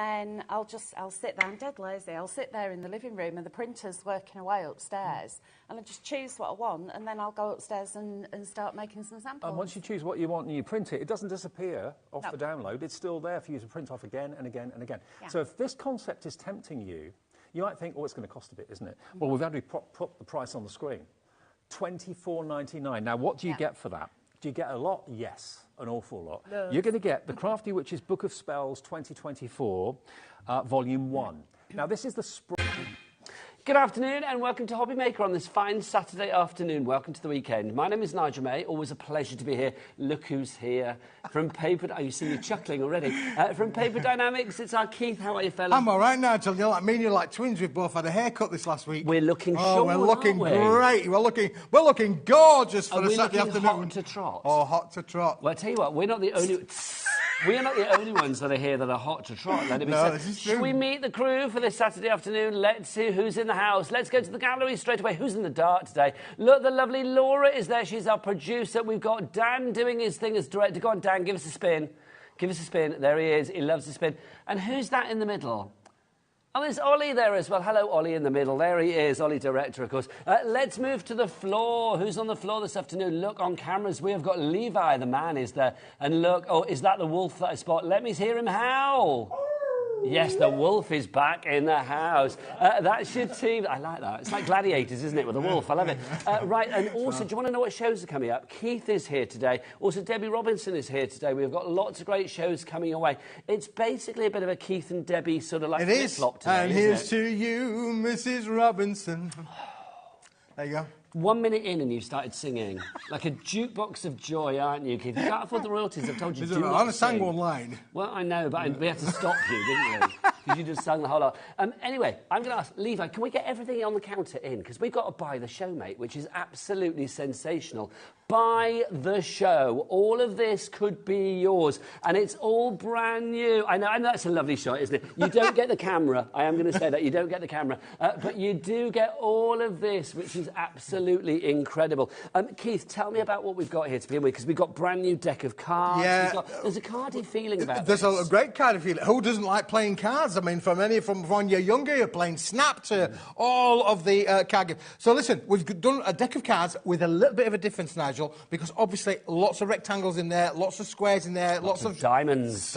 then I'll sit there. I'm dead lazy. I'll sit there in the living room and the printer's working away upstairs, and I just choose what I want, and then I'll go upstairs and start making some samples. And once you choose what you want and you print it, it doesn't disappear off the download. It's still there for you to print off again and again and again. Yeah. So if this concept is tempting you, you might think, oh, it's going to cost a bit, isn't it? Well, we've already put the price on the screen. $24.99. Now, what do you get for that? Do you get a lot? Yes, an awful lot. No. You're going to get the Crafty Witch's Book of Spells 2024, Volume 1. Now, this is the spring. Good afternoon and welcome to HobbyMaker on this fine Saturday afternoon. Welcome to the weekend. My name is Nigel May. Always a pleasure to be here. Look who's here. From Paper... Oh, you see me chuckling already. From Paper Dynamics, it's our Keith. How are you, fella? I'm all right, Nigel. You're like me and you're like twins. We've both had a haircut this last week. We're looking short, we're looking great. We're looking gorgeous for a Saturday afternoon. Hot to trot? Oh, hot to trot. Well, I tell you what, we're not the only... We are not the only ones that are here that are hot to trot. Let it be said. This is true. Should we meet the crew for this Saturday afternoon? Let's see who's in the house. Let's go to the gallery straight away. Who's in the dark today? Look, the lovely Laura is there. She's our producer. We've got Dan doing his thing as director. Go on, Dan, give us a spin. Give us a spin. There he is. He loves to spin. And who's that in the middle? Oh, there's Ollie there as well. Hello, Ollie in the middle. There he is, Ollie director, of course. Let's move to the floor. Who's on the floor this afternoon? Look, on cameras, we have got Levi, the man is there. And look, oh, is that the wolf that I spot? Let me hear him howl. Yes, the wolf is back in the house. That's your team. I like that. It's like Gladiators, isn't it, with a wolf? I love it. Right, and also, do you want to know what shows are coming up? Keith is here today. Also, Debbie Robinson is here today. We've got lots of great shows coming away. It's basically a bit of a Keith and Debbie sort of like flip-flop today, and here's to you, Mrs. Robinson. There you go. 1 minute in and you've started singing. Like a jukebox of joy, aren't you, Keith? You can't afford the royalties. I've told you, do not I sang one line. Well, I know, but we had to stop you, didn't we? Because you just sang the whole lot. Anyway, I'm going to ask, Levi, can we get everything on the counter in? Because we've got to buy the show, mate, which is absolutely sensational. Buy the show. All of this could be yours. And it's all brand new. I know that's a lovely shot, isn't it? You don't get the camera. I am going to say that. You don't get the camera. But you do get all of this, which is absolutely incredible. Keith, tell me about what we've got here to begin with, because we've got brand new deck of cards. Yeah. There's a cardy feeling about this. There's a great cardy feeling. Who doesn't like playing cards? I mean, from when you're younger, you're playing Snap to all of the card games. So listen, we've done a deck of cards with a little bit of a difference, Nigel, because obviously lots of rectangles in there, lots of squares in there, lots of diamonds.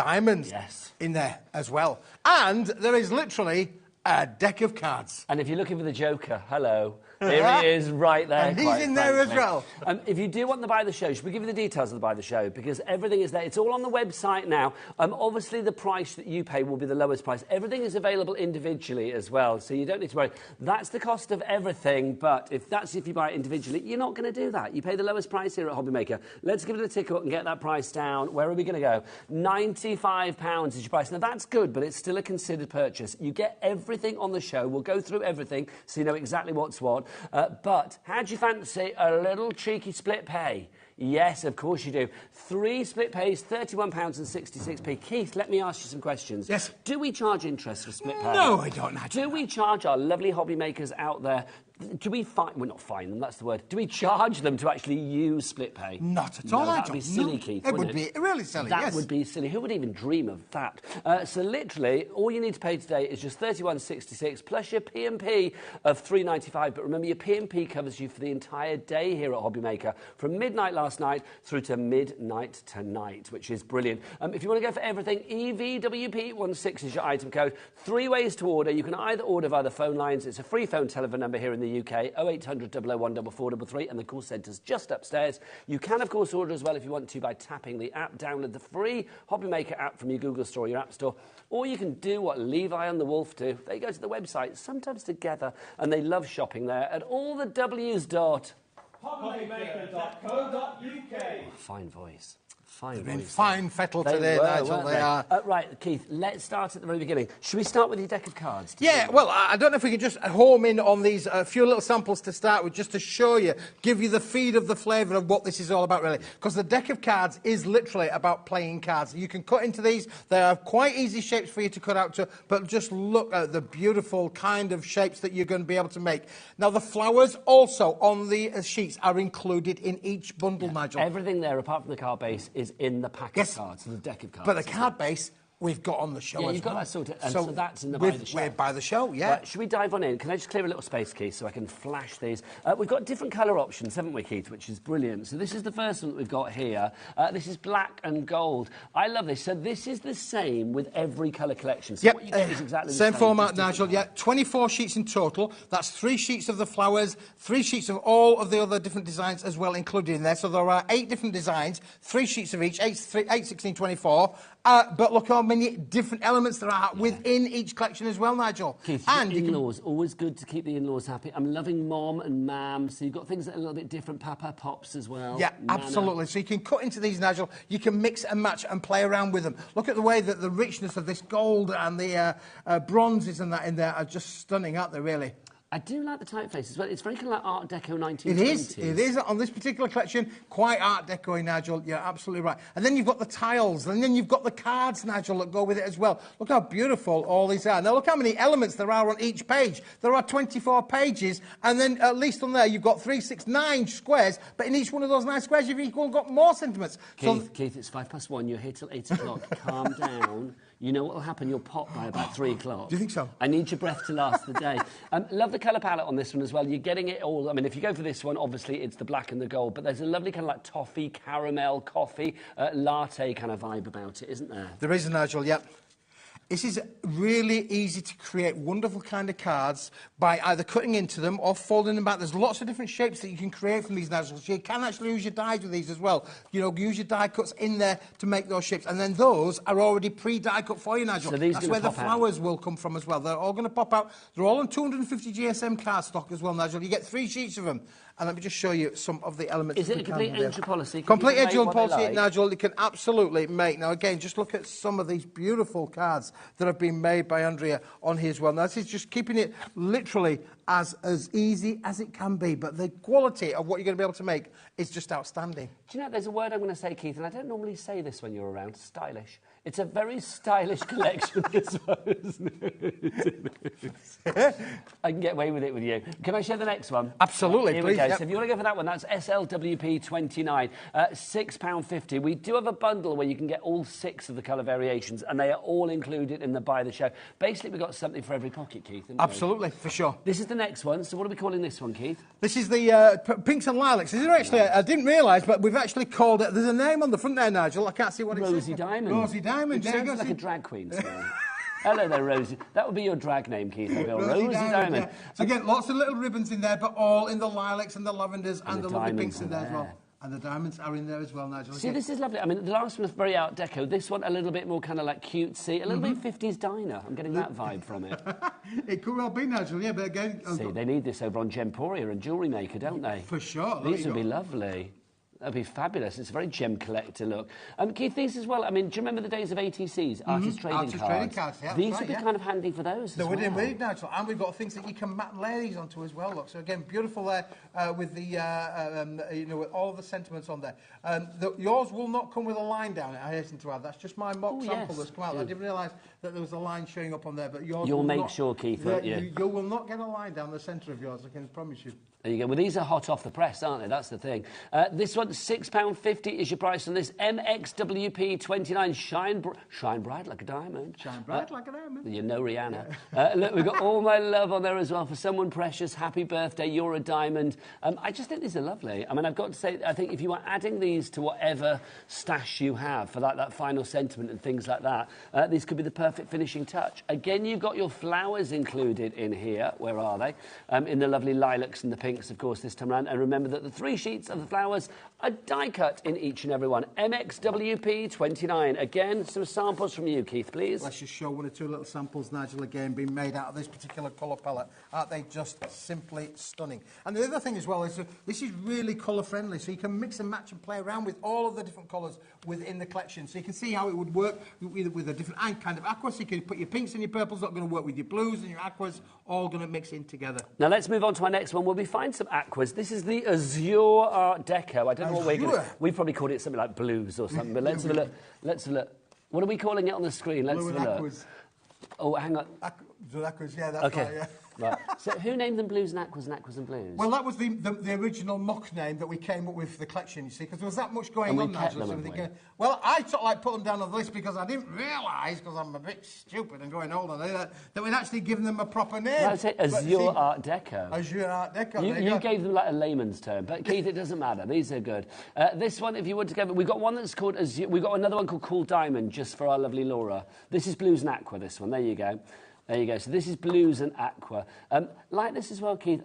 Yes. In there as well. And there is literally a deck of cards. And if you're looking for the Joker, hello. Here he is, right there. And he's in there as well. If you do want the Buy the Show, should we give you the details of the Buy the Show? Because everything is there. It's all on the website now. Obviously, the price that you pay will be the lowest price. Everything is available individually as well, so you don't need to worry. That's the cost of everything, but if you buy it individually, you're not going to do that. You pay the lowest price here at HobbyMaker. Let's give it a ticket and get that price down. Where are we going to go? £95 is your price. Now, that's good, but it's still a considered purchase. You get everything on the show. We'll go through everything so you know exactly what's what. But how do you fancy a little cheeky split pay? Yes, of course you do. 3 split pays, £31.66. Keith, let me ask you some questions. Yes. Do we charge interest for split pay? No, I don't. Do we charge our lovely hobby makers out there? Do we we're not fine them, that's the word. Do we charge them to actually use split pay? Not at all. That would be silly, Keith, It would be really silly, That would be silly. Who would even dream of that? So literally, all you need to pay today is just £31.66 plus your P&P of £3.95. But remember, your P&P covers you for the entire day here at HobbyMaker, from midnight last night through to midnight tonight, which is brilliant. If you want to go for everything, EVWP16 is your item code. 3 ways to order. You can either order via the phone lines. It's a free phone telephone number here in the UK, 0800 001 4433, and the call centre's just upstairs. You can, of course, order as well if you want to by tapping the app. Download the free HobbyMaker app from your Google Store or your App Store. Or you can do what Levi and the Wolf do. They go to the website, sometimes together, and they love shopping there at all the W's dot. HobbyMaker.co.uk. Fine voice. They've been fine fettle today, Nigel. They are. Right, Keith, let's start at the very beginning. Should we start with your deck of cards? Yeah, well, I don't know if we can just home in on these few little samples to start with, just to show you, give you the feed of the flavour of what this is all about, really. Because the deck of cards is literally about playing cards. You can cut into these. They are quite easy shapes for you to cut out to, but just look at the beautiful kind of shapes that you're going to be able to make. Now, the flowers also on the sheets are included in each bundle, Nigel. Everything there, apart from the card base, is in the pack of cards, the deck of cards. But the card base we've got on the show. Yeah, as you've got well. that sorted, and so that's in the By the Show. We're By the Show, yeah. Right, should we dive on in? Can I just clear a little space, Keith, so I can flash these? We've got different colour options, haven't we, Keith, which is brilliant. So this is the first one that we've got here. This is black and gold. I love this. So this is the same with every colour collection. So what you get is exactly the same. Same format, Nigel, yeah. 24 sheets in total. That's 3 sheets of the flowers, 3 sheets of all of the other different designs as well included in there. So there are 8 different designs, 3 sheets of each, 8, 16, 24. But look how many different elements there are within each collection as well, Nigel. Keith, and in-laws, always good to keep the in-laws happy. I'm loving Mom and Mam, so you've got things that are a little bit different. Papa, Pops as well. Yeah, Nana. absolutely. So you can cut into these, Nigel. You can mix and match and play around with them. Look at the way that the richness of this gold and the bronzes and that in there are just stunning, aren't they, really? I do like the typeface as well. It's very kind of like Art Deco 1920s. It is. On this particular collection, quite Art Deco, Nigel. You're absolutely right. And then you've got the tiles, and then you've got the cards, Nigel, that go with it as well. Look how beautiful all these are. Now, look how many elements there are on each page. There are 24 pages, and then at least on there, you've got 3, 6, 9 squares, but in each one of those 9 squares, you've equal got more sentiments. Keith, it's 1:05. You're here till 8 o'clock. Calm down. You know what will happen? You'll pop by about 3 o'clock. Do you think so? I need your breath to last the day. Love the colour palette on this one as well. You're getting it all. I mean, if you go for this one, obviously it's the black and the gold, but there's a lovely kind of like toffee, caramel, coffee, latte kind of vibe about it, isn't there? There is, Nigel, yep. This is really easy to create wonderful kind of cards by either cutting into them or folding them back. There's lots of different shapes that you can create from these, Nigel. So you can actually use your dies with these as well. You know, use your die cuts in there to make those shapes. And then those are already pre-die cut for you, Nigel. So these That's where the flowers will come from as well. They're all going to pop out. They're all on 250 GSM cardstock as well, Nigel. You get 3 sheets of them. And let me just show you some of the elements. Is it a complete entry policy? Complete entry policy, Nigel. You can absolutely make. Now, again, just look at some of these beautiful cards that have been made by Andrea on here as well. Now, this is just keeping it literally as easy as it can be. But the quality of what you're going to be able to make is just outstanding. Do you know, there's a word I'm going to say, Keith, and I don't normally say this when you're around, stylish. It's a very stylish collection, this one, isn't it? I can get away with it with you. Can I share the next one? Absolutely, Here please. we go. Yep. So if you want to go for that one, that's SLWP 29, £6.50. We do have a bundle where you can get all 6 of the colour variations, and they are all included in the Buy the Show. Basically, we've got something for every pocket, Keith. Absolutely, for sure. This is the next one. So what are we calling this one, Keith? This is the pinks and lilacs. Is it actually? I didn't realise, but we've actually called it. There's a name on the front there, Nigel. I can't see what it says. Rosie Diamond. Rosie Diamond. Which sounds like a drag queen. Hello there, Rosie. That would be your drag name, Keith. Rosie Diamond. Yeah. So again, lots of little ribbons in there, but all in the lilacs and the lavenders and the lovely pinks in there as well. And the diamonds are in there as well, Nigel. See, this is lovely. I mean, the last one was very Art Deco. This one, a little bit more kind of like cutesy, a little bit 50s diner. I'm getting that vibe from it. It could well be, Nigel, yeah, but again... See, they need this over on Gemporia and Jewellery Maker, don't they? For sure. These would be lovely. That'd be fabulous. It's a very gem collector look. Keith, these as well. I mean, do you remember the days of ATCs, Artist Trading Cards? Yeah, these would be kind of handy for those as well. They're indeed, Nigel. And we've got things that you can lay these onto as well. Look, so again, beautiful there with the you know, with all of the sentiments on there. Yours will not come with a line down it. I hasten to add. That's just my mock sample that's come out. I didn't realise that there was a line showing up on there, but yours. You'll make sure, Keith, won't you? You will not get a line down the centre of yours. I can promise you. There you go. Well, these are hot off the press, aren't they? That's the thing. This one, £6.50 is your price on this. MXWP 29. Shine bright like a diamond. Shine bright like a diamond. You know Rihanna. Look, we've got All My Love on there as well. For someone precious, happy birthday, you're a diamond. I just think these are lovely. I mean, I've got to say, I think if you are adding these to whatever stash you have for like that final sentiment and things like that, these could be the perfect finishing touch. Again, you've got your flowers included in here. Where are they? In the lovely lilacs and the pinks, of course, this time around. And remember that the 3 sheets of the flowers are die cut in each and every one. MXWP 29. Again, some samples from you, Keith, please. Let's just show 1 or 2 little samples, Nigel, again, being made out of this particular colour palette. Aren't they just simply stunning? And the other thing as well is this is really colour friendly, so you can mix and match and play around with all of the different colours within the collection. So you can see how it would work with a different kind of aqua. So you can put your pinks and your purples, not going to work with your blues and your aquas, all going to mix in together. Now let's move on to our next one. We'll be finding some aquas. This is the Azure Art Deco. I don't know what we're going to... We've probably called it something like blues or something, but let's have a look. Let's have a look. What are we calling it on the screen? Let's have a look. Oh, hang on. Aquas, yeah, that's Okay. right, yeah. Right. So who named them Blues and Aquas and Blues? Well, that was the original mock name that we came up with for the collection, you see, because there was that much going And we on, kept Nigel. them, So haven't we? well, I sort of like put them down on the list because I didn't realise, because I'm a bit stupid and going older, that we'd actually given them a proper name. That's it, Azure Art Deco. Azure Art Deco. You gave them like a layman's term, but Keith, it doesn't matter. These are good. This one, if you want to go, we've got one that's called Azure. We've got another one called Cool Diamond, just for our lovely Laura. This is Blues and Aqua. This one. There you go. There you go. So this is Blues and Aqua. Like this as well, Keith.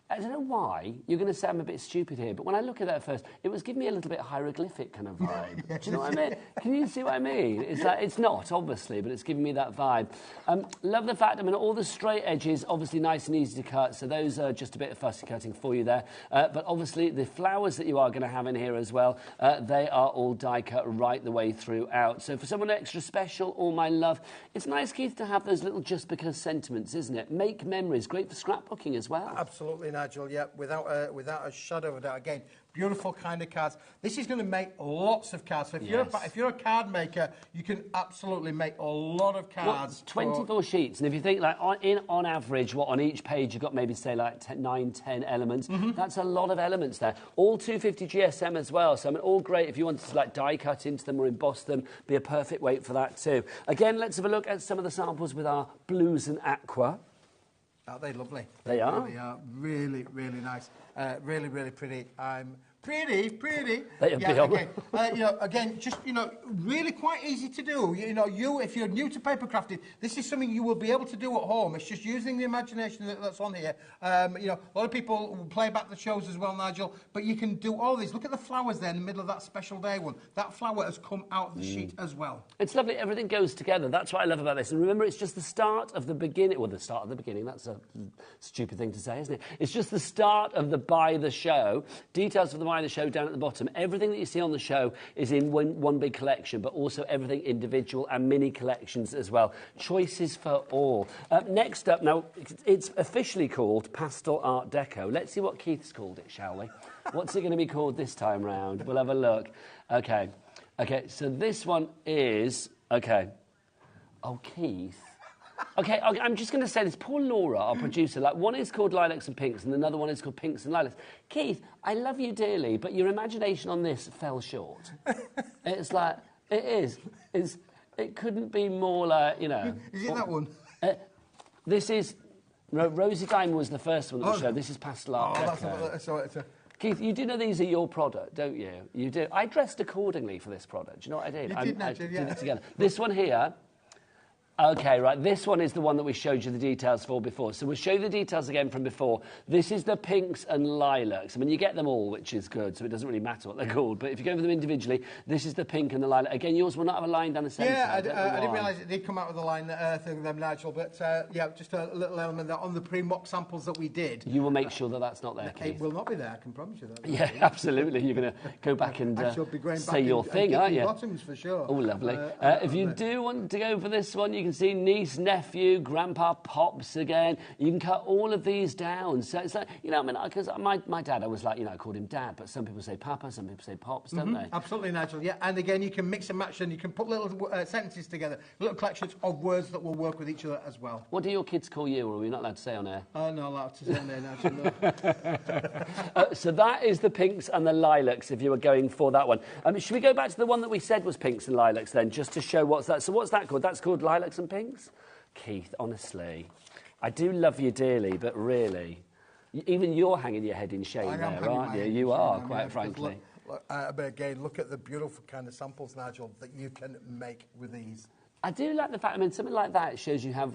I don't know why you're going to say I'm a bit stupid here, but when I look at that first, it was giving me a little bit hieroglyphic kind of vibe. Do you know what I mean? Can you see what I mean? It's like, it's not, obviously, but it's giving me that vibe. Love the fact, I mean, all the straight edges, obviously nice and easy to cut, so those are just a bit of fussy cutting for you there. But obviously, the flowers that you are going to have in here as well, they are all die cut right the way throughout. So for someone extra special, all my love, it's nice, Keith, to have those little just because sentiments, isn't it? Make memories, great for scrapbooking as well. Absolutely, Nigel, yeah, without a shadow of a doubt. Again, beautiful kind of cards. This is going to make lots of cards. So if you're a card maker, you can absolutely make a lot of cards. Well, 24 sheets, and if you think like on average, what on each page you've got maybe say like 9, 10 elements. That's a lot of elements there. All 250 GSM as well. So I mean, all great if you wanted to like die cut into them or emboss them. Be a perfect weight for that too. Again, let's have a look at some of the samples with our Blues and Aqua. Aren't they lovely? They are. They are really, really nice. Really, really pretty. Pretty. They are beyond. Again, just, really quite easy to do. If you're new to paper crafting, this is something you will be able to do at home. It's just using the imagination that's on here. A lot of people will play back the shows as well, Nigel, but you can do all these. Look at the flowers there in the middle of that special day one. That flower has come out of the sheet as well. It's lovely. Everything goes together. That's what I love about this. And remember, it's just the start of the beginning. Well, the start of the beginning. That's a stupid thing to say, isn't it? It's just the start of the buy the show. Details for the buy the show down at the bottom. Everything that you see on the show is in one big collection, but also everything individual and mini collections as well. Choices for all. Next up, now, it's officially called Pastel Art Deco. Let's see what Keith's called it, shall we? What's it going to be called this time round? We'll have a look. Okay, so this one is... Okay. Oh, Keith. Okay, I'm just going to say this. Poor Laura, our producer, like one is called Lilacs and Pinks and another one is called Pinks and Lilacs. Keith, I love you dearly, but your imagination on this fell short. It's like, it is. It couldn't be more like, Is it that one? This is... Rosy Diamond was the first one that we showed. This is Pastel Art Deco. Keith, you do know these are your product, don't you? You do. I dressed accordingly for this product. Do you know what I did? You did, Nigel, yeah. Did it together. This one here... Okay, right, this one is the one that we showed you the details for before. So we'll show you the details again from before. This is the Pinks and Lilacs. I mean, you get them all, which is good, so it doesn't really matter what they're called. But if you go for them individually, this is the Pink and the Lilac. Again, yours will not have a line down the centre. Yeah, I didn't realise it did come out with a line thing, them, Nigel. But, just a little element there on the pre-mock samples that we did. You will make sure that that's not there, Keith. It will not be there, I can promise you that. Yeah, absolutely. You're going to go back and say your thing, aren't you? Bottoms, for sure. Oh, lovely. If you do want to go for this one, you can see niece, nephew, grandpa, pops again. You can cut all of these down. So it's like, because my dad, I was like, I called him Dad, but some people say Papa, some people say Pops, don't they? Absolutely, Nigel, yeah. And again, you can mix and match and you can put little sentences together, little collections of words that will work with each other as well. What do your kids call you, or are we not allowed to say on air? Oh, not allowed to say on air, Nigel, So that is the Pinks and the Lilacs, if you were going for that one. Should we go back to the one that we said was Pinks and Lilacs then, just to show what's that? So what's that called? That's called Lilacs and Pinks? Keith, honestly, I do love you dearly, but really, even you're hanging your head in shame there, aren't you? You are, quite frankly. But again, look at the beautiful kind of samples, Nigel, that you can make with these. I do like the fact, something like that shows you how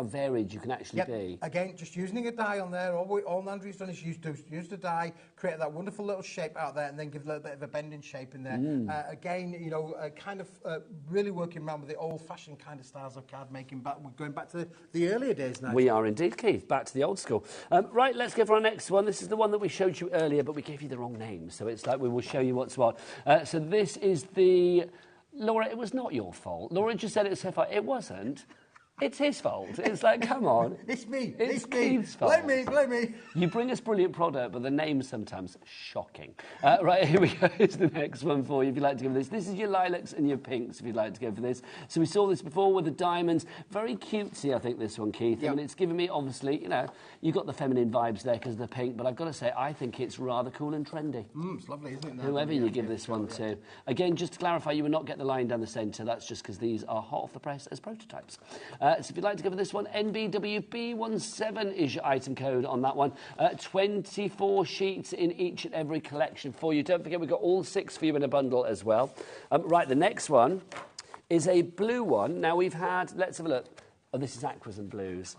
varied you can actually be. Again, just using a die on there. All Andrew's done is use the die, create that wonderful little shape out there, and then give a little bit of a bending shape in there. Again, really working around with the old-fashioned kind of styles of card making. We're going back to the earlier days now. We are indeed, Keith. Back to the old school. Right, let's go for our next one. This is the one that we showed you earlier, but we gave you the wrong name, so it's like we will show you what's what. So this is the... Laura, it was not your fault. Laura just said it's her fault. It wasn't. It's his fault. It's like, come on. It's me. It's me. Keith's fault. Blame me. You bring us brilliant product, but the name's sometimes shocking. Right, here we go. Here's the next one for you if you'd like to go for this. This is your lilacs and your pinks if you'd like to go for this. So we saw this before with the diamonds. Very cutesy, I think, this one, Keith. Yep. I mean, it's given me, obviously, you know, you've got the feminine vibes there because of the pink, but I've got to say, I think it's rather cool and trendy. It's lovely, isn't it? Whoever you give this one to. Again, just to clarify, you will not get the line down the centre. That's just because these are hot off the press as prototypes. So if you'd like to go for this one, NBWB17 is your item code on that one. 24 sheets in each and every collection for you. Don't forget, we've got all 6 for you in a bundle as well. Right, the next one is a blue one. Now, we've had, let's have a look. Oh, this is aquas and blues.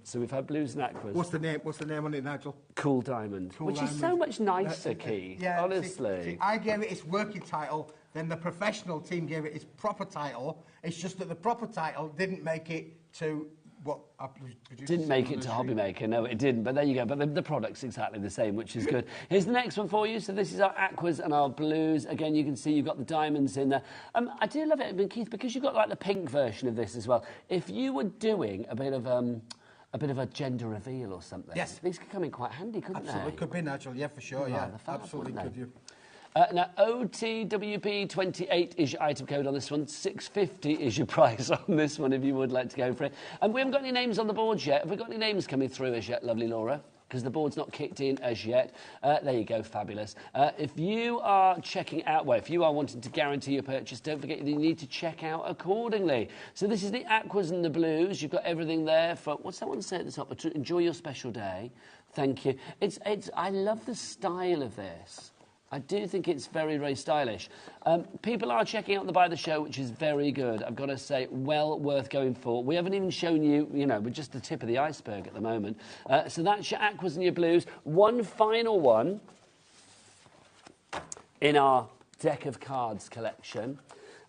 So we've had blues and aquas. What's the name on it, Nigel? Cool Diamond. Which is so much nicer, Keith, honestly. See, I gave it its working title, then the professional team gave it its proper title. It's just that the proper title didn't make it to what I produced. Didn't make it to HobbyMaker, no, it didn't. But there you go. But the product's exactly the same, which is good. Here's the next one for you. So this is our aquas and our blues. Again, you can see you've got the diamonds in there. I do love it, I mean, Keith, because you've got like the pink version of this as well. If you were doing a bit of a gender reveal or something. Yes. These could come in quite handy, couldn't Absolutely, they? could be, Nigel. Yeah, for sure. Yeah, absolutely could you. Now, OTWP28 is your item code on this one. 650 is your price on this one if you would like to go for it. And we haven't got any names on the board yet. Have we got any names coming through as yet, lovely Laura? Because the board's not kicked in as yet. There you go, fabulous. If you are checking out, well, if you are wanting to guarantee your purchase, don't forget you need to check out accordingly. So this is the aquas and the blues. You've got everything there for, what's that one say at the top? To enjoy your special day. Thank you. I love the style of this. I do think it's very, very stylish. People are checking out the Buy the Show, which is very good. I've got to say, well worth going for. We haven't even shown you, you know, we're just the tip of the iceberg at the moment. So that's your aquas and your blues. One final one in our deck of cards collection.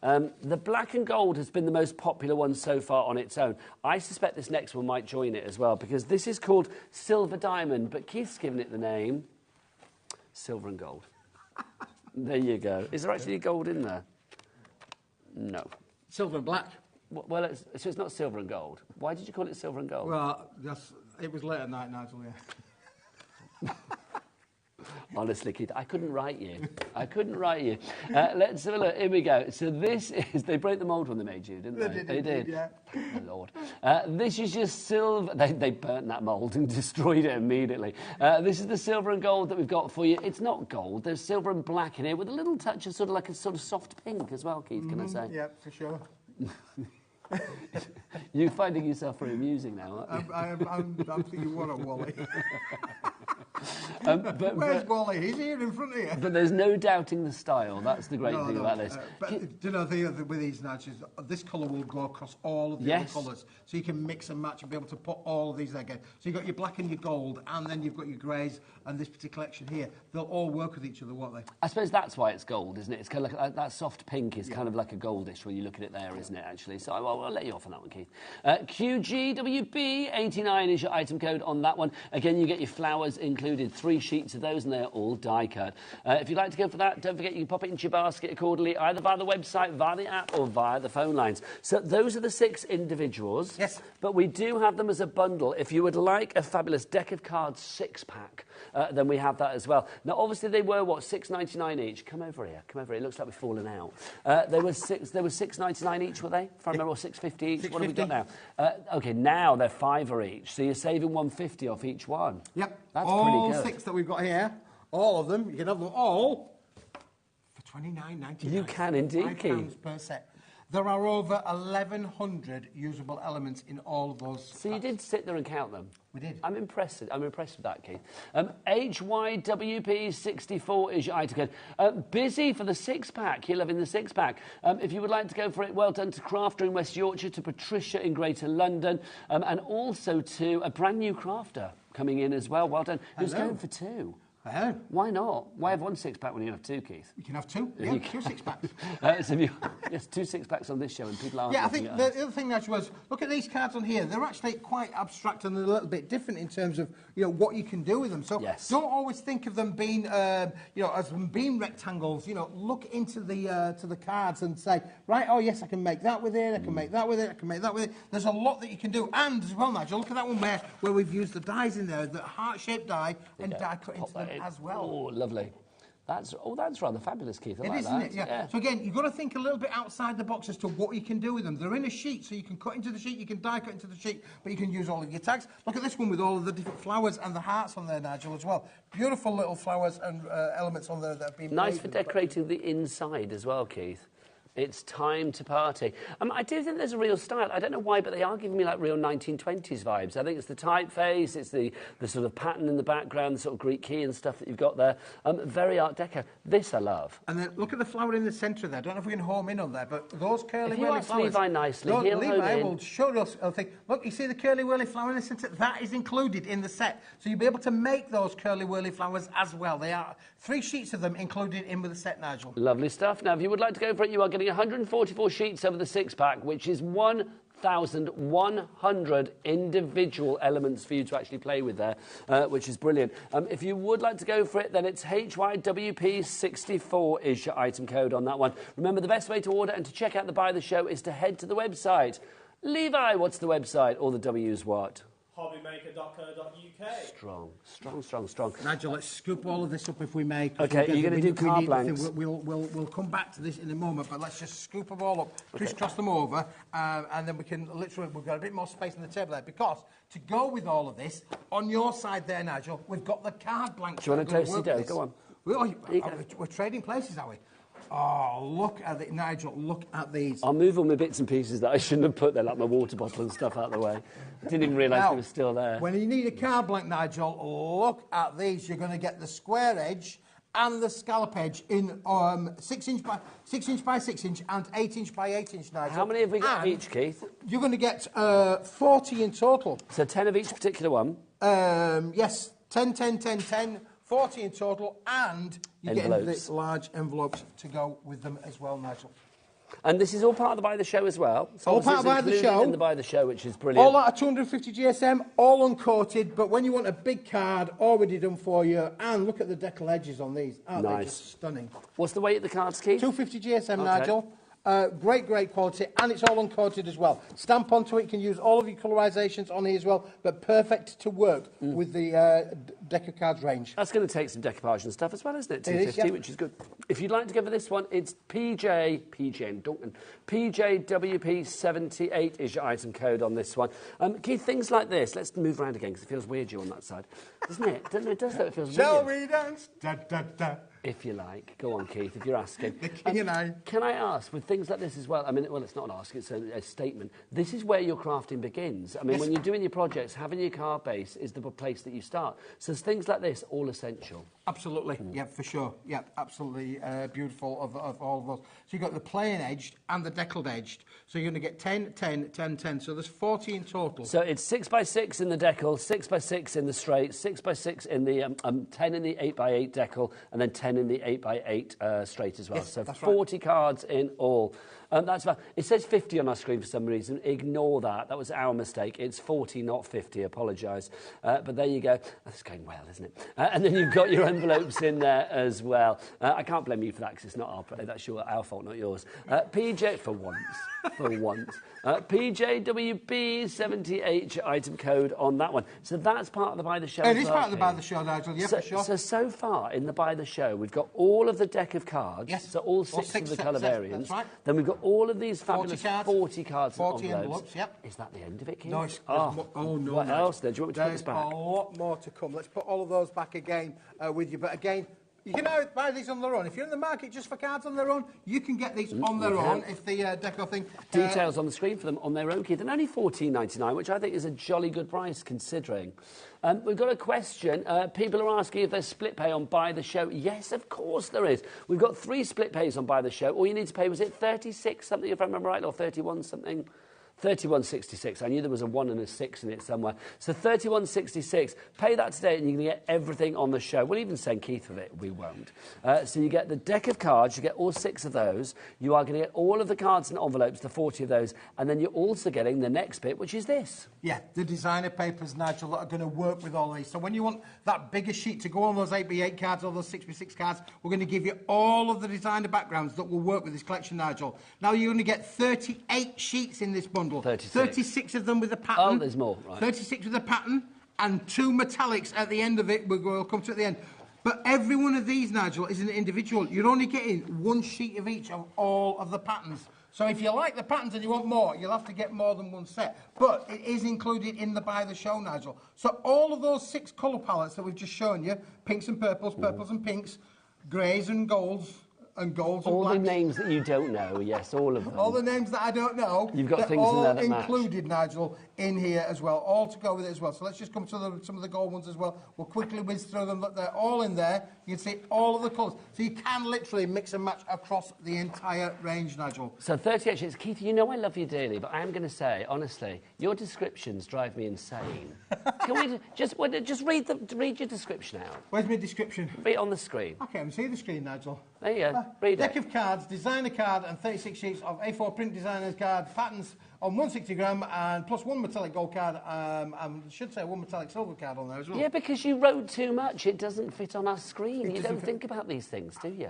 The black and gold has been the most popular one so far on its own. I suspect this next one might join it as well, because this is called Silver Diamond, but Keith's given it the name Silver and Gold. There you go. Is there actually gold in there? No. Silver and black. Well, so it's not silver and gold. Why did you call it silver and gold? Well, it was late at night, Nigel, yeah. Honestly, Keith, I couldn't write you. I couldn't write you. Let's have a look. Here we go. So this is... They broke the mould when they made you, didn't they? They did, yeah. Oh, Lord. This is your silver... They burnt that mould and destroyed it immediately. This is the silver and gold that we've got for you. It's not gold. There's silver and black in it with a little touch of sort of like a sort of soft pink as well, Keith, can I say? Yeah, for sure. You're finding yourself very amusing now, aren't you? I'm thinking, what a Wally. Where's Wally? He's here in front of you. But there's no doubting the style. That's the great thing about this. But do you know, with these natures, this colour will go across all of the other colours. So you can mix and match and be able to put all of these there again. So you've got your black and your gold, and then you've got your greys, and this particular collection here. They'll all work with each other, won't they? I suppose that's why it's gold, isn't it? It's kind of like that soft pink is kind of like a goldish when you look at it there, isn't it, actually? So I'll let you off on that one, Keith. QGWB89 is your item code on that one. Again, you get your flowers included, 3 sheets of those, and they're all die cut. If you'd like to go for that, don't forget you can pop it into your basket accordingly, either via the website, via the app, or via the phone lines. So those are the 6 individuals. Yes. But we do have them as a bundle. If you would like a fabulous deck of cards 6-pack, then we have that as well. Now, obviously, they were, what, $6.99 each? Come over here. Come over here. It looks like we've fallen out. They were $6.99 each, were they? If I remember, or $6.50 each. $6.50. What have we got now? OK, now they're $5 each. So you're saving $1.50 off each one. Yep. That's all pretty good. 6 that we've got here, all of them, you can have them all for $29.99. You can indeed, Keith. £5 per set. There are over 1,100 usable elements in all of those. So you did sit there and count them? We did. I'm impressed with that, Keith. HYWP64 is your item code. Busy for the 6-pack. You're loving the 6-pack. If you would like to go for it, well done to Crafter in West Yorkshire, to Patricia in Greater London, and also to a brand new crafter coming in as well. Well done. Who's going for 2? Why not? Why have 1 6-pack when you have 2, Keith? You can have 2. Yeah, 2 6-packs. So if you, yes, 2 6-packs on this show, and people aren't. Yeah, I think the other thing, Nigel, was look at these cards on here. They're actually quite abstract and a little bit different in terms of what you can do with them. So don't always think of them being as them being rectangles. Look into the to the cards and say, right, oh yes, I can make that with it. I can make that with it. I can make that with it. There's a lot that you can do, and as well, Nigel, look at that one where we've used the dies in there, the heart-shaped die, and die cut into them as well. Oh, lovely. That's rather fabulous, Keith. I like isn't that. it? Yeah. So again, you've got to think a little bit outside the box as to what you can do with them. They're in a sheet, so you can cut into the sheet, you can die cut into the sheet, but you can use all of your tags. Look at this one with all of the different flowers and the hearts on there, Nigel, as well. Beautiful little flowers and elements on there that have been nice for decorating the inside as well, Keith. It's time to party. I do think there's a real style. I don't know why, but they are giving me like real 1920s vibes. I think it's the typeface, it's the sort of pattern in the background, the sort of Greek key and stuff that you've got there. Very Art Deco. This I love. And then look at the flower in the centre there. I don't know if we can home in on there, but those curly whirly flowers. Levi nicely, Levi will show us. I'll think, look, you see the curly whirly flower in the centre? That is included in the set. So you'll be able to make those curly whirly flowers as well. They are 3 sheets of them included in with the set, Nigel. Lovely stuff. Now, if you would like to go for it, you are getting 144 sheets over the 6-pack, which is 1,100 individual elements for you to actually play with there, which is brilliant. If you would like to go for it, then it's HYWP64 is your item code on that one. Remember, the best way to order and to check out the Buy the Show is to head to the website. Levi, what's the website? All the W's what? HobbyMaker.co.uk. Strong. Nigel, let's scoop all of this up if we may. Okay, you're going to do card blanks. We'll come back to this in a moment, but let's just scoop them all up, crisscross them over, and then we can literally, we've got a bit more space on the table there, because to go with all of this, on your side there, Nigel, we've got the card blanks. Do you want to toast it? Go on. We're trading places, are we? Oh, look at it, Nigel, look at these. I'll move all my bits and pieces that I shouldn't have put there, like my water bottle and stuff out of the way. I didn't even realise they were still there. When you need a card blank, Nigel, look at these. You're going to get the square edge and the scallop edge in 6 inch by 6 inch and 8 inch by 8 inch, Nigel. How many have we got each, Keith? You're going to get 40 in total. So 10 of each particular one? Yes, 10, 40 in total, and you get the large envelopes to go with them as well, Nigel. And this is all part of the Buy the Show as well. So all part of Buy the Show. In the Buy the Show, which is brilliant. All that are 250 GSM, all uncoated, but when you want a big card, already done for you, and look at the decal edges on these. Aren't they just stunning? What's the weight of the cards, Keith? 250 GSM, Nigel. Great quality, and it's all uncoated as well. Stamp onto it, you can use all of your colorisations on here as well, but perfect to work with the Deco Cards range. That's going to take some decoupage and stuff as well, isn't it? 250, which is good. If you'd like to go for this one, it's PJWP78 is your item code on this one. Keith, things like this, let's move around again, because it feels weird you on that side. Doesn't it? It does, though, it feels weird. Shall we dance? Da, da, da. If you like. Go on, Keith, if you're asking. The king and I. Can I ask, with things like this as well, I mean, well, it's not an ask, it's a statement. This is where your crafting begins. I mean, when you're doing your projects, having your card base is the place that you start. So things like this, all essential. Absolutely, yeah, for sure. Yeah, absolutely beautiful of all of those. So you've got the plain edged and the deckled edged. So you're going to get 10, 10, 10, 10. So there's 40 in total. So it's 6 by 6 in the decal, 6 by 6 in the straight, 6 by 6 in the 10 in the 8 by 8 decal, and then 10 in the 8 by 8 straight as well. Yes, so that's 40 cards in all. That's about, it says 50 on our screen for some reason. Ignore that. That was our mistake. It's 40, not 50. Apologise. But there you go. That's going well, isn't it? And then you've got your envelopes in there as well. I can't blame you for that, because it's not that's our fault, not yours. PJ, for once. PJWB78 item code on that one. So that's part of the Buy the Show. It is part of the Buy the Show, Nigel, yeah, for sure. So far in the Buy the Show, we've got all of the deck of cards. Yes. So all six of the colour variants. That's right. Then we've got all of these fabulous 40 cards 40 and envelopes, yep. Is that the end of it, Keith? No, it's... Oh, no. What else then? Do you want me to put this back? There's a lot more to come. Let's put all of those back again with you. But again, you can now buy these on their own. If you're in the market just for cards on their own, you can get these on their own if the deco thing... Details on the screen for them on their own, Keith. And only $14.99, which I think is a jolly good price considering. We've got a question. People are asking if there's split pay on Buy the Show. Yes, of course there is. We've got 3 split pays on Buy the Show. All you need to pay, was it 36 something, if I remember right, or 31 something? 31.66. I knew there was a 1 and a 6 in it somewhere. So 31.66. Pay that today and you're going to get everything on the show. We'll even send Keith with it. We won't. So you get the deck of cards. You get all 6 of those. You are going to get all of the cards and envelopes, the 40 of those. And then you're also getting the next bit, which is this. Yeah, the designer papers, Nigel, that are going to work with all these. So when you want that bigger sheet to go on those 8x8 cards or those 6x6 cards, we're going to give you all of the designer backgrounds that will work with this collection, Nigel. Now you're going to get 38 sheets in this bundle. 36 of them with a pattern. Oh, there's more. Right. 36 with a pattern and 2 metallics at the end of it. We'll come to at the end. But every one of these, Nigel, is an individual. You're only getting 1 sheet of each of all of the patterns. So if you like the patterns and you want more, you'll have to get more than 1 set. But it is included in the buy the show, Nigel. So all of those 6 colour palettes that we've just shown you, pinks and purples, purples and pinks, greys and golds and blacks. All the names that you don't know, yes, all of them. All the names that I don't know. You've got things in there that match. Included, Nigel, in here as well, all to go with it as well. So let's just come to some of the gold ones as well. We'll quickly whiz through them. Look, they're all in there. You can see all of the colours. So you can literally mix and match across the entire range, Nigel. So 38 sheets. Keith, you know I love you dearly, but I am going to say, honestly, your descriptions drive me insane. Can we just read your description out? Where's my description? Read it on the screen. Okay, I'm seeing the screen, Nigel. There you go. Read Deck it. of cards, designer card, and 36 sheets of A4 print designer's card, patterns on 160 gram, and plus 1 metallic gold card, I should say 1 metallic silver card on there as well. Yeah, because you wrote too much. It doesn't fit on our screen. You don't think about these things, do you?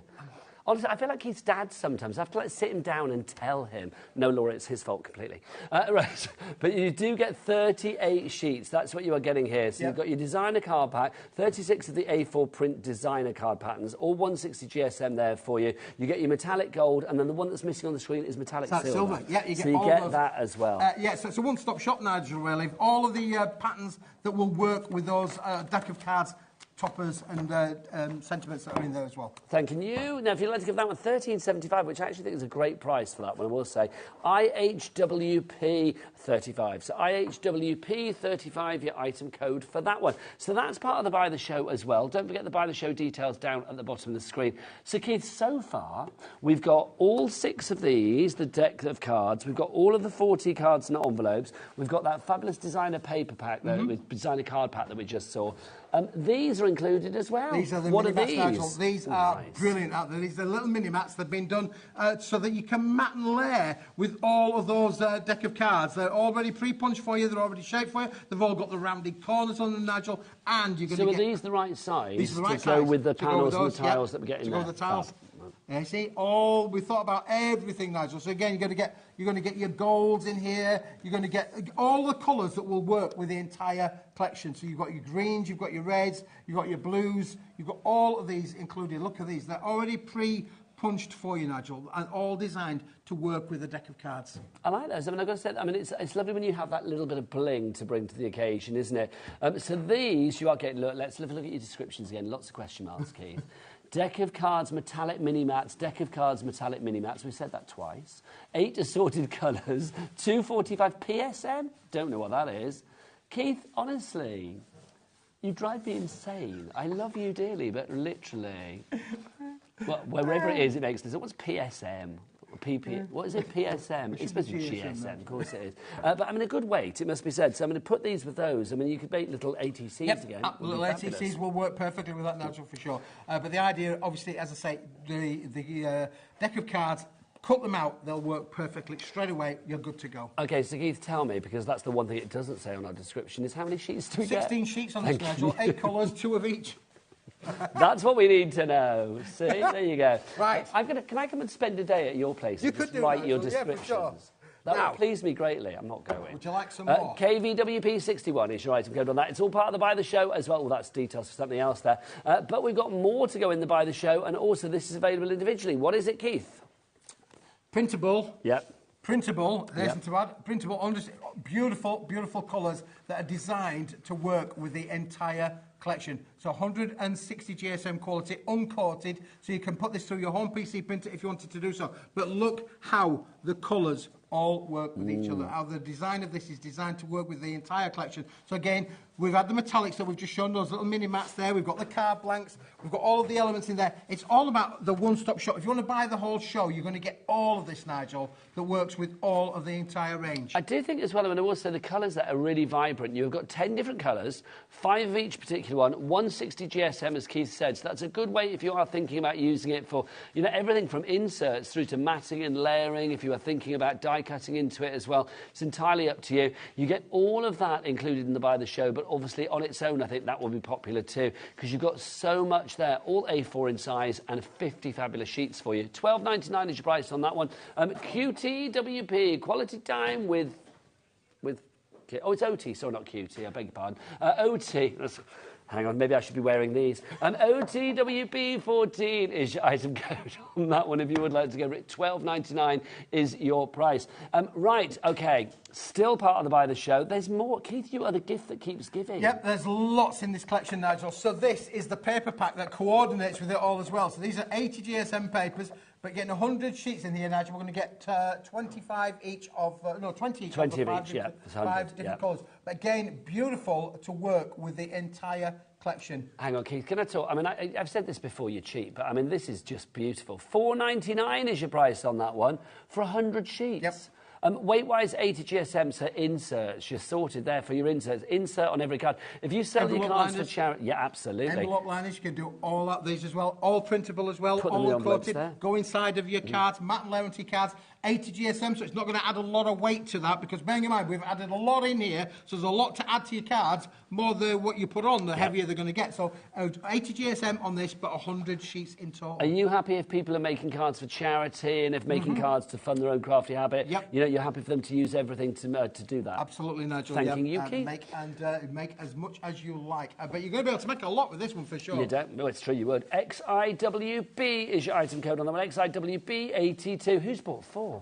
Honestly, I feel like his dad sometimes. I have to like sit him down and tell him. No, Laura, it's his fault completely. Right, but you do get 38 sheets. That's what you are getting here. So you've got your designer card pack, 36 of the A4 print designer card patterns, all 160 GSM there for you. You get your metallic gold, and then the one that's missing on the screen is metallic silver. Yeah, you get so you all get those. that as well. Yeah, so it's a one-stop shop, Nigel, really. All of the patterns that will work with those deck of cards, toppers and sentiments that are in there as well. Thanking you. Now, if you'd like to give that one $13.75, which I actually think is a great price for that one, I will say, IHWP 35. So IHWP 35, your item code for that one. So that's part of the Buy the Show as well. Don't forget the Buy the Show details down at the bottom of the screen. So, Keith, so far, we've got all 6 of these, the deck of cards. We've got all of the 40 cards and envelopes. We've got that fabulous designer paper pack, designer card pack that we just saw. These are included as well. These are the what mini are these? mats, Nigel. These are brilliant. These are little mini mats. They've been done so that you can mat and layer with all of those deck of cards. They're already pre-punched for you. They're already shaped for you. They've all got the rounded corners on them, Nigel. And you're going to get... So are these the right size? These are the right to size. go with the panels and the tiles that we get in there? To go with the tiles. Oh. Yeah, see, we thought about everything, Nigel. So again, you're going to get your golds in here. You're going to get all the colours that will work with the entire collection. So you've got your greens, you've got your reds, you've got your blues, you've got all of these included. Look at these; they're already pre-punched for you, Nigel, and all designed to work with a deck of cards. I like those. I mean, I've got to say, it's lovely when you have that little bit of bling to bring to the occasion, isn't it? So these you are getting. Look, let's have a look at your descriptions again. Lots of question marks, Keith. Deck of cards, metallic mini-mats. Deck of cards, metallic mini-mats. We said that twice. 8 assorted colours. 245 PSM. Don't know what that is. Keith, honestly, you drive me insane. I love you dearly, but literally, well, wherever it is, it makes sense. What's PSM? What is it? PSM? It's supposed to be GSM, of course it is. But I mean, a good weight, it must be said. So I'm going to put these with those. I mean, you could make little ATCs again. Little ATCs will work perfectly with that, Nigel, for sure. But the idea, obviously, as I say, the deck of cards, cut them out, they'll work perfectly. Straight away, you're good to go. OK, so Keith, tell me, because that's the one thing it doesn't say on our description, is how many sheets do we get? 16 sheets on this, Nigel. 8 colours, 2 of each. That's what we need to know. See, there you go. Right. Can I come and spend a day at your place? You and could just do write that, your yeah, descriptions. for sure. That Now, would please me greatly. I'm not going. Would you like some more? KVWP61 is your item code on that. It's all part of the Buy the Show as well. Well, that's details for something else there. But we've got more to go in the Buy the Show, and also this is available individually. What is it, Keith? Printable. Yep. Printable, there's to add, printable, beautiful, beautiful colours that are designed to work with the entire collection. So 160 GSM quality, uncoated, so you can put this through your home PC printer if you wanted to do so. But look how the colours all work with each other. How the design of this is designed to work with the entire collection. So again, we've had the metallics that we've just shown, those little mini mats there. We've got the card blanks. We've got all of the elements in there. It's all about the one-stop shop. If you want to buy the whole show, you're going to get all of this, Nigel, that works with all of the entire range. I do think as well, I mean, also the colours that are really vibrant. You've got 10 different colours, 5 of each particular one, 160 GSM, as Keith said. So that's a good way if you are thinking about using it for, you know, everything from inserts through to matting and layering. If you are thinking about die cutting into it as well, it's entirely up to you. You get all of that included in the Buy the Show, but obviously on its own, I think that will be popular too, because you've got so much there, all A4 in size and 50 fabulous sheets for you. $12.99 is your price on that one. QTWP, quality time with... Oh, it's OT, sorry, not QT, I beg your pardon. OT, hang on, maybe I should be wearing these. OTWP14 is your item code on that one if you would like to go for it. $12.99 is your price. Right, OK, still part of the Buy the Show. There's more. Keith, you are the gift that keeps giving. Yep, there's lots in this collection, Nigel. So this is the paper pack that coordinates with it all as well. So these are 80 GSM papers, but getting 100 sheets in here, Nigel. We're going to get 25 each of... no, 20 each 20 of of five each, yeah. Five different colours. But again, beautiful to work with the entire collection. Hang on, Keith, can I talk? I mean, I've said this before, you're cheap, but I mean, this is just beautiful. $4.99 is your price on that one for 100 sheets. Yep. Weight-wise, 80 GSM, so inserts. You're sorted there for your inserts. Insert on every card. If you sell your cards for charity... Yeah, absolutely. Envelope liners, you can do all of these as well. All printable as well. Put all them in the envelopes coated. there. Go inside of your cards, matte and layer onto your cards. 80 GSM, so it's not going to add a lot of weight to that, because bearing in mind, we've added a lot in here, so there's a lot to add to your cards. More than what you put on, the heavier they're going to get. So 80 GSM on this, but 100 sheets in total. Are you happy if people are making cards for charity and if making cards to fund their own crafty habit? Yep. You know, you're happy for them to use everything to do that? Absolutely, Nigel. Thanking you, Keith. Make as much as you like. But you're going to be able to make a lot with this one for sure. You don't? No, it's true, you would. XIWB is your item code on that one. XIWB82. Who's bought 4?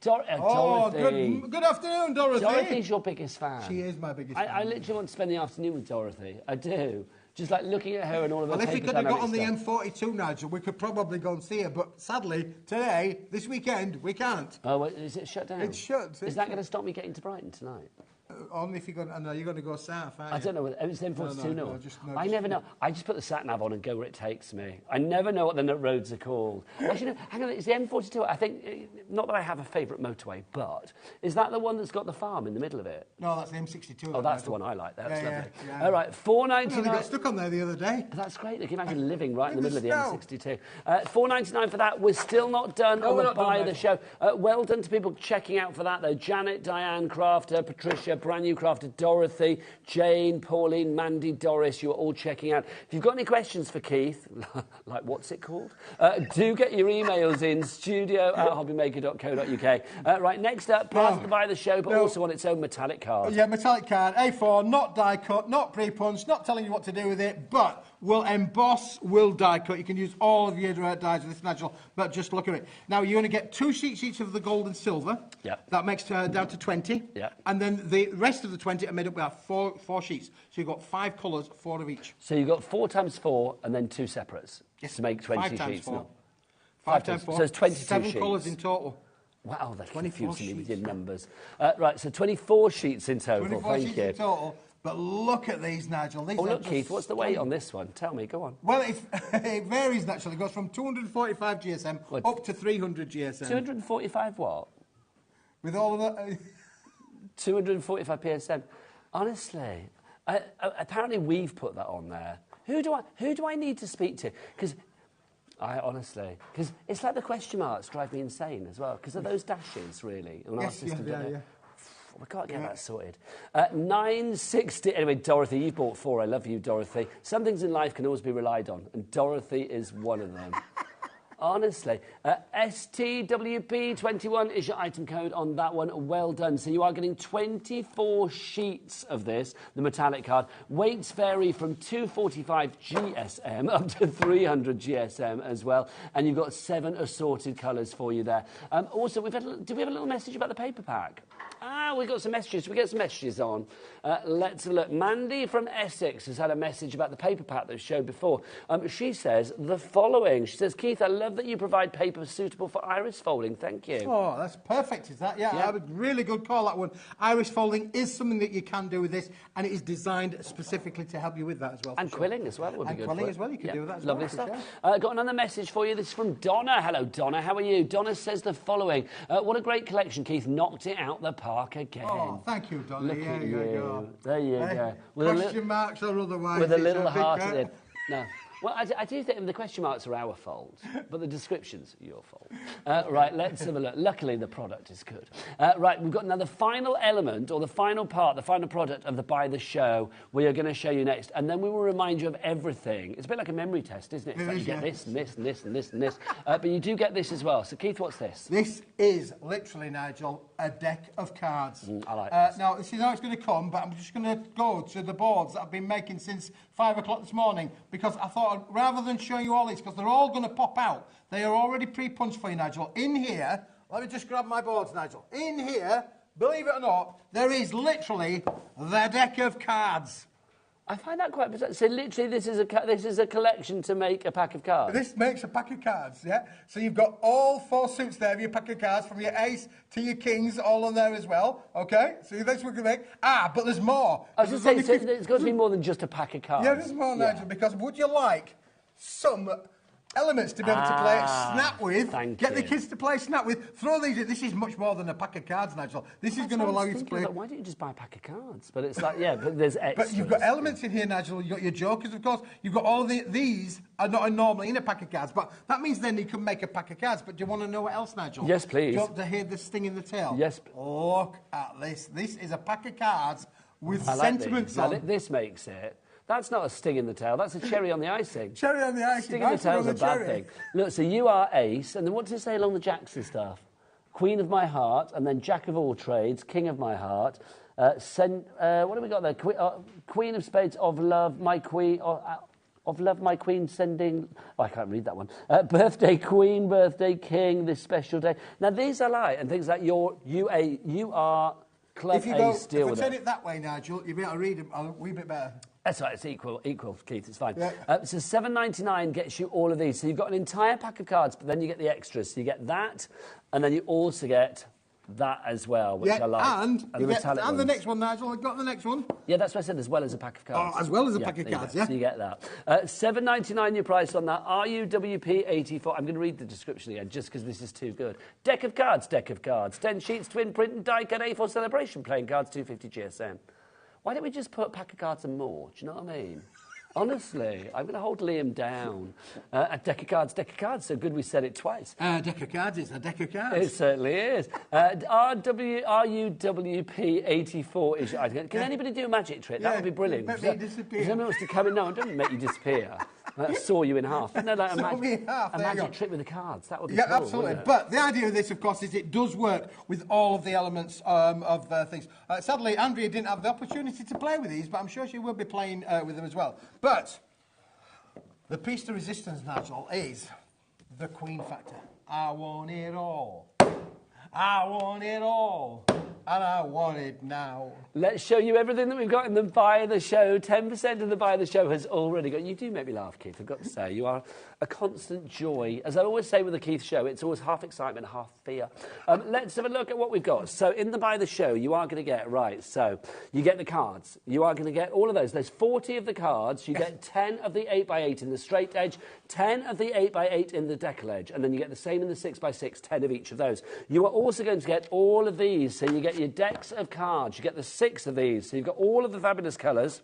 Dorothy. Good afternoon, Dorothy. Dorothy's your biggest fan. She is my biggest fan. I literally want to spend the afternoon with Dorothy. I do. Just like looking at her and all of her Well, if we paper could have got dynamic on the stuff. M42, Nigel, we could probably go and see her. But sadly, today, this weekend, we can't. Oh, well, is it shut down? It's shut. Is that going to stop me getting to Brighton tonight? Only if you're going. No, you're going to go south. Aren't you? I don't know. It's M42 No, north. just I never know. I just put the sat nav on and go where it takes me. I never know what the roads are called. Actually, no, hang on. It's the M42. I think, not that I have a favourite motorway, but is that the one that's got the farm in the middle of it? No, that's the M62. Oh, that's the one I like. That's lovely. Yeah. All right, $4.99. We got stuck on there the other day. That's great. Can you imagine living right in the middle of the snow. M62? $4.99 for that. We're still not done on the Buy the Show. Well done to people checking out for that, though. Janet, Diane, Crafter, Patricia, brand new Crafter, Dorothy, Jane, Pauline, Mandy, Doris. You are all checking out. If you've got any questions for Keith, like what's it called, do get your emails in, studio@hobbymaker.co.uk. Right, next up, part of the Buy the Show, but also on its own metallic card. Yeah, metallic card, A4, not die cut, not pre-punched, not telling you what to do with it, but will emboss, will die cut. You can use all of your dies with this, Nigel, but just look at it. Now, you're going to get 2 sheets each of the gold and silver. Yep. That makes down to 20. Yep. And then the rest of the 20 are made up with 4 sheets. So you've got 5 colours, 4 of each. So you've got 4 times 4 and then 2 separates to make 20 5 times sheets. 4. No. 5 times 4. So it's 22 7 sheets. colours in total. Wow, that's 24 confusing me with sheets. your numbers. Right, so 24 sheets in total. 24 Thank sheets you. in total. But look at these, Nigel. These Oh, are look, just Keith, what's the weight on this one? Tell me, go on. Well, it varies, naturally. It goes from 245 GSM What? up to 300 GSM. 245 what? With all of that... 245 PSM. Honestly, apparently we've put that on there. Who do I need to speak to? Because it's like the question marks drive me insane as well. Because of those dashes, really, on our system. Yeah. We can't get that sorted. 960. Anyway, Dorothy, you bought 4. I love you, Dorothy. Some things in life can always be relied on, and Dorothy is one of them. Honestly. STWP21 is your item code on that one. Well done. So you are getting 24 sheets of this, the metallic card. Weights vary from 245 GSM up to 300 GSM as well. And you've got 7 assorted colours for you there. Also, did we have a little message about the paper pack? Wow, we got some messages. We get some messages on. Let's have a look. Mandy from Essex has had a message about the paper pack that we showed before. She says the following. She says, Keith, I love that you provide paper suitable for iris folding. Thank you. Oh, that's perfect, is that? Yeah, I would really good call, that one. Iris folding is something that you can do with this, and it is designed specifically to help you with that as well. And quilling as well would be good. And quilling as well, you can do with that as Lovely well. Stuff. Sure. Got another message for you. This is from Donna. Hello, Donna. How are you? Donna says the following. What a great collection, Keith. Knocked it out the park again. Oh, thank you, Donna. Look at you. There you go. Question marks or otherwise. With a little heart at it. No. Well, I do think the question marks are our fault, but the description's your fault. Right, let's have a look. Luckily, the product is good. Right, we've got another final element, or the final part, the final product of the Buy the Show we are going to show you next. And then we will remind you of everything. It's a bit like a memory test, isn't it? It's like you get this and this and this and this and this. But you do get this as well. So, Keith, what's this? This is literally, Nigel, a deck of cards. I like this. Now, this is how it's going to come, but I'm just going to go to the boards that I've been making since 5 o'clock this morning, because I thought, rather than show you all these, because they're all going to pop out, they are already pre-punched for you, Nigel. In here, let me just grab my boards, Nigel. In here, believe it or not, there is literally the deck of cards. I find that quite bizarre. So literally, this is a collection to make a pack of cards. This makes a pack of cards, yeah? So you've got all 4 suits there of your pack of cards, from your ace to your kings, all on there as well, okay? So that's what we can make. but there's more. I was just saying, so it's got to be more than just a pack of cards. Yeah, there's more, Nigel, because would you like some elements to be able to play Snap with? Get the kids to play Snap with. Throw these in. This is much more than a pack of cards, Nigel. This is going to allow you to play. Why don't you just buy a pack of cards? But it's like, yeah, but there's extras. But you've got elements in here, Nigel. You've got your jokers, of course. You've got all these are not normally in a pack of cards, but that means then you can make a pack of cards. But do you want to know what else, Nigel? Yes, please. Do you want to hear the sting in the tail? Yes. Look at this. This is a pack of cards with like sentiments this. on. Now, this makes it. That's not a sting in the tail. That's a cherry on the icing. Cherry on the icing. Sting in the tail's a bad thing. Look, so you are ace, and then what does it say along the jacks and stuff? Queen of my heart, and then jack of all trades, king of my heart. What have we got there? Queen of spades, of love, my queen. Of love, my queen, sending... Oh, I can't read that one. Birthday queen, birthday king, this special day. Now, these I like, and things like you are club ace, deal with it. If I turn it that way, Nigel, you'll be able to read them a wee bit better. That's right, it's equal, Keith, it's fine. Yeah. So $7.99 gets you all of these. So you've got an entire pack of cards, but then you get the extras. So you get that, and then you also get that as well, which I like. And the next one, Nigel. I've got the next one. Yeah, that's what I said, as well as a pack of cards. Oh, as well as a pack of cards, yeah. So you get that. $7.99 your price on that. RUWP84. I'm going to read the description again, just because this is too good. Deck of cards. 10 sheets, twin print and die cut A4 celebration playing cards, 250 GSM. Why don't we just put a pack of cards and more? Do you know what I mean? Honestly, I'm going to hold Liam down. A deck of cards, so good we said it twice. Deck of cards is a deck of cards. It certainly is. RUWP84 is... Can anybody do a magic trick? That would be brilliant. Make me disappear. Someone wants to come in. No, don't make you disappear. Saw you in half. No, like a magic trick with the cards. That would be cool. Yeah, absolutely. But the idea of this, of course, is it does work with all of the elements of things. Sadly, Andrea didn't have the opportunity to play with these, but I'm sure she will be playing with them as well. But the piece de resistance, Nigel, is the Queen factor. I want it all. I want it all. And I want it now. Let's show you everything that we've got in the Buy the Show. 10% of the Buy the Show has already got... You do make me laugh, Keith, I've got to say. You are a constant joy. As I always say with the Keith Show, it's always half excitement, half fear. Let's have a look at what we've got. So in the Buy the Show, you are going to get... Right, so you get the cards. You are going to get all of those. There's 40 of the cards. You get 10 of the 8x8 in the straight edge, 10 of the 8x8 in the decal edge, and then you get the same in the 6x6, 10 of each of those. You are also going to get all of these. So you get your decks of cards. You get the 6 of these. So you've got all of the fabulous colours.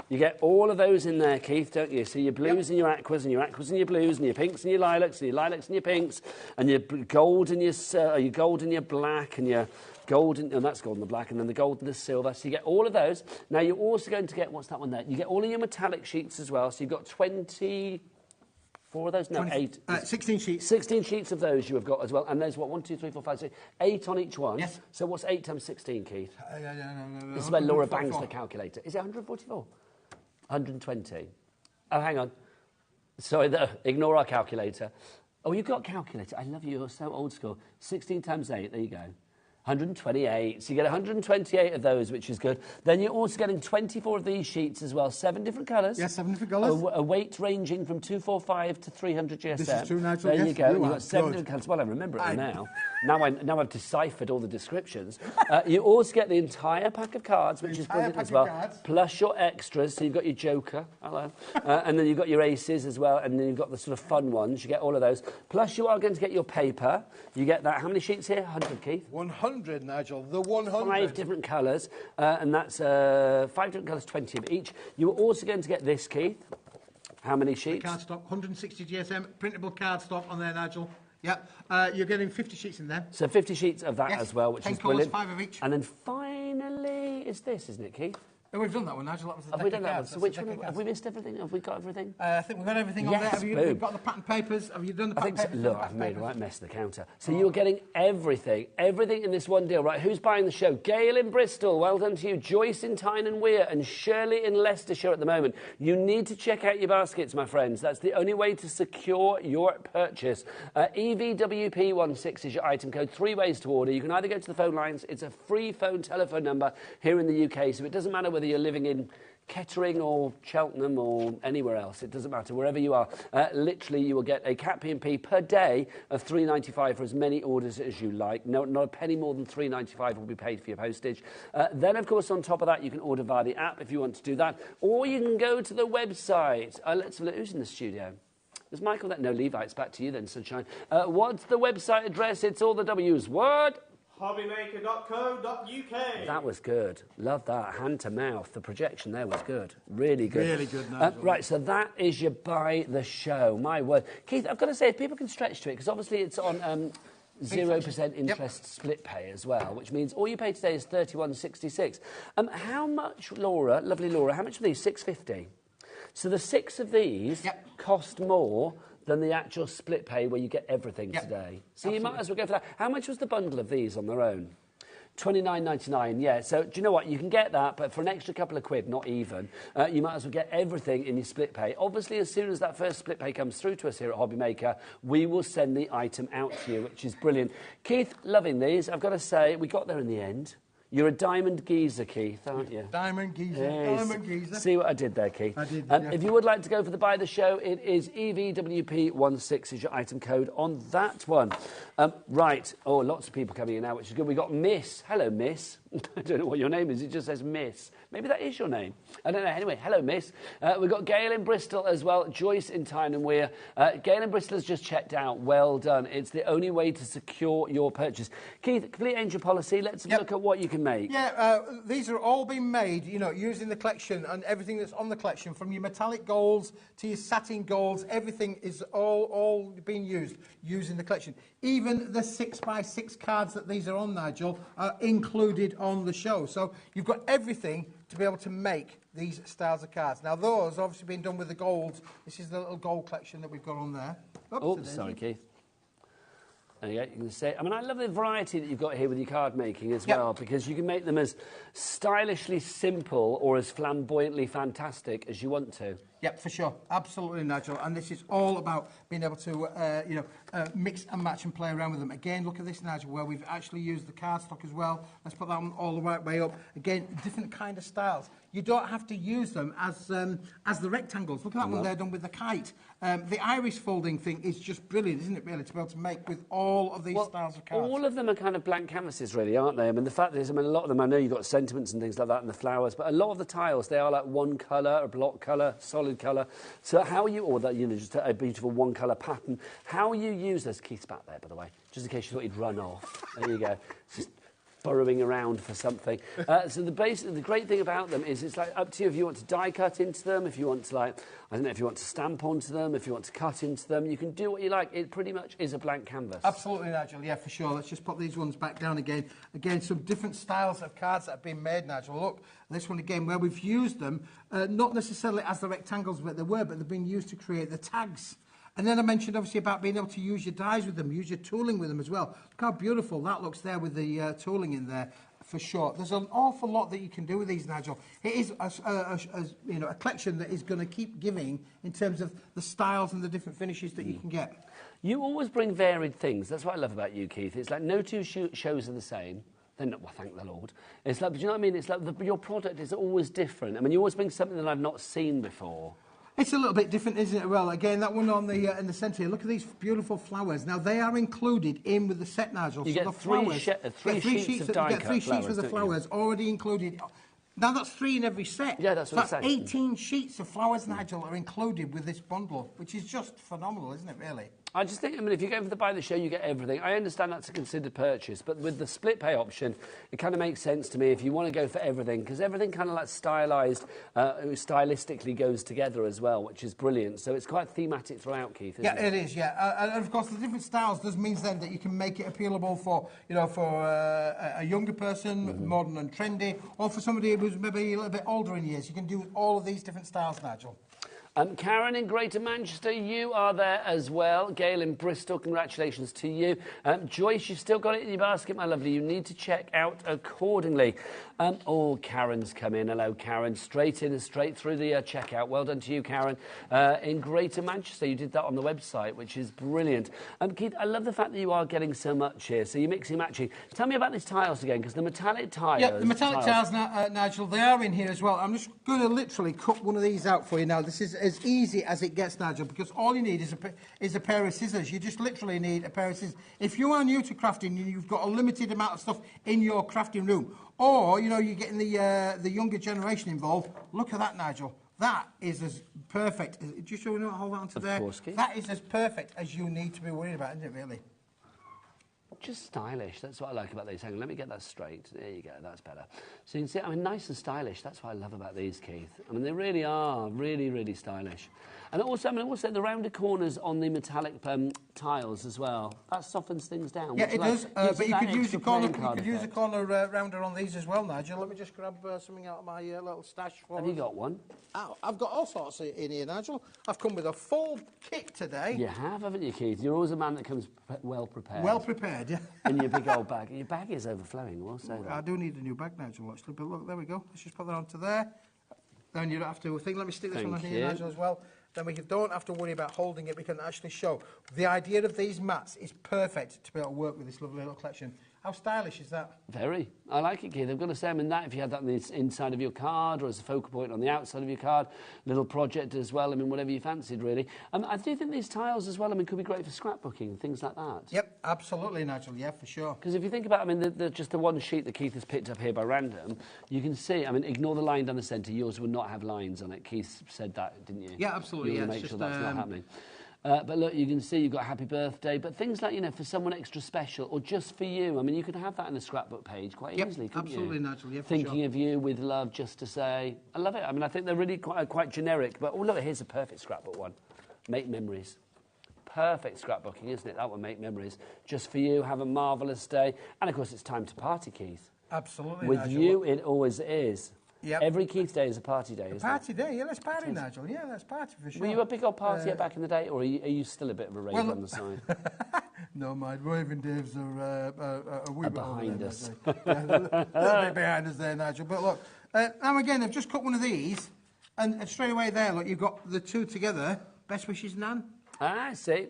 You get all of those in there, Keith, don't you? So your blues and your aquas, and your aquas and your blues, and your pinks and your lilacs, and your lilacs and your pinks, and your gold and your gold and your black, and your gold and that's gold and the black, and then the gold and the silver. So you get all of those. Now you're also going to get, what's that one there? You get all of your metallic sheets as well. So you've got 24 of those? No, 8. 16 sheets. 16 sheets of those you have got as well. And there's what, 1, 2, 3, 4, 5, 6, 8 on each one. Yes. So what's 8 times 16, Keith? No. This is where Laura bangs the calculator. Is it 144? 120. Oh, hang on. Sorry, ignore our calculator. Oh, you've got a calculator. I love you. You're so old school. 16 times 8. There you go. 128. So you get 128 of those, which is good. Then you're also getting 24 of these sheets as well. 7 different colours. Yes, 7 different colours. A weight ranging from 245 to 300 GSM. This is true, Nigel. There yes, you go. You've are got 7 good. different colours. Well, I remember it all now. Now I've deciphered all the descriptions. You also get the entire pack of cards, which is brilliant as well. Plus your extras. So you've got your Joker. Hello. And then you've got your aces as well. And then you've got the sort of fun ones. You get all of those. Plus you are going to get your paper. You get that. How many sheets here? 100, Keith? 100, Nigel. The 100. 5 different colours, and that's 5 different colours, 20 of each. You are also going to get this, Keith. How many sheets? Cardstock, 160 GSM, printable cardstock on there, Nigel. Yep. You're getting 50 sheets in there. So 50 sheets of that as well, which is brilliant. 5 of each. And then finally is this, isn't it, Keith? Oh, we've done that one, Nigel. That was the Have we done that one? cards. So which one? Have we missed everything? Have we got everything? I think we've got everything on there. Have you got the pattern papers? Have you done the pattern papers? Look, I've made a right mess of the counter. So you're getting everything in this one deal, right? Who's buying the show? Gail in Bristol, well done to you. Joyce in Tyne and Weir, and Shirley in Leicestershire at the moment. You need to check out your baskets, my friends. That's the only way to secure your purchase. EVWP16 is your item code. 3 ways to order. You can either go to the phone lines. It's a free telephone number here in the UK, so it doesn't matter whether you're living in Kettering or Cheltenham or anywhere else, it doesn't matter, wherever you are, literally you will get a cat P&P per day of $3.95 for as many orders as you like. No, not a penny more than $3.95 will be paid for your postage. Then, of course, on top of that, you can order via the app if you want to do that, or you can go to the website. Let's look, who's in the studio? There's Michael. No, Levi, it's back to you then, Sunshine. What's the website address? It's all the W's. What? HobbyMaker.co.uk. That was good. Love that. Hand to mouth. The projection there was good. Really good. Really good, Nigel. Right, so that is your buy the show. My word. Keith, I've got to say, if people can stretch to it, because obviously it's on 0% interest split pay as well, which means all you pay today is $31.66. How much, Laura, lovely Laura, how much are these? $6.50. So the 6 of these cost more than the actual split pay where you get everything today. So you might as well go for that. How much was the bundle of these on their own? $29.99, yeah. So do you know what? You can get that, but for an extra couple of quid, not even, you might as well get everything in your split pay. Obviously, as soon as that first split pay comes through to us here at HobbyMaker, we will send the item out to you, which is brilliant. Keith, loving these. I've got to say, we got there in the end. You're a diamond geezer, Keith, aren't you? Diamond geezer, yes. diamond geezer. See what I did there, Keith? I did, If you would like to go for the buy the show, it is EVWP16 is your item code on that one. Right. Oh, lots of people coming in now, which is good. We got Miss. Hello, Miss. I don't know what your name is. It just says Miss. Maybe that is your name. I don't know. Anyway, hello, Miss. We've got Gail in Bristol as well. Joyce in Tyne and Weir. Gail in Bristol has just checked out. Well done. It's the only way to secure your purchase. Keith, complete angel policy. Let's look at what you can make. Yeah, these are all being made, you know, using the collection and everything that's on the collection, from your metallic golds to your satin golds. Everything is all being used using the collection. Even the 6x6 cards that these are on, Nigel, are included on the show. So you've got everything to be able to make these styles of cards. Now, those obviously been done with the golds. This is the little gold collection that we've got on there. Oops, sorry, Keith. There you go, you can say. I mean, I love the variety that you've got here with your card making as well, because you can make them as stylishly simple or as flamboyantly fantastic as you want to. Yep, for sure. Absolutely, Nigel. And this is all about being able to, mix and match and play around with them. Again, look at this, Nigel, where we've actually used the cardstock as well. Let's put that one all the right way up. Again, different kind of styles. You don't have to use them as the rectangles. Look at that one there done with the kite. The iris folding thing is just brilliant, isn't it, really, to be able to make with all of these styles of cards. All of them are kind of blank canvases, really, aren't they? I mean, the fact is, a lot of them, I know you've got sentiments and things like that and the flowers, but a lot of the tiles, they are like one colour, a block colour, solid colour. So how you, or that, just a beautiful one colour pattern, how you use this, Keith's back there, by the way, just in case you thought he'd run off. There you go. Just burrowing around for something. So the great thing about them is it's like up to you if you want to die cut into them, if you want to, like, I don't know, if you want to stamp onto them, if you want to cut into them, you can do what you like. It pretty much is a blank canvas. Absolutely, Nigel. Yeah, for sure. Let's just put these ones back down again. Again, some different styles of cards that have been made, Nigel. Look, this one again, where we've used them, not necessarily as the rectangles that they were, but they've been used to create the tags. And then I mentioned, obviously, about being able to use your dies with them, use your tooling with them as well. Look how beautiful that looks there with the tooling in there, for sure. There's an awful lot that you can do with these, Nigel. It is a collection that is going to keep giving in terms of the styles and the different finishes that you can get. You always bring varied things. That's what I love about you, Keith. It's like no two shows are the same. then, well, thank the Lord. It's like, do you know what I mean? It's like your product is always different. I mean, you always bring something that I've not seen before. It's a little bit different, isn't it? Well, again, that one on the in the centre here. Look at these beautiful flowers. Now, they are included in with the set, Nigel. You so get the three flowers, sheets of die-cut three sheets with the flowers already included. Now, that's 3 in every set. Yeah, that's what so I'm saying. 18 sheets of flowers, Nigel, are included with this bundle, which is just phenomenal, isn't it, really? I just think, I mean, if you go for the buy the show, you get everything. I understand that's a considered purchase, but with the split pay option, it kind of makes sense to me if you want to go for everything, because everything kind of like stylistically goes together as well, which is brilliant. So it's quite thematic throughout, Keith, isn't it? Yeah, it is, yeah. And of course, the different styles does means then that you can make it appealable for, you know, for a younger person, modern and trendy, or for somebody who's maybe a little bit older in years. You can do all of these different styles, Nigel. Karen in Greater Manchester, you are there as well. Gail in Bristol, congratulations to you. Joyce, you've still got it in your basket, my lovely. You need to check out accordingly. Oh, Karen's come in. Hello, Karen. Straight in and straight through the checkout. Well done to you, Karen. In Greater Manchester, you did that on the website, which is brilliant. Keith, I love the fact that you are getting so much here. So you're mixing, matching. Tell me about these tiles again, because the metallic tiles... Yeah, the metallic tiles, Nigel, they are in here as well. I'm just going to literally cut one of these out for you now. This is as easy as it gets, Nigel, because all you need is a pair of scissors. You just literally need a pair of scissors. If you are new to crafting and you've got a limited amount of stuff in your crafting room, or, you know, you're getting the younger generation involved, look at that, Nigel. That is as perfect. Just so you know, hold on to there. Course, Keith. That is as perfect as you need to be worried about, isn't it, really? Just stylish. That's what I like about these. Hang on, let me get that straight. There you go. That's better. So you can see, I mean, nice and stylish. That's what I love about these, Keith. I mean, they really are really, really stylish. And also, I mean, also the rounded corners on the metallic tiles as well. That softens things down. Yeah, it does. But you could use a corner. You could use a corner rounder on these as well, Nigel. Let me just grab something out of my little stash for Have us. you got one? Oh, I've got all sorts in here, Nigel. I've come with a full kit today. You have, haven't you, Keith? You're always a man that comes well prepared. Well prepared, yeah. In your big old bag. Your bag is overflowing, we'll say that. I do need a new bag, Nigel, actually. But look, there we go. Let's just put that onto there. Then you don't have to think. Let me stick this one on here, Nigel, as well. Then we don't have to worry about holding it. We can actually show. The idea of these mats is perfect to be able to work with this lovely little collection. How stylish is that? Very. I like it, Keith. I've got to say, I mean, that if you had that on the inside of your card or as a focal point on the outside of your card, little project as well, I mean, whatever you fancied, really. I do think these tiles as well, I mean, could be great for scrapbooking and things like that. Yep, absolutely, Nigel, yeah, for sure. Because if you think about, I mean, just the one sheet that Keith has picked up here by random, you can see, I mean, ignore the line down the centre, yours would not have lines on it. Keith said that, didn't you? Yeah, absolutely, you yeah. make sure that's not happening. But look, you can see you've got happy birthday, but things like, you know, for someone extra special or just for you, I mean, you could have that in the scrapbook page quite easily, couldn't absolutely, you? Nigel, yeah, for Thinking sure. of you with love, just to say. I love it. I mean, I think they're really quite generic, but oh, look, here's a perfect scrapbook one. Make memories. Perfect scrapbooking, isn't it? That one, make memories. Just for you, have a marvellous day. And, of course, it's time to party, Keith. Absolutely, With Nigel. you, it always is. Yep. Every Keith day is a party day, isn't Party it? day, yeah, let's party, Nigel. Yeah, let's party for sure. Were you a big old partier back in the day, or are you still a bit of a raver on the side? No, my raving Daves are a wee bit behind over us. there, yeah, a little bit behind us there, Nigel. But look, now again, I've just cut one of these, and straight away there, look, you've got the two together. Best wishes, Nan. Ah, I see.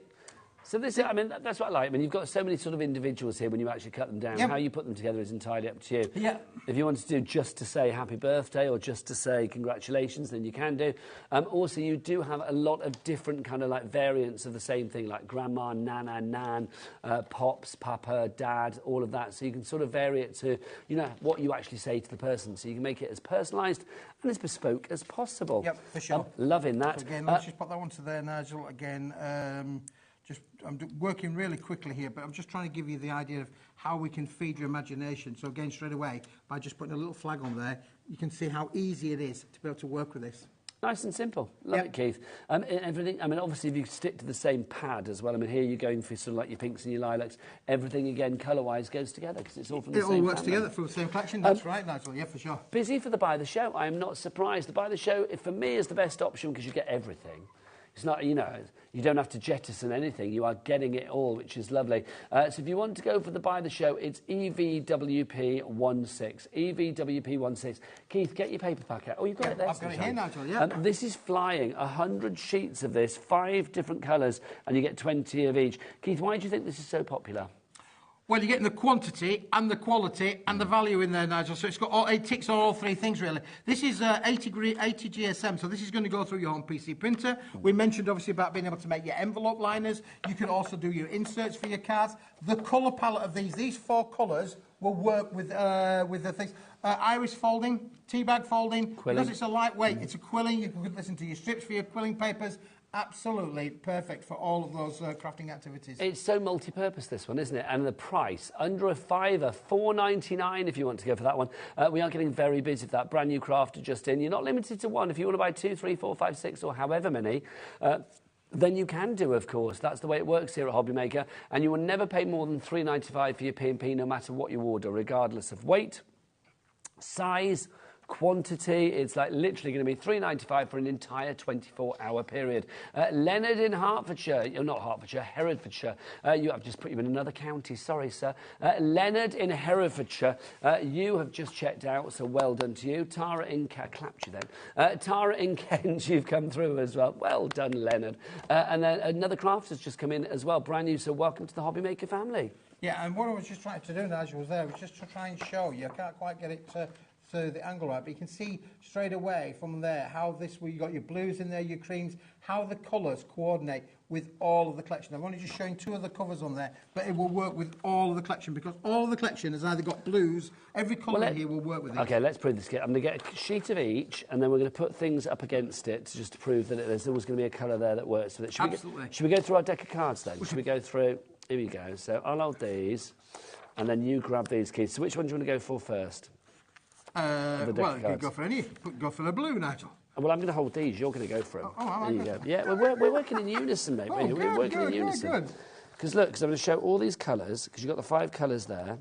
So this, I mean, that's what I like. I mean, you've got so many sort of individuals here when you actually cut them down. Yep. How you put them together is entirely up to you. Yeah. If you want to do just to say happy birthday or just to say congratulations, then you can do. Also, you do have a lot of different kind of like variants of the same thing, like grandma, nana, nan, pops, papa, dad, all of that. So you can sort of vary it to, you know, what you actually say to the person. So you can make it as personalised and as bespoke as possible. Yep, for sure. Loving that. So again, let's just put that one to there, Nigel. Again, I'm working really quickly here, but I'm just trying to give you the idea of how we can feed your imagination. So again, straight away, by just putting a little flag on there, you can see how easy it is to be able to work with this. Nice and simple. Love it, Keith. Everything, I mean, obviously, if you stick to the same pad as well, I mean, here you're going for sort of like your pinks and your lilacs. Everything, again, colour-wise, goes together because it's all from the same It all works family. together from the same collection. That's right, Nigel. Yeah, for sure. Busy for the Buy the Show. I am not surprised. The Buy the Show, for me, is the best option because you get everything. It's not, you know, you don't have to jettison anything. You are getting it all, which is lovely. So if you want to go for the Buy the Show, it's EVWP16. EVWP16. Keith, get your paper pack out. Oh, you've got it there. I've got it here, Nigel, yeah. This is flying. 100 sheets of this, 5 different colours, and you get 20 of each. Keith, why do you think this is so popular? Well, you're getting the quantity and the quality and the value in there, Nigel. So it ticks all three things, really. This is 80 GSM, so this is going to go through your home PC printer. We mentioned, obviously, about being able to make your envelope liners. You can also do your inserts for your cards. The colour palette of these 4 colours will work with the things. Iris folding, tea bag folding. Quilling. Because it's a lightweight, it's a quilling. You can listen to your strips for your quilling papers. Absolutely perfect for all of those crafting activities. It's so multi-purpose, this one, isn't it? And the price, under a £5, £4.99 if you want to go for that one. We are getting very busy with that. Brand new crafter just in. You're not limited to one. If you want to buy 2, 3, 4, 5, 6 or however many, then you can do, of course. That's the way it works here at HobbyMaker. And you will never pay more than £3.95 for your P&P, no matter what you order, regardless of weight, size, quantity. It's like literally going to be £3.95 for an entire 24-hour period. Leonard in Hertfordshire, not Hertfordshire, Herefordshire. I've just put you in another county, sorry, sir. Leonard in Herefordshire, you have just checked out, so well done to you. Tara in clapped you then. Tara in Kent, you've come through as well. Well done, Leonard. And then another crafter's just come in as well, brand new. So welcome to the HobbyMaker family. Yeah, and what I was just trying to do, Nigel, was just to try and show you. I can't quite get it to the angle right, but you can see straight away from there how you got your blues in there, your creams, how the colours coordinate with all of the collection. I've only just shown 2 of the covers on there, but it will work with all of the collection because all of the collection has either got blues, every colour in here will work with it. Okay, let's prove this. I'm going to get a sheet of each, and then we're going to put things up against it just to prove that there's always going to be a colour there that works with it. Absolutely. Should we go through our deck of cards then? Should we go through? Here we go. So I'll hold these, and then you grab these keys. So which one do you want to go for first? Well, you could go for any. Go for the blue, Nigel. Well, I'm going to hold these. You're going to go for them. Oh, there you go. Yeah, we're working in unison, mate. Oh, we're working in unison. Good. Because look, I'm going to show all these colours, because you've got the 5 colours there.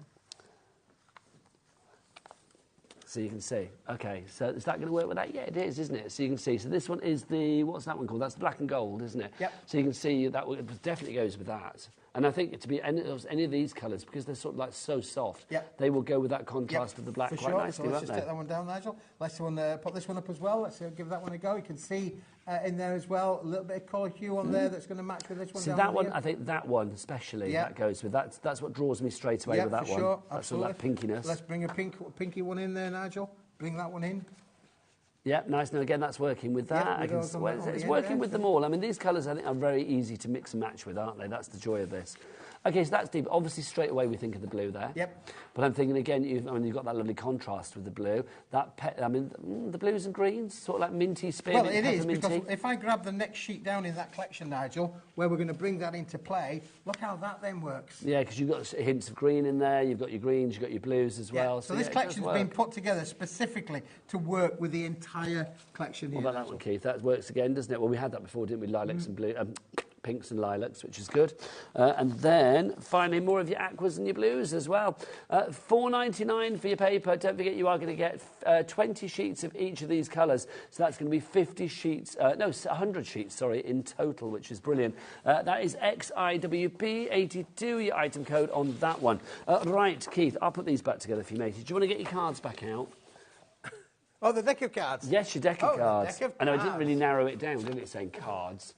So you can see. Okay, so is that going to work with that? Yeah, it is, isn't it? So you can see. So this one is what's that one called? That's the black and gold, isn't it? Yep. So you can see that it definitely goes with that. And I think to be any of these colours, because they're sort of like so soft, they will go with that contrast of the black quite nicely, so let's just take that one down, Nigel. Let's put this one up as well. Let's give that one a go. You can see in there as well a little bit of colour hue on there that's going to match with this one. See, that one, I think that one especially, that goes with that. That's what draws me straight away with that one. Sure, that's all that pinkiness. Let's bring a pinky one in there, Nigel. Bring that one in. Yeah, nice. Now, again, that's working with that. It's working with them all. I mean, these colours, I think, are very easy to mix and match with, aren't they? That's the joy of this. Okay, so that's deep. Obviously, straight away, we think of the blue there. Yep. But I'm thinking, again, you've got that lovely contrast with the blue. The blues and greens, sort of like minty, spearmint, well, it is, pepperminty. because if I grab the next sheet down in that collection, Nigel, where we're going to bring that into play, look how that then works. Yeah, because you've got hints of green in there, you've got your greens, you've got your blues as well. So this collection's been put together specifically to work with the entire collection here. What about that one, Keith? That works again, doesn't it? Well, we had that before, didn't we? Lilacs and blue, pinks and lilacs, which is good. And then, finally, more of your aquas and your blues as well. $4.99 for your paper. Don't forget, you are going to get 20 sheets of each of these colours. So that's going to be 50 sheets, 100 sheets, sorry, in total, which is brilliant. That is XIWP82, your item code on that one. Right, Keith, I'll put these back together for you, matey. Do you want to get your cards back out? Oh, the deck of cards? Yes, your deck of cards. The deck of cards. I know, it didn't really narrow it down, didn't it, saying cards?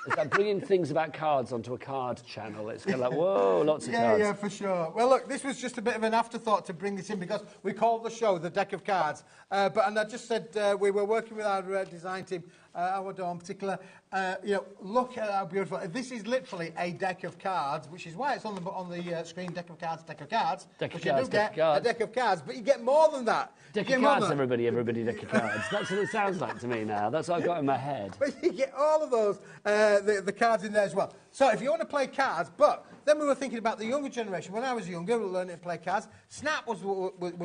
It's like bringing things about cards onto a card channel. It's kind of like, whoa, lots of cards. Yeah, for sure. Well, look, this was just a bit of an afterthought to bring this in because we called the show the deck of cards. And I just said we were working with our design team, our Dawn in particular. Look at how beautiful. This is literally a deck of cards, which is why it's on the screen, deck of cards, deck of cards. Deck of cards, you do get a deck of cards, but you get more than that. Deck of cards, everybody, deck of cards. That's what it sounds like to me now. That's what I've got in my head. But you get all of those, the cards in there as well. So if you want to play cards, but then we were thinking about the younger generation. When I was younger, we were learning to play cards. Snap was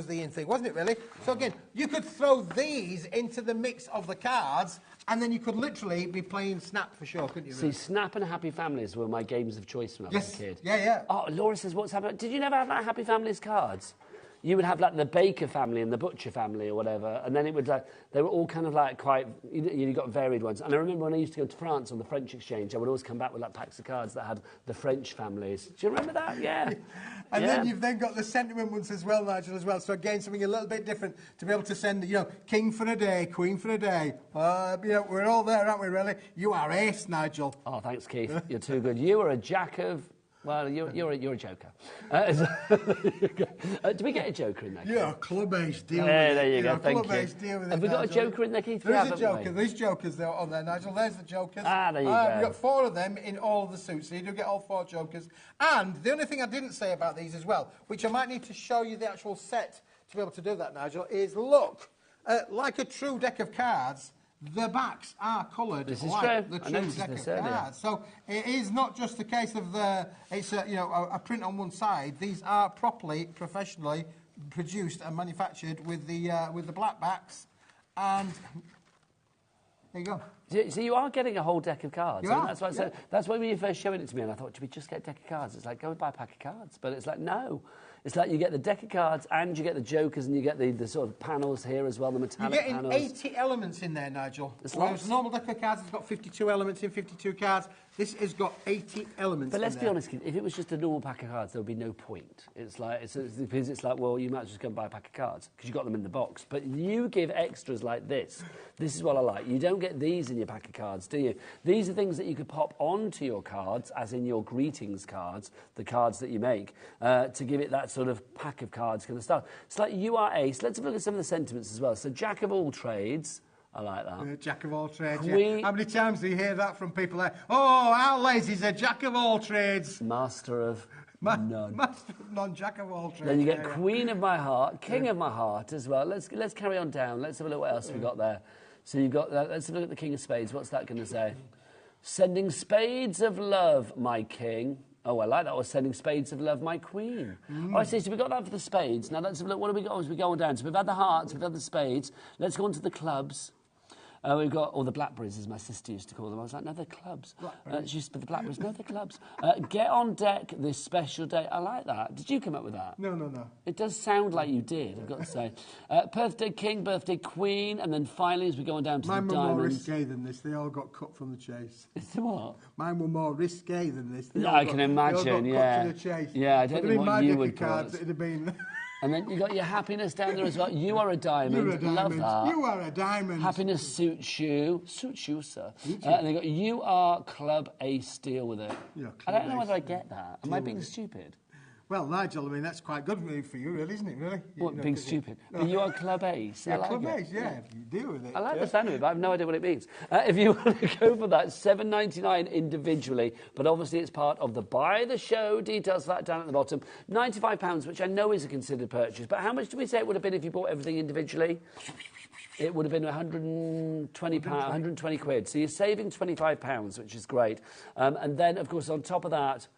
the in thing, wasn't it, really? So again, you could throw these into the mix of the cards, and then you could literally be playing Snap for sure, couldn't you? See, Snap and Happy Families were my games of choice when I was a kid. Yeah. Oh, Laura says, what's happening? Did you never have like Happy Families cards? You would have like the Baker family and the Butcher family or whatever, and then it would they were all kind of like quite, you got varied ones. And I remember when I used to go to France on the French exchange, I would always come back with like packs of cards that had the French families. Do you remember that? Yeah. And then you've then got the sentiment ones as well, Nigel, as well. So again, something a little bit different to be able to send, king for a day, queen for a day. We're all there, aren't we, really? You are ace, Nigel. Oh, thanks, Keith. You're too good. You are a jack of Well, you're a joker. Do we get a joker in there? Yeah, club ace deal with there it. you go, thank club you. ace deal with Have it, we got a Nigel. joker in there, Keith? There is a haven't joker. we? There's jokers there on there, Nigel. There's the jokers. Ah, there you go. We've got 4 of them in all of the suits, so you do get all 4 jokers. And the only thing I didn't say about these as well, which I might need to show you the actual set to be able to do that, Nigel, is look, like a true deck of cards, the backs are coloured like the true deck of cards. So it is not just a case of it's a print on one side. These are properly, professionally produced and manufactured with the black backs. And there you go. So you are getting a whole deck of cards. You are, That's why I said, that's why when you first showed it to me, and I thought, should we just get a deck of cards? It's like, go and buy a pack of cards. But it's like, no. It's like you get the deck of cards and you get the jokers and you get the sort of panels here as well, the metallic panels. You're getting 80 elements in there, Nigel. Whereas a normal deck of cards has got 52 elements in 52 cards. This has got 80 elements But let's in be there. honest, if it was just a normal pack of cards, there would be no point. It's like, because it's like, well, you might just go and buy a pack of cards because you've got them in the box. But you give extras like this. This is what I like. You don't get these in your pack of cards, do you? These are things that you could pop onto your cards, as in your greetings cards, the cards that you make, to give it that sort of pack of cards kind of stuff. It's like you are ace. Let's have a look at some of the sentiments as well. So jack of all trades. I like that. Jack of all trades. Yeah. How many times do you hear that from people there? Oh, our lazy's a jack of all trades. Master of none. Master of none, jack of all trades. Then you get Queen of my heart, King of my heart as well. Let's carry on down. Let's have a look what else we got there. So you've got let's have a look at the King of Spades. What's that going to say? Sending spades of love, my king. Oh, I like that. Or sending spades of love, my queen. Oh, I see. So we've got that for the spades. Now let's have a look. What have we got as we go on down? So we've had the hearts, we've had the spades. Let's go on to the clubs. We've got, or the blackberries, as my sister used to call them. I was like, no, they're clubs. She used to be the blackberries. No, they're clubs. Get on deck this special day. I like that. Did you come up with that? No. It does sound like you did, I've got to say. Birthday king, birthday queen, and then finally, as we go on down to Mine the were more diamonds. risque than this. They all got cut from the chase. It's the what? Mine were more risque than this. Yeah, I can imagine, they all yeah. got cut to the chase. Yeah, I don't know what you would cards, put. it'd have been... And then you got your happiness down there as well. You are a diamond. You're a diamond. Love that. You are a diamond. Happiness suits you. Suits you, sir. And they got you are club ace. Deal with it. I don't know whether I get that. Am I being stupid? Well, Nigel, I mean, that's quite good for you, really, isn't it, really? What, being stupid? But you are club ace. Yeah, I like club it. ace, yeah, if you deal with it. I like the sound of it, but I have no idea what it means. If you want to go for that, $7.99 individually, but obviously it's part of the buy the show. Details for that down at the bottom. £95, which I know is a considered purchase, but how much do we say it would have been if you bought everything individually? It would have been £120 quid. So you're saving £25, which is great. And then, of course, on top of that,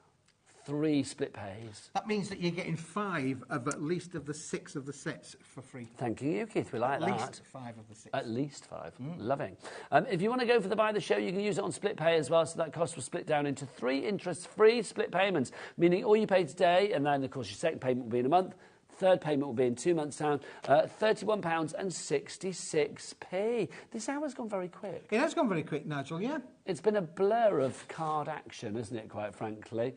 3 split pays. That means that you're getting 5 of at least of the 6 of the sets for free. Thank you, Keith. We like that. At least 5 of the 6. At least 5. Loving. If you want to go for the buy the show, you can use it on split pay as well. So that cost will split down into 3 interest-free split payments, meaning all you pay today, and then, of course, your second payment will be in a month. Third payment will be in 2 months' time. £31.66. This hour's gone very quick. It has gone very quick, Nigel, yeah. It's been a blur of card action, isn't it, quite frankly?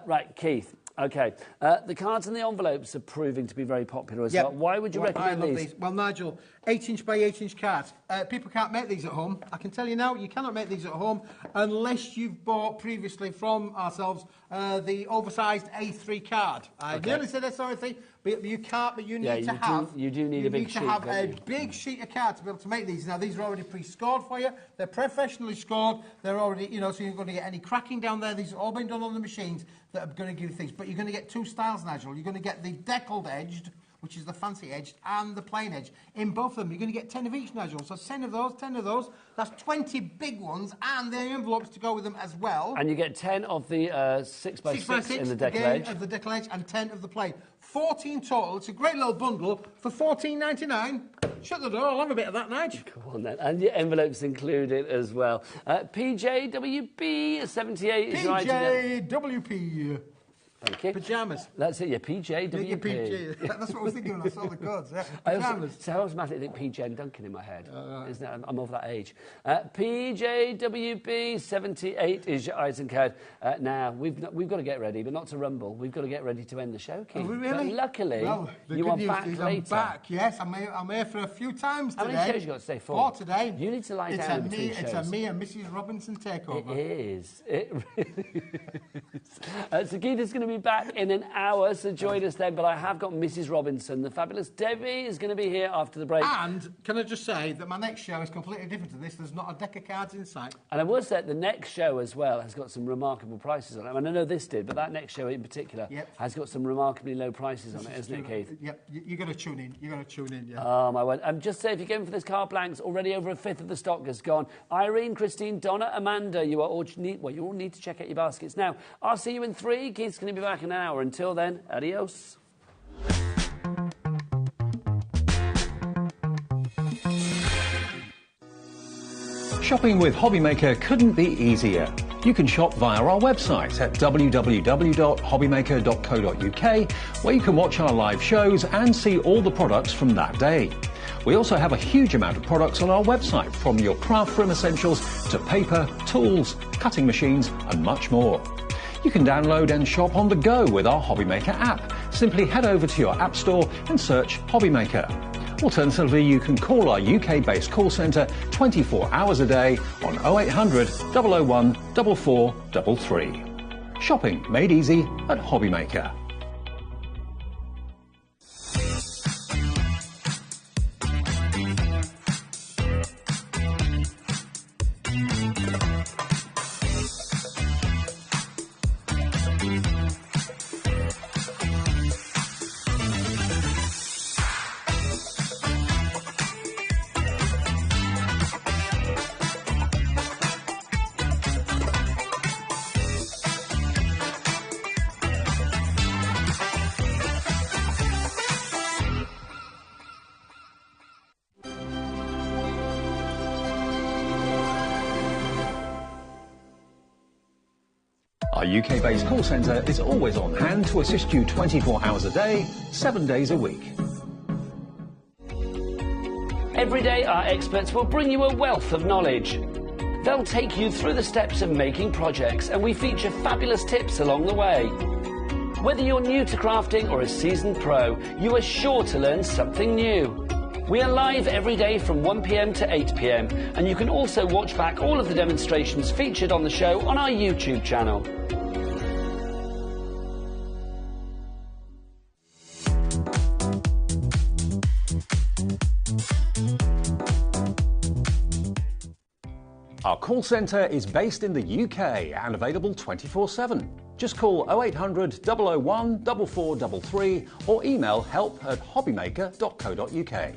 Right, Keith. OK. The cards and the envelopes are proving to be very popular as well. Why would you recommend these? Well, Nigel, 8-inch by 8-inch cards. People can't make these at home. I can tell you now, you cannot make these at home unless you've bought previously from ourselves the oversized A3 card. I nearly said S3, but you can't. But you need to have. You do need a big sheet. You need to have a big sheet of cards to be able to make these. Now, these are already pre-scored for you. They're professionally scored. They're already, so you're going to get any cracking down there. These have all been done on the machines that are going to give you things. But you're going to get 2 styles, Nigel. You're going to get the deckled edged, which is the fancy edged, and the plain edge. In both of them, you're going to get 10 of each, Nigel. So 10 of those. That's 20 big ones, and the envelopes to go with them as well. And you get 10 of the 6x6 in the deckled edge. Of the deckled edge, and 10 of the plain. 14 total. It's a great little bundle for $14.99. Shut the door. I'll have a bit of that, Nigel. Come on, then. And your envelopes included as well. PJWB78 is right. PJWP. Thank you. Pyjamas. That's it, yeah, PJWP. Your PG. That's what I was thinking when I saw the codes. Yeah. I Pyjamas. automatically think PJ and Duncan in my head. Isn't it? I'm of that age. PJWB 78 is your Eisen code. Now, we've got to get ready, but not to rumble. We've got to get ready to end the show, Keith. Are we really? But luckily, well, you are back later. I'm back, yes. I'm here for a few times today. How many shows you got to stay for? 4 today. You need to lie down between shows. It's a me and Mrs. Robinson takeover. It is. It really is. So Keith is going to be back in an hour, so join us then. But I have got Mrs. Robinson. The fabulous Debbie is going to be here after the break. And can I just say that my next show is completely different to this. There's not a deck of cards in sight. And I will say the next show as well has got some remarkable prices on it. I mean, I know this did, but that next show in particular has got some remarkably low prices on it, isn't it, Keith? Yep, you're going to tune in. You're going to tune in, yeah. Oh, my word. Just say, if you're going for this car blanks, already over a fifth of the stock has gone. Irene, Christine, Donna, Amanda, you all need to check out your baskets now. I'll see you in 3. Keith's going to be back in an hour. Until then, adios. Shopping with HobbyMaker couldn't be easier. You can shop via our website at www.hobbymaker.co.uk, where you can watch our live shows and see all the products from that day. We also have a huge amount of products on our website, from your craft room essentials to paper, tools, cutting machines and much more. You can download and shop on the go with our HobbyMaker app. Simply head over to your app store and search HobbyMaker. Alternatively, you can call our UK-based call centre 24 hours a day on 0800 001 4433. Shopping made easy at HobbyMaker. Our UK-based call centre is always on hand to assist you 24 hours a day, 7 days a week. Every day, our experts will bring you a wealth of knowledge. They'll take you through the steps of making projects, and we feature fabulous tips along the way. Whether you're new to crafting or a seasoned pro, you are sure to learn something new. We are live every day from 1 p.m. to 8 p.m, and you can also watch back all of the demonstrations featured on the show on our YouTube channel. Our call centre is based in the UK and available 24/7. Just call 0800 001 4433 or email help@hobbymaker.co.uk.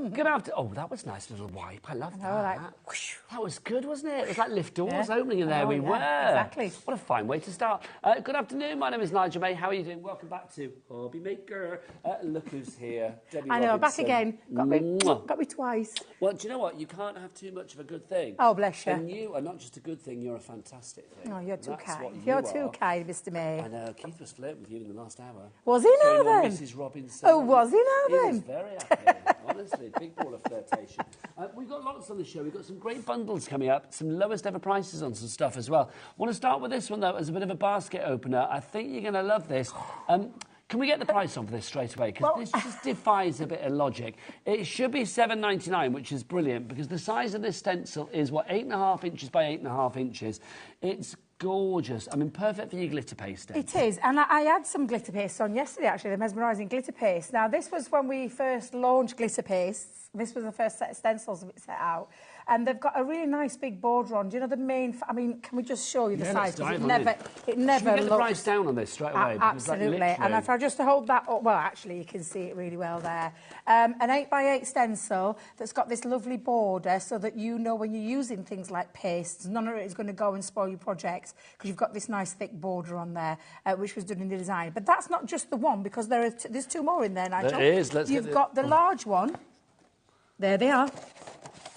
Good afternoon. Oh, that was a nice little wipe. I love that. Like, whoosh. That was good, wasn't it? It was like lift doors opening, and there we were. Exactly. What a fine way to start. Good afternoon. My name is Nigel May. How are you doing? Welcome back to HobbyMaker. Look who's here. Debbie I know, Robinson. back again. Got me twice. Well, do you know what? You can't have too much of a good thing. Oh, bless you. And you are not just a good thing, you're a fantastic thing. Oh, you're too That's kind. what You're you too are. kind, Mr. May. I know. Keith was flirting with you in the last hour. Was he now Going on then? Mrs. Robinson. Oh, was he now He then? was very happy. Honestly, big ball of flirtation. We've got lots on the show. We've got some great bundles coming up, some lowest ever prices on some stuff as well. I want to start with this one, though, as a bit of a basket opener. I think you're going to love this. Can we get the price on for this straight away? Because this just defies a bit of logic. It should be $7.99, which is brilliant, because the size of this stencil is, 8.5 inches by 8.5 inches. It's gorgeous. I mean, perfect for your glitter paste. It is, and I had some glitter paste on yesterday, actually, the mesmerising glitter paste. Now, this was when we first launched glitter pastes. This was the first set of stencils that set out. And they've got a really nice big border on. Do you know the main... I mean, can we just show you the size? It never Should we get looks... the price down on this straight away? Absolutely. And if I just hold that up... Well, actually, you can see it really well there. An 8x8 stencil that's got this lovely border so that you know when you're using things like pastes, none of it is going to go and spoil your projects because you've got this nice thick border on there, which was done in the design. But that's not just the one, because there's two more in there, Nigel. There is. You've got the large one. There they are.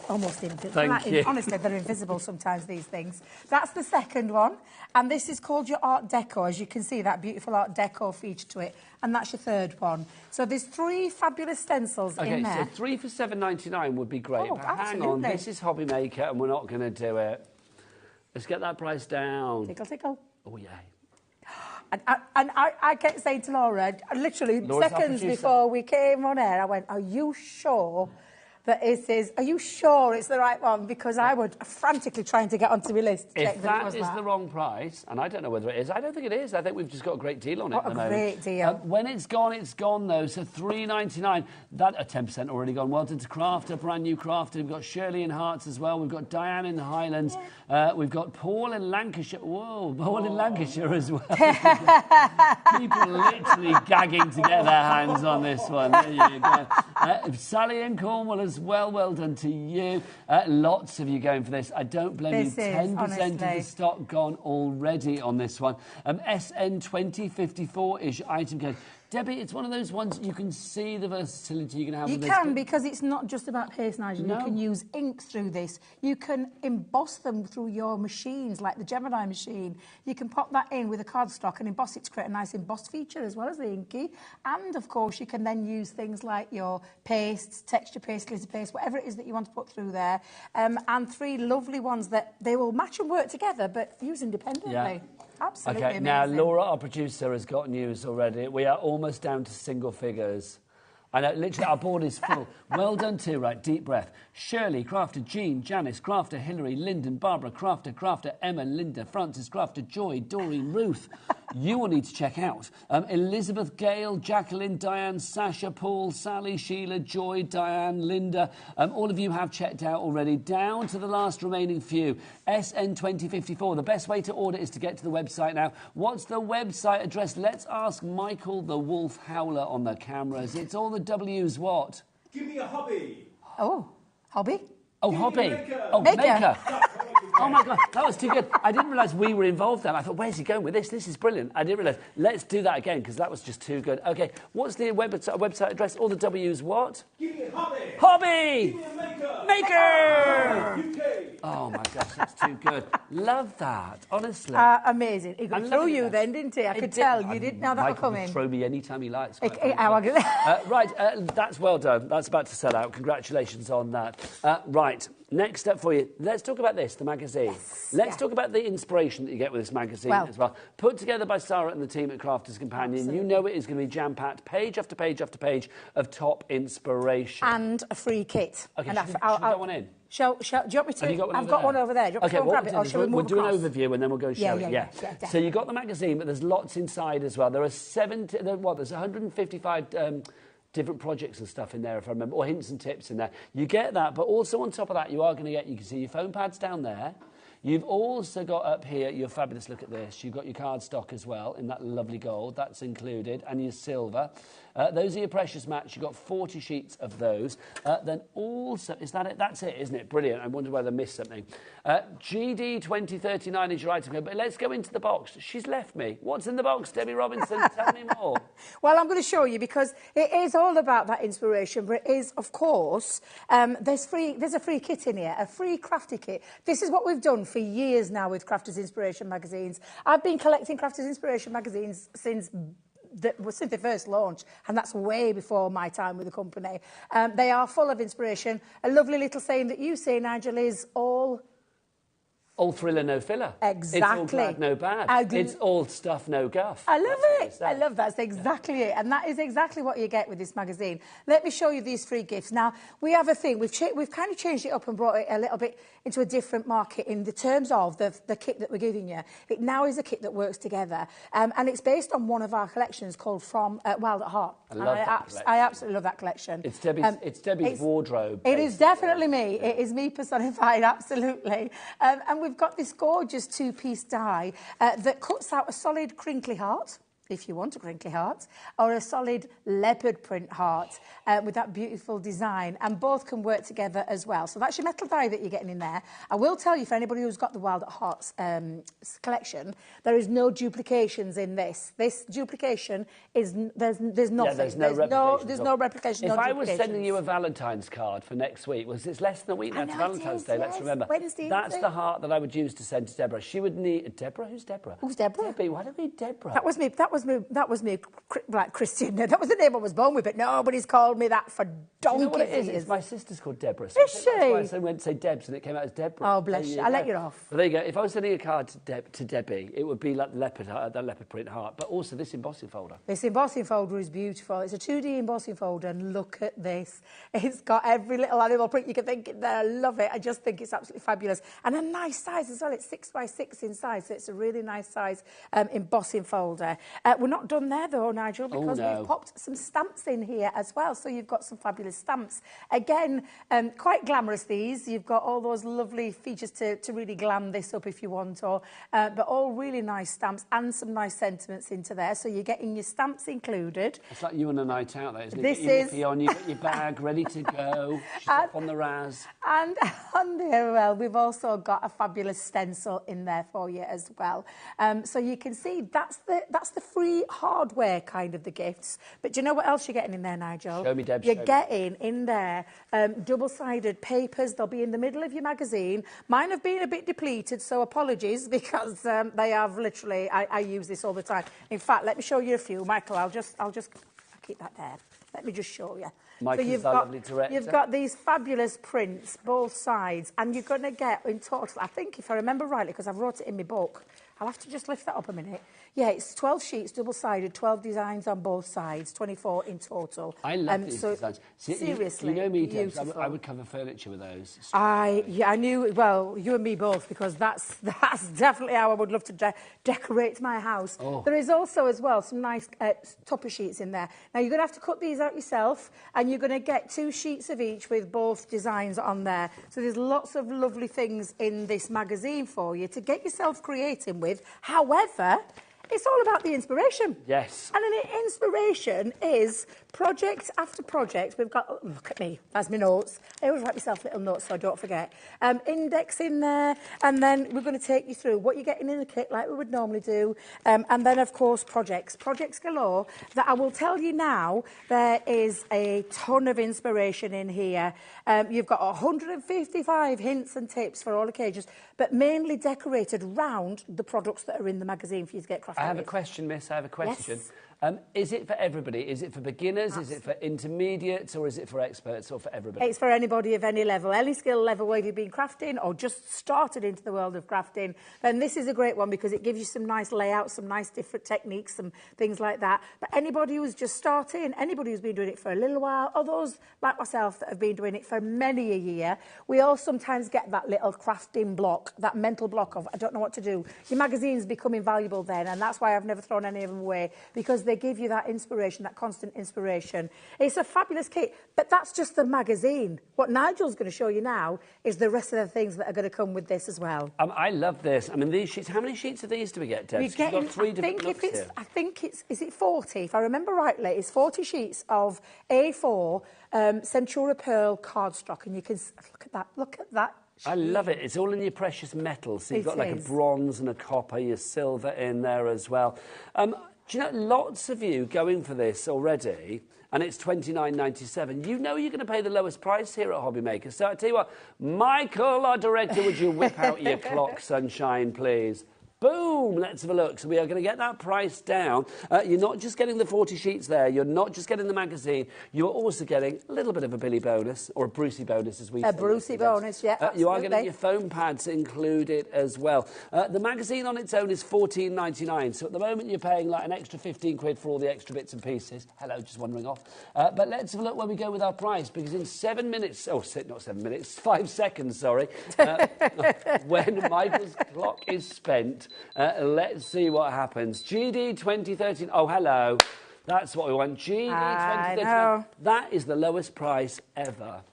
Almost invisible. Thank you. Honestly, they're invisible sometimes, these things. That's the second one. And this is called your Art Deco. As you can see, that beautiful Art Deco feature to it. And that's your third one. So there's 3 fabulous stencils in there. Okay, so 3 for $7.99 would be great. Oh, but hang on, absolutely. this is HobbyMaker, and we're not going to do it. Let's get that price down. Tickle, tickle. Oh, yeah. And I kept saying to Laura, literally Laura's our seconds producer. before we came on air, I went, are you sure that it is, are you sure it's the right one? Because I would frantically trying to get onto my list to check If that it that was is that. the wrong price, and I don't know whether it is, I don't think it is. I think we've just got a great deal on it What at the a moment. great deal. When it's gone, though. So $3.99. That a 10% already gone. Well done to Crafter, brand new Crafter. We've got Shirley in Hearts as well. We've got Diane in the Highlands. We've got Paul in Lancashire. Whoa, Paul in Lancashire as well. People literally gagging to get their hands on this one. There you go. Sally in Cornwall as well. Well done to you. Lots of you going for this. I don't blame you. 10% of the stock gone already on this one. SN2054 is your item code. Debbie, it's one of those ones you can see the versatility you can have You with this. can, because it's not just about paste, Nigel. No. You can use ink through this. You can emboss them through your machines, like the Gemini machine. You can pop that in with a cardstock and emboss it to create a nice embossed feature as well as the inky. And, of course, you can then use things like your pastes, texture paste, glitter paste, whatever it is that you want to put through there. And 3 lovely ones that they will match and work together, but use independently. Yeah. Absolutely Okay, amazing. now Laura, our producer, has got news already. We are almost down to single figures. I know, literally, our board is full. Well done too, right, deep breath. Shirley, Crafter, Jean, Janice, Crafter, Hilary, Lyndon, Barbara, Crafter, Emma, Linda, Francis, Crafter, Joy, Doreen, Ruth. You will need to check out. Elizabeth, Gail, Jacqueline, Diane, Sasha, Paul, Sally, Sheila, Joy, Diane, Linda. All of you have checked out already. Down to the last remaining few. SN2054. The best way to order is to get to the website now. What's the website address? Let's ask Michael the Wolf Howler on the cameras. It's all the W's what? Give me a hobby. Oh, hobby? Oh, Give me hobby. a maker. Oh, Maker. maker. Oh, my God, that was too good. I didn't realise we were involved then. I thought, where's he going with this? This is brilliant. I didn't realise. Let's do that again, because that was just too good. OK, what's the website address? All the W's what? Give me a hobby. Hobby! Give me a maker. Maker! UK. Oh, my gosh, that's too good. Love that, honestly. Amazing. He got I'm through loving you that. then, didn't he? I could tell. You didn't know that Michael was coming. can throw me any time he likes. Right, that's well done. That's about to sell out. Congratulations on that. Right, next up for you. Let's talk about this, the magazine. Yes, Let's talk about the inspiration that you get with this magazine as well. Put together by Sarah and the team at Crafters Companion. Absolutely. You know it is going to be jam-packed, page after page after page of top inspiration. And a free kit. OK, and should we get one in? do you want me to? Have you got one I've over got there? one over there. Do you want me to go and grab it, or shall we move We'll do an across? overview and then we'll go and show it. Yeah, So you've got the magazine, but there's lots inside as well. There are 70, there's 155 different projects and stuff in there, if I remember, or hints and tips in there. You get that, but also on top of that, you are going to get, you can see your phone pads down there. You've also got up here your fabulous, look at this, you've got your cardstock as well in that lovely gold, that's included, and your silver. Those are your precious mats. You've got 40 sheets of those. Then also, is that it? That's it, isn't it? Brilliant. I wonder whether I missed something. GD 2039 is your item code, but let's go into the box. She's left me. What's in the box, Debbie Robinson? Tell me more. Well, I'm going to show you because it is all about that inspiration, but it is, of course, there's a free kit in here, a free crafty kit. This is what we've done for years now with Crafters Inspiration magazines. I've been collecting Crafters Inspiration magazines since they first launched, and that's way before my time with the company. They are full of inspiration. A lovely little saying that you say, Nigel, is all thriller, no filler. Exactly. It's all glad, no bad. It's all stuff, no guff. I love it. I love that. That's exactly it. And that is exactly what you get with this magazine. Let me show you these free gifts. Now, we have a thing. We've kind of changed it up and brought it a little bit into a different market in the terms of the kit that we're giving you. It now is a kit that works together. And it's based on one of our collections called From Wild at Heart. I absolutely love that collection. It's Debbie's wardrobe. It is definitely me. It is me personified, absolutely. And we've got this gorgeous two-piece die that cuts out a solid crinkly heart, if you want a crinkly heart, or a solid leopard print heart with that beautiful design, and both can work together as well. So that's your metal die that you're getting in there. I will tell you, for anybody who's got the Wild at Hearts collection, there is no duplications in this. This duplication is, there's nothing. Yeah, there's no replication. If I was sending you a Valentine's card for next week, it's less than a week now to Valentine's Day, let's remember. Wednesday, that's the heart that I would use to send to Deborah. She would need... Deborah? Who's Deborah? Who's Deborah? Debbie, why don't we Deborah? That was me, like Christian. That was the name I was born with, but nobody's called me that for donkey. You know what it is? My sister's called Deborah. So is she? That's why I went to say Debs and it came out as Deborah. Oh, bless you. I'll let you off. But there you go. If I was sending a card to Debbie, it would be like the leopard print heart, but also this embossing folder. This embossing folder is beautiful. It's a 2D embossing folder, and look at this. It's got every little animal print you can think in there. I love it. I just think it's absolutely fabulous. And a nice size as well. It's 6x6 in size, so it's a really nice size embossing folder. We're not done there, though, Nigel, because we've popped some stamps in here as well. So you've got some fabulous stamps. Again, quite glamorous, these. You've got all those lovely features to really glam this up if you want, but all really nice stamps and some nice sentiments into there. So you're getting your stamps included. It's like you on a night out, there, isn't it? This you get your is... nippy on, you got your bag ready to go, she's up on the Raz. And on there, well, we've also got a fabulous stencil in there for you as well. So you can see that's the free hardware kind of the gifts. But do you know what else you're getting in there, Nigel? Show me, Deb. You're getting in there double-sided papers. They'll be in the middle of your magazine. Mine have been a bit depleted, so apologies, because they have literally... I use this all the time. In fact, let me show you a few. Michael, I'll keep that there. Let me just show you. Michael's our lovely director. You've got these fabulous prints, both sides, and you're going to get, in total, I think, if I remember rightly, because I've wrote it in my book, I'll have to just lift that up a minute. Yeah, it's 12 sheets, double-sided, 12 designs on both sides, 24 in total. I love these designs. Seriously, you know me, Debs, I would cover furniture with those. I knew, well, you and me both, because that's definitely how I would love to decorate my house. Oh. There is also, as well, some nice topper sheets in there. Now, you're going to have to cut these out yourself, and you're going to get 2 sheets of each with both designs on there. So there's lots of lovely things in this magazine for you to get yourself creating with. However, it's all about the inspiration. Yes. And an inspiration is project after project. We've got, oh, look at me, that's my notes. I always write myself little notes so I don't forget. Index in there, and then we're going to take you through what you're getting in the kit like we would normally do. And then, of course, projects galore that I will tell you now, there is a ton of inspiration in here. You've got 155 hints and tips for all occasions, but mainly decorated round the products that are in the magazine for you to get crafted. I have a question, miss. I have a question. Yes. Is it for everybody? Is it for beginners? Absolutely. Is it for intermediates? Or is it for experts or for everybody? It's for anybody of any level. Any skill level, whether you've been crafting or just started into the world of crafting, then this is a great one because it gives you some nice layouts, some nice different techniques, some things like that. But anybody who's just starting, anybody who's been doing it for a little while, or those like myself that have been doing it for many a year, we all sometimes get that little crafting block, that mental block of, I don't know what to do. Your magazine's become invaluable then, and that's why I've never thrown any of them away, because they they give you that inspiration, that constant inspiration. It's a fabulous kit, but that's just the magazine. What Nigel's going to show you now is the rest of the things that are going to come with this as well. I love this. I mean, these sheets, how many sheets of these do we get, Deb? You've got 3 different looks here. I think it's, is it 40? If I remember rightly, it's 40 sheets of A4 Centura Pearl cardstock, and you can, look at that. I love it. It's all in your precious metals. So you've got like a bronze and a copper, your silver in there as well. Do you know, lots of you going for this already, and it's $29.97. You know you're going to pay the lowest price here at HobbyMaker. So I tell you what, Michael, our director, would you whip out your clock, sunshine, please? Boom! Let's have a look. So we are going to get that price down. You're not just getting the 40 sheets there. You're not just getting the magazine. You're also getting a little bit of a Billy bonus, or a Brucey bonus, as we say. A Brucey bonus, yeah, you are getting your foam pads included as well. The magazine on its own is $14.99. So at the moment, you're paying like an extra 15 quid for all the extra bits and pieces. Hello, just wandering off. But let's have a look where we go with our price, because in 7 minutes... Oh, not 7 minutes. 5 seconds, sorry. When Michael's clock is spent... let's see what happens. GD 2013. Oh, hello. That's what we want. GD 2013. That is the lowest price ever.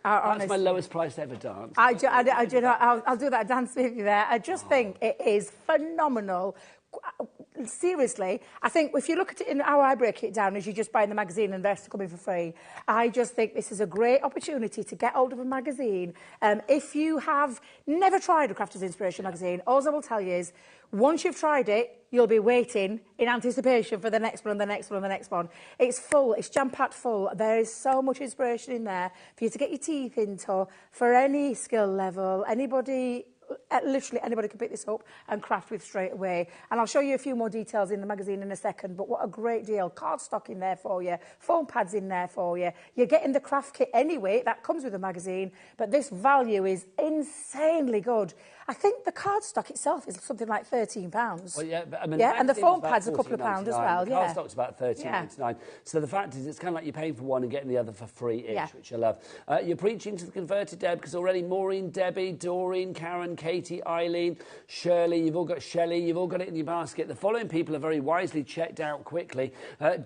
That's my lowest price ever dance. I'll do that dance with you there. I just think it is phenomenal. Seriously, I think if you look at it in how I break it down, as you just buy the magazine and the rest are coming for free, I just think this is a great opportunity to get hold of a magazine. If you have never tried a Crafters Inspiration magazine, all I will tell you is, once you've tried it, you'll be waiting in anticipation for the next one and the next one and the next one. It's full, it's jam-packed full. There is so much inspiration in there for you to get your teeth into, for any skill level, anybody... Literally anybody can pick this up and craft with straight away. And I'll show you a few more details in the magazine in a second, but what a great deal. Cardstock in there for you, foam pads in there for you. You're getting the craft kit anyway, that comes with the magazine, but this value is insanely good. I think the cardstock itself is something like £13. Well, yeah, but, I mean, and the foam pad's a couple of pounds as well. The cardstock's about £13.99. So the fact is, it's kind of like you're paying for one and getting the other for free-ish, which I love. You're preaching to the converted, Deb, because already Maureen, Debbie, Doreen, Karen, Katie, Eileen, Shirley, you've all got Shelley, you've all got it in your basket. The following people are very wisely checked out quickly.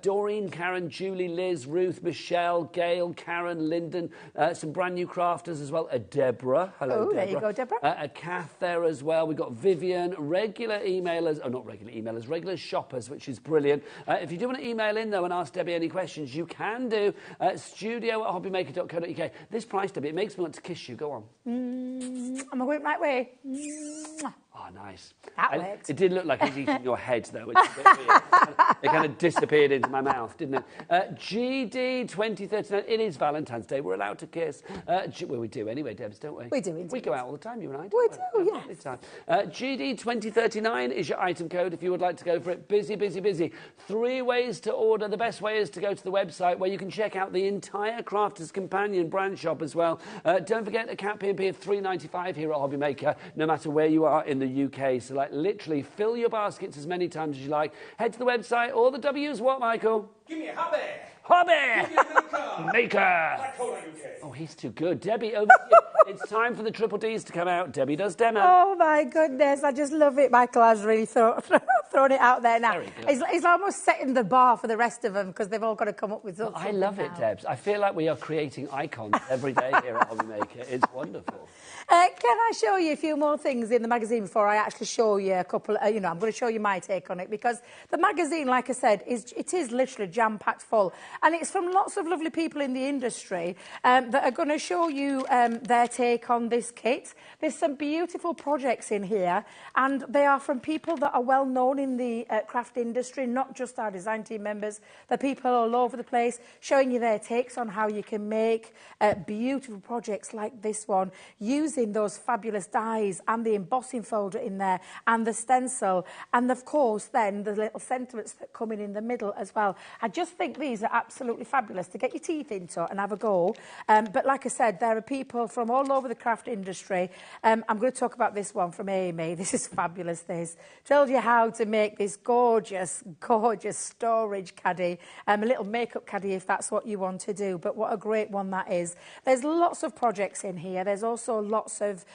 Doreen, Karen, Julie, Liz, Ruth, Michelle, Gail, Karen, Lyndon, some brand new crafters as well. Deborah. Hello, Deborah. There you go, Deborah. A Kath there as well. We've got Vivian, regular emailers, not regular emailers, regular shoppers, which is brilliant. If you do want to email in, though, and ask Debbie any questions, you can do. studio@hobbymaker.co.uk. This price, Debbie, it makes me want to kiss you. Go on. I'm going to wait right way. Oh, nice. That worked. It did look like it was eating your head, though, which is a bit weird. It kind of disappeared into my mouth, didn't it? GD 2039. It is Valentine's Day. We're allowed to kiss. Well, we do anyway, Debs, don't we? We do, indeed. We go out all the time, you and I. We do, yes. GD 2039 is your item code if you would like to go for it. Busy, busy, busy. 3 ways to order. The best way is to go to the website where you can check out the entire Crafters Companion brand shop as well. Don't forget a cap P&P of $3.95 here at HobbyMaker, no matter where you are in the UK. So, like, literally fill your baskets as many times as you like. Head to the website. All the W's what, Michael? Give me a hobby. Hobby! Maker! Oh, he's too good. Debbie, over to you. It's time for the triple Ds to come out. Debbie does demo. Oh, my goodness. I just love it. Michael has really thrown it out there now. He's almost setting the bar for the rest of them because they've all got to come up with something. I love it, Debs. I feel like we are creating icons every day here at HobbyMaker. It's wonderful. Can I show you a few more things in the magazine before I actually show you a couple? I'm going to show you my take on it because the magazine, like I said, is literally jam-packed full. And it's from lots of lovely people in the industry that are going to show you their take on this kit. There's some beautiful projects in here, and they are from people that are well known in the craft industry, not just our design team members. They're people all over the place showing you their takes on how you can make beautiful projects like this one, using those fabulous dies and the embossing folder in there and the stencil, and of course then the little sentiments that come in the middle as well. I just think these are absolutely fabulous to get your teeth into and have a go. But like I said, there are people from all over the craft industry. I'm going to talk about this one from Amy. This is fabulous, this. Tells you how to make this gorgeous, gorgeous storage caddy, a little makeup caddy if that's what you want to do. But what a great one that is. There's lots of projects in here. There's also lots of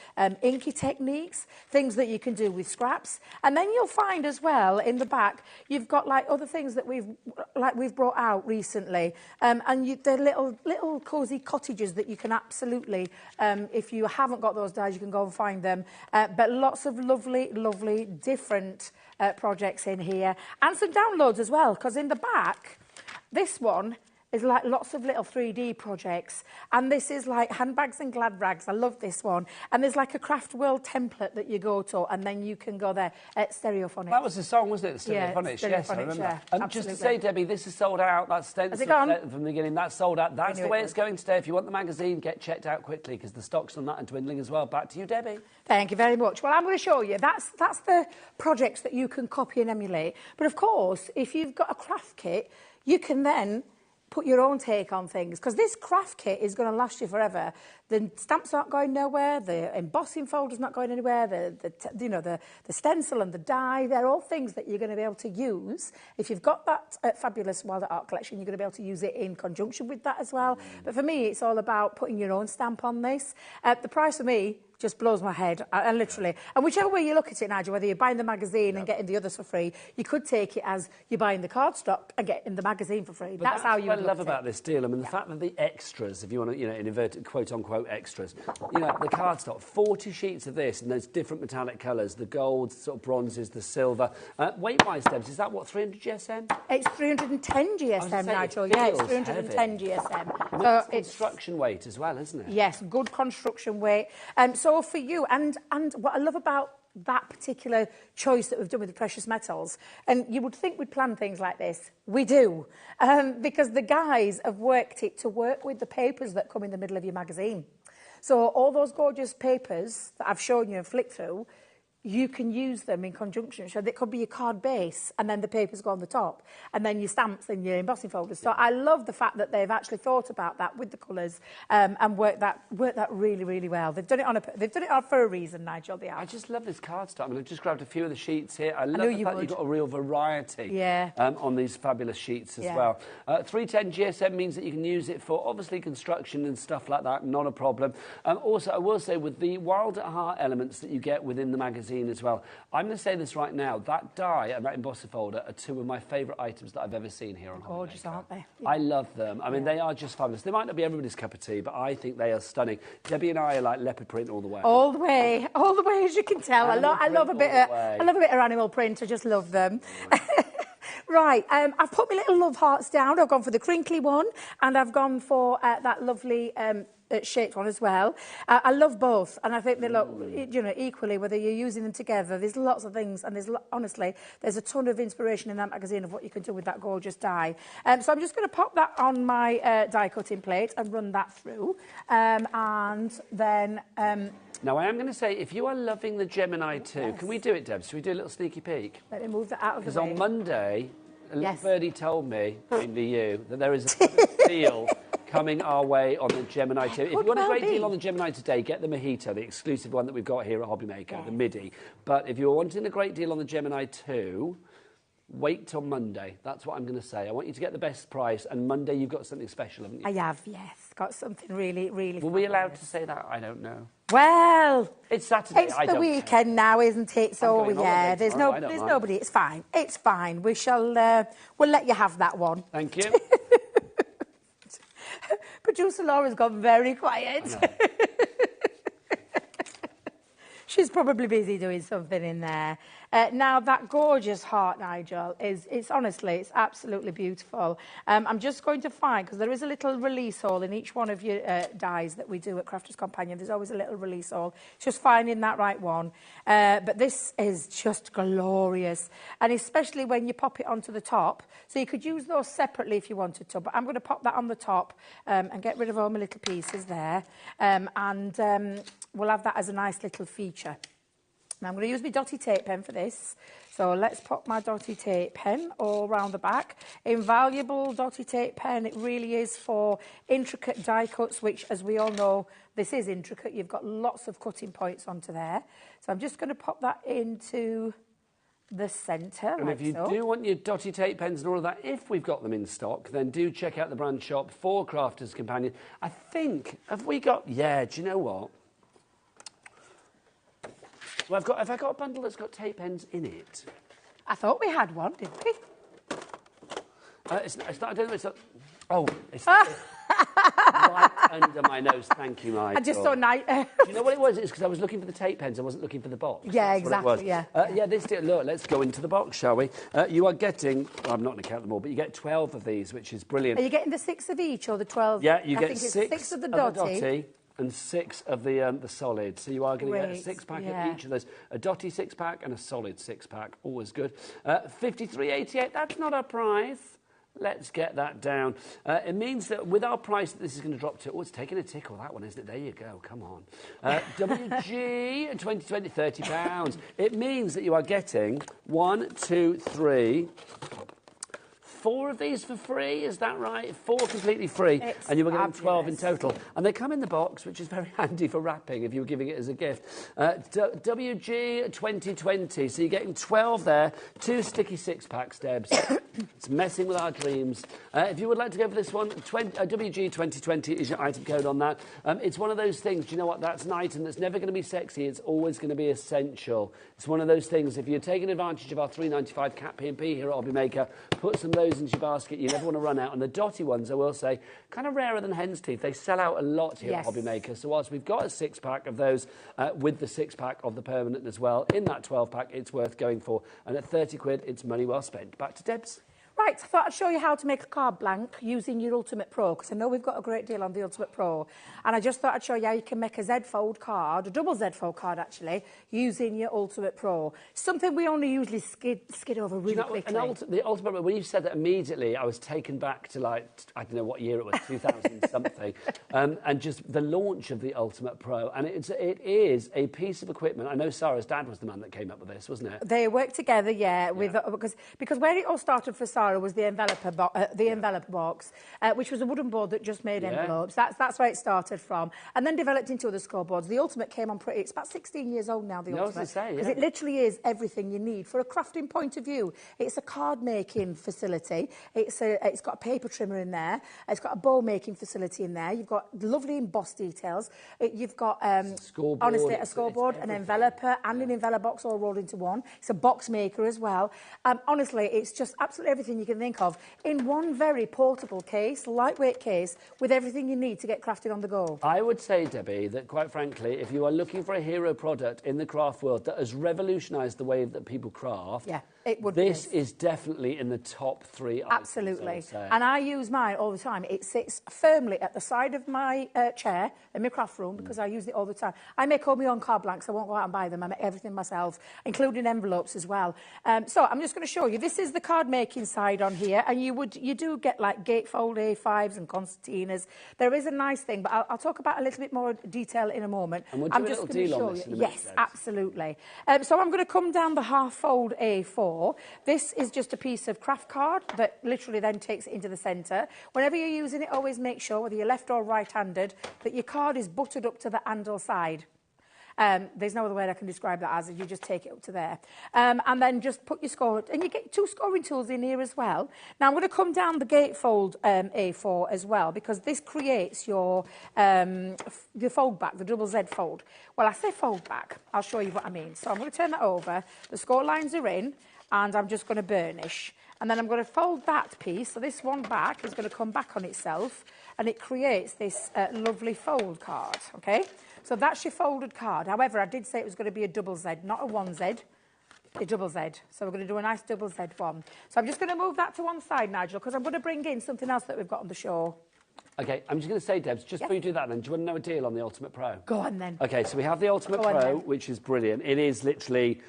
inky techniques, things that you can do with scraps. And then you'll find as well in the back, you've got like other things that we've brought out recently. They're little cosy cottages that you can absolutely, if you haven't got those dies, you can go and find them. But lots of lovely, lovely different projects in here. And some downloads as well, because in the back, this one is like lots of little 3D projects. And this is like handbags and glad rags. I love this one. And there's like a Craft World template that you go to, and then you can go there. Stereophonics. That was the song, wasn't it? Stereophonics, yeah, yes, I remember. Yeah, just to say, Debbie, this is sold out. That's stencil from the beginning. That's sold out. That's the way it's going today. If you want the magazine, get checked out quickly, because the stocks on that are dwindling as well. Back to you, Debbie. Thank you very much. Well, I'm going to show you. That's the projects that you can copy and emulate. But of course, if you've got a craft kit, you can then put your own take on things, because this craft kit is going to last you forever. The stamps aren't going nowhere, the embossing folder's not going anywhere, the stencil and the die, they're all things that you're going to be able to use. If you've got that fabulous Wild Art collection, you're going to be able to use it in conjunction with that as well. But for me, it's all about putting your own stamp on this. The price for me just blows my head, literally. And whichever way you look at it, Nigel, whether you're buying the magazine and getting the others for free, you could take it as you're buying the cardstock and getting the magazine for free. That's how you would look at it. What I love about this deal, I mean, the fact that the extras, if you want to, in inverted quote-unquote extras, the cardstock, 40 sheets of this, and there's different metallic colours, the golds, sort of bronzes, the silver. Weight-wise, Debs, is that, what, 300 GSM? It's 310 GSM, Nigel. Yeah, it's 310 GSM. So it's construction weight as well, isn't it? Yes, good construction weight. So for you, and what I love about that particular choice that we've done with the precious metals, and you would think we'd plan things like this. We do, because the guys have worked it to work with the papers that come in the middle of your magazine. So all those gorgeous papers that I've shown you and flicked through, you can use them in conjunction. So it could be your card base, and then the papers go on the top, and then your stamps and your embossing folders. So I love the fact that they've actually thought about that with the colours, and worked that really, really well. They've done it on for a reason, Nigel. They are. I just love this cardstock. I mean, I've just grabbed a few of the sheets here. I love the fact that you've got a real variety on these fabulous sheets as well. 310 GSM means that you can use it for, obviously, construction and stuff like that. Not a problem. Also, I will say, with the Wild at Heart elements that you get within the magazine as well, I'm going to say this right now, that die and that embosser folder are two of my favourite items that I've ever seen here on HobbyMaker. Gorgeous, aren't they? Yeah. I love them. I mean, they are just fabulous. They might not be everybody's cup of tea, but I think they are stunning. Debbie and I are like leopard print all the way. All the way, as you can tell. I love a bit of animal print. I just love them. Right, I've put my little love hearts down. I've gone for the crinkly one, and I've gone for that lovely shaped one as well. I love both, and I think they look, equally, whether you're using them together. There's lots of things, and honestly, there's a ton of inspiration in that magazine of what you can do with that gorgeous die. So I'm just going to pop that on my die cutting plate and run that through, and then. Now, I am going to say, if you are loving the Gemini 2, can we do it, Deb? Should we do a little sneaky peek? Let me move that out of the way. Because on Monday, a little birdie told me, mainly you, that there is a deal coming our way on the Gemini 2. If you want a great deal on the Gemini today, get the Mojito, the exclusive one that we've got here at HobbyMaker, the MIDI. But if you're wanting a great deal on the Gemini 2, wait till Monday. That's what I'm going to say. I want you to get the best price, and Monday you've got something special, haven't you? I have, yes. Got something really, really Were we allowed to say that? I don't know. Well, it's Saturday. It's the weekend now, isn't it? So yeah, there's nobody. It's fine. It's fine. We shall. We'll let you have that one. Thank you. Producer Laura's gone very quiet. She's probably busy doing something in there. Now, that gorgeous heart, Nigel, it's absolutely beautiful. I'm just going to find, because there is a little release hole in each one of your dies that we do at Crafters Companion. There's always a little release hole. It's just finding that right one. But this is just glorious, and especially when you pop it onto the top. So you could use those separately if you wanted to, but I'm going to pop that on the top and get rid of all my little pieces there. We'll have that as a nice little feature. Now, I'm going to use my dotty tape pen for this. So let's pop my dotty tape pen all around the back. Invaluable dotty tape pen. It really is for intricate die cuts, which, as we all know, this is intricate. You've got lots of cutting points onto there. So I'm just going to pop that into the centre. And like if you so. do want your dotty tape pens and all of that, if we've got them in stock, then do check out the brand shop for Crafters Companion. I think, have we got... Yeah, do you know what? So have I got a bundle that's got tape pens in it? I thought we had one, didn't we? It's not, I don't know, it's not... Oh, it's right under my nose. Thank you, Michael. I just saw night. Do you know what it was? It's because I was looking for the tape pens. I wasn't looking for the box. Yeah, That's what exactly, it was. Yeah. Look, let's go into the box, shall we? You are getting, well, I'm not going to count them all, but you get 12 of these, which is brilliant. Are you getting the 6 of each or the 12? Yeah, you I get think it's 6 of the dotty. And 6 of the solid. So you are going to get a Great, 6-pack yeah. of each of those. A dotty 6-pack and a solid 6-pack. Always good. 53.88. That's not a price. Let's get that down. It means that with our price, this is going to drop to... Oh, it's taking a tickle, that one, isn't it? There you go. Come on. WG 2020, £30. It means that you are getting 1, 2, 3... 4 of these for free, is that right? 4 completely free, and you were getting 12 in total. And they come in the box, which is very handy for wrapping if you were giving it as a gift. WG 2020, so you're getting 12 there, 2 sticky 6-packs, Debs. It's messing with our dreams. If you would like to go for this one, WG 2020 is your item code on that. It's one of those things, do you know what? That's an item that's never going to be sexy. It's always going to be essential. It's one of those things, if you're taking advantage of our £3.95 cat P&P here at HobbyMaker, put some of those into your basket. You never want to run out. And the dotty ones, I will say, kind of rarer than hen's teeth. They sell out a lot here at HobbyMaker. So whilst we've got a 6-pack of those with the 6-pack of the permanent as well, in that 12-pack, it's worth going for. And at 30 quid, it's money well spent. Back to Debs. Right, I thought I'd show you how to make a card blank using your Ultimate Pro, because I know we've got a great deal on the Ultimate Pro. And I just thought I'd show you how you can make a Z-fold card, a double Z-fold card actually, using your Ultimate Pro. Something we only usually skid over really quickly. The Ultimate, when you said that immediately, I was taken back to, like, I don't know what year it was, 2000-something, and just the launch of the Ultimate Pro. And it is a piece of equipment. I know Sarah's dad was the man that came up with this, wasn't it? They worked together, yeah. Because where it all started for Sarah was the envelope box, which was a wooden board that just made envelopes. That's where it started from, and then developed into other scoreboards. The Ultimate came on it's about 16 years old now, the Ultimate, because it literally is everything you need for a crafting point of view. It's a card making facility. It's got a paper trimmer in there. It's got a bow making facility in there. You've got lovely embossed details. You've got scoreboard, honestly a scoreboard, an enveloper, and an envelope box all rolled into one. It's a box maker as well. Honestly, it's just absolutely everything you can think of in one very portable case, lightweight case, with everything you need to get crafted on the go. I would say, Debbie, that quite frankly, if you are looking for a hero product in the craft world that has revolutionised the way that people craft, it would this is definitely in the top 3 items. Absolutely. And I use mine all the time. It sits firmly at the side of my chair in my craft room because I use it all the time. I make all my own card blanks. I won't go out and buy them. I make everything myself, including envelopes as well. So I'm just going to show you. This is the card making side on here, and you do get like gatefold A5s and concertinas. There is a nice thing, but I'll talk about a little bit more detail in a moment. And we'll do a little deal on this in a minute. Yes, absolutely. So I'm going to come down the half-fold A4. This is just a piece of craft card that literally then takes it into the centre. Whenever you're using it, always make sure, whether you're left or right-handed, that your card is buttered up to the handle side. There's no other way I can describe that as. You just take it up to there. And then just put your score... And you get 2 scoring tools in here as well. Now, I'm going to come down the gatefold A4 as well, because this creates your fold back, the double Z fold. Well, I say fold back. I'll show you what I mean. So I'm going to turn that over. The score lines are in, and I'm just going to burnish. And then I'm going to fold that piece. So this one back is going to come back on itself, and it creates this lovely fold card, okay? So that's your folded card. However, I did say it was going to be a double Z, not a 1Z, a double Z. So we're going to do a nice double Z one. So I'm just going to move that to one side, Nigel, because I'm going to bring in something else that we've got on the show. OK, I'm just going to say, Debs, just before you do that then, do you want to know a deal on the Ultimate Pro? Go on then. OK, so we have the Ultimate Pro, which is brilliant. It is literally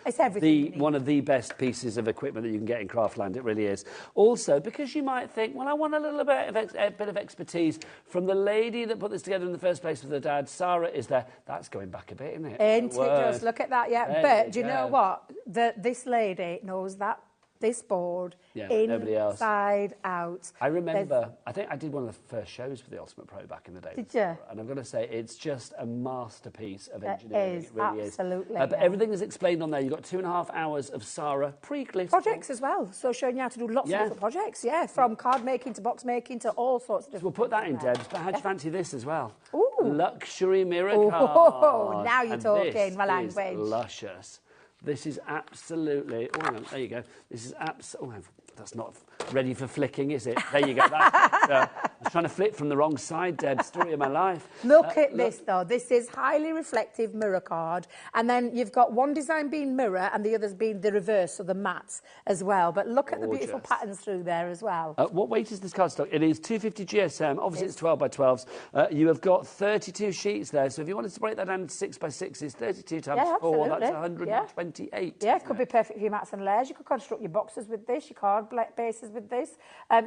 one of the best pieces of equipment that you can get in Craftland. It really is. Also, because you might think, well, I want a little bit of expertise from the lady that put this together in the first place with her dad. Sarah is there. That's going back a bit, isn't it? Ain't it just? Look at that, yeah. But do you know what? This lady knows that this board nobody else. inside out. I remember, I think I did one of the first shows for the Ultimate Pro back in the day. Did you? And I'm going to say it's just a masterpiece of It engineering. is, It really absolutely, is. But yeah. everything is explained on there. You've got 2.5 hours of Sarah pre-clip. Projects as well, so showing you how to do lots of different projects, from card making to box making to all sorts of different. We'll put that in, Debs, but how do you fancy this as well? Ooh. Luxury mirror card. Oh, now you're talking this my is language. luscious. This is absolutely... Oh, hang on, there you go. This is absolutely... Oh, that's not ready for flicking, is it? There you go. I was trying to flick from the wrong side, Deb. Story of my life. Look at this, though. This is highly reflective mirror card. And then you've got one design being mirror and the other's being the reverse, so the mattes as well. But look at the beautiful patterns through there as well. What weight is this cardstock? It is 250 GSM. Obviously, it's 12 by 12s. You have got 32 sheets there. So if you wanted to break that down to 6 by 6s, 32 times 4, that's 128. Yeah, it could be perfect for your mats and layers. You could construct your boxes with this, your card bases with this.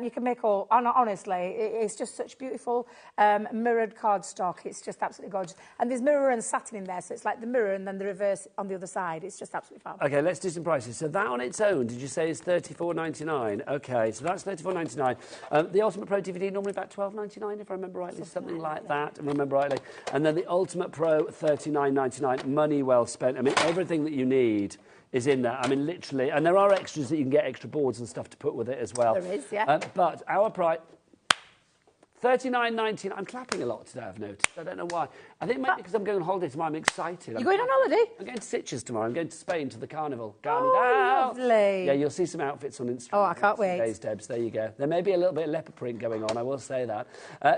You can make all, honestly, it's just such beautiful mirrored cardstock. It's just absolutely gorgeous. And there's mirror and satin in there, so it's like the mirror and then the reverse on the other side. It's just absolutely fab. Okay, let's do some prices. So that on its own, did you say is $34.99? Okay, so that's $34.99. The Ultimate Pro DVD normally about $12.99, if I remember rightly, something like that, if I remember rightly. And then the Ultimate Pro, $39.99. Money well spent. I mean, everything that you need is in there. I mean, literally. And there are extras that you can get, extra boards and stuff to put with it as well. There is, yeah. But our price... $39.99. I'm clapping a lot today, I've noticed. I don't know why. I think maybe because I'm going on holiday tomorrow, I'm excited. You're going on holiday? I'm going to Sitges tomorrow. I'm going to Spain to the Carnival. Oh, lovely. Yeah, you'll see some outfits on Instagram. Oh, I can't wait. Days, Debs. There you go. There may be a little bit of leopard print going on, I will say that.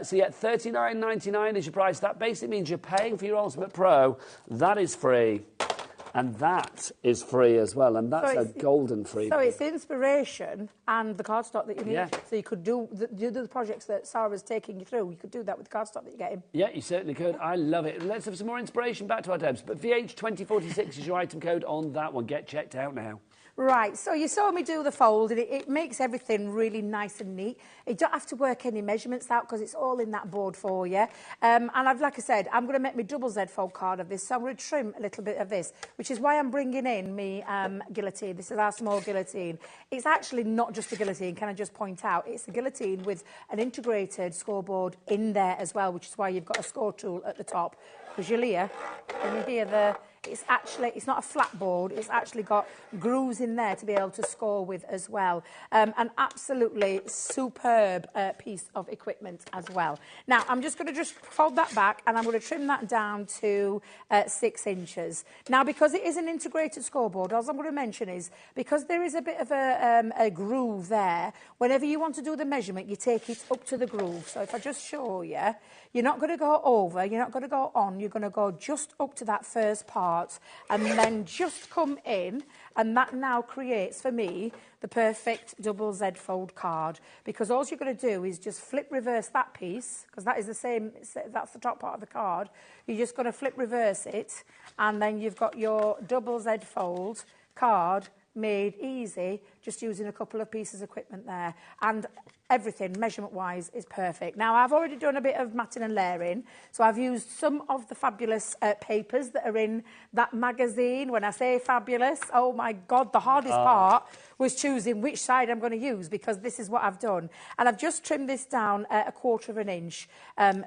So yeah, $39.99 is your price. That basically means you're paying for your Ultimate Pro. That is free. And that is free as well, and that's a golden free. So it's inspiration and the cardstock that you need. Yeah. So you could do the projects that Sarah's taking you through. You could do that with the cardstock that you're getting. Yeah, you certainly could. I love it. Let's have some more inspiration back to our Debs. But VH2046 is your item code on that one. Get checked out now. Right, so you saw me do the fold, and it makes everything really nice and neat. You don't have to work any measurements out because it's all in that board for you. And like I said, I'm going to make my double Z fold card of this, so I'm going to trim a little bit of this, which is why I'm bringing in me guillotine. This is our small guillotine. It's actually not just a guillotine, can I just point out? It's a guillotine with an integrated scoreboard in there as well, which is why you've got a score tool at the top. Because you'll hear, when you hear the... It's not a flat board, it's actually got grooves in there to be able to score with as well. An absolutely superb piece of equipment as well. Now, I'm just going to fold that back and I'm going to trim that down to 6 inches. Now, because it is an integrated scoreboard, all I'm going to mention is, because there is a bit of a groove there, whenever you want to do the measurement, you take it up to the groove. So if I just show you, you're not going to go over, you're not going to go on, you're going to go just up to that first part and then just come in, and that now creates for me the perfect double Z fold card, because all you're going to do is just flip reverse that piece, because that is the same, that's the top part of the card. You're just going to flip reverse it, and then you've got your double Z fold card made easy, just using a couple of pieces of equipment there. And everything, measurement-wise, is perfect. Now, I've already done a bit of matting and layering, so I've used some of the fabulous papers that are in that magazine. When I say fabulous, oh my God, the hardest part was choosing which side I'm going to use, because this is what I've done. And I've just trimmed this down a 1/4 inch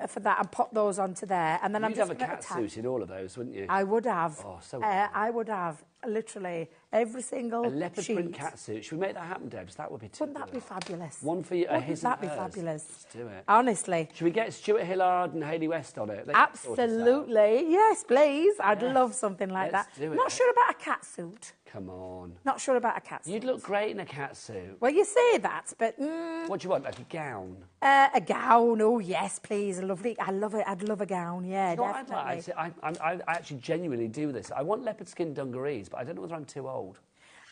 for that and put those onto there. And then I'm just You'd have a cat suit in all of those, wouldn't you? I would have. Oh, so I would have, literally, every single a leopard sheet. print cat suit. Should we make that happen, Debs? That would be Wouldn't that be fabulous? One for you, Wouldn't that be fabulous? Let's do it. Honestly. Should we get Stuart Hillard and Hayley West on it? Absolutely. Yes, please. I'd love something like Let's that. do it. Not sure about a cat suit. Come on. Not sure about a cat suit. You'd look great in a cat suit. Well, you say that, but... What do you want, like a gown? A gown, oh yes, please. Lovely. I love it. I'd love a gown, yeah, You know what definitely. I'd like? I actually genuinely do this. I want leopard skin dungarees, but I don't know whether I'm too old.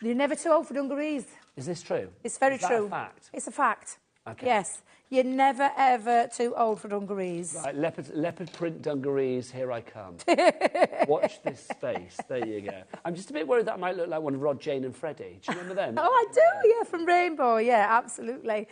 You're never too old for dungarees. Is this true? It's very Is that true. a fact? It's a fact. Okay. Yes. You're never, ever too old for dungarees. Right, leopard print dungarees, here I come. Watch this space. There you go. I'm just a bit worried that I might look like one of Rod, Jane and Freddie. Do you remember them? Oh, I do, yeah, from Rainbow, yeah, absolutely.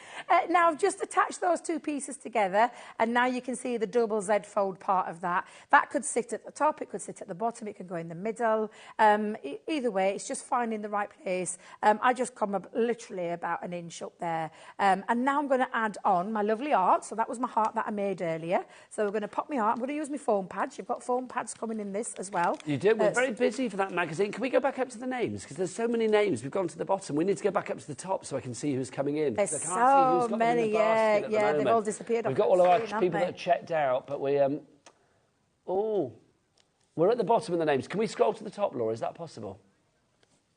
Now, I've just attached those two pieces together, and now you can see the double Z fold part of that. That could sit at the top, it could sit at the bottom, it could go in the middle. Either way, it's just finding the right place. I just come up literally about an inch up there. And now I'm going to add on my lovely art. So that was my heart that I made earlier. So we're going to pop my art. I'm going to use my foam pads. You've got foam pads coming in this as well. You do. We're very busy for that magazine. Can we go back up to the names? Because there's so many names. We've gone to the bottom. We need to go back up to the top so I can see who's coming in. There's so many, yeah, they've all disappeared. We've got all of our people that are checked out, but we... we're at the bottom of the names. Can we scroll to the top, Laura? Is that possible?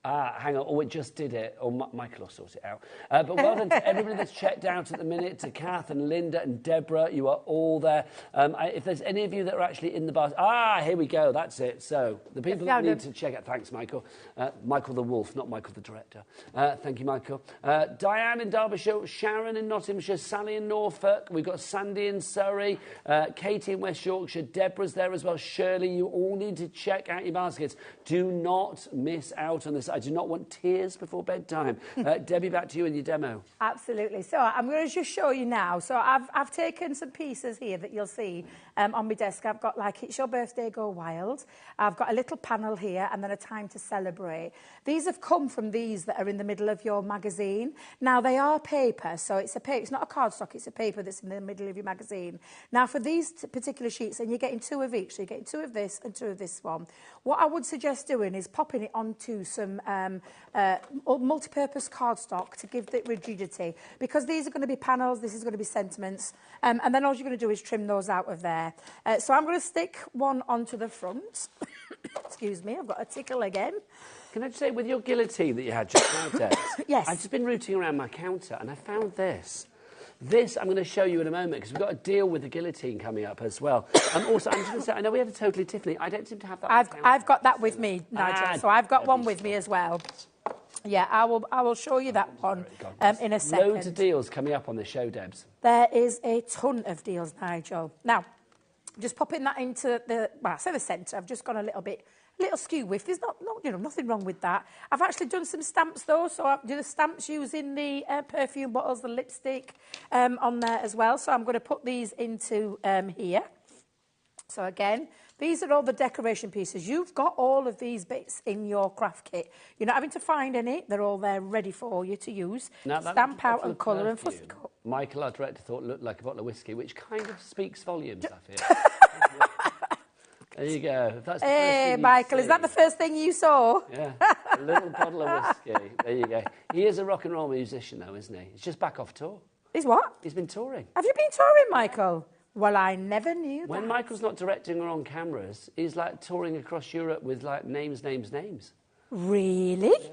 Hang on. Oh, it just did it. Oh, Michael will sort it out. But well done to everybody that's checked out at the minute, to Kath and Linda and Deborah. You are all there. If there's any of you that are actually in the bus... here we go. That's it. So the people that need to check out... Thanks, Michael. Michael the Wolf, not Michael the Director. Thank you, Michael. Diane in Derbyshire, Sharon in Nottinghamshire, Sally in Norfolk. We've got Sandy in Surrey, Katie in West Yorkshire, Deborah's there as well. Shirley, you all need to check out your baskets. Do not miss out on this. I do not want tears before bedtime. Debbie, back to you and your demo. Absolutely. So I'm going to just show you now. So I've taken some pieces here that you'll see on my desk. I've got like It's Your Birthday, Go Wild. I've got a little panel here and then a time to celebrate. These have come from these that are in the middle of your magazine. Now, they are paper, so it's a paper. It's not a cardstock, it's a paper that's in the middle of your magazine. Now, for these particular sheets, and you're getting 2 of each, so you're getting 2 of this and 2 of this one. What I would suggest doing is popping it onto some multi-purpose cardstock to give it rigidity, because these are going to be panels, this is going to be sentiments, and then all you're going to do is trim those out of there. So I'm going to stick one onto the front. Excuse me, I've got a tickle again. Can I just say, with your guillotine that you had just now, Des, yes. I've just been rooting around my counter and I found this. This I'm going to show you in a moment, because we've got a deal with the guillotine coming up as well. Also, I'm just going to say, I know we have a Totally Tiffany. I don't seem to have that. I've got that with me, Nigel. So I've got one with me as well. Yeah, I will show you that one in a second. Loads of deals coming up on the show, Debs. There is a ton of deals, Nigel. Now, just popping that into the centre. I've just gone a little skew with. There's nothing wrong with that. I've actually done some stamps though, so I do the stamps using the perfume bottles, the lipstick on there as well. So I'm going to put these into here. So again, these are all the decoration pieces. You've got all of these bits in your craft kit. You're not having to find any. They're all there ready for you to use. Now, stamp out and colour and fussy cut. Michael, our director, thought it looked like a bottle of whiskey, which kind of speaks volumes, I feel. There you go. If that's the hey, Michael, is that the first thing you saw? Yeah, a little bottle of whiskey. There you go. He is a rock and roll musician, though, isn't he? He's just back off tour. He's what? He's been touring. Have you been touring, Michael? Well, I never knew that. When Michael's not directing or on cameras, he's like touring across Europe with like names. Really? Yeah.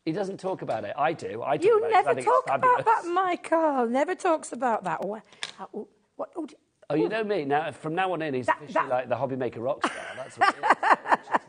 He doesn't talk about it. I do. You never talk about that, Michael. Never talks about that. Oh, you know me. Now, from now on in, he's officially like the HobbyMaker rock star. That's what it is.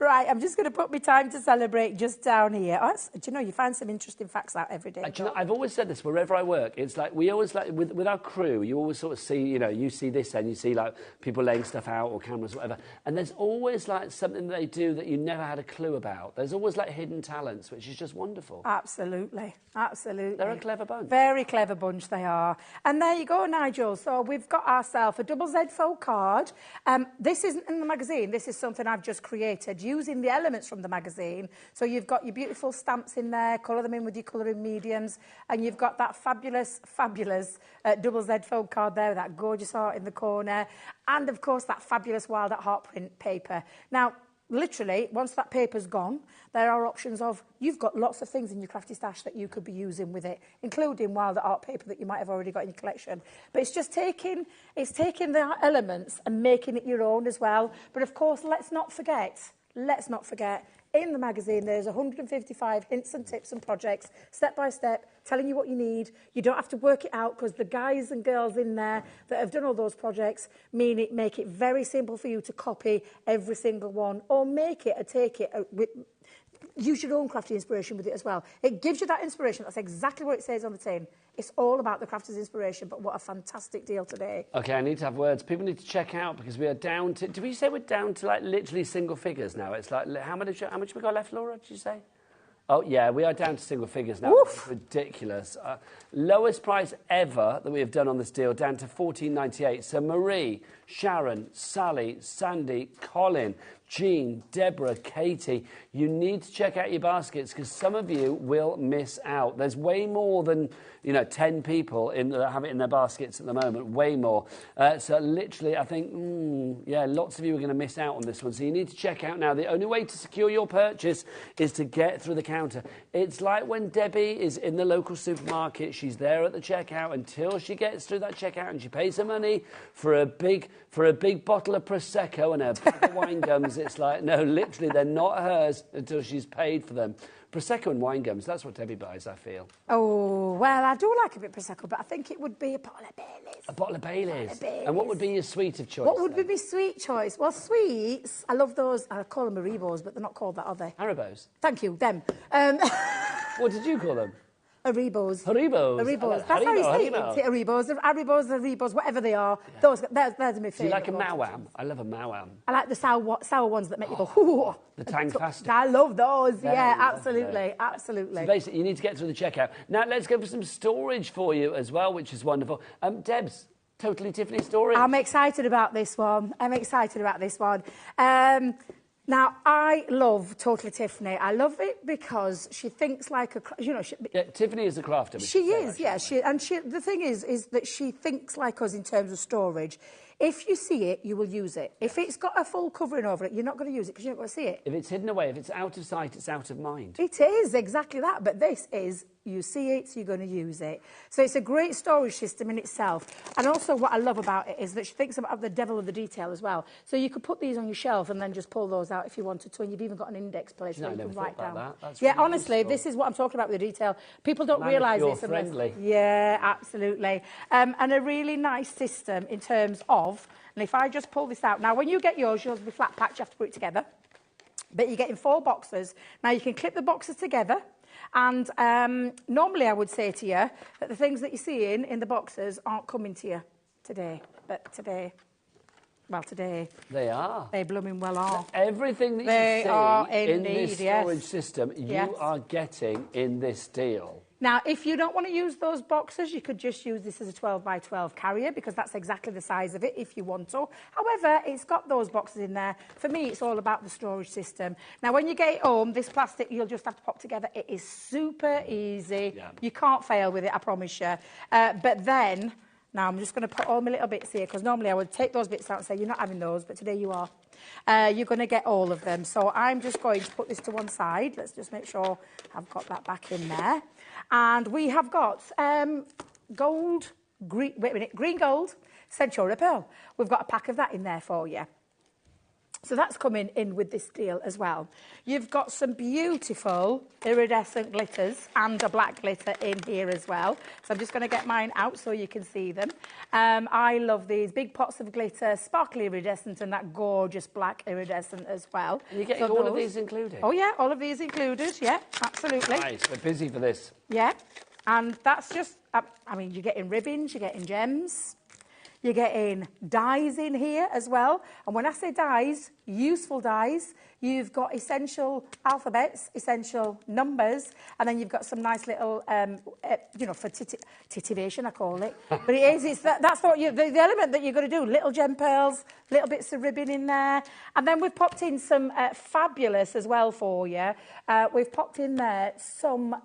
Right, I'm just going to put my time to celebrate just down here. Do you know, you find some interesting facts out every day. I've always said this wherever I work. It's like we always, like with our crew, you always sort of see, you see this and you see like people laying stuff out or cameras, whatever. And there's always like something they do that you never had a clue about. There's always like hidden talents, which is just wonderful. Absolutely, absolutely. They're a clever bunch. Very clever bunch they are. And there you go, Nigel. So we've got ourselves a double Z fold card. This isn't in the magazine. This is something I've just created using the elements from the magazine. So you've got your beautiful stamps in there, colour them in with your colouring mediums, and you've got that fabulous double Z fold card there with that gorgeous art in the corner, and of course that fabulous Wild at Heart print paper. Now, literally, once that paper's gone, there are options of, you've got lots of things in your crafty stash that you could be using with it, including Wild at Heart paper that you might have already got in your collection. But it's just taking the elements and making it your own as well. But of course, let's not forget, in the magazine, there's 155 hints and tips and projects, step by step, telling you what you need. You don't have to work it out, because the guys and girls in there that have done all those projects make it very simple for you to copy every single one, or make it or take it use your own crafty inspiration with it as well. It gives you that inspiration. That's exactly what it says on the tin. It's all about the crafter's inspiration, but what a fantastic deal today. Okay, I need to have words. People need to check out because we are down to... Did we say we're down to, like, literally single figures now? It's like, how much we got left, Laura, did you say? Oh, yeah, we are down to single figures now. It's ridiculous. Lowest price ever that we have done on this deal, down to $14.98. So Marie, Sharon, Sally, Sandy, Colin, Jean, Deborah, Katie, you need to check out your baskets because some of you will miss out. There's way more than, 10 people that have it in their baskets at the moment, way more. So literally, I think, lots of you are going to miss out on this one. So you need to check out now. The only way to secure your purchase is to get through the counter. It's like when Debbie is in the local supermarket, she's there at the checkout until she gets through that checkout and she pays her money for a big bottle of Prosecco and a pack of wine gums. It's like, no, literally, they're not hers until she's paid for them. Prosecco and wine gums, that's what Debbie buys, I feel. Oh, well, I do like a bit of Prosecco, but I think it would be a bottle of Baileys. A bottle of Baileys. And what would be your sweet of choice? What would be my sweet choice? Well, sweets, I love those. I call them Haribos, but they're not called that, are they? Haribos? Thank you, them. What did you call them? Haribos. Haribos. Haribos. That's how you say it. Haribos, whatever they are. Yeah. Those are my favourite. Do you like a Mawam? I love a Mawam. I like the sour ones that make you go, whoo. The Tang Pasta. I love those. Yeah, absolutely. Absolutely. So basically, you need to get through the checkout. Now, let's go for some storage for you as well, which is wonderful. Debs, Totally Tiffany storage. I'm excited about this one. Now, I love Totally Tiffany. I love it because she thinks like a... Tiffany is a crafter. She is, yeah. The thing is that she thinks like us in terms of storage. If you see it, you will use it. If it's got a full covering over it, you're not going to use it because you're not going to see it. If it's hidden away, if it's out of sight, it's out of mind. It is, exactly that. But this is, you see it, so you're going to use it. So it's a great storage system in itself. And also what I love about it is that she thinks about the devil of the detail as well. So you could put these on your shelf and then just pull those out if you wanted to. And you've even got an index place where you can write down. That's yeah, really honestly, useful. This is what I'm talking about with the detail. People don't realise this. Friendly. Yeah, absolutely. And a really nice system in terms of... And if I just pull this out... Now, when you get yours will be flat packed. You have to put it together. But you're getting 4 boxes. Now, you can clip the boxes together. And normally, I would say to you that the things that you're seeing in the boxes aren't coming to you today. But today... Well, today... They are. They blooming well are. Everything that you see in this storage system, you are getting in this deal. Now, if you don't want to use those boxes, you could just use this as a 12 by 12 carrier because that's exactly the size of it if you want to. However, it's got those boxes in there. For me, it's all about the storage system. Now, when you get it home, this plastic, you'll just have to pop together. It is super easy. Yeah. You can't fail with it, I promise you. But then, now I'm just going to put all my little bits here because normally I would take those bits out and say, you're not having those, but today you are. You're going to get all of them. So I'm just going to put this to one side. Let's just make sure I've got that back in there. And we have got green gold, Centura Pearl. We've got a pack of that in there for you. So that's coming in with this deal as well. You've got some beautiful iridescent glitters and a black glitter in here as well. So I'm just going to get mine out so you can see them. I love these big pots of glitter, sparkly iridescent and that gorgeous black iridescent as well. And you're getting all of these included? Oh, yeah, all of these included. Yeah, absolutely. Nice. We're busy for this. Yeah. And that's just, I mean, you're getting ribbons, you're getting gems. You're getting dies in here as well. And when I say dies, useful dies, you've got essential alphabets, essential numbers, and then you've got some nice little, for titivation, I call it. But it is, that's what the element that you're going to do. Little gem pearls, little bits of ribbon in there. And then we've popped in some fabulous as well for you. We've popped in there some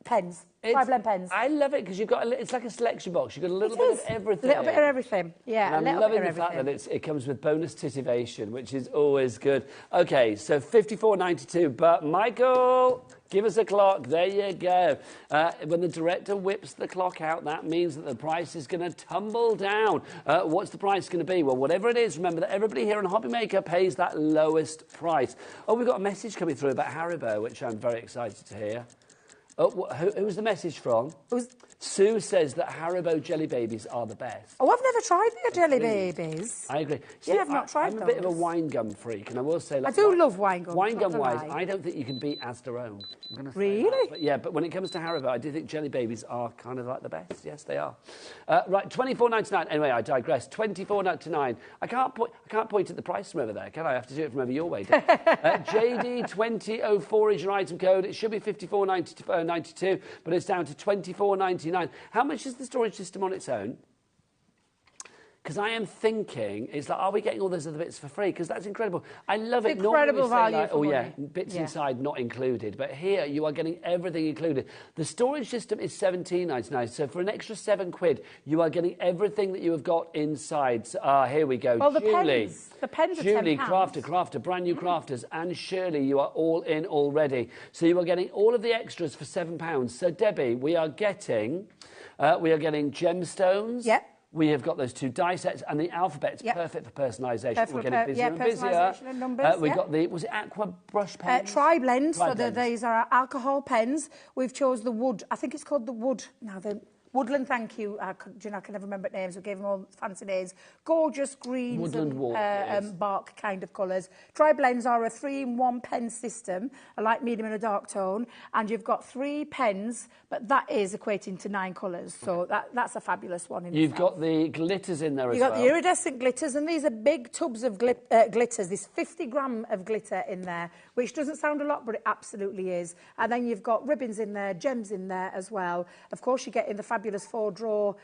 pens. 5-blend pens. I love it because you've got it's like a selection box. You've got a little bit of everything. A little bit of everything. Yeah, and I'm loving the fact that it comes with bonus titivation, which is always good. Okay, so $54.92. But Michael, give us a clock. There you go. When the director whips the clock out, that means that the price is going to tumble down. What's the price going to be? Well, whatever it is, remember that everybody here on HobbyMaker pays that lowest price. Oh, we've got a message coming through about Haribo, which I'm very excited to hear. Oh, who was the message from? Sue says that Haribo jelly babies are the best. Oh, I've never tried their jelly babies. I agree. Yeah, I've not tried I'm those. a bit of a wine gum freak, and I will say... I do love wine gum. Wine gum-wise, I don't think you can beat Astorone. I'm going to say Really? But yeah, but when it comes to Haribo, I do think jelly babies are kind of like the best. Yes, they are. Right, $24.99. Anyway, I digress. $24.99. I can't point at the price from over there, can I? I have to do it from over your way. JD2004 is your item code. It should be $54.92, but it's down to $24.99. How much is the storage system on its own? Because I am thinking, it's like, are we getting all those other bits for free? Because that's incredible. I love it. Incredible value like, for oh, yeah, money. bits inside not included. But here, you are getting everything included. The storage system is $17.99. So for an extra £7, you are getting everything that you have got inside. So, here we go. Well, Julie, the pens are Julie, £10. Crafter, brand new crafters, and Shirley, you are all in already. So you are getting all of the extras for £7. So Debbie, we are getting gemstones. Yep. We have got those 2 die sets, and the alphabet's perfect for personalisation. We're getting busier and busier. Personalisation and numbers, We've got was it aqua brush pens? Tri-blend, so these are our alcohol pens. We've chose the wood, I think it's called the wood. Now, the Woodland, thank you. I can never remember names. We gave them all fancy names. Gorgeous greens Woodland and bark kind of colours. Tri-blends are a 3-in-1 pen system, a light, medium and a dark tone. And you've got 3 pens, but that is equating to 9 colours. So that's a fabulous one. You've got the glitters in there as well. You've got the iridescent glitters, and these are big tubs of glitters. There's 50 gram of glitter in there, which doesn't sound a lot, but it absolutely is. And then you've got ribbons in there, gems in there as well. Of course, you get in the fabulous 4-drawer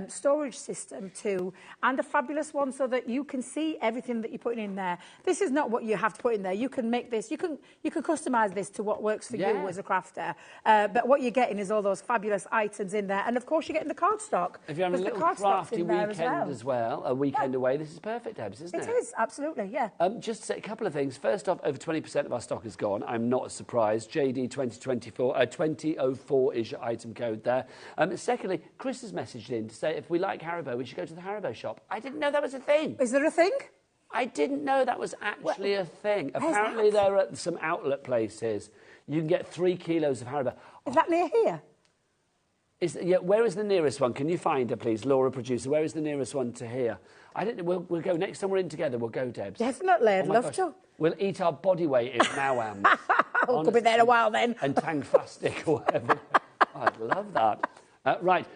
storage system too, and a fabulous one so that you can see everything that you're putting in there. This is not what you have to put in there. You can make this, you can customise this to what works for you as a crafter. But what you're getting is all those fabulous items in there, and of course you're getting the cardstock. If you're having a little crafty weekend as well, a weekend away, this is perfect, Debs, isn't it? It is, absolutely, yeah. Just to say a couple of things. First off, over 20% of our stock is gone. I'm not surprised. JD 2004 is your item code there. Secondly, Chris has messaged in to say if we like Haribo, we should go to the Haribo shop. I didn't know that was a thing. Is there a thing? I didn't know that was actually a thing. Apparently, there are some outlet places. You can get 3 kilos of Haribo. Is that near here? Where is the nearest one? Can you find her, please, Laura, producer? Where is the nearest one to here? I don't know. We'll go next time we're in together. We'll go, Debs. Definitely, I'd love to. We'll eat our body weight in Mawam. We'll be there a while then. And Tangfastic or whatever. I'd love that. Right.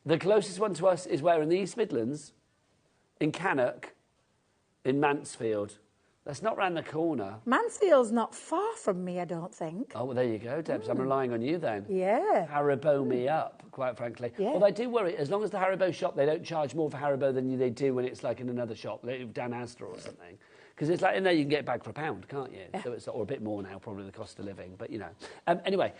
The closest one to us is where? In the East Midlands? In Cannock? In Mansfield? That's not round the corner. Mansfield's not far from me, I don't think. Oh, well, there you go, Debs. I'm relying on you then. Yeah. Haribo me up, quite frankly. Yeah. Although I do worry, as long as the Haribo shop, they don't charge more for Haribo than they do when it's like in another shop, like down Astor or something. Because it's like in there you can get it back for £1, can't you? Yeah. So it's, or a bit more now, probably the cost of living. But, you know. Anyway,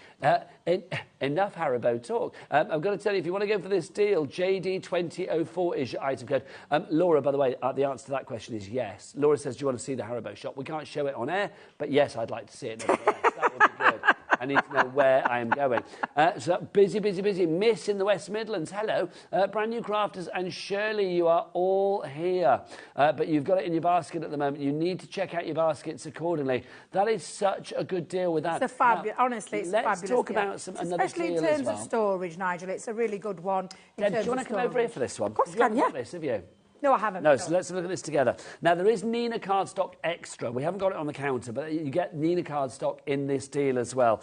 enough Haribo talk. I'm going to tell you, if you want to go for this deal, JD2004 is your item code. Laura, by the way, the answer to that question is yes. Laura says, do you want to see the Haribo shop? We can't show it on air, but yes, I'd like to see it. Nevertheless. That would be good. I need to know where I am going. So busy. Miss in the West Midlands. Hello. Brand new crafters, and Shirley, you are all here. But you've got it in your basket at the moment. You need to check out your baskets accordingly. That is such a good deal with that. It's a fabulous, honestly, it's a fabulous Let's talk deal. about another Especially deal in terms as well. of storage, Nigel. It's a really good one. Deb, do you want to come over here for this one? Of course I can, You haven't yeah. got this, have you? No, I haven't. No, so let's look at this together. Now, there is Nina cardstock extra. We haven't got it on the counter, but you get Nina cardstock in this deal as well.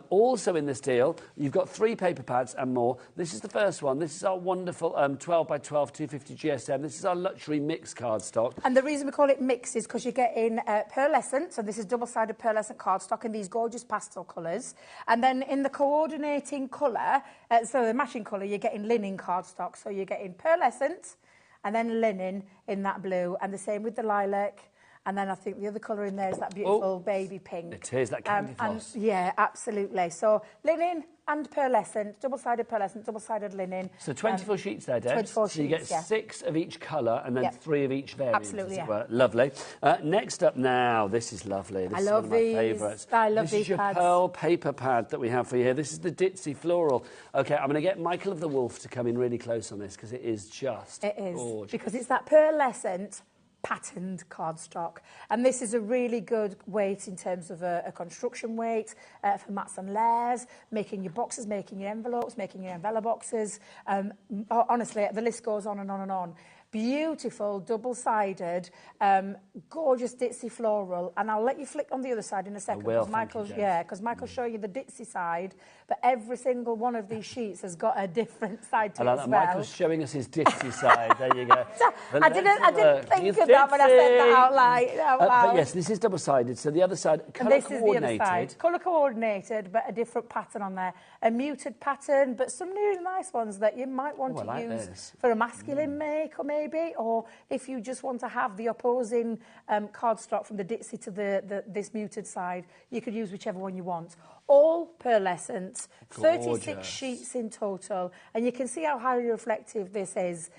Also in this deal, you've got 3 paper pads and more. This is the first one. This is our wonderful 12 by 12 250 GSM. This is our luxury mix cardstock. And the reason we call it mix is because you get in pearlescent, so this is double-sided pearlescent cardstock in these gorgeous pastel colours. And then in the coordinating colour, so the matching colour, you're getting linen cardstock. So you're getting pearlescent, and then linen in that blue, and the same with the lilac. And then I think the other colour in there is that beautiful baby pink. It is, that candy floss. Yeah, absolutely. So linen and pearlescent, double-sided linen. So 24 sheets there, Deb. 24 so you get sheets, yeah. 6 of each colour and then 3 of each variant. Absolutely, as it yeah. were. Lovely. Next up now, this is lovely. This is one of my favourites. I love this these is your pads. pearl paper pad that we have for you here. This is the Ditzy Floral. OK, I'm going to get Michael of the Wolf to come in really close on this because it is just gorgeous. Because it's that pearlescent patterned cardstock. And this is a really good weight in terms of a construction weight for mats and layers, making your boxes, making your envelopes, making your envelope boxes. Honestly, the list goes on and on and on. Beautiful, double-sided, gorgeous ditzy floral, and I'll let you flick on the other side in a second. Will, Because Michael's showing you the ditzy side, but every single one of these sheets has got a different side to it as well. Michael's showing us his ditzy side. There you go. I didn't think of that when I said that out loud. But yes, this is double-sided. So the other side, colour coordinated. Colour coordinated, but a different pattern on there. A muted pattern, but some really nice ones that you might want to use for a masculine make, or maybe, or if you just want to have the opposing cardstock from the ditzy to this muted side, you could use whichever one you want. All pearlescent, 36 sheets in total, and you can see how highly reflective this is.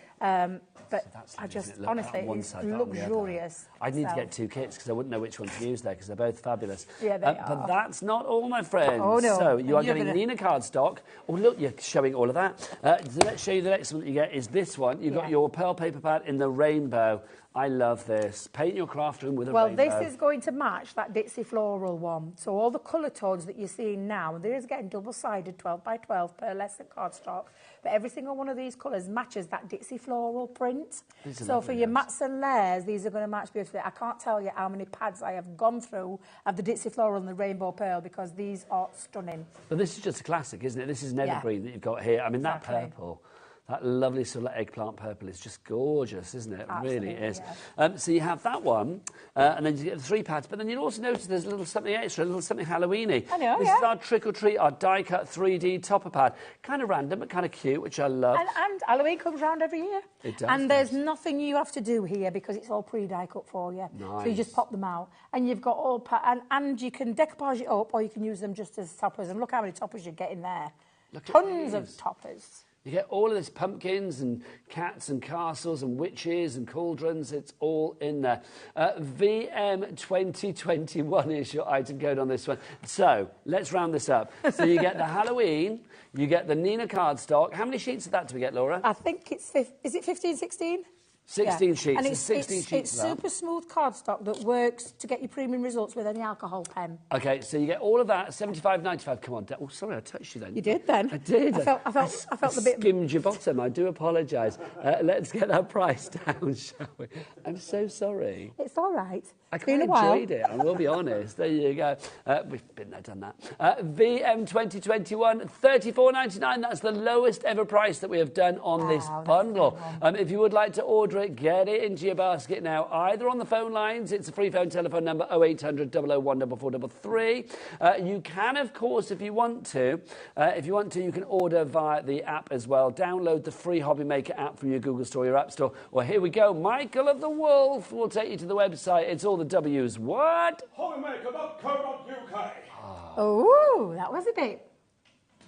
But I just, honestly, it's luxurious. I'd need to get 2 kits because I wouldn't know which one to use there because they're both fabulous. Yeah, they are. But that's not all, my friends. Oh, no. So you are getting Nina cardstock. Oh, look, you're showing all of that. So let's show you the next one that you get is this one. You've got your pearl paper pad in the rainbow. I love this. Paint your craft room with a rainbow. Well, this is going to match that ditzy floral one. So all the colour tones that you're seeing now, there is getting double-sided 12 by 12 pearlescent cardstock, but every single one of these colours matches that ditzy floral print. So for your mats and layers, these are going to match beautifully. I can't tell you how many pads I have gone through of the ditzy floral and the rainbow pearl because these are stunning. But this is just a classic, isn't it? This is an evergreen that you've got here. I mean, that purple... That lovely sort of eggplant purple is just gorgeous, isn't it? It really is. Yeah. So you have that one, and then you get the 3 pads, but then you'll also notice there's a little something extra, a little something Halloween-y. I know, This is our Trick or Treat, our die-cut 3D topper pad. Kind of random, but kind of cute, which I love. And Halloween comes round every year. It does. And there's nothing you have to do here because it's all pre-die cut for you. Nice. So you just pop them out, and you've got all and you can decoupage it up, or you can use them just as toppers. And look how many toppers you get in there. Tons of toppers. You get all of this pumpkins and cats and castles and witches and cauldrons. It's all in there. VM 2021 is your item code on this one. So let's round this up. So you get the Halloween, you get the Nina cardstock. How many sheets of that do we get, Laura? I think it's, is it 15, 16? 16 sheets. And it's 16 sheets. It's super smooth cardstock that works to get your premium results with any alcohol pen. Okay, so you get all of that, $75.95. Come on, oh, sorry, I touched you then. You did then. I did. I felt the bit. Skimmed your bottom. I do apologise. Let's get that price down, shall we? I'm so sorry. It's all right. I quite enjoyed it, I will be honest. There you go. We've been there, done that. VM 2021, $34.99. That's the lowest ever price that we have done on this bundle. If you would like to order it, get it into your basket now, either on the phone lines. It's a free phone telephone number 0800 001 4433. You can, of course, if you want to, you can order via the app as well. Download the free HobbyMaker app from your Google Store, your App Store. Or here we go, Michael of the Wolf will take you to the website. It's all the W's. What? HobbyMaker.co.uk. Oh, that was a bit.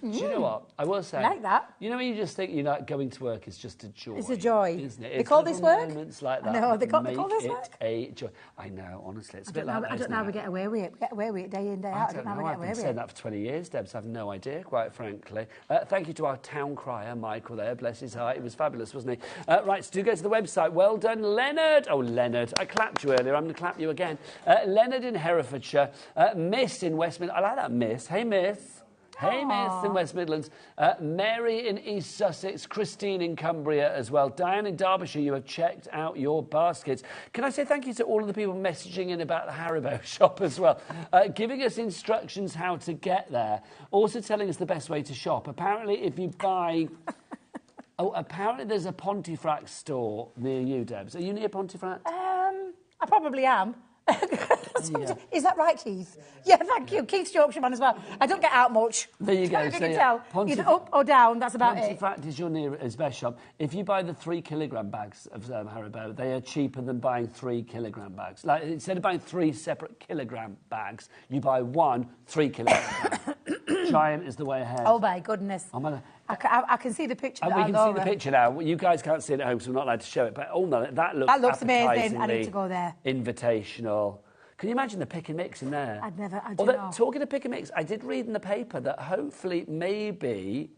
Do you know what? I will say. I like that. You know when you just think going to work is just a joy. It's a joy. Isn't it? They call this work? Moments like that. No, they call this make work? it a joy. I know, honestly. It's a bit like that. I don't know how we get away with it. Get away with it day in, day out. I don't know how we get away with it. I've been saying that for 20 years, Deb, so I have no idea, quite frankly. Thank you to our town crier, Michael, there. Bless his heart. He was fabulous, wasn't he? Right, so do go to the website. Well done, Leonard. Oh, Leonard. I clapped you earlier. I'm going to clap you again. Leonard in Herefordshire. Miss in West Midlands. I like that, Miss. Hey, Miss. Hey, Miss in West Midlands. Mary in East Sussex. Christine in Cumbria as well. Diane in Derbyshire, you have checked out your baskets. Can I say thank you to all of the people messaging in about the Haribo shop as well, giving us instructions how to get there, also telling us the best way to shop. Apparently, if you buy... apparently there's a Pontefract store near you, Debs. Are you near Pontefract? I probably am. Is that right, Keith? Yeah, thank you. Keith's Yorkshireman as well. I don't get out much. There you go. If you can tell. Either up or down, that's about it. Pontefract is your nearest best shop. If you buy the 3 kilogram bags of Haribo, they are cheaper than buying 3 kilogram bags. Like, instead of buying 3 separate kilogram bags, you buy 1 3 kilogram bag. Giant is the way ahead. Oh, my goodness. I can see the picture. We can see the picture now. You guys can't see it at home, so we're not allowed to show it. But no, that looks amazing. I need to go there. Invitational. Can you imagine the pick and mix in there? I don't know. Talking of pick and mix, I did read in the paper that hopefully maybe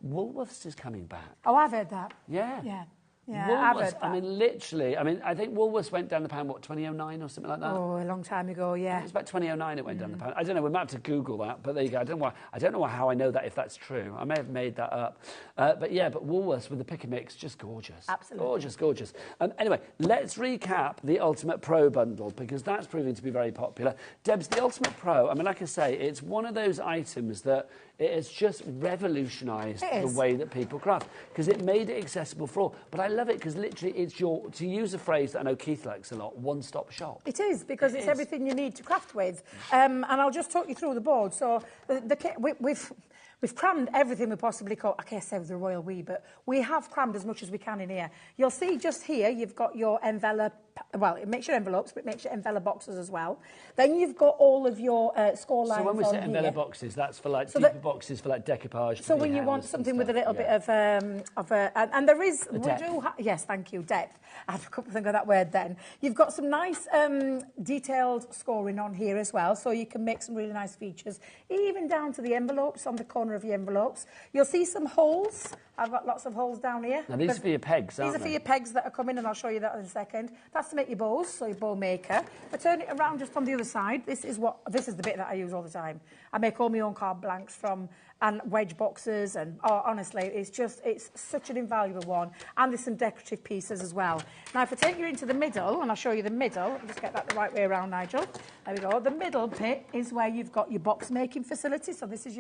Woolworths is coming back. Oh, I've heard that. Yeah. Yeah. Yeah, I've Woolworths, heard that. I mean, literally, I think Woolworths went down the pound, what, 2009 or something like that? Oh, a long time ago, yeah. It was about 2009 it went down the pound. I don't know, we might have to Google that, but there you go. I don't know how I know that, if that's true. I may have made that up. But Woolworths with the pick and mix, just gorgeous. Absolutely. Gorgeous, gorgeous. Anyway, let's recap the Ultimate Pro bundle, because that's proving to be very popular. Debs, the Ultimate Pro, I mean, like I say, it's one of those items that it has just revolutionised the way that people craft, because it made it accessible for all. But I love it because literally it's your, to use a phrase that I know Keith likes a lot, one-stop shop. It is, because it's everything you need to craft with. And I'll just talk you through the board. So the kit, we've crammed everything we possibly could. I can't say with the royal we, but we have crammed as much as we can in here. You'll see just here, you've got your envelope. Well, it makes your envelopes, but it makes your envelope boxes as well. Then you've got all of your score lines. So when we say envelope boxes, that's for like deeper boxes for like decoupage. So when you want something with a little bit of and there is yes, thank you, depth. I couldn't think of that word then. You've got some nice detailed scoring on here as well, so you can make some really nice features, even down to the envelopes on the corner of your envelopes. You'll see some holes. I've got lots of holes down here. Now, these are for your pegs, aren't they? These are for your pegs that are coming, and I'll show you that in a second. That's to make your bows, so your bow maker. If I turn it around just on the other side, this is the bit that I use all the time. I make all my own card blanks from, and wedge boxes, and honestly, it's such an invaluable one. And there's some decorative pieces as well. Now, if I take you into the middle, and I'll show you the middle, I'll just get that the right way around, Nigel. There we go. The middle bit is where you've got your box making facility. So this is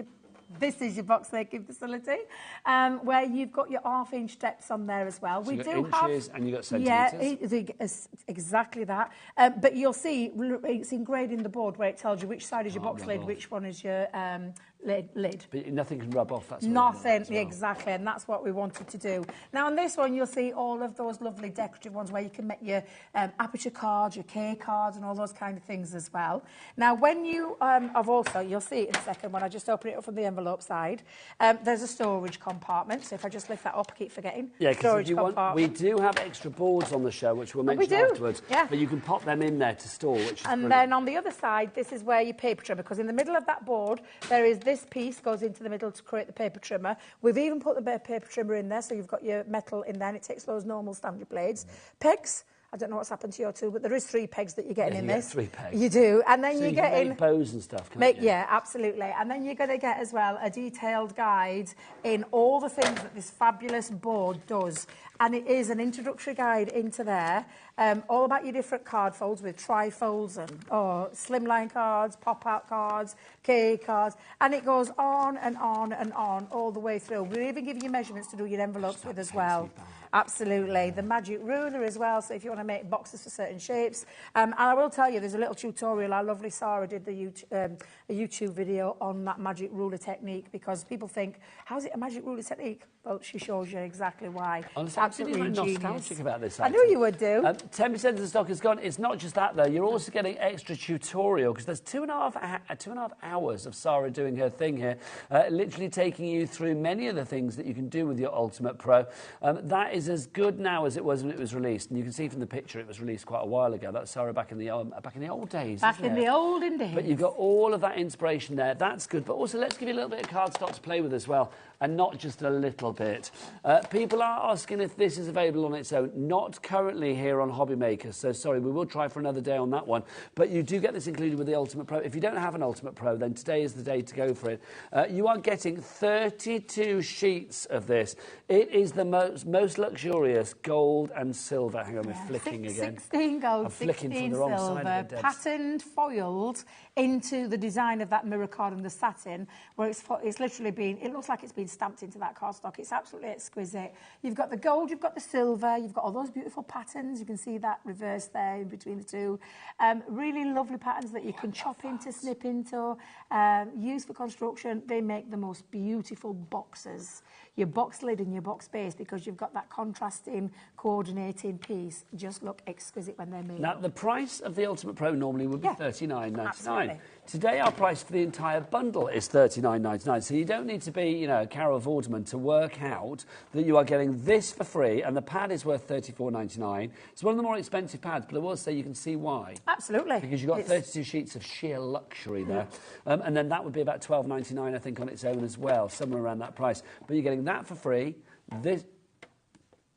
your box making facility, where you've got your half-inch steps on there as well. So we you've do got inches and you've got centimetres. Yeah, exactly that. But you'll see it's engraved in the board where it tells you which side is your box lid, which one is your lid. But nothing can rub off. That's nothing, exactly, and that's what we wanted to do. Now on this one, you'll see all of those lovely decorative ones where you can make your aperture cards, your K cards, and all those kind of things as well. Now, when you you'll see it in a second when I just open it up from the envelope side. There's a storage compartment. So if I just lift that up, I keep forgetting. Yeah, because we do have extra boards on the show, which we'll mention afterwards. Yeah. But you can pop them in there to store, which is brilliant. Then on the other side, this is where your paper trimmer, because in the middle of that board, there is this piece goes into the middle to create the paper trimmer. We've even put the paper trimmer in there, so you've got your metal in there, and it takes those normal standard blades. Pegs. I don't know what's happened to your two, but there is 3 pegs that you're getting in this. 3 pegs. You do. And then so you get in... make bows and stuff, can't you? Yeah, absolutely. And then you're going to get as well a detailed guide in all the things that this fabulous board does. And it is an introductory guide into there, all about your different card folds with trifolds and slimline cards, pop-out cards, K cards. And it goes on and on and on all the way through. We'll even give you measurements to do your envelopes with as well. Absolutely. The magic ruler as well, so if you want to make boxes for certain shapes. And I will tell you, there's a little tutorial. Our lovely Sarah did a YouTube video on that magic ruler technique, because people think, how's it a magic ruler technique? Well, she shows you exactly why. Honestly, I'm absolutely nostalgic about this item. I knew you would do. 10% of the stock is gone. It's not just that, though. You're also getting extra tutorial, because there's 2.5 hours of Sarah doing her thing here, literally taking you through many of the things that you can do with your Ultimate Pro. That is as good now as it was when it was released, and you can see from the picture it was released quite a while ago. That's Sarah back in the old days. Back in the olden days. But you've got all of that inspiration there. That's good. But also, let's give you a little bit of cardstock to play with as well, and not just a little bit. People are asking if this is available on its own. Not currently here on HobbyMaker, so sorry, we will try for another day on that one. But you do get this included with the Ultimate Pro. If you don't have an Ultimate Pro, then today is the day to go for it. You are getting 32 sheets of this. It is the most luxurious gold and silver. Hang on, we're flicking again. 16 gold, I'm flicking 16 from the wrong silver, side of it, patterned, foiled into the design of that mirror card and the satin, where it's literally been, it looks like it's been stamped into that cardstock. It's absolutely exquisite. You've got the gold, you've got the silver, you've got all those beautiful patterns. You can see that reverse there in between the two. Really lovely patterns that you can chop into, snip into, use for construction. They make the most beautiful boxes. Your box lid and your box base, because you've got that contrasting, coordinating piece, just look exquisite when they're made. Now, the price of the Ultimate Pro normally would be $39.99. Absolutely. Today, our price for the entire bundle is $39.99. So you don't need to be, you know, a Carol Vorderman to work out that you are getting this for free, and the pad is worth $34.99. It's one of the more expensive pads, but I will say you can see why. Absolutely. Because you've got 32 sheets of sheer luxury there. And then that would be about $12.99, I think, on its own as well, somewhere around that price. But you're getting that for free. This...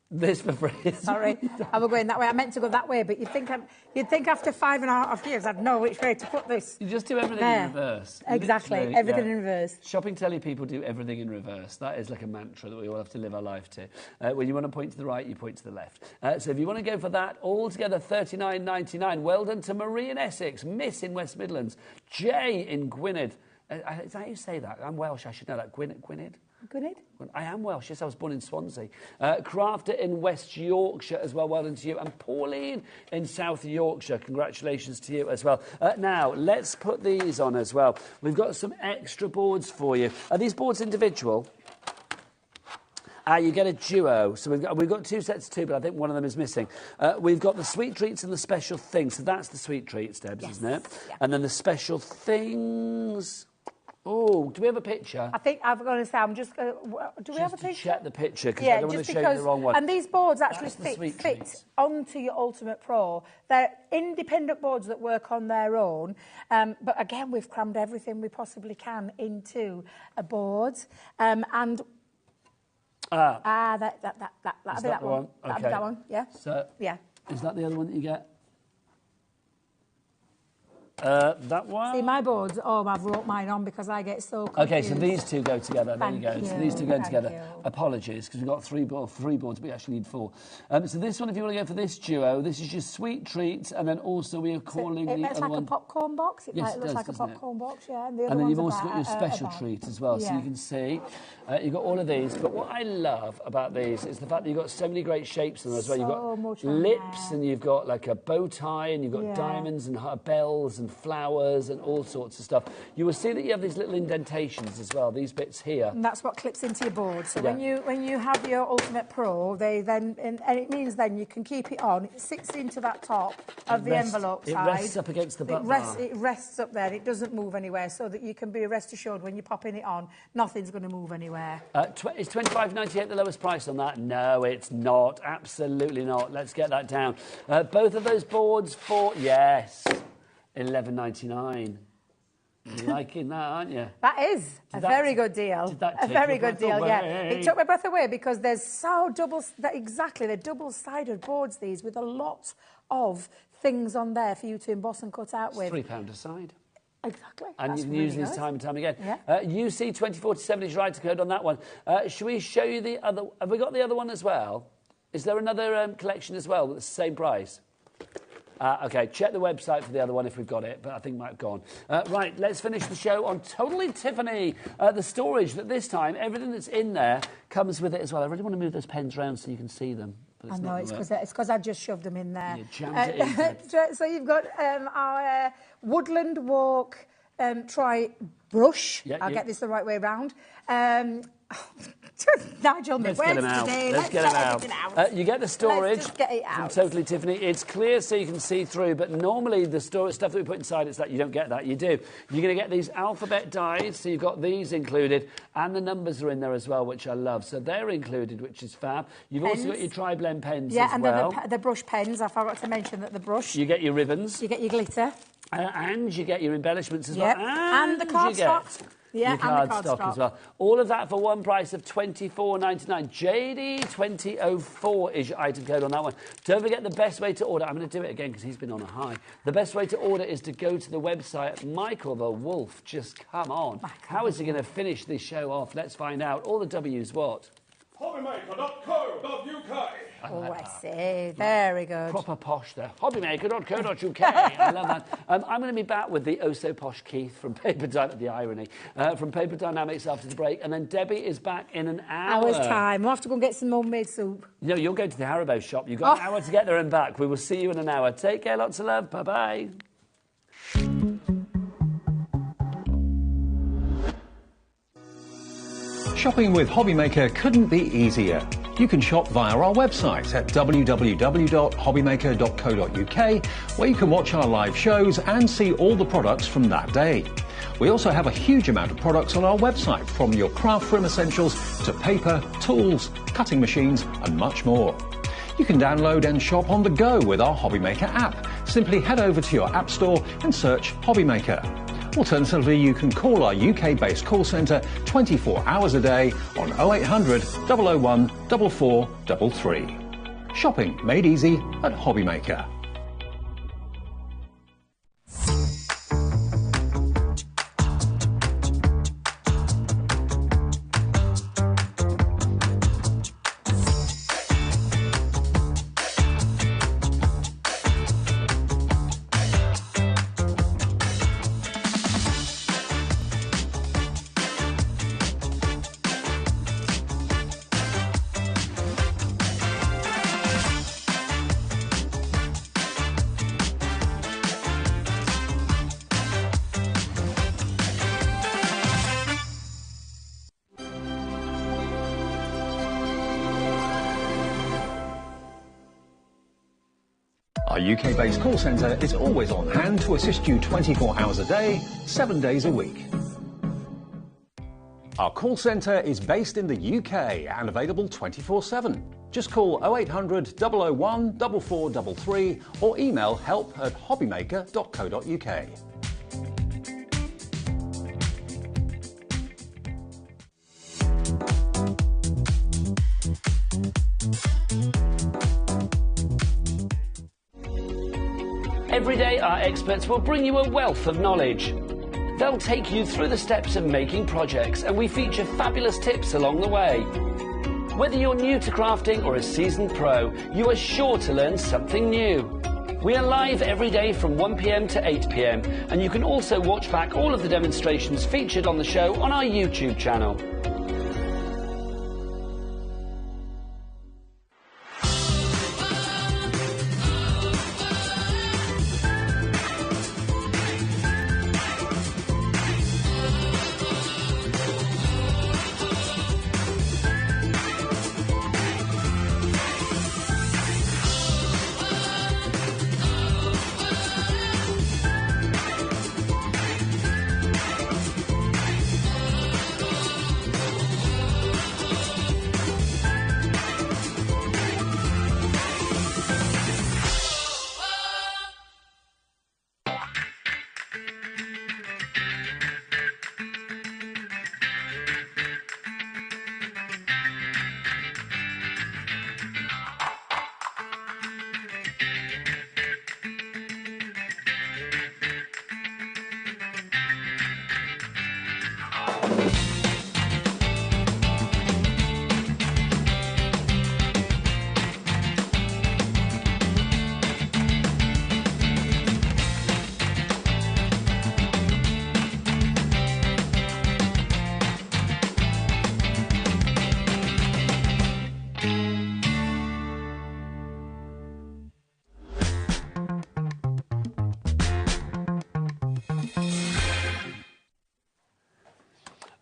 This for free. Sorry, I was going that way. I meant to go that way, but you'd think after 5.5 years I'd know which way to put this. You just do everything there. in reverse. Exactly, Literally, everything yeah. in reverse. Shopping telly people do everything in reverse. That is like a mantra that we all have to live our life to. When you want to point to the right, you point to the left. So if you want to go for that, altogether $39.99. Well done to Marie in Essex, Miss in West Midlands, Jay in Gwynedd. Is that how you say that? I'm Welsh, I should know that. Gwynedd? Gwynedd? I am Welsh, yes, I was born in Swansea. Crafter in West Yorkshire as well, well done to you. And Pauline in South Yorkshire, congratulations to you as well. Now, let's put these on as well. We've got some extra boards for you. Are these boards individual? You get a duo. So we've got 2 sets of 2, but I think one of them is missing. We've got the sweet treats and the special things. So that's the sweet treats, Debs, yes, isn't it? Yeah. And then the special things... Oh, do we have a picture? I think I've got to say, I'm just going to... Do we have a picture? Just to check the picture, because I don't want to show you the wrong one. And these boards actually fit onto your Ultimate Pro. They're independent boards that work on their own. But again, we've crammed everything we possibly can into a board. That'll be that one. That'll be that one, yeah. So, yeah. Is that the other one that you get? That one? See, my boards, I've wrote mine on because I get so confused. OK, so these two go together. There you go. Thank So these two go together. you. Apologies, because we've got three boards, but we actually need 4. So this one, if you want to go for this duo, this is your sweet treats, and then also we are calling the other one... It looks like a popcorn box. Yes, It looks like a popcorn box, yeah. And then you've also got your special treat as well, so you can see. You've got all of these. But what I love about these is the fact that you've got so many great shapes in them as well. You've got lips, and you've got like a bow tie, and you've got diamonds and bells and flowers and all sorts of stuff. You will see that you have these little indentations as well, these bits here. And that's what clips into your board. So when you have your Ultimate Pro, and it means then you can keep it on. It sits into that top of the envelope side. It rests up against the butt bar. It rests up there. It doesn't move anywhere, so that you can be rest assured when you're popping it on, nothing's going to move anywhere. Is $25.98 the lowest price on that? No, it's not. Absolutely not. Let's get that down. Both of those boards for, yes, $11.99. You're liking that, aren't you? That is a very good deal. A very good deal, yeah. It took my breath away because they're double-sided boards, these, with a lot of things on there for you to emboss and cut out with. £3 a side. Exactly. And you can use these time and time again. Yeah. UC2047 is your right code on that one. Should we show you the other? Have we got the other one as well? Is there another collection as well that's the same price? OK, check the website for the other one if we've got it, but I think it might have gone. Right, let's finish the show on Totally Tiffany. The storage, that this time, everything that's in there comes with it as well. I really want to move those pens around so you can see them. I know, it's because I just shoved them in there. You jammed it in. So you've got our Woodland Walk Try Brush. I'll get this the right way round. Nigel, let's get them out. Let's get them out. You get the storage from Totally Tiffany. It's clear so you can see through, but normally the stuff that we put inside, it's that you don't get that. You do. You're going to get these alphabet dies, so you've got these included, and the numbers are in there as well, which I love. So they're included, which is fab. You've also got your tri-blend pens as well. Yeah, and the brush pens. I forgot to mention that the brush. You get your ribbons. You get your glitter. And you get your embellishments as well. And the cardstock. Yeah, your cardstock as well. All of that for one price of $24.99. JD2004 is your item code on that one. Don't forget the best way to order. I'm going to do it again because he's been on a high. The best way to order is to go to the website. Michael the Wolf, just come on. How is he going to finish this show off? Let's find out. All the W's what? HobbyMaker.co.uk. Oh, I see. Very good. Proper posh there. HobbyMaker.co.uk. I love that. I'm going to be back with the oh-so-posh Keith from the irony, from Paper Dynamics after the break. And then Debbie is back in an hour. Hour's time. We'll have to go and get some homemade soup. No, you're going to the Haribo shop. You've got an hour to get there and back. We will see you in an hour. Take care. Lots of love. Bye-bye. Shopping with HobbyMaker couldn't be easier. You can shop via our website at www.hobbymaker.co.uk, where you can watch our live shows and see all the products from that day. We also have a huge amount of products on our website, from your craft room essentials to paper, tools, cutting machines and much more. You can download and shop on the go with our HobbyMaker app. Simply head over to your app store and search HobbyMaker. Alternatively, you can call our UK-based call centre 24 hours a day on 0800 001 4433. Shopping made easy at HobbyMaker. Our UK-based call centre is always on hand to assist you 24 hours a day, 7 days a week. Our call centre is based in the UK and available 24/7. Just call 0800 001 4433 or email help@hobbymaker.co.uk. Every day, our experts will bring you a wealth of knowledge. They'll take you through the steps of making projects, and we feature fabulous tips along the way. Whether you're new to crafting or a seasoned pro, you are sure to learn something new. We are live every day from 1 p.m. to 8 p.m, and you can also watch back all of the demonstrations featured on the show on our YouTube channel.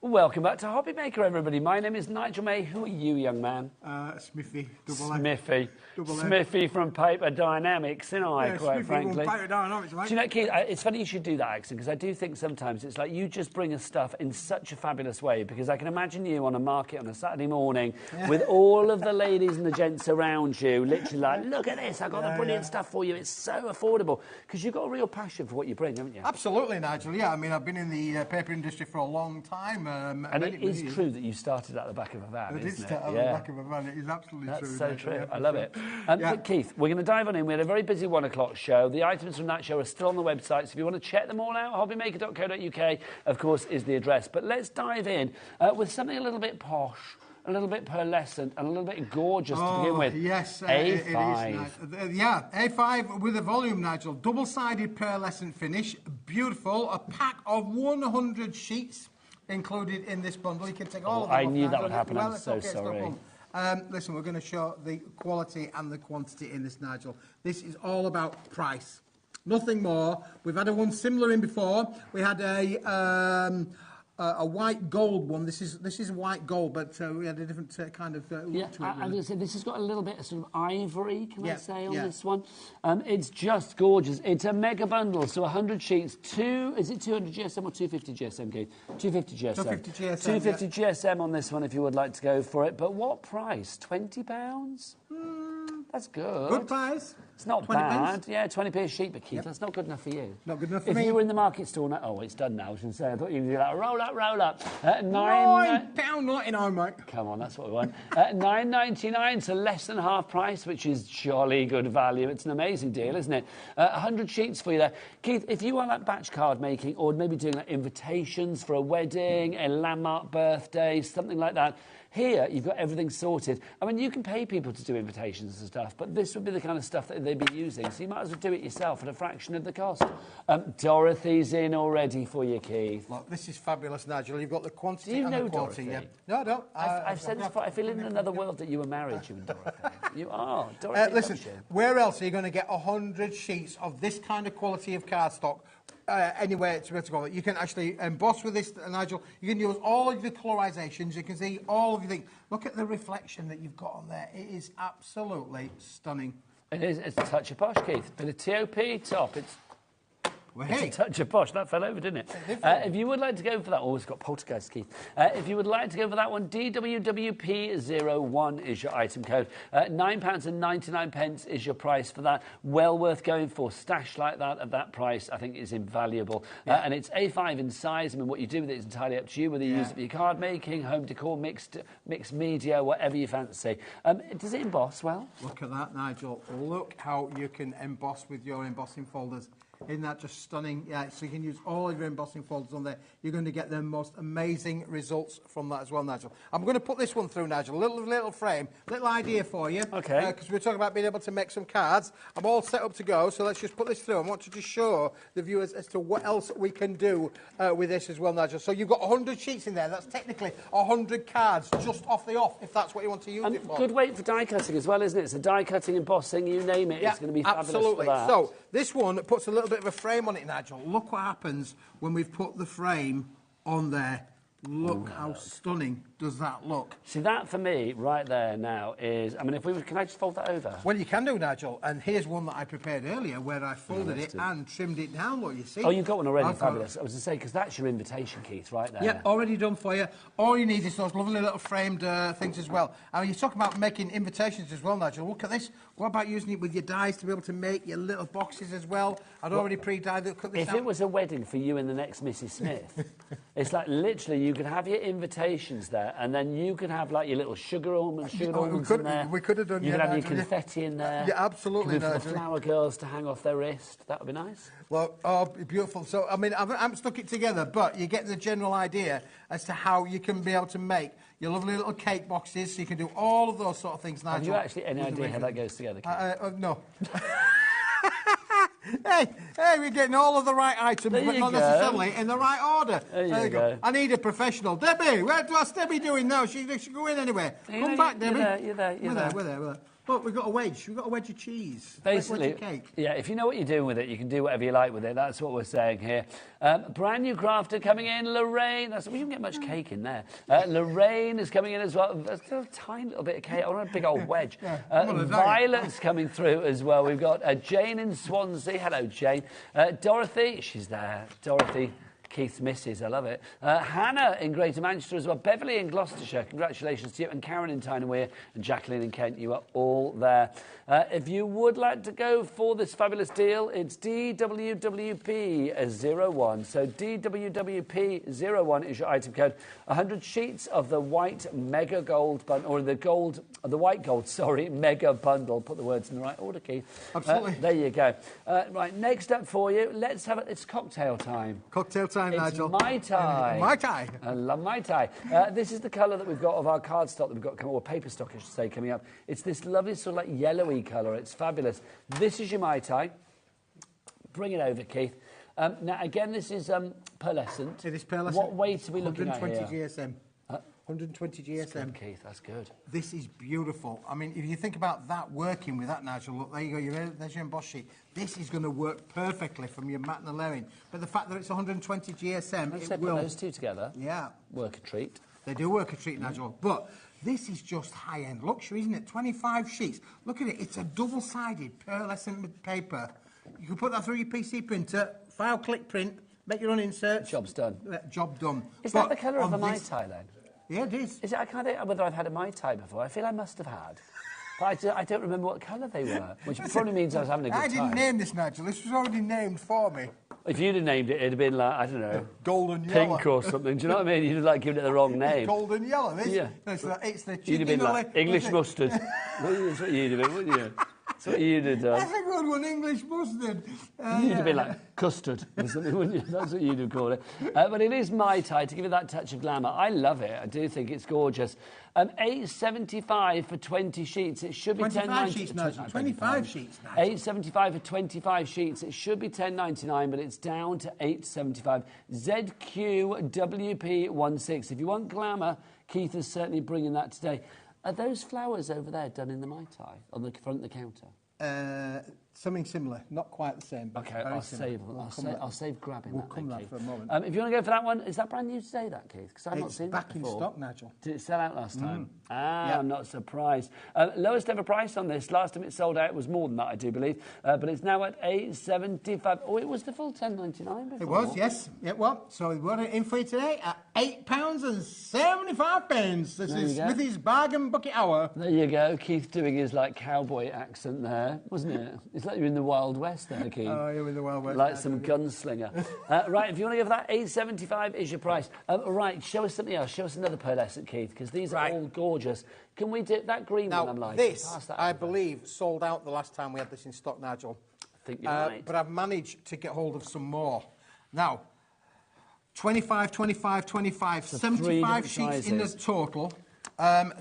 Welcome back to HobbyMaker, everybody. My name is Nigel May. Who are you, young man? Smithy, double A. Smithy. Double A. Smithy from Paper Dynamics, isn't I, Yeah, quite Smithy frankly. from Paper Dynamics, mate. Do you know, Keith, it's funny you should do that accent, because I do think sometimes it's like you just bring us stuff in such a fabulous way, because I can imagine you on a market on a Saturday morning with all of the ladies and the gents around you, literally like, look at this, I've got the brilliant stuff for you. It's so affordable, because you've got a real passion for what you bring, haven't you? Absolutely, Nigel. Yeah, I mean, I've been in the paper industry for a long time. And it is true that you started at the back of a van, It is isn't it? at the back of a van. It is absolutely true. That's so Nigel, true. yeah, I love it. But Keith, we're going to dive on in. We had a very busy 1 o'clock show. The items from that show are still on the website, so if you want to check them all out, hobbymaker.co.uk, of course, is the address. But let's dive in with something a little bit posh, a little bit pearlescent, and a little bit gorgeous to begin with. Yes, A5. it is. Yeah, A5 with a volume, Nigel. Double-sided pearlescent finish. Beautiful. A pack of 100 sheets included in this bundle. You can take all of them. I knew that Nigel. would happen. Well, I'm it's so okay, it's no sorry. problem. Listen, we're going to show the quality and the quantity in this, Nigel. This is all about price. Nothing more. We've had one similar in before. We had a white gold one. This is white gold, but we had a different kind of look to it. I'm going to say this has got a little bit of sort of ivory, can I say, on yeah. this one. It's just gorgeous. It's a mega bundle, so 100 sheets. Is it 200 GSM or 250 GSM, Keith? 250 GSM. 250 GSM, 250 GSM on this one if you would like to go for it. But what price? £20? That's good. Good price. It's not 20 bad. pence? Yeah, 20p a sheet, but Keith, that's not good enough for you. Not good enough for if me. If you were in the market store now... Oh, it's done now, I was going to say. I thought you would do that. Roll up, roll up. £9.99, mate. Come on, that's what we want. $9.99, so less than half price, which is jolly good value. It's an amazing deal, isn't it? 100 sheets for you there. Keith, if you want that batch card making or maybe doing like invitations for a wedding, a landmark birthday, something like that, here, you've got everything sorted. I mean, you can pay people to do invitations and stuff, but this would be the kind of stuff that they'd be using, so you might as well do it yourself at a fraction of the cost. Dorothy's in already for you, Keith. Look, this is fabulous, Nigel. You've got the quantity Do you and know the quality. Dorothy? Yeah. No, I don't. I've said this before, I feel in another world that you were married, you and Dorothy. You are. Dorothy Listen, loves you. where else are you going to get 100 sheets of this kind of quality of cardstock? Anywhere to be able to go. You can actually emboss with this, Nigel. You can use all of the colorizations. You can see all of your things. Look at the reflection that you've got on there. It is absolutely stunning. It is. It's a touch of posh, Keith. Bit of TOP top. It's Hey. It's a touch of posh. That fell over, didn't it? If you would like to go for that... Oh, it's got poltergeist, Keith. If you would like to go for that one, DWWP01 is your item code. £9.99 is your price for that. Well worth going for. Stash like that at that price, I think, is invaluable. And it's A5 in size. I mean, what you do with it is entirely up to you, whether you use it for your card making, home decor, mixed media, whatever you fancy. Does it emboss well? Look at that, Nigel. Look how you can emboss with your embossing folders. Isn't that just stunning? Yeah, so you can use all of your embossing folders on there. You're going to get the most amazing results from that as well, Nigel. I'm going to put this one through, Nigel. Little frame, little idea for you. Okay. Because we're talking about being able to make some cards. I'm all set up to go, so let's just put this through. I want to just show the viewers as to what else we can do with this as well, Nigel. So you've got 100 sheets in there. That's technically 100 cards just off the off, if that's what you want to use it for. Good weight for die cutting as well, isn't it? So die cutting, embossing, you name it. It's going to be fabulous absolutely. for that. So this one puts a little bit of a frame on it, Nigel. Look what happens when we've put the frame on there. Look how stunning does that look. See, that for me, right there now, is... I mean, can I just fold that over? Well, you can do, Nigel. And here's one that I prepared earlier where I folded it and trimmed it down, look, you see. Oh, you've got one already, fabulous. I was going to say, because that's your invitation, Keith, right there. Yeah, already done for you. All you need is those lovely little framed things as well. And you're talking about making invitations as well, Nigel. Look at this. What about using it with your dies to be able to make your little boxes as well? I'd already pre-dyed it. If it was a wedding for you and the next Mrs. Smith, it's like literally you could have your invitations there, and then you could have like your little sugar almonds in there. We could have done. You could have your confetti in there. Yeah, absolutely. For the flower girls to hang off their wrist. That would be nice. Well, beautiful. So, I mean, I haven't stuck it together, but you get the general idea as to how you can be able to make your lovely little cake boxes, so you can do all of those sort of things, Nigel. Have you actually any idea how that goes together, Keith? No. Hey, we're getting all of the right items, but not necessarily in the right order. There you go. I need a professional. Debbie, what's Debbie doing now? She should go in anywhere. Come back, Debbie. You're there. We're there. Look, we've got a wedge. We've got a wedge of cheese. Basically, wedge of cake. Yeah, if you know what you're doing with it, you can do whatever you like with it. That's what we're saying here. Brand new crafter coming in, Lorraine. We don't get much cake in there. Lorraine is coming in as well. There's a tiny little bit of cake. I want a big old wedge. Violet's coming through as well. We've got Jane in Swansea. Hello, Jane. Dorothy, she's there. Dorothy. Keith's missus, I love it. Hannah in Greater Manchester as well. Beverly in Gloucestershire, congratulations to you. And Karen in Tyne and Wear and Jacqueline in Kent, you are all there. If you would like to go for this fabulous deal, it's DWWP01. So DWWP01 is your item code. 100 sheets of the white mega gold bundle, or the white gold, mega bundle. Put the words in the right order, Keith. Absolutely. There you go. Right, next up for you, let's have it. It's cocktail time. Cocktail time, Nigel. It's Mai Tai. Mai Tai. I love Mai Tai. This is the colour that we've got of our cardstock that we've got, or paper stock, I should say, coming up. It's this lovely sort of like yellowy colour. It's fabulous. This is your Mai Tai. Bring it over, Keith. Now, again, this is pearlescent. It is pearlescent. What weight are we looking at here? 120 GSM. 120 GSM. That's good, Keith, that's good. This is beautiful. I mean, if you think about that, working with that, Nigel, look, there you go, there's your emboss sheet. This is going to work perfectly from your matte and layering. But the fact that it's 120 GSM, Let's it will... will... put those two together. Yeah. Work a treat. They do work a treat, Nigel. But this is just high-end luxury, isn't it? 25 sheets. Look at it. It's a double-sided pearlescent paper. You can put that through your PC printer, file, click, print, make your own inserts. Job's done. Job done. Is that the colour of a Mai Tai, then? Yeah, it is. I can't think whether I've had a Mai Tai before. I feel I must have had. But I don't remember what colour they were, which probably means I was having a good I time. didn't name this, Nigel. This was already named for me. If you'd have named it, it'd have been like, I don't know, Golden yellow. pink or something. Do you know what I mean? You'd have like given it the wrong name. Golden yellow. This, Yeah. It's the You'd have been like chicken English mustard. That's what you'd have been, wouldn't you? That's what you'd have done. That's a good one, English mustard. You'd have been like custard or something, wouldn't you? That's what you'd have called it. But it is Mai Tai to give it that touch of glamour. I love it. I do think it's gorgeous. $8.75 for 20 sheets. It should be 25 sheets, Nigel. 25 sheets, Nigel. $8.75 for 25 sheets. It should be $10.99, but it's down to $8.75. ZQWP16. If you want glamour, Keith is certainly bringing that today. Are those flowers over there done in the Mai Tai on the front of the counter? Something similar, not quite the same. But Okay, I'll save grabbing that. We'll come that for a moment. If you want to go for that one, is that brand new today, that, Keith? Because I've not seen back that before. in stock, Nigel. Did it sell out last time? Yeah. I'm not surprised. Lowest ever price on this. Last time it sold out was more than that, I do believe. But it's now at $8.75. Oh, it was the full $10.99 before. It was, yes. It was. So we've got it in for you today at £8.75. This is Smithy's Bargain Bucket Hour. There you go. Keith doing his like cowboy accent there, wasn't it? It's like you're in the Wild West there, Keith. Oh, you're in the Wild West. Like some gunslinger. Right, if you want to go for that, $8.75 is your price. Right, show us something else. Show us another pearlescent, Keith, because these are all gorgeous. Can we do that green now, one? I'm like, this, I believe, sold out the last time we had this in stock, Nigel. I think you're right. But I've managed to get hold of some more. Now, 25, 25, 25, So 75 three sheets in the total.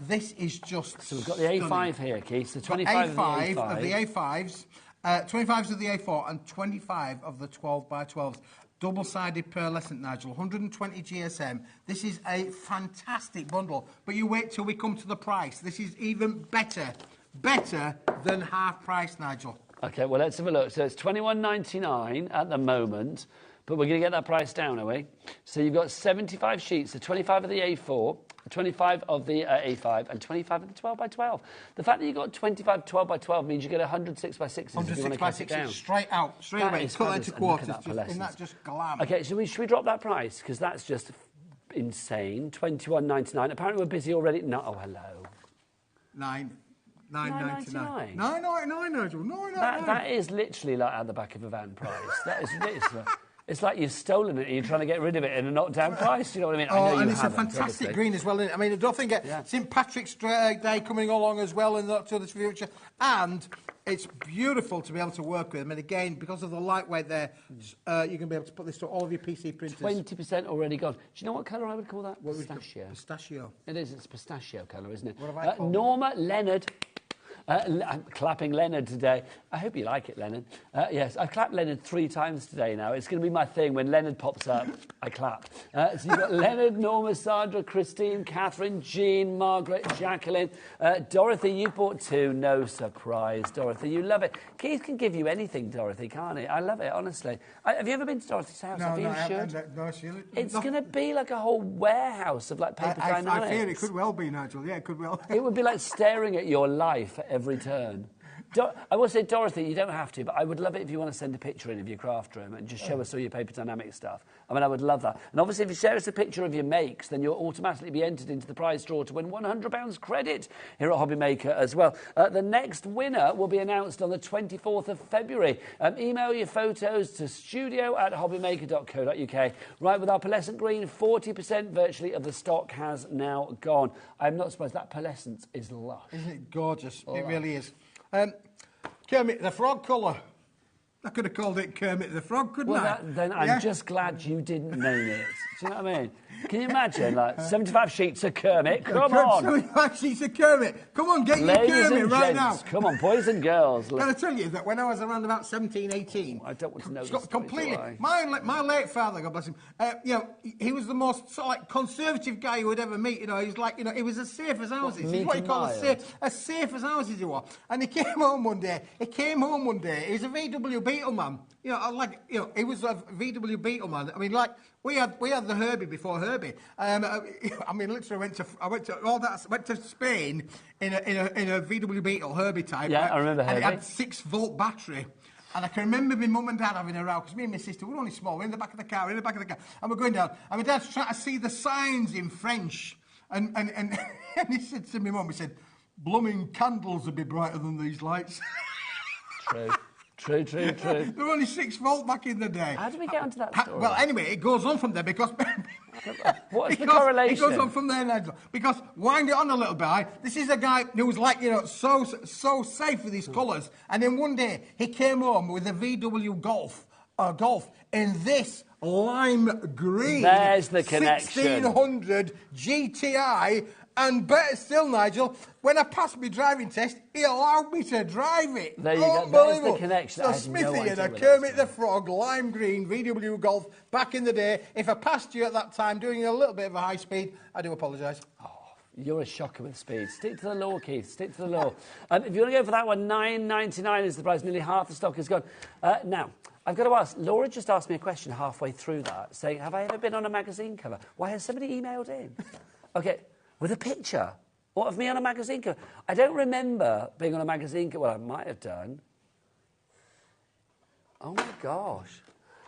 This is just So we've got the A5 here, Keith. So 25 A5 of the A5. of the A5s, 25s of the A4, and 25 of the 12 by 12s. Double-sided pearlescent, Nigel, 120 GSM. This is a fantastic bundle. But you wait till we come to the price. This is even better than half price, Nigel. OK, well, let's have a look. So it's $21.99 at the moment, but we're going to get that price down, are we? So you've got 75 sheets, so 25 of the A4, 25 of the A5, and 25 of the 12 by 12. The fact that you've got 25 12 by 12 means you get 106 by 6s if you want to cut it down. Straight out, straight away. Cut that into quarters. Isn't that just glam? OK, should we drop that price? Because that's just insane. $21.99. Apparently we're busy already. No, oh, hello. $9.99, Nigel. That is literally like at the back of a van price. That is ridiculous. It's like you've stolen it and you're trying to get rid of it in a knockdown price. You know what I mean? Oh, and it's a fantastic green as well, isn't it? I mean, don't forget, St Patrick's Day coming along as well in the future. And it's beautiful to be able to work with them. And again, because of the lightweight there, you're going to be able to put this to all of your PC printers. 20% already gone. Do you know what colour I would call that? Pistachio. Pistachio. It is. It's pistachio colour, isn't it? What have I called Norma Leonard. I'm clapping Leonard today. I hope you like it, Leonard. Yes, I've clapped Leonard 3 times today now. It's going to be my thing. When Leonard pops up, I clap. So you've got Leonard, Norma, Sandra, Christine, Catherine, Jean, Margaret, Jacqueline. Dorothy, you bought 2. No surprise, Dorothy. You love it. Keith can give you anything, Dorothy, can't he? I love it, honestly. Have you ever been to Dorothy's house? No, It's going to be like a whole warehouse of like paper dynamics. I fear it could well be, Nigel. Yeah, it could well. It would be like staring at your life at every turn. I will say, Dorothy, you don't have to, but I would love it if you want to send a picture in of your craft room and just show us all your paper dynamic stuff. I mean, I would love that. And obviously, if you share us a picture of your makes, then you'll automatically be entered into the prize draw to win £100 credit here at HobbyMaker as well. The next winner will be announced on the 24th of February. Email your photos to studio@hobbymaker.co.uk. Right, with our pearlescent green, 40% virtually of the stock has now gone. I'm not surprised. That pearlescent is lush. Isn't it gorgeous? It really is. Kermit the Frog colour. I could have called it Kermit the Frog, couldn't I? Then I'm just glad you didn't name it. Do you know what I mean? Can you imagine, like, 75 sheets of Kermit? Come on. 75 sheets of Kermit. Come on, get your Kermit right now. Come on, boys and girls. Can I tell you that when I was around about 17, 18... I don't want to know this completely. story, My late father, God bless him, he was the most sort of like conservative guy you would ever meet. You know, he was like, he was as safe as houses. He's what you call as safe as houses he was. And he came home one day. He was a VW Beetle man. He was a VW Beetle man. I mean, like, we had the Herbie before Herbie. I mean, literally, I went to Spain in a VW Beetle Herbie type. Yeah, I remember Herbie. And it had 6-volt battery. And I can remember my mum and dad having a row, because me and my sister were only small. We're in the back of the car, and we're going down. And my dad's trying to see the signs in French. And he said to my mum, he said, blooming candles would be brighter than these lights. True. True. They're only 6 volt back in the day. How do we get onto that story? Well, anyway, it goes on from there because... What's the correlation? It goes on from there, Nigel. Because, wind it on a little bit, this is a guy who was like, so safe with his colours. And then one day, he came home with a VW Golf in this lime green. There's the connection. 1600 GTI. And better still, Nigel, when I passed my driving test, he allowed me to drive it. There you go. Unbelievable. There's the connection. So I had Smithy no and idea a what Kermit that the Frog, lime green, VW Golf, back in the day. If I passed you at that time doing a little bit of a high speed, I do apologise. You're a shocker with speed. Stick to the law, Keith. Stick to the law. If you want to go for that one, $9.99 is the price. Nearly half the stock is gone. Now, I've got to ask, Laura just asked me a question halfway through that, saying, have I ever been on a magazine cover? Why has somebody emailed in? Okay, with a picture. What, of me on a magazine cover? I don't remember being on a magazine cover. Well, I might have done. Oh, my gosh.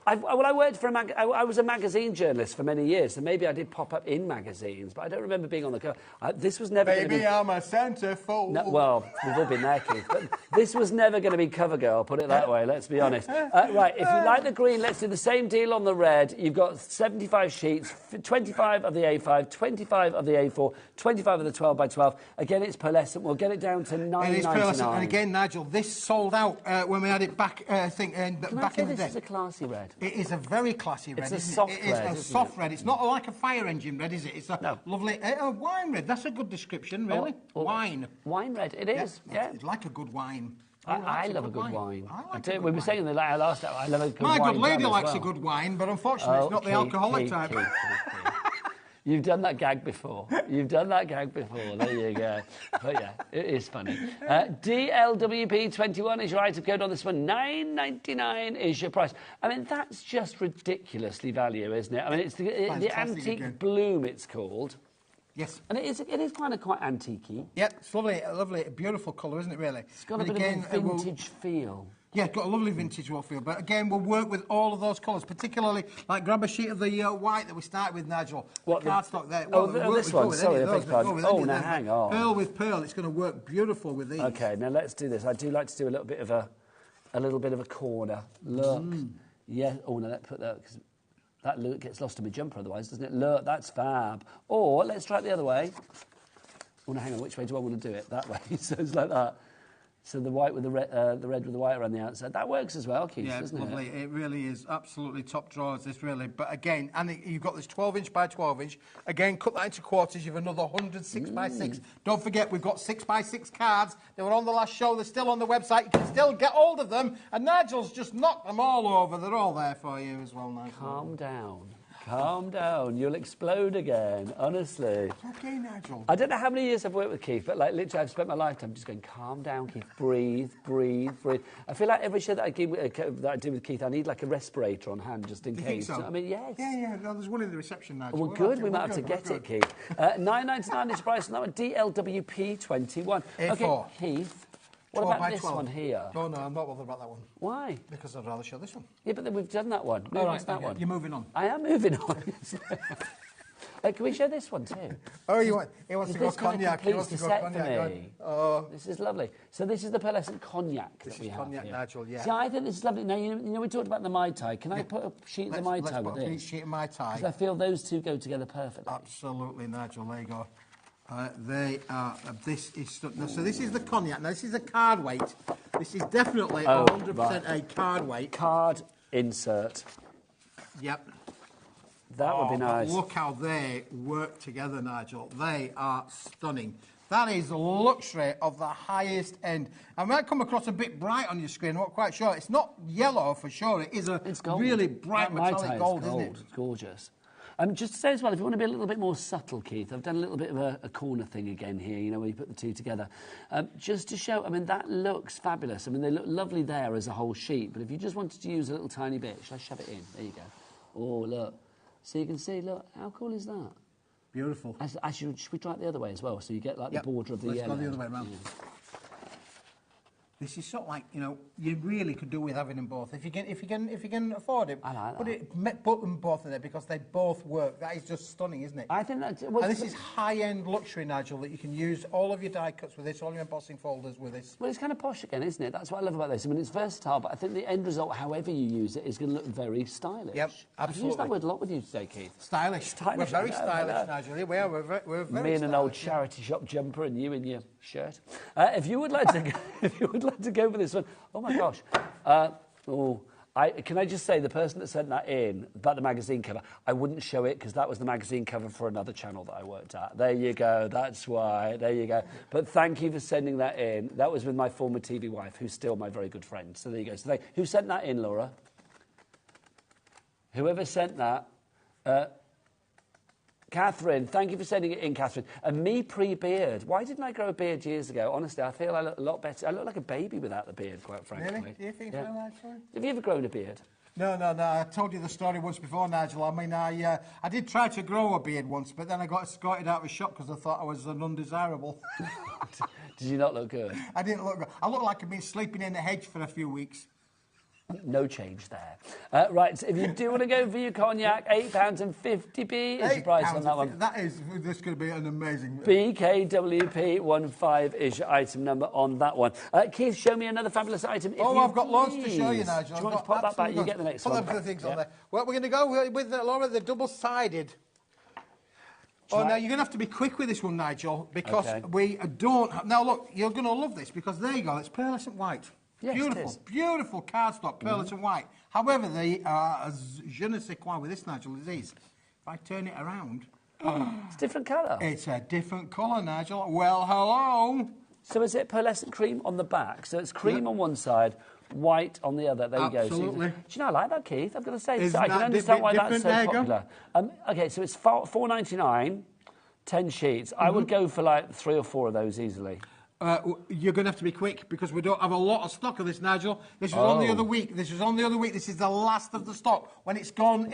I worked for I was a magazine journalist for many years, so maybe I did pop up in magazines, but I don't remember being on the cover. This was never going to be... I'm a centrefold. No, well, we've all been there, Keith. But this was never going to be cover girl, put it that way, let's be honest. Right, if you like the green, let's do the same deal on the red. You've got 75 sheets, 25 of the A5, 25 of the A4, 25 of the 12 by 12. Again, it's pearlescent. We'll get it down to $9.99. It is pearlescent. And again, Nigel, this sold out when we had it back, back in the day. This is a classy red. It is a very classy red. It's a soft red. It is a soft red. It's not like a fire engine red, is it? It's a lovely wine red. That's a good description, really. Wine. Wine red. It is. Yeah. It's like a good wine. I love a good wine. I like we were saying in the last hour, I love a good wine. My good lady likes a good wine, but unfortunately, it's not the alcoholic type. You've done that gag before. There you go. But yeah, it is funny. DLWP21 is your item code on this one. $9.99 is your price. I mean, that's just ridiculously value, isn't it? I mean, it's the antique bloom, it's called. Yes. And it is kind of quite antique-y. Yep, it's lovely, beautiful colour, isn't it, really? It's got a bit of a vintage feel. Yeah, it's got a lovely vintage feel. But again, we'll work with all of those colours, particularly, like, grab a sheet of the white that we started with, Nigel. What, the cardstock there. This one, sorry, I beg your pardon. Oh, now hang on. Pearl with pearl, it's going to work beautiful with these. OK, now let's do this. I do like to do a little bit of a corner. Look. Yeah, oh, no, let's put that... Cause that look gets lost in my jumper otherwise, doesn't it? Look, that's fab. Or, let's try it the other way. Oh, no, hang on, which way do I want to do it? That way, so it's like that. So the white with the red with the white around the outside. That works as well, Keith, doesn't it? Yeah, lovely. It really is absolutely top drawers, this really. But again, and you've got this 12-inch by 12-inch. Again, cut that into quarters. You've another 100 6x6. Don't forget, we've got 6x6 cards. They were on the last show. They're still on the website. You can still get hold of them. And Nigel's just knocked them all over. They're all there for you as well, Nigel. Calm down. Calm down. You'll explode again, honestly. It's OK, Nigel. I don't know how many years I've worked with Keith, but like literally I've spent my lifetime just going, calm down, Keith, breathe. I feel like every show that I do with Keith, I need like a respirator on hand just in case. Think so? I mean, yes. Yeah. No, there's one in the reception, Nigel. Well, good. We might have to get it, Keith. $9.99 is the price on that one. DLWP21. OK, Keith. What about this one here? Oh, no, I'm not bothered about that one. Why? Because I'd rather show this one. Yeah, but then we've done that one. All right, that one. You're moving on. I am moving on. Can we show this one too? Oh, he wants to go cognac. He wants to go cognac. Oh, this is lovely. So this is the pearlescent cognac that we have. This is cognac, Nigel, yeah. See, I think this is lovely. Now, you know we talked about the Mai Tai. Can I put a sheet of the Mai Tai with this? Let's put a sheet of Mai Tai. Because I feel those two go together perfectly. Absolutely, Nigel. There you go. They are. This is so. This is the cognac. Now this is a card weight. This is definitely 100% a card weight. Card insert. Yep. That would be nice. Look how they work together, Nigel. They are stunning. That is luxury of the highest end. I might come across a bit bright on your screen. I'm not quite sure. It's not yellow for sure. It is a really bright metallic gold, isn't it? It's gorgeous. Just to say as well, if you want to be a little bit more subtle, Keith, I've done a little bit of a corner thing again here, you know, where you put the two together. Just to show, I mean, that looks fabulous. I mean, they look lovely there as a whole sheet, but if you just wanted to use a little tiny bit, shall I shove it in? There you go. Oh, look. So you can see, look, how cool is that? Beautiful. Should we try it the other way as well, so you get, like, the border of the yellow? Let's go the other way around. Yeah. This is sort of like, you know, you really could do with having them both. If you can afford it, I like put them both in there because they both work. That is just stunning, isn't it? I think that's... And this is high-end luxury, Nigel, that you can use all of your die cuts with this, all your embossing folders with this. Well, it's kind of posh again, isn't it? That's what I love about this. I mean, it's versatile, but I think the end result, however you use it, is going to look very stylish. Yep, I've used that word a lot with you today, Keith. Stylish. We're very stylish, Nigel. We are. We're very Me in an old charity shop jumper and you in your shirt. If you would like to, if you would like to go for this one, oh my gosh. Can I just say, the person that sent that in about the magazine cover, I wouldn't show it because that was the magazine cover for another channel that I worked at. There you go. That's why. There you go. But thank you for sending that in. That was with my former TV wife, who's still my very good friend. So there you go. So who sent that in, Laura? Whoever sent that. Catherine, thank you for sending it in, Catherine. And me pre-beard. Why didn't I grow a beard years ago? Honestly, I feel I look a lot better. I look like a baby without the beard, quite frankly. Really? Do you think so, Nigel? Have you ever grown a beard? No. I told you the story once before, Nigel. I mean, I did try to grow a beard once, but then I got escorted out of a shop because I thought I was an undesirable. Did you not look good? I didn't look good. I looked like I'd been sleeping in a hedge for a few weeks. No change there. Right, so if you do want to go for your cognac, £8.50p is your price on that one. This could be an amazing... BKWP15 is your item number on that one. Keith, show me another fabulous item. I've got loads to show you, Nigel. Do you want to pop that back? You get the next one. Put the things on there. Well, we're going to go with, Laura, the double-sided. Oh, now you're going to have to be quick with this one, Nigel, because we don't... Now, look, you're going to love this, because there you go, it's pearlescent white. Yes, beautiful cardstock, pearlescent white. However, the je ne sais quoi with this, Nigel, is these. If I turn it around... It's a different colour. It's a different colour, Nigel. Well, hello. So is it pearlescent cream on the back? So it's cream on one side, white on the other. There you go. Absolutely. Do you know, I like that, Keith. I've got to say, I can understand why that's so popular. OK, so it's $4.99, 10 sheets. I would go for like 3 or 4 of those easily. You're going to have to be quick because we don't have a lot of stock of this, Nigel. This was on the other week. This is the last of the stock. When it's gone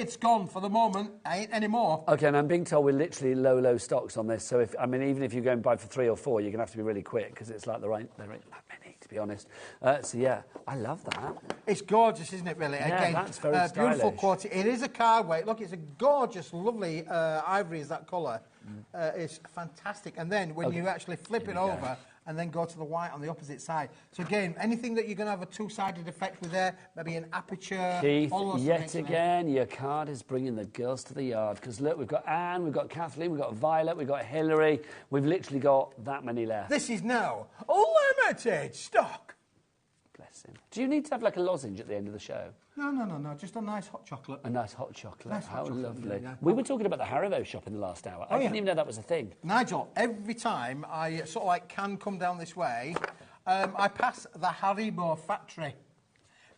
for the moment. Ain't any more. OK, and I'm being told we're literally low stocks on this. So, even if you go and buy for 3 or 4, you're going to have to be really quick because it's like there ain't that many, to be honest. So, yeah, I love that. It's gorgeous, isn't it, really? Yeah, again, that's very stylish. Beautiful quality. It is a card weight. Look, it's a gorgeous, lovely ivory is that colour. It's fantastic. And then when you actually flip it over... and then go to the white on the opposite side. So again, anything that you're going to have a two-sided effect with there, maybe an aperture... Keith, yet again, your card is bringing the girls to the yard. Because look, we've got Anne, we've got Kathleen, we've got Violet, we've got Hillary. We've literally got that many left. This is now limited stock. Bless him. Do you need to have like a lozenge at the end of the show? No. Just a nice hot chocolate. A nice hot chocolate. Nice How hot chocolate, lovely. yeah. We were talking about the Haribo shop in the last hour. I didn't even know that was a thing. Nigel, every time I sort of like can come down this way, I pass the Haribo factory.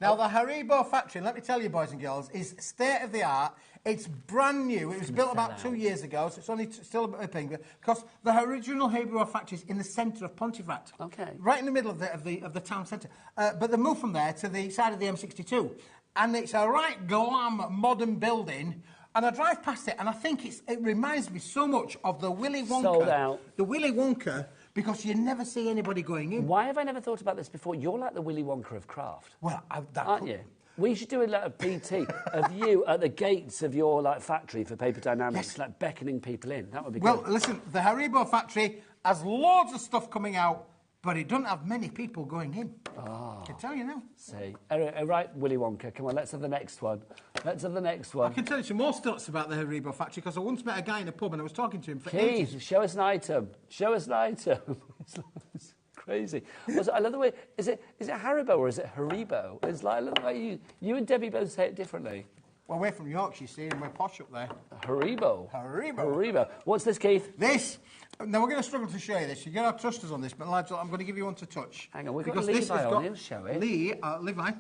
Now, the Haribo factory, let me tell you, boys and girls, is state-of-the-art. It's brand new. It was built about 2 years ago, so it's only still a thing. Because the original Haribo factory is in the centre of Pontefract. OK. Right in the middle of the town centre. But they moved from there to the side of the M62. And it's a right glam, modern building. And I drive past it, and I think it reminds me so much of the Willy Wonka. Sold out. The Willy Wonka, because you never see anybody going in. Why have I never thought about this before? You're like the Willy Wonka of craft. Well, aren't you? We should do a BT of you at the gates of your factory for Paper Dynamics, like beckoning people in. That would be good. Well, listen, the Haribo factory has loads of stuff coming out, but it doesn't have many people going in. I can tell you now. See. Right, Willy Wonka, come on, let's have the next one. I can tell you some more stunts about the Haribo factory, because I once met a guy in a pub and I was talking to him for ages. Keith, show us an item. It's crazy. Also, I love the way... Is it Haribo or is it Haribo? It's like, I love the way you and Debbie both say it differently. Well, we're from Yorkshire, you see, and we're posh up there. Haribo. What's this, Keith? This. Now, we're going to struggle to show you this. You're going to have trust us on this, but Nigel, I'm going to give you one to touch. Hang on, we've got Levi on. He'll show it. Levi.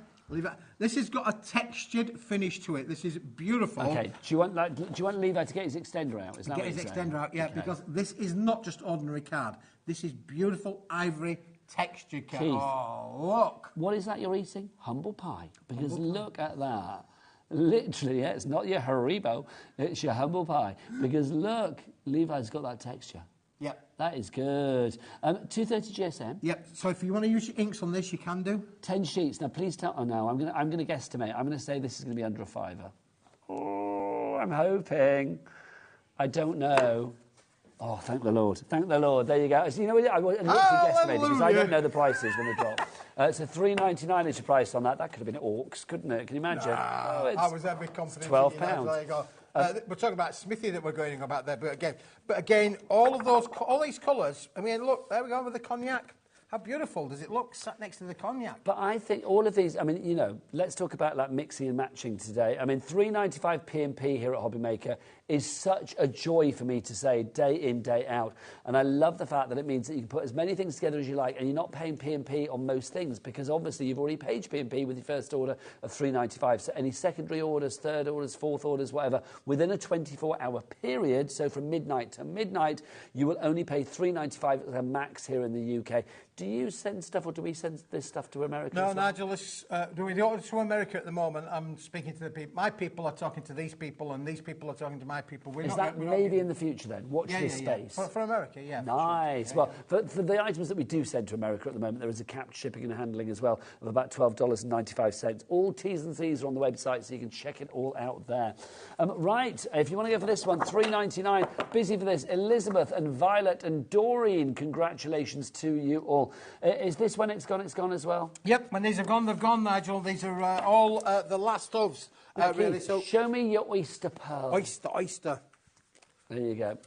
This has got a textured finish to it. This is beautiful. OK. Do you want Levi to get his extender out? Is that get his extender out, yeah, because this is not just ordinary card. This is beautiful ivory textured card. Keith, look. What is that you're eating? Humble pie. Because look at that. Literally, yeah, it's not your Haribo, it's your humble pie. Because look, Levi's got that texture. Yep. That is good. 230 GSM. Yep. So if you want to use your inks on this, you can do. 10 sheets. Now, please tell... Oh, no, I'm going to guesstimate. I'm going to say this is going to be under a fiver. Oh, I'm hoping. I don't know. Oh, thank the Lord. Thank the Lord. There you go. So, you know, I literally guesstimated because I don't know the prices when they drop. So $3.99 is your price on that. That could have been Orcs, couldn't it? Can you imagine? I was every confident. £12. There you go. We're talking about Smithy that we're going about there, but again, all these colours. I mean, look, there we go with the cognac. How beautiful does it look sat next to the cognac? But I think all of these, I mean, you know, let's talk about like mixing and matching today. I mean, $3.95 P&P here at HobbyMaker is such a joy for me to say day in, day out. And I love the fact that it means that you can put as many things together as you like and you're not paying P&P on most things because obviously you've already paid P&P with your first order of $3.95. So any secondary orders, third orders, fourth orders, whatever, within a 24-hour period, so from midnight to midnight, you will only pay $3.95 as a max here in the UK. Do you send stuff or do we send this stuff to America? No, as well? Nigel, do we order to America at the moment? I'm speaking to the people. My people are talking to these people and these people are talking to my people. Is that maybe in the future then? Watch this space. For America, yeah. Nice. Sure. Well, for the items that we do send to America at the moment, there is a capped shipping and handling as well of about $12.95. All T's and C's are on the website, so you can check it all out there. Right, if you want to go for this one, $3.99. Busy for this. Elizabeth and Violet and Doreen, congratulations to you all. Is this when it's gone as well? Yep, when these have gone, they've gone, Nigel. These are all the last ofs, really. So show me your oyster pearl. Oyster. There you go.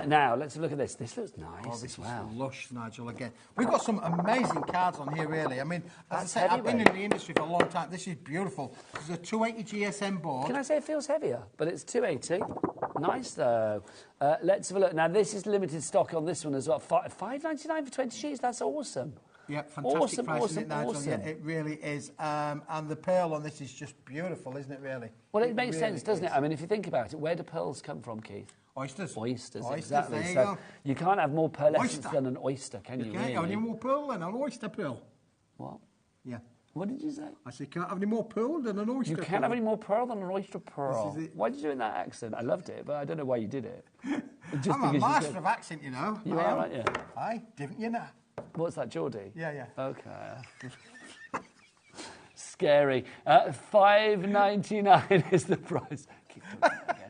Now, let's have a look at this. This looks nice. Oh, this is lush, Nigel, again. We've got some amazing cards on here, really. I mean, as I say, I've been in the industry for a long time. This is beautiful. This is a 280 GSM board. Can I say it feels heavier? But it's 280. Nice, though. Let's have a look. Now, this is limited stock on this one as well. $5.99 for 20 sheets. That's awesome. Yeah, fantastic price, isn't it, Nigel? Yeah, it really is. And the pearl on this is just beautiful, isn't it, really? Well, it makes sense, doesn't it? I mean, if you think about it, where do pearls come from, Keith? Oysters. Oysters, exactly. There you go. You can't have more pearlescence than an oyster, can you? You can't really? have any more pearl than an oyster pearl. What? Yeah. What did you say? I said, can't have any more pearl than an oyster pearl. You can't have any more pearl than an oyster pearl. This is it. Why did you do it in that accent? I loved it, but I don't know why you did it. I'm a master of accent, you know. You are, aren't you? Aye, didn't you know? What's that, Geordie? Yeah. Okay. Scary. $5.99 is the price. Keep doing that again.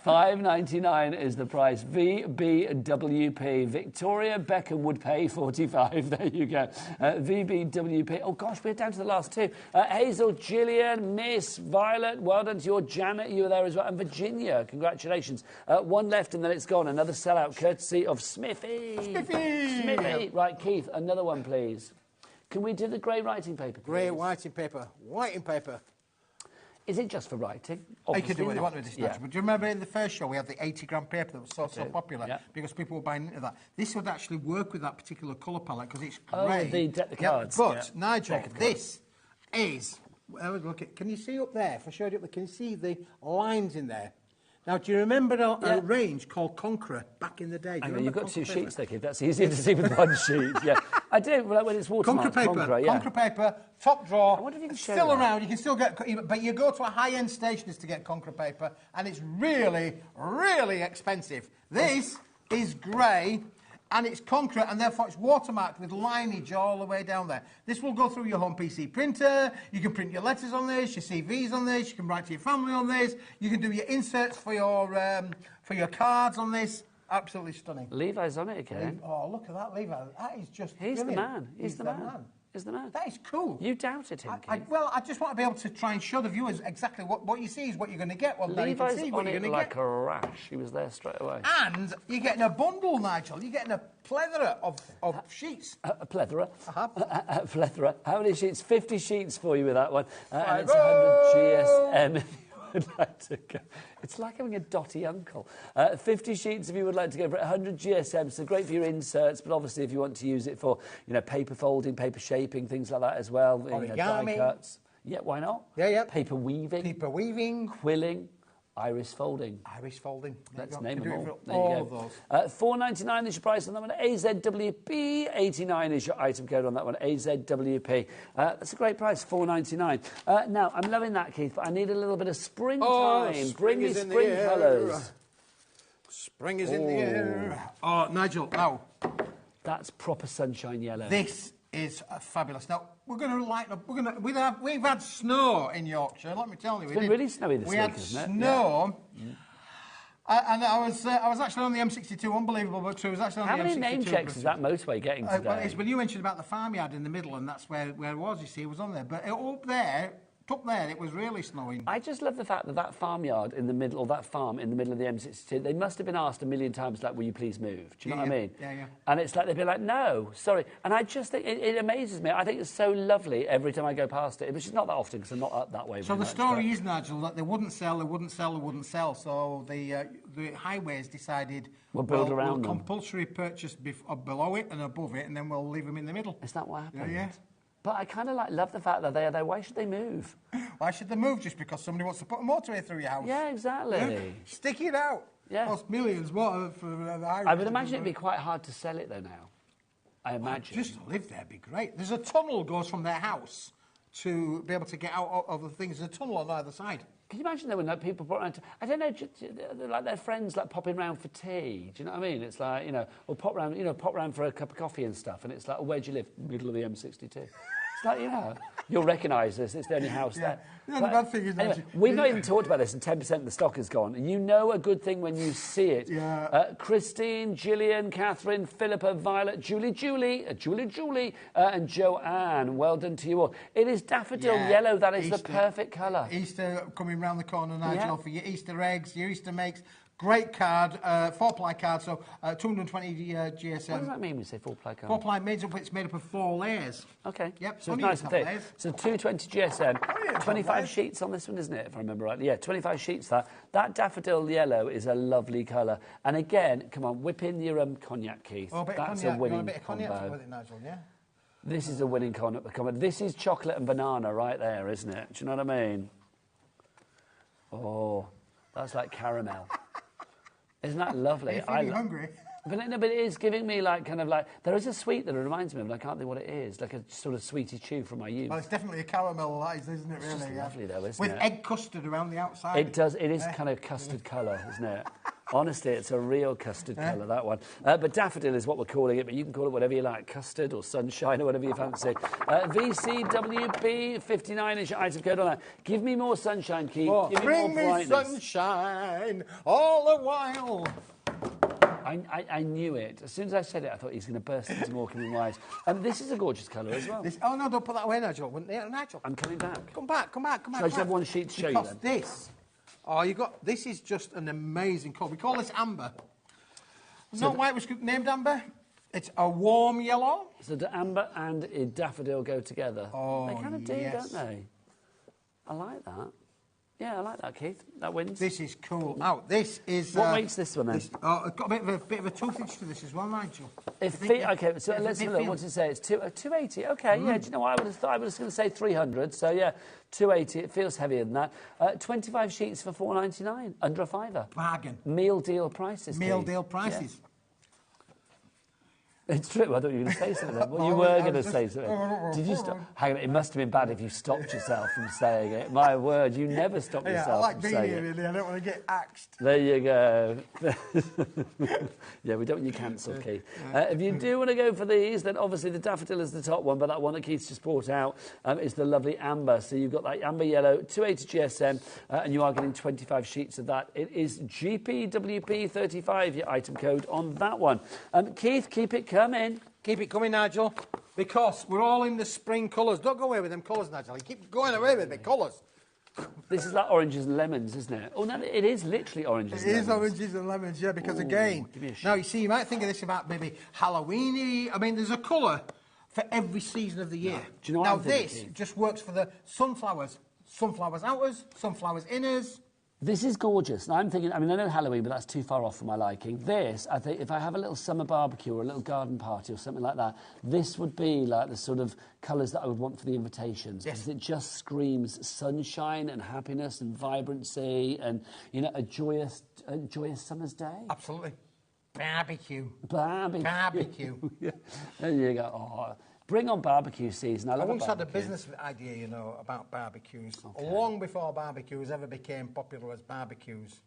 $5.99 is the price. VBWP. Victoria Beckham would pay $45. There you go. VBWP. Oh, gosh, we're down to the last two. Hazel, Gillian, Miss, Violet. Well done to your Janet. You were there as well. And Virginia. Congratulations. One left and then it's gone. Another sellout courtesy of Smithy. Smithy. Right, Keith, another one, please. Can we do the grey writing paper, please? Grey writing paper. Whiting paper. Is it just for writing? You can do what you want with this, yeah. But do you remember in the first show we had the 80-gram paper that was so popular because people were buying into that? This would actually work with that particular colour palette because it's grey. Oh, the deck the cards. But, Nigel, this is... Look at, can you see up there? If I showed you up there, can you see the lines in there? Now, do you remember a range called Conqueror back in the day? You've got two sheets there, Keith. That's easier to see with one sheet. Yeah, I do. When it's watermarked. Conqueror paper, top drawer. I wonder if you can show still that. around. You can still get, but you go to a high-end stationer's to get Conqueror paper, and it's really, really expensive. This is grey. And it's Conqueror, and therefore it's watermarked with lineage all the way down there. This will go through your home PC printer. You can print your letters on this, your CVs on this. You can write to your family on this. You can do your inserts for your cards on this. Absolutely stunning. Levi's on it again. Oh, look at that, Levi. That is just He's brilliant. the man. He's the man. He's the man. That is cool. You doubted him, Keith. Well, I just want to be able to try and show the viewers exactly what you see is what you're going to get. Well, Levi's you can see on what you're it going to like get. a rash. He was there straight away. And you're getting a bundle, Nigel. You're getting a plethora of sheets. A plethora. Uh-huh. A plethora. How many sheets? 50 sheets for you with that one. And it's 100 GSM if you would like to go. It's like having a dotty uncle. 50 sheets if you would like to go for it. 100 GSM, so great for your inserts, but obviously if you want to use it for, paper folding, paper shaping, things like that as well. Die cuts. Yeah, why not? Yeah. Paper weaving. Paper weaving. Quilling. Iris folding. Iris folding. Let's name them all. All of those. $4.99 is your price on that one. AZWP. 89 is your item code on that one. AZWP. That's a great price. $4.99. Now I'm loving that, Keith, but I need a little bit of springtime. Oh, Bring me spring colours. Spring is in the air. Oh, Nigel, now. That's proper sunshine yellow. This is fabulous. Now, we're going to lighten up. We've had snow in Yorkshire, let me tell you. It's been really snowy this week, isn't it? We had snow. Yeah. And I was actually on the M62, unbelievable, but I was actually on How the M62. many name checks is that motorway getting today? Well, you mentioned about the farmyard in the middle, and that's where it was, you see, it was on there. But up there, it was really snowing. I just love the fact that that farmyard in the middle, or that farm in the middle of the M62, they must have been asked a million times, like, will you please move? Do you know what I mean? Yeah. And it's like, they'd be like, no, sorry. And I just think, it amazes me. I think it's so lovely every time I go past it, which is not that often, because I'm not up that way. So the story is, Nigel, that they wouldn't sell. So the highways decided, we'll build around them. Compulsory purchase below it and above it, and then we'll leave them in the middle. Is that what happened? Yeah. But I kind of love the fact that they are there. Why should they move? Why should they move? Just because somebody wants to put a motorway through your house? Yeah, exactly. Yeah. Stick it out. Yeah. Cost millions more for the highway. I would imagine it'd be quite hard to sell it though now. I imagine. Just to live there would be great. There's a tunnel goes from their house to be able to get out of the things. There's a tunnel on either side. Can you imagine though when like, people pop around? I don't know, like their friends like popping round for tea. Do you know what I mean? It's like or pop round for a cup of coffee and stuff. And it's like, where do you live? Middle of the M62. It's like, you'll recognise this. It's the only house there. Yeah, the bad thing is... Anyway, we've not even talked about this, and 10% of the stock is gone. You know a good thing when you see it. Yeah. Christine, Gillian, Catherine, Philippa, Violet, Julie, and Joanne. Well done to you all. It is daffodil yellow. That is the perfect colour. Easter coming round the corner, Nigel, for your Easter eggs, your Easter makes. Great card, 4-ply card, so 220 GSM. What does that mean when you say 4-ply card? 4-ply it's made up of 4 layers. Okay. Yep. So it's nice and thick. So 220 GSM, 25 sheets on this one, isn't it, if I remember rightly? Yeah, 25 sheets that. That daffodil yellow is a lovely colour. And again, come on, whip in your cognac, Keith. Oh, a bit That's of cognac. a winning You want a bit of cognac combo. with it, Nigel, yeah? This is a winning combo. This is chocolate and banana right there, isn't it? Do you know what I mean? Oh, that's like caramel. Isn't that lovely? Are you hungry? But it is giving me there is a sweet that it reminds me of, and I can't think what it is, like a sort of sweetie chew from my youth. Well, it's definitely a caramel, isn't it, really? It's just lovely, though, isn't With it? egg custard around the outside. It does. It is kind of custard colour, isn't it? Honestly, it's a real custard colour, that one. But daffodil is what we're calling it, but you can call it whatever you like, custard or sunshine or whatever you fancy. VCWP 59 is your item code on that. Give me more sunshine, Keith. Oh, Give bring me more me brightness. sunshine all the while. I knew it. As soon as I said it, I thought he's going to burst into Morecambe and Wise. This is a gorgeous colour as well. Oh, no, don't put that away, Nigel. Nigel. I'm coming back. Come back. Shall I just have one sheet to show you then? This is just an amazing colour. We call this amber. Not why it was named amber. It's a warm yellow. So the amber and daffodil go together. Oh, they kind of do, yes. don't they? I like that. Yeah, I like that, Keith. That wins. This is cool. Now, this is... What weight's this one, then? It's got a bit of a toothage to this as well, Nigel. Okay, so let's have a look. What does it say? It's 280. Okay, yeah, do you know what? I was going to say 300. So, yeah, 280. It feels heavier than that. 25 sheets for $4.99. Under a fiver. Bargain. Meal deal prices, Meal Keith. deal prices. Yeah. It's true. I thought you were going to say something then. Well, you were going to say something. Did you stop? Hang on, it must have been bad if you stopped yourself from saying it. My word, you never stop yourself from saying it. I like being here, really. I don't want to get axed. There you go. Yeah, we don't want you cancelled, Keith. If you do want to go for these, then obviously the daffodil is the top one, but that one that Keith's just brought out is the lovely amber. So you've got that amber yellow, 280 GSM, and you are getting 25 sheets of that. It is GPWP35, your item code on that one. Keith, keep it coming. Keep it coming, Nigel, because we're all in the spring colours. Don't go away with them colours, Nigel. You keep going away with the colours. This is like oranges and lemons, isn't it? Oh, no, it is literally oranges and lemons. It is oranges and lemons, yeah, because again... Now, you see, you might think of this about maybe Halloween-y. I mean, there's a colour for every season of the year. Do you know what now, I'm thinking, this Keith? just works for the sunflowers. Sunflowers outers, sunflowers inners. This is gorgeous. Now, I'm thinking, I mean, I know Halloween, but that's too far off for my liking. This, I think, if I have a little summer barbecue or a little garden party or something like that, this would be like the sort of colours that I would want for the invitations. Yes. Because it just screams sunshine and happiness and vibrancy and, you know, a joyous summer's day. Absolutely. Barbecue. Yeah. There you go. Oh, bring on barbecue season. I once had a business idea, you know, about barbecues. Okay. Long before barbecues ever became popular as barbecues.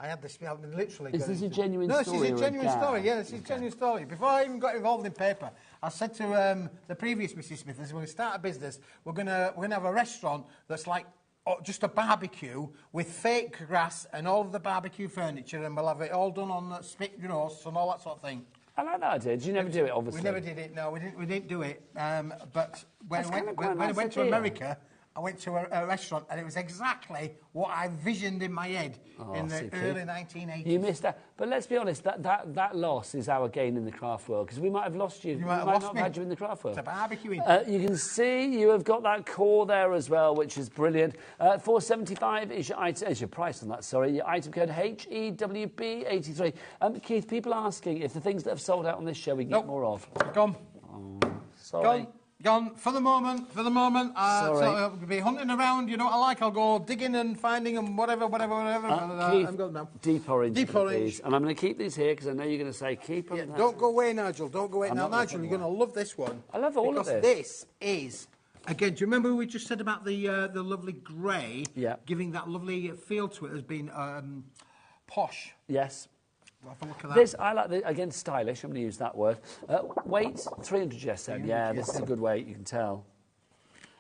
I had this, I mean, literally... Is this a genuine story? story? No, this is a genuine gag? story, yeah, this is a genuine story. Before I even got involved in paper, I said to the previous Mrs. Smith, I said, when we start a business, we're gonna have a restaurant that's like just a barbecue with fake grass and all of the barbecue furniture, and we'll have it all done on spit roasts and all that sort of thing. I like that idea. Did you never do it, obviously? We never did it, no, we didn't do it. But when That's I went to America, I went to a restaurant, and it was exactly what I visioned in my head in the early 1980s. You missed that. But let's be honest, that loss is our gain in the craft world, because we might have lost you. You might have not lost have me. had you in the craft world. It's a barbecuing. You can see you have got that core there as well, which is brilliant. $4.75 is your item, is your price on that. Sorry, your item code HEWB83. Keith, people are asking if the things that have sold out on this show we can get more of. Gone. Sorry. Gone. For the moment. Sorry. So I'll be hunting around. You know what I like? I'll go digging and finding them, whatever. Keith, I'm going now. Deep orange. Deep orange. Please. And I'm going to keep these here because I know you're going to say keep them. Yeah, don't go away, Nigel. Don't go away. Now, Nigel, you're going to love this one. I love all of this. Because this is, again, do you remember we just said about the lovely grey? Yeah. Giving that lovely feel to it as being posh. Yes. Have a look at that. This, I like, again, stylish. I'm going to use that word. Weight, 300 GSM. Yeah, this is a good weight, you can tell.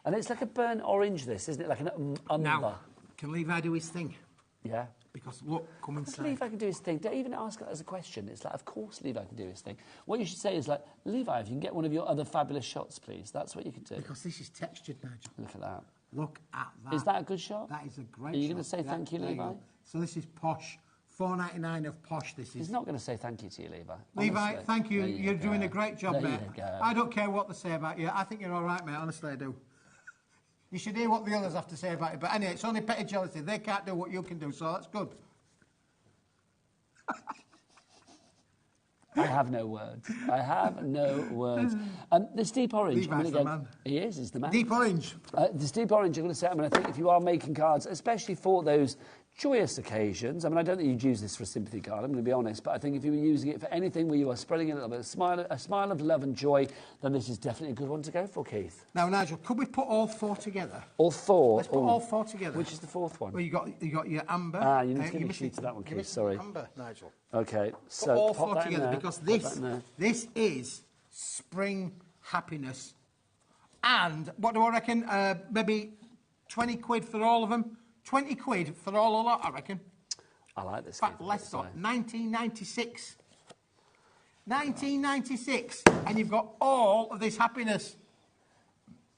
And it's like a burnt orange, this, isn't it? Like an umber. Now, can Levi do his thing? Yeah. Because, look, come inside. Levi can do his thing. Don't even ask that as a question. It's like, of course Levi can do his thing. What you should say is like, Levi, if you can get one of your other fabulous shots, please. That's what you can do. Because this is textured, Nigel. Look at that. Look at that. Is that a good shot? That is a great shot. Are you going to say thank you, There Levi? go. So this is posh. $4.99 of posh, this is. He's not going to say thank you to you, Levi. Levi, Honestly. thank you. There You're go. doing a great job, There mate. you go. I don't care what they say about you. I think you're all right, mate. Honestly, I do. You should hear what the others have to say about you. But anyway, it's only petty jealousy. They can't do what you can do, so that's good. I have no words. I have no words. This deep orange. Levi's the man. He is. He's the man. Deep orange. This deep orange, I'm going to say, I think if you are making cards, especially for those joyous occasions, I mean, I don't think you'd use this for a sympathy card, I'm going to be honest, but I think if you were using it for anything where you are spreading a little bit, a smile of love and joy, then this is definitely a good one to go for, Keith. Now, Nigel, could we put all four together? All four? Let's put all four together. Which is the fourth one? Well, you got your amber. Ah, you need to give me a sheet to that one, Give me Keith, sorry. Amber, Nigel. Okay, Put so all pop four that in together there, because pop that in there. this is spring happiness. And what do I reckon? Maybe 20 quid for all of them. 20 quid for all of lot, I reckon. I like this. In fact, Keith, let's say. start. 1996. 1996, and you've got all of this happiness.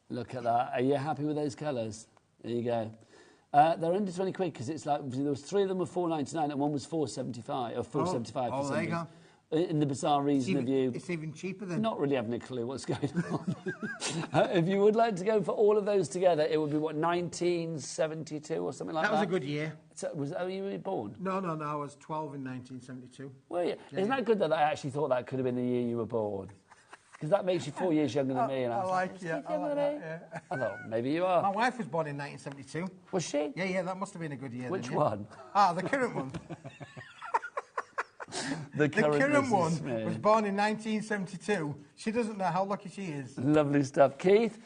Look at that. Are you happy with those colours? There you go. They're under 20 quid because it's like there was three of them were $4.99 and one was $4.75 or $4.75 Oh, for some there you reason. go. In the bizarre reason of you It's even cheaper than. not really having a clue what's going on. If you would like to go for all of those together, it would be what 1972 or something like that. That was a good year. So, you were born? No, I was 12 in 1972. Were you? Isn't that good that I actually thought that could have been the year you were born? Because that makes you 4 years younger than me. And I was I like "Is it, Keith I younger like than me?" that, yeah. I thought maybe you are. My wife was born in 1972. Was she? Yeah, that must have been a good year. Which then, yeah. one? Ah, the current one. The The current Mrs. one Smith. was born in 1972. She doesn't know how lucky she is. Lovely stuff. Keith,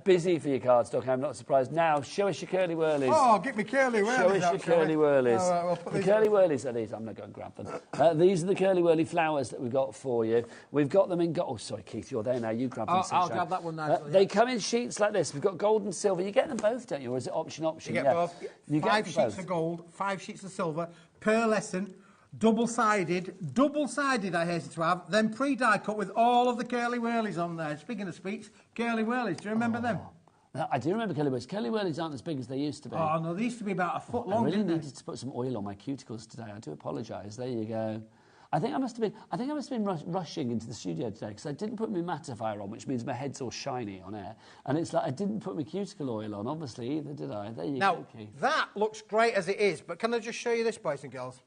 busy for your cardstock, I'm not surprised. Now, show us your curly whirlies. Oh, get me curly whirlies. Show us your out, shall curly we? whirlies. All right, we'll put The these curly whirlies are these. I'm going to go and grab them. These are the curly whirly flowers that we've got for you. We've got them in... Oh, sorry, Keith, you're there now. You grab them. I'll Sunshine. grab that one, Nigel, They yeah. come in sheets like this. We've got gold and silver. You get them both, don't you? Or is it option? You get yeah. both. You get 5 them sheets both. of gold, 5 sheets of silver, pearlescent, double-sided, I hasten to have, then pre-die cut with all of the curly whirlies on there. Speaking of speech, curly whirlies, do you remember them? I do remember curly whirlies. Curly whirlies aren't as big as they used to be. Oh, no, they used to be about a foot I long, really didn't they? needed to put some oil on my cuticles today. I do apologise. There you go. I think I must have been rushing into the studio today because I didn't put my mattifier on, which means my head's all shiny on air. And it's like I didn't put my cuticle oil on, obviously, either, did I? There you Now, go, Keith. that looks great as it is, but can I just show you this, boys and girls?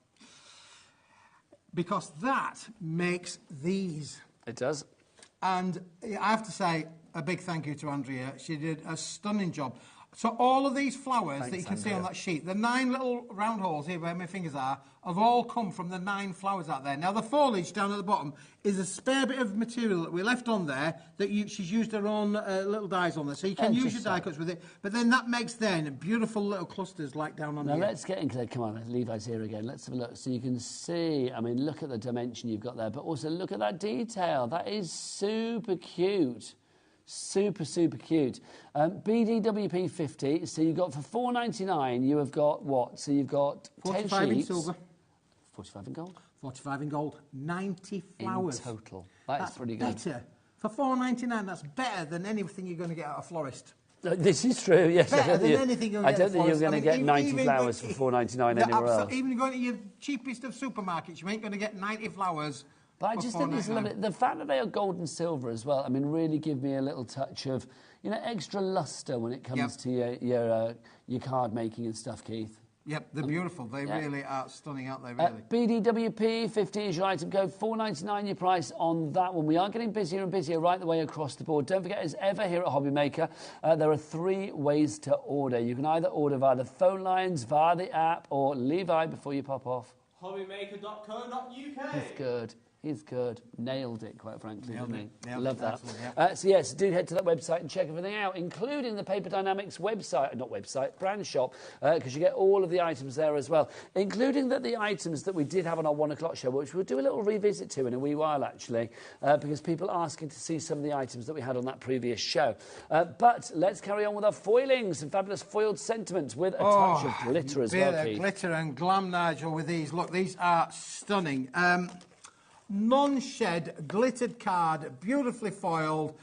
Because that makes these. It does. And I have to say a big thank you to Andrea. She did a stunning job. So all of these flowers that you can see on that sheet, the 9 little round holes here where my fingers are, have all come from the 9 flowers out there. Now the foliage down at the bottom is a spare bit of material that we left on there that she's used her own little dies on there. So you can use your die cuts with it, but then that makes then beautiful little clusters like down on here. Now let's get into it. Come on, Levi's here again. Let's have a look. So you can see, I mean, look at the dimension you've got there, but also look at that detail. That is super cute. Super, super cute. BDWP 50. So you've got for $4.99. You have got what? So you've got 10 45 sheets. in silver. 45 in gold. 45 in gold. 90 flowers. In total. That's pretty good. Better. For $4.99, that's better than anything you're going to get at a florist. This is true, yes. Better than anything you're going to get at a florist. I don't think you're going to get 90 flowers for $4.99 anywhere else. Even going to your cheapest of supermarkets, you ain't going to get 90 flowers. But I just think it's lovely. The fact that they are gold and silver as well, I mean, really give me a little touch of, you know, extra lustre when it comes to your card making and stuff, Keith. Yep, they're beautiful. They really are stunning, aren't they, really? BDWP 50 is your item code, $4.99 your price on that one. We are getting busier and busier right the way across the board. Don't forget, as ever here at HobbyMaker, there are 3 ways to order. You can either order via the phone lines, via the app, or Levi, before you pop off. HobbyMaker.co.uk. He's good. He's good. Nailed it, quite frankly, didn't he? Love that. So yes, do head to that website and check everything out, including the Paper Dynamics website, brand shop, because you get all of the items there as well, including the items that we did have on our 1 o'clock show, which we'll do a little revisit to in a wee while, actually, because people are asking to see some of the items that we had on that previous show. But let's carry on with our foilings and fabulous foiled sentiments with a touch of glitter as well, Keith. Glitter and glam, Nigel, with these. Look, these are stunning. Non-shed, glittered card, beautifully foiled.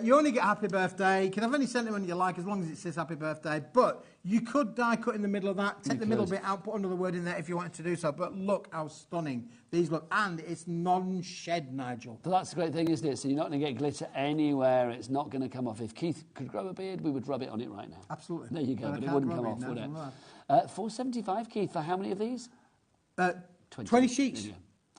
You only get happy birthday. You can have any sentiment you like as long as it says happy birthday. But you could die cut in the middle of that, take the middle bit out, put another word in there if you wanted to do so. But look how stunning these look. And it's non-shed, Nigel. But that's the great thing, isn't it? So you're not going to get glitter anywhere. It's not going to come off. If Keith could grow a beard, we would rub it on it right now. Absolutely. There you go, but it wouldn't come off, would it? $4.75, Keith, for how many of these? 20 sheets. Yeah.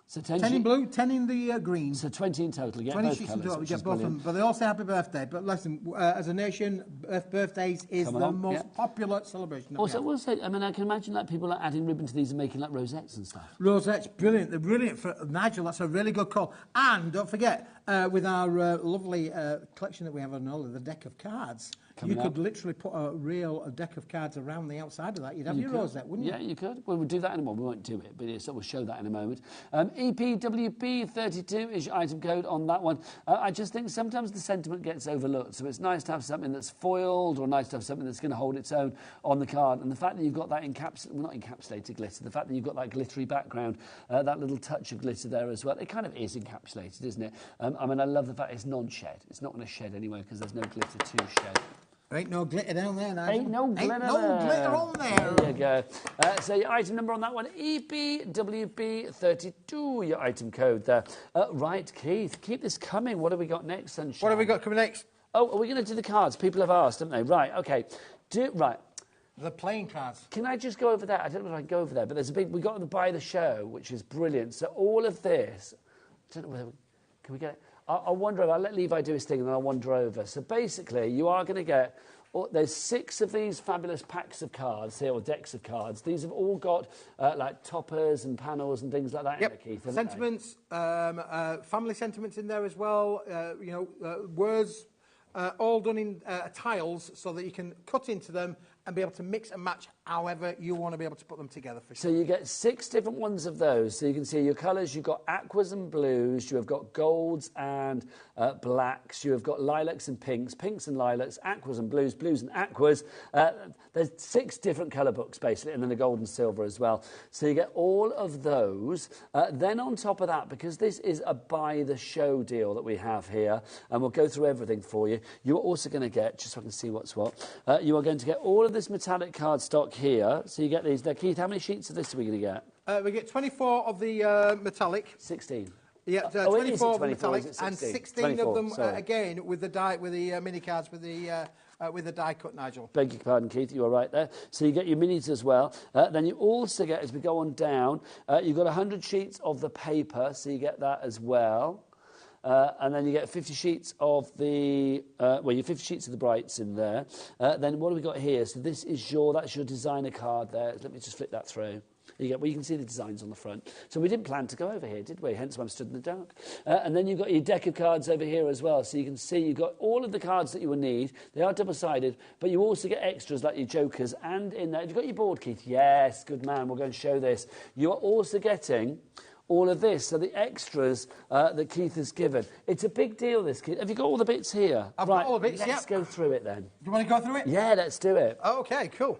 So 10 in blue, 10 in the green. So 20 in total. You get 20 both sheets colours, in total. You get both of them. But they all say happy birthday. But listen, as a nation, birthdays is the most popular celebration. Also, I will say, I mean, I can imagine like people like adding ribbon to these and making like rosettes and stuff. Rosettes, brilliant. They're brilliant for Nigel. That's a really good call. And don't forget, with our lovely collection that we have on all of the deck of cards, you could literally put a real deck of cards around the outside of that. You'd have your rosette, wouldn't you? Yeah, you could. Well, we'll do that in a moment. We won't do it, but so we'll show that in a moment. EPWP32 is your item code on that one. I just think sometimes the sentiment gets overlooked, so it's nice to have something that's foiled or nice to have something that's going to hold its own on the card. And the fact that you've got that not encapsulated glitter, the fact that you've got that glittery background, that little touch of glitter there as well, it kind of is encapsulated, isn't it? I mean, I love the fact it's non-shed. It's not going to shed anyway because there's no glitter to shed. There ain't no glitter down there, Nigel. Ain't no glitter on there. There you go. So your item number on that one, EPWP32, your item code there. Right, Keith, keep this coming. What have we got next, Sunshine? What have we got coming next? Oh, are we going to do the cards? People have asked, haven't they? Right, OK. Right. The playing cards. Can I just go over that? I don't know if I can go over there, but there's a big... We've got the buy the show, which is brilliant. So all of this... I don't know whether... Can we get it? I'll wander over. I'll let Levi do his thing and then I'll wander over. So basically, you are going to get... there's 6 of these fabulous packs of cards here, or decks of cards. These have all got like toppers and panels and things like that in there, Keith. Sentiments, family sentiments in there as well. Words, all done in tiles so that you can cut into them and be able to mix and match however you want to be able to put them together. For sure. So you get 6 different ones of those. So you can see your colours. You've got aquas and blues. You have got golds and blacks. You have got lilacs and pinks, pinks and lilacs, aquas and blues, blues and aquas. There's 6 different colour books, basically, and then the gold and silver as well. So you get all of those. Then on top of that, because this is a buy-the-show deal that we have here, and we'll go through everything for you, you're also going to get, just so I can see what's what, you are going to get all of this metallic cardstock here. So you get these. Now, Keith, how many sheets of this are we going to get? We get 24 of the metallic. 16. Yeah, 24 of the metallic, and 16 of them again with the die, with the mini cards, with the die cut, Nigel. Beg your pardon, Keith, you are right there. So you get your minis as well. Then you also get, as we go on down, you've got 100 sheets of the paper, so you get that as well. and then you get 50 sheets of the, well, your 50 sheets of the Brights in there. Then what have we got here? So this is that's your designer card there. Let me just flip that through. You can see the designs on the front. So we didn't plan to go over here, did we? Hence why I'm stood in the dark. And then you've got your deck of cards over here as well. So you can see you've got all of the cards that you will need. They are double-sided, but you also get extras like your jokers. And in there, have you got your board, Keith? Yes, good man. We'll go and show this. You are also getting all of this, so the extras that Keith has given. It's a big deal, this, Keith. Have you got all the bits here? I've got all the bits, Let's go through it then. Do you want to go through it? Yeah, let's do it. Okay, cool.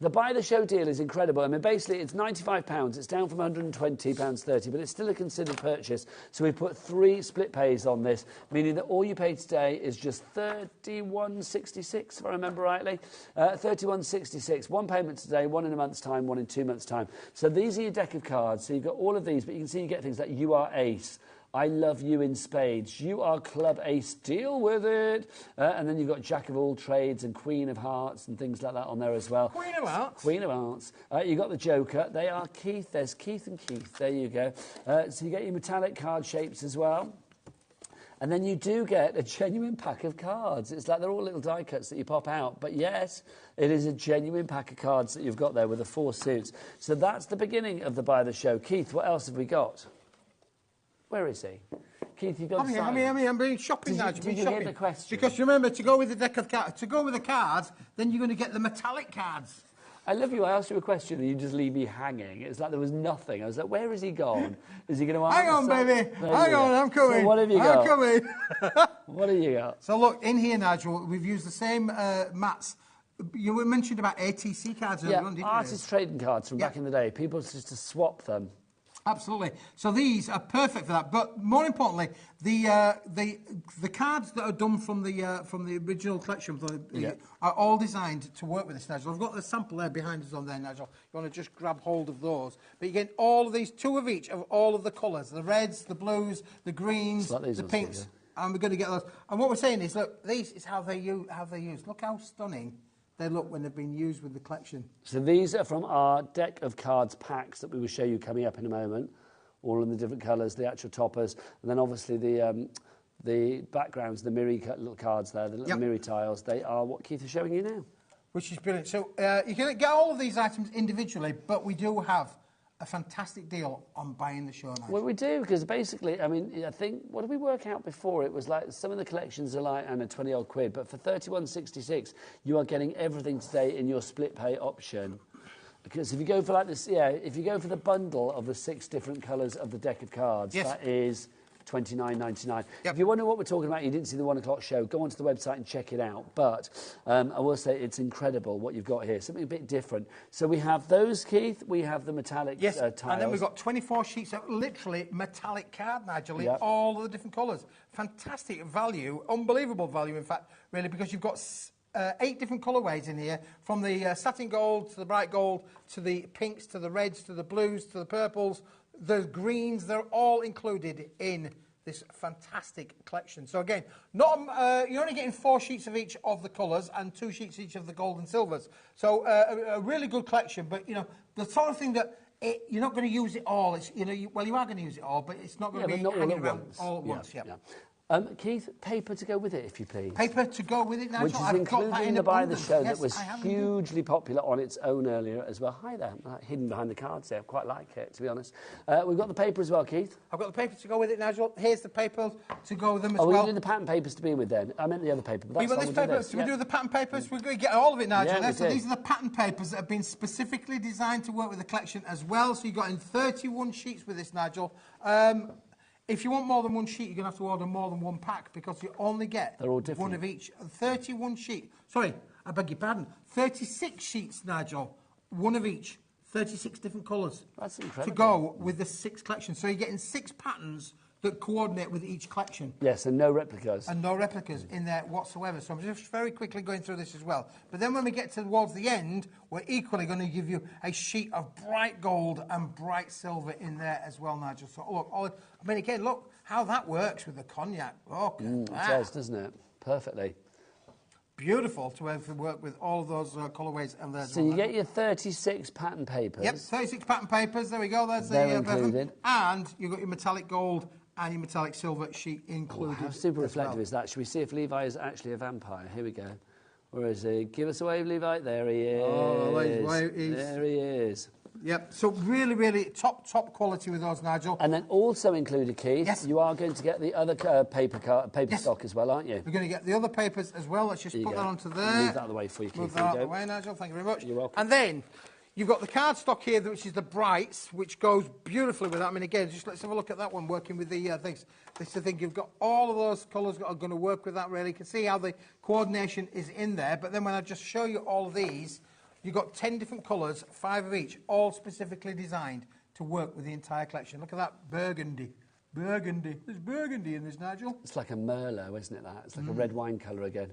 The Buy the Show deal is incredible. I mean, basically, it's £95. It's down from £120.30, but it's still a considered purchase. So we put 3 split pays on this, meaning that all you pay today is just £31.66, if I remember rightly. £31.66. 1 payment today, 1 in a month's time, 1 in 2 months' time. So these are your deck of cards. So you've got all of these, but you can see you get things like You Are Ace, I Love You in Spades, You Are Club Ace, Deal With It. And then you've got Jack of All Trades and Queen of Hearts and things like that on there as well. Queen of Hearts? Queen of Hearts. You've got the Joker. They are Keith. There's Keith and Keith. There you go. So you get your metallic card shapes as well. And then you do get a genuine pack of cards. It's like they're all little die cuts that you pop out. But yes, it is a genuine pack of cards that you've got there with the 4 suits. So that's the beginning of the Buy the Show. Keith, what else have we got? Where is he? Keith, you've got I'm being shopping now. Did you hear the question? Because remember, to go with the deck of cards, to go with the cards, then you're going to get the metallic cards. I love you. I asked you a question and you just leave me hanging. It's like there was nothing. I was like, where is he gone? Is he going to answer? Hang on, baby. Hang on, I'm coming. So what have you got? I'm coming. What have you got? So look, in here, Nigel, we've used the same mats. You mentioned about ATC cards earlier on, didn't you? Artist trading cards from back in the day. People used to swap them. Absolutely. So these are perfect for that. But more importantly, the cards that are done from the original collection are all designed to work with this, Nigel. I've got the sample there behind us on there, Nigel. You want to just grab hold of those. But you get all of these, 2 of each of all of the colours: the reds, the blues, the greens, like the pinks. And we're going to get those. And what we're saying is, look, these is how they're used. Look how stunning they look when they've been used with the collection. So these are from our deck of cards packs that we will show you coming up in a moment, all in the different colours, the actual toppers, and then obviously the backgrounds, the mirror little cards there, the little mirror tiles. They are what Keith is showing you now. Which is brilliant. So you can get all of these items individually, but we do have a fantastic deal on buying the show now. Well, we do, because basically, I mean, I think, what did we work out before? It was like, some of the collections are like, and 20 odd quid, but for £31.66, you are getting everything today in your split pay option. Because if you go for like this, if you go for the bundle of the 6 different colours of the deck of cards, that is $29.99. If you wonder what we're talking about, you didn't see the 1 o'clock show, go onto the website and check it out. But I will say it's incredible what you've got here, something a bit different. So we have those, Keith, we have the metallic tiles. And then we've got 24 sheets of literally metallic card, Nigel, in all of the different colours. Fantastic value, unbelievable value, in fact, really, because you've got 8 different colourways in here, from the satin gold to the bright gold, to the pinks, to the reds, to the blues, to the purples, the greens. They're all included in this fantastic collection. So again, you're only getting 4 sheets of each of the colours and 2 sheets each of the gold and silvers. So a really good collection, but you know, the sort of thing that you're not going to use it all. It's, you are going to use it all, but it's not going to be hanging around all at once. Keith, paper to go with it, if you please. Paper to go with it, Nigel. Which is included in the Buy the Show that was hugely popular on its own earlier as well. Hi there, hidden behind the cards there. I quite like it, to be honest. We've got the paper as well, Keith. I've got the paper to go with it, Nigel. Here's the paper to go with them as well. Are we doing the pattern papers to be with then? I meant the other paper. But that's we do the pattern papers. We're going to get all of it, Nigel. So these are the pattern papers that have been specifically designed to work with the collection as well. So you've got in 31 sheets with this, Nigel. If you want more than 1 sheet, you're going to have to order more than 1 pack, because you only get one of each. 31 sheet. Sorry, I beg your pardon. 36 sheets, Nigel. 1 of each. 36 different colours. That's incredible. To go with the 6 collections. So you're getting 6 patterns that coordinate with each collection. Yes, and no replicas. And no replicas in there whatsoever. So I'm just very quickly going through this as well. But then when we get towards the end, we're equally going to give you a sheet of bright gold and bright silver in there as well, Nigel. So look, I mean, again, look how that works with the cognac. Look it does, doesn't it? Perfectly. Beautiful to have to work with all those colourways and there. So you get your 36 pattern papers. Yep, 36 pattern papers. There we go. That's They're included. And you've got your metallic gold and your metallic silver sheet included. How super as well. reflective is that? Should we see if Levi is actually a vampire? Here we go. Where is he? Give us a wave, Levi. There he is. Oh, there he is. Yep, so really, really top quality with those, Nigel. And then also included, Keith, yes. you are going to get the other paper yes. stock as well, aren't you? We're going to get the other papers as well. Let's just put that onto there. Move that out of the way for you, Keith. Move that out of the way, Nigel. Thank you very much. You're welcome. And then you've got the card stock here, which is the Brights, which goes beautifully with that. I mean, again, just let's have a look at that one, working with the things. This is the thing, you've got all of those colours that are going to work with that, really. You can see how the coordination is in there. But then when I just show you all of these, you've got 10 different colours, 5 of each, all specifically designed to work with the entire collection. Look at that burgundy. Burgundy. There's burgundy in this, Nigel. It's like a Merlot, isn't it, that? It's like a red wine colour again.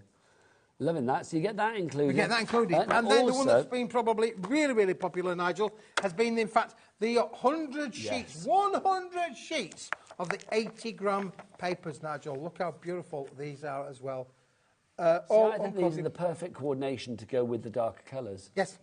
Loving that. So you get that included. We get that included. And then the one that's been probably really, really popular, Nigel, has been, in fact, the 100 sheets, 100 sheets of the 80-gram papers, Nigel. Look how beautiful these are as well. I think these are the perfect coordination to go with the darker colours. Yes.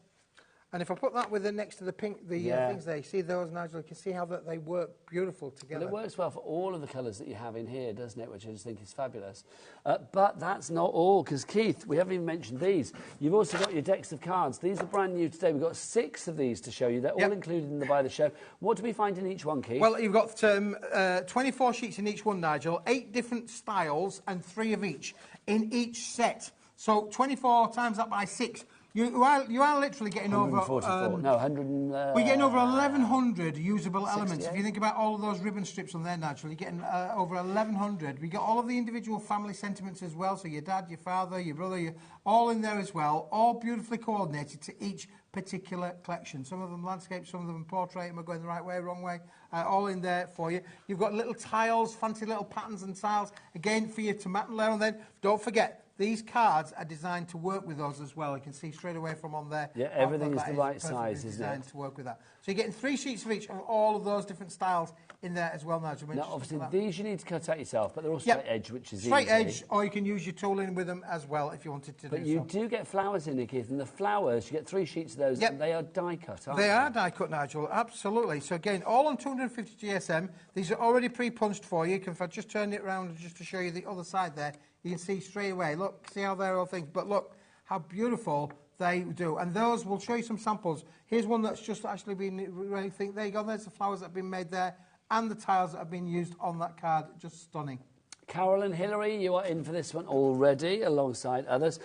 And if I put that with the next to the pink, things there, you see those, Nigel, you can see how they work beautiful together. Well, it works well for all of the colours that you have in here, doesn't it, which I just think is fabulous. But that's not all, because, Keith, we haven't even mentioned these. You've also got your decks of cards. These are brand new today. We've got 6 of these to show you. They're all included in the Buy the Show. What do we find in each one, Keith? Well, you've got 24 sheets in each one, Nigel, 8 different styles and 3 of each in each set. So 24 times that by 6. You are literally getting over... 100 we're getting over 1,100 usable elements. If you think about all of those ribbon strips on there, naturally, you're getting over 1,100. We got all of the individual family sentiments as well, so your dad, your father, your brother, all in there as well, all beautifully coordinated to each particular collection. Some of them landscape, some of them portrait, and we're going the right way, wrong way, all in there for you. You've got little tiles, fancy little patterns and tiles, again, for you to mat and layer on. Then, don't forget, these cards are designed to work with those as well. You can see straight away from on there. Yeah, everything is the right size, isn't it? Designed to work with that. So you're getting 3 sheets of each of all of those different styles in there as well, Nigel. Now, obviously, these you need to cut out yourself, but they're all straight edge, which is straight easy. edge, or you can use your tooling with them as well if you wanted to do so. But you do get flowers in here, Keith, and the flowers, you get 3 sheets of those, and they are die-cut, aren't they? They are die-cut, Nigel, absolutely. So again, all on 250 GSM. These are already pre-punched for you. If I just turn it around just to show you the other side there, you can see straight away. Look, see how they're all things. But look how beautiful they do. And those, we'll show you some samples. Here's one that's just actually been, really think, there you go, there's the flowers that have been made there and the tiles that have been used on that card. Just stunning. Carol and Hilary, you are in for this one already, alongside others.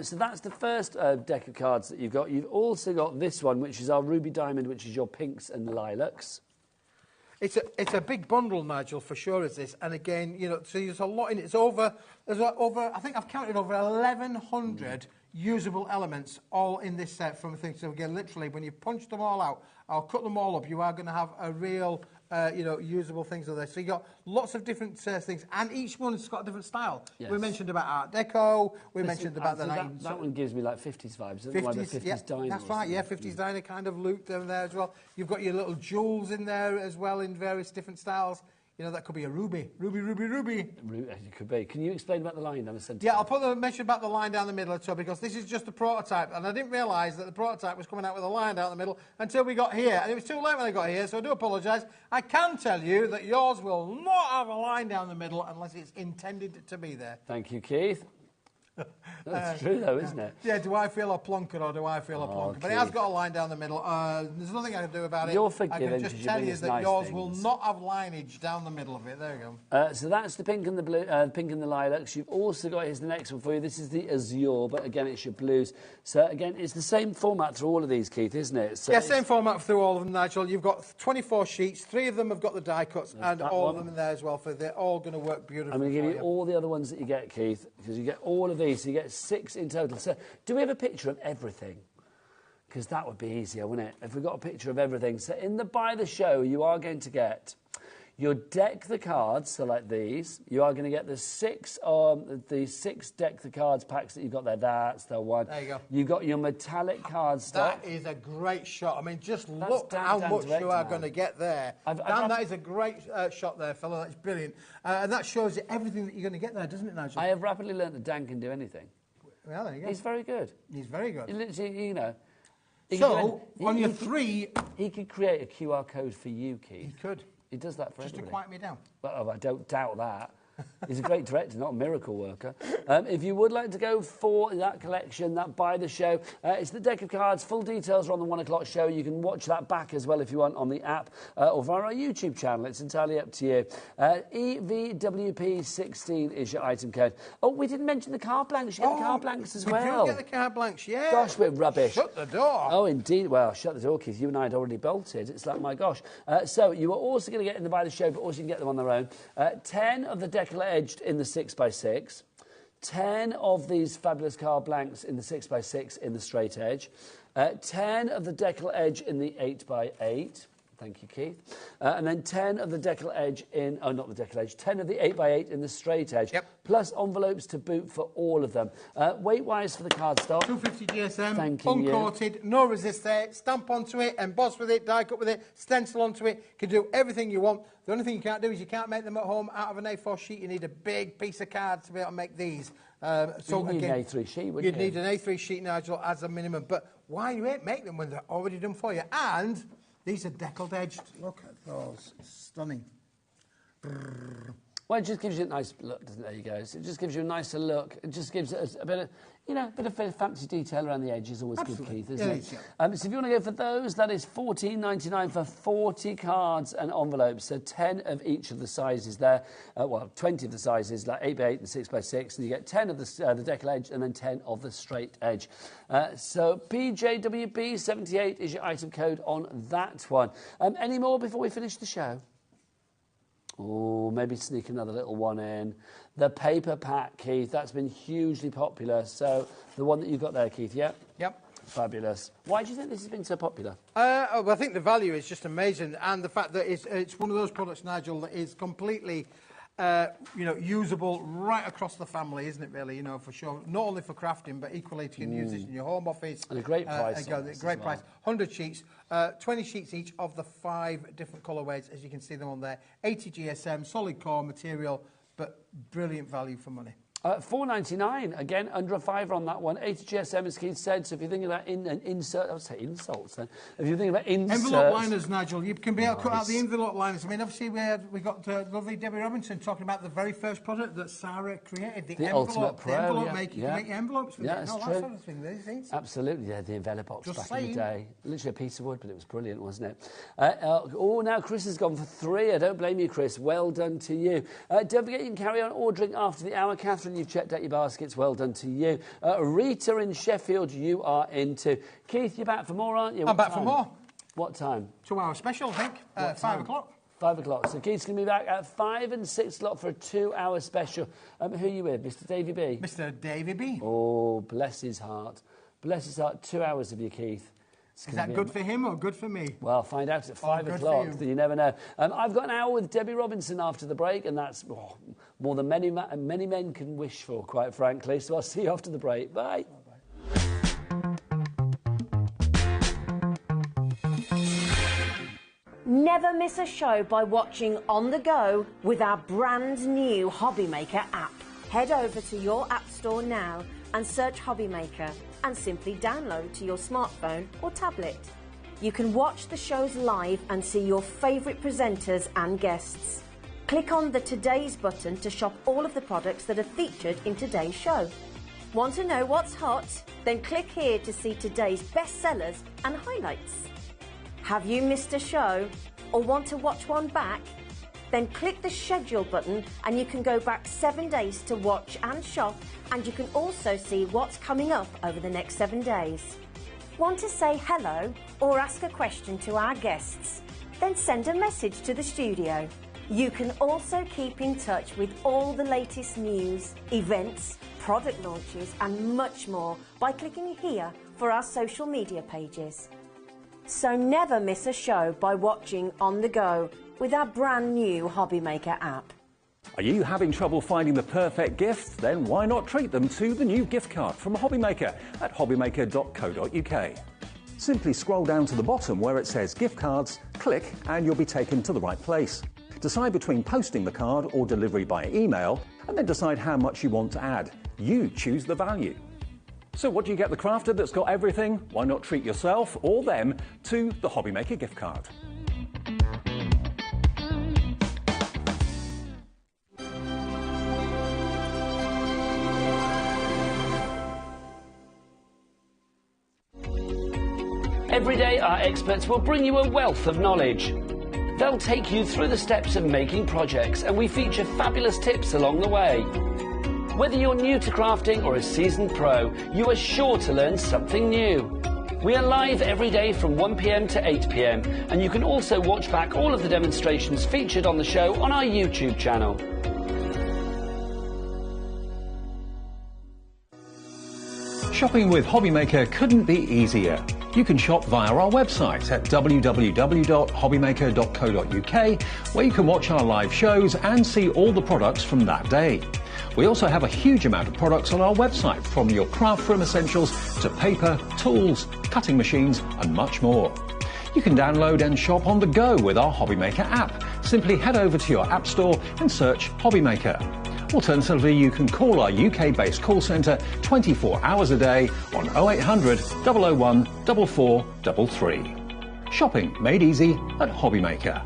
So that's the first deck of cards that you've got. You've also got this one, which is our Ruby Diamond, which is your pinks and lilacs. It's a big bundle, Nigel, for sure, is this. And again, you know, so there's a lot in it. There's over, I think I've counted over 1,100 usable elements all in this set from things. So again, literally, when you punch them all out, I'll cut them all up, you are going to have a real, usable things of this. So you've got lots of different things, and each one's got a different style. Yes. We mentioned about Art Deco, we mentioned about the... That one gives me like 50s vibes, doesn't 50s diner. That's right, 50s diner kind of look down there as well. You've got your little jewels in there as well in various different styles. You know, that could be a ruby. It could be. Can you explain about the line down the centre? Yeah, I'll mention about the line down the middle, too, because this is just a prototype, and I didn't realise that the prototype was coming out with a line down the middle until we got here, and it was too late when I got here, so I do apologise. I can tell you that yours will not have a line down the middle unless it's intended to be there. Thank you, Keith. That's true, though, isn't it? Yeah, do I feel a plonker or do I feel a plonker? But it has got a line down the middle. There's nothing I can do about it. You're forgiven. I can just tell you that yours will not have lineage down the middle of it. There you go. So that's the pink and the blue, pink and the lilacs. You've also got, here's the next one for you. This is the azure, but again, it's your blues. So again, it's the same format through all of these, Keith, isn't it? So yeah, same format through all of them, Nigel. You've got 24 sheets. 3 of them have got the die cuts, and all of them in there as well. They're all going to work beautifully. I'm going to give you all the other ones that you get, Keith, because you get all of these. So you get 6 in total. So do we have a picture of everything? Because that would be easier, wouldn't it? If we got a picture of everything. So in the Buy the Show, you are going to get your deck the cards, so like these. You are going to get the 6 deck the cards packs that you've got there. That's the one. There you go. You've got your metallic card stock. That is a great shot. I mean, just look how much you are going to get there. Dan, that is a great shot there, fella. That's brilliant. And that shows you everything that you're going to get there, doesn't it, Nigel? I have rapidly learnt that Dan can do anything. Well, there you go. He's very good. He's very good. He literally, you know. So, on your 3... He could create a QR code for you, Keith. He could. He does that for Just everybody. to quiet me down. Well, I don't doubt that. He's a great director, not a miracle worker. If you would like to go for that collection, that Buy the Show, it's the deck of cards. Full details are on the 1 o'clock show. You can watch that back as well if you want on the app or via our YouTube channel. It's entirely up to you. EVWP16 is your item code. Oh, we didn't mention the card blanks. You get the card blanks as well. We do get the card blanks, yeah. Gosh, we're rubbish. Shut the door. Oh, indeed. Well, shut the door, Keith. You and I had already bolted. It's like, my gosh. So you are also going to get in the Buy the Show, but also you can get them on their own. 10 of the decal-edged in the 6x6. 10 of these fabulous card blanks in the 6x6 in the straight edge. 10 of the decal edge in the 8x8. Thank you, Keith. And then 10 of the decal edge in... Oh, not the decal edge. 10 of the 8x8 in the straight edge. Yep. Plus envelopes to boot for all of them. Weight-wise for the cardstock... 250 GSM, Thank you. uncoated, no resist there, stamp onto it, emboss with it, die cut with it, stencil onto it. You can do everything you want. The only thing you can't do is you can't make them at home out of an A4 sheet. You need a big piece of card to be able to make these. So you'd need an A3 sheet, wouldn't you? You'd need an A3 sheet, Nigel, as a minimum. But why you ain't make them when they're already done for you? And these are deckled edged. Look at those. Stunning. Well, it just gives you a nice look, doesn't it? There you go. So it just gives you a nicer look. It just gives it a bit of, you know, a bit of fancy detail around the edge is always good, Keith, isn't it? Yeah. So if you want to go for those, that is $14.99 for 40 cards and envelopes. So 10 of each of the sizes there. Well, 20 of the sizes, like 8x8 and 6x6. And you get 10 of the decal edge and then 10 of the straight edge. So PJWB78 is your item code on that one. Any more before we finish the show? Oh, maybe sneak another little one in. The paper pack, Keith, that's been hugely popular. So the one that you've got there, Keith, yeah? Yep. Fabulous. Why do you think this has been so popular? Well, I think the value is just amazing. And the fact that it's one of those products, Nigel, that is completely... usable right across the family, isn't it, really, for sure. Not only for crafting, but equally you can use this in your home office. And a great price. Great price. 100 sheets, 20 sheets each of the 5 different colourways, as you can see them on there. 80 GSM, solid core material, but brilliant value for money. $4.99, again, under a fiver on that one. 80 GSM, as Keith said, so if you're thinking about insert... I would say insults, then. If you're thinking about inserts... Envelope liners, Nigel. You can be able to cut out the envelope liners. I mean, obviously, we got lovely Debbie Robinson talking about the very first product that Sarah created, the envelope. Ultimate Pro, the envelope maker. You can make your envelopes with it. That's true. That sort of thing. These Absolutely, yeah, the envelope box Just back saying. in the day. Literally a piece of wood, but it was brilliant, wasn't it? Now Chris has gone for 3. I don't blame you, Chris. Well done to you. Don't forget you can carry on ordering after the hour. Catherine, you've checked out your baskets. Well done to you. Rita in Sheffield, you are into. Keith, you're back for more, aren't you? I'm back for more. What time? 2 hour special, I think. 5 o'clock. 5 o'clock. So Keith's going to be back at 5 and 6 o'clock for a 2-hour special. Who are you with? Mr. Davy B? Mr. Davy B. Oh, bless his heart. Bless his heart. 2 hours of you, Keith. Is that good for him or good for me? Well, find out at 5 o'clock. You never know. I've got an hour with Debbie Robinson after the break, and that's more than many men can wish for, quite frankly. So I'll see you after the break. Bye. Never miss a show by watching on the go with our brand new HobbyMaker app. Head over to your app store now and search HobbyMaker and simply download to your smartphone or tablet. You can watch the shows live and see your favourite presenters and guests. Click on the Today's button to shop all of the products that are featured in today's show. Want to know what's hot? Then click here to see today's bestsellers and highlights. Have you missed a show or want to watch one back? Then click the schedule button and you can go back 7 days to watch and shop, and you can also see what's coming up over the next 7 days. Want to say hello or ask a question to our guests? Then send a message to the studio. You can also keep in touch with all the latest news, events, product launches and much more by clicking here for our social media pages. So never miss a show by watching on the go with our brand new HobbyMaker app. Are you having trouble finding the perfect gift? Then why not treat them to the new gift card from HobbyMaker at hobbymaker.co.uk. Simply scroll down to the bottom where it says gift cards, click and you'll be taken to the right place. Decide between posting the card or delivery by email, and then decide how much you want to add. You choose the value. So what do you get the crafter that's got everything? Why not treat yourself or them to the HobbyMaker gift card? Every day, our experts will bring you a wealth of knowledge. They'll take you through the steps of making projects, and we feature fabulous tips along the way. Whether you're new to crafting or a seasoned pro, you are sure to learn something new. We are live every day from 1 p.m. to 8 p.m, and you can also watch back all of the demonstrations featured on the show on our YouTube channel. Shopping with HobbyMaker couldn't be easier. You can shop via our website at www.hobbymaker.co.uk, where you can watch our live shows and see all the products from that day. We also have a huge amount of products on our website, from your craft room essentials to paper, tools, cutting machines and much more. You can download and shop on the go with our HobbyMaker app. Simply head over to your app store and search HobbyMaker. Alternatively, you can call our UK-based call centre 24 hours a day on 0800 001 4433. Shopping made easy at HobbyMaker.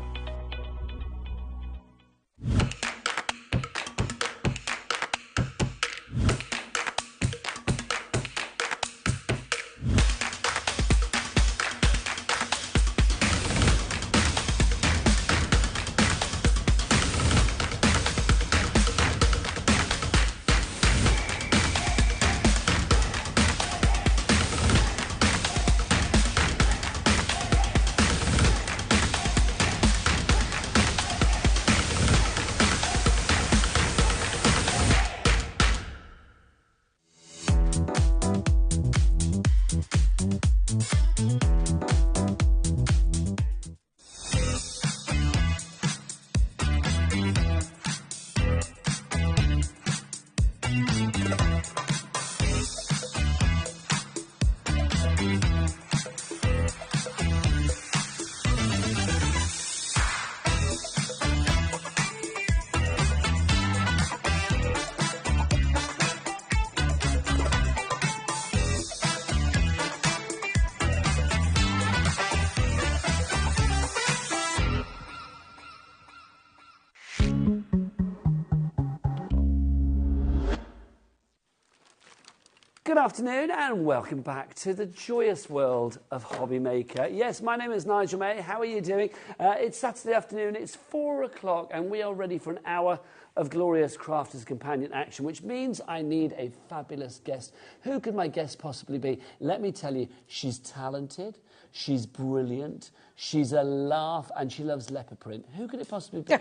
Good afternoon and welcome back to the joyous world of HobbyMaker. Yes, my name is Nigel May. How are you doing? It's Saturday afternoon, it's 4 o'clock and we are ready for an hour of glorious Crafters Companion action, which means I need a fabulous guest. Who could my guest possibly be? Let me tell you, she's talented, she's brilliant, she's a laugh and she loves leopard print. Who could it possibly be?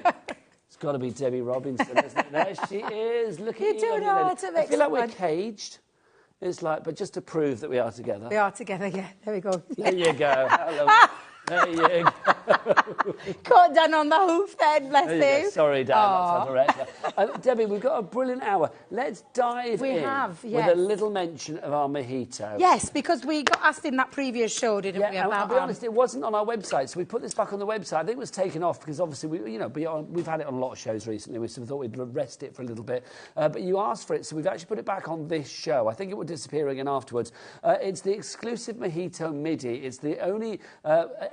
It's got to be Debbie Robinson, isn't it? There she is. Look at you. You're doing all right to I make feel like we're someone. Caged. It's like, but just to prove that we are together. We are together, yeah. There we go. There you go. Hello. There you go. Caught Dan on the hoof then, bless There you go. him. Sorry, Dan, that's our director. Debbie, we've got a brilliant hour. Let's dive We in have, with yes. a little mention of our mojito. Yes, because we got asked in that previous show, didn't we? Yeah, and I'll About be honest, it wasn't on our website, so we put this back on the website. I think it was taken off because obviously we've had it on a lot of shows recently, so we thought we'd rest it for a little bit. But you asked for it, so we've actually put it back on this show. I think it would disappear again afterwards. It's the exclusive Mojito MIDI. It's the only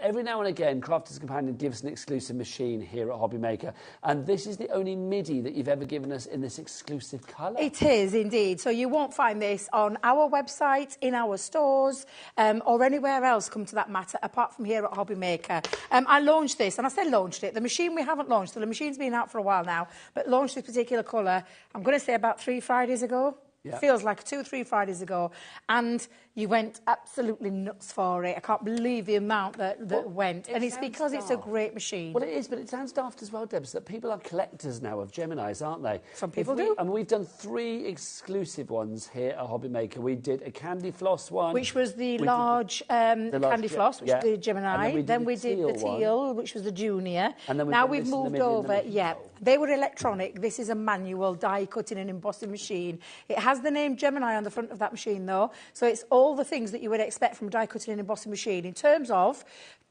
every now and again Crafters Companion gives an exclusive machine here at HobbyMaker, and this is the only MIDI that you've ever given us in this exclusive colour. It is indeed. So you won't find this on our website, in our stores, or anywhere else, come to that matter, apart from here at HobbyMaker. I launched this, and I said launched it. The machine we haven't launched, so the machine's been out for a while now, but launched this particular colour, I'm going to say about 3 Fridays ago. Yeah. Feels like 2 or 3 Fridays ago. And you went absolutely nuts for it. I can't believe the amount that went. And it's because it's a great machine. Well, it is, but it sounds daft as well, Deb, so that people are collectors now of Geminis, aren't they? Some people do. And we've done 3 exclusive ones here at HobbyMaker. We did a candy floss one. Which was the large candy floss, which was the Gemini. Then we did the teal, which was the junior. And then now we've moved over. Yeah, they were electronic. This is a manual die cutting and embossing machine. It has the name Gemini on the front of that machine, though. So it's all the things that you would expect from a die cutting and embossing machine in terms of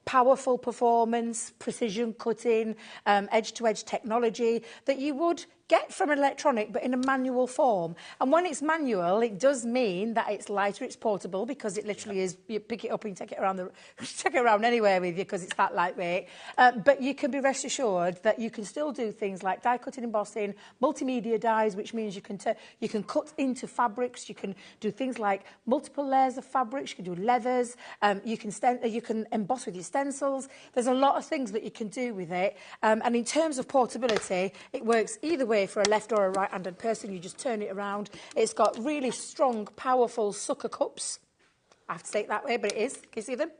powerful performance, precision cutting, edge-to-edge technology that you would get from an electronic, but in a manual form. And when it's manual, it does mean that it's lighter, it's portable, because it literally is, you pick it up and take it around anywhere with you, because it's that lightweight. But you can be rest assured that you can still do things like die cutting, embossing, multimedia dies, which means you can cut into fabrics, you can do things like multiple layers of fabrics, you can do leathers, you can emboss with your stencils. There's a lot of things that you can do with it. And in terms of portability, it works either way for a left or a right-handed person. You just turn it around. It's got really strong, powerful sucker cups. I have to say it that way, but it is. Can you see them?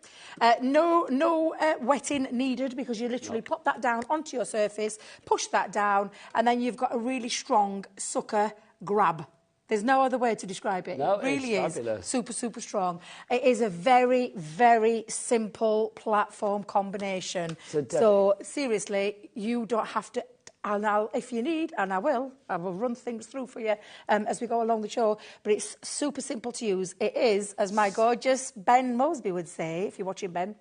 No wetting needed, because you literally pop that down onto your surface, push that down, and then you've got a really strong sucker grab. There's no other way to describe it. No, it really it's is fabulous. super, super strong. It is a very, very simple platform combination. So seriously, you don't have to. And if you need, and I will run things through for you as we go along the show, but it's super simple to use. It is, as my gorgeous Ben Mosby would say, if you're watching Ben,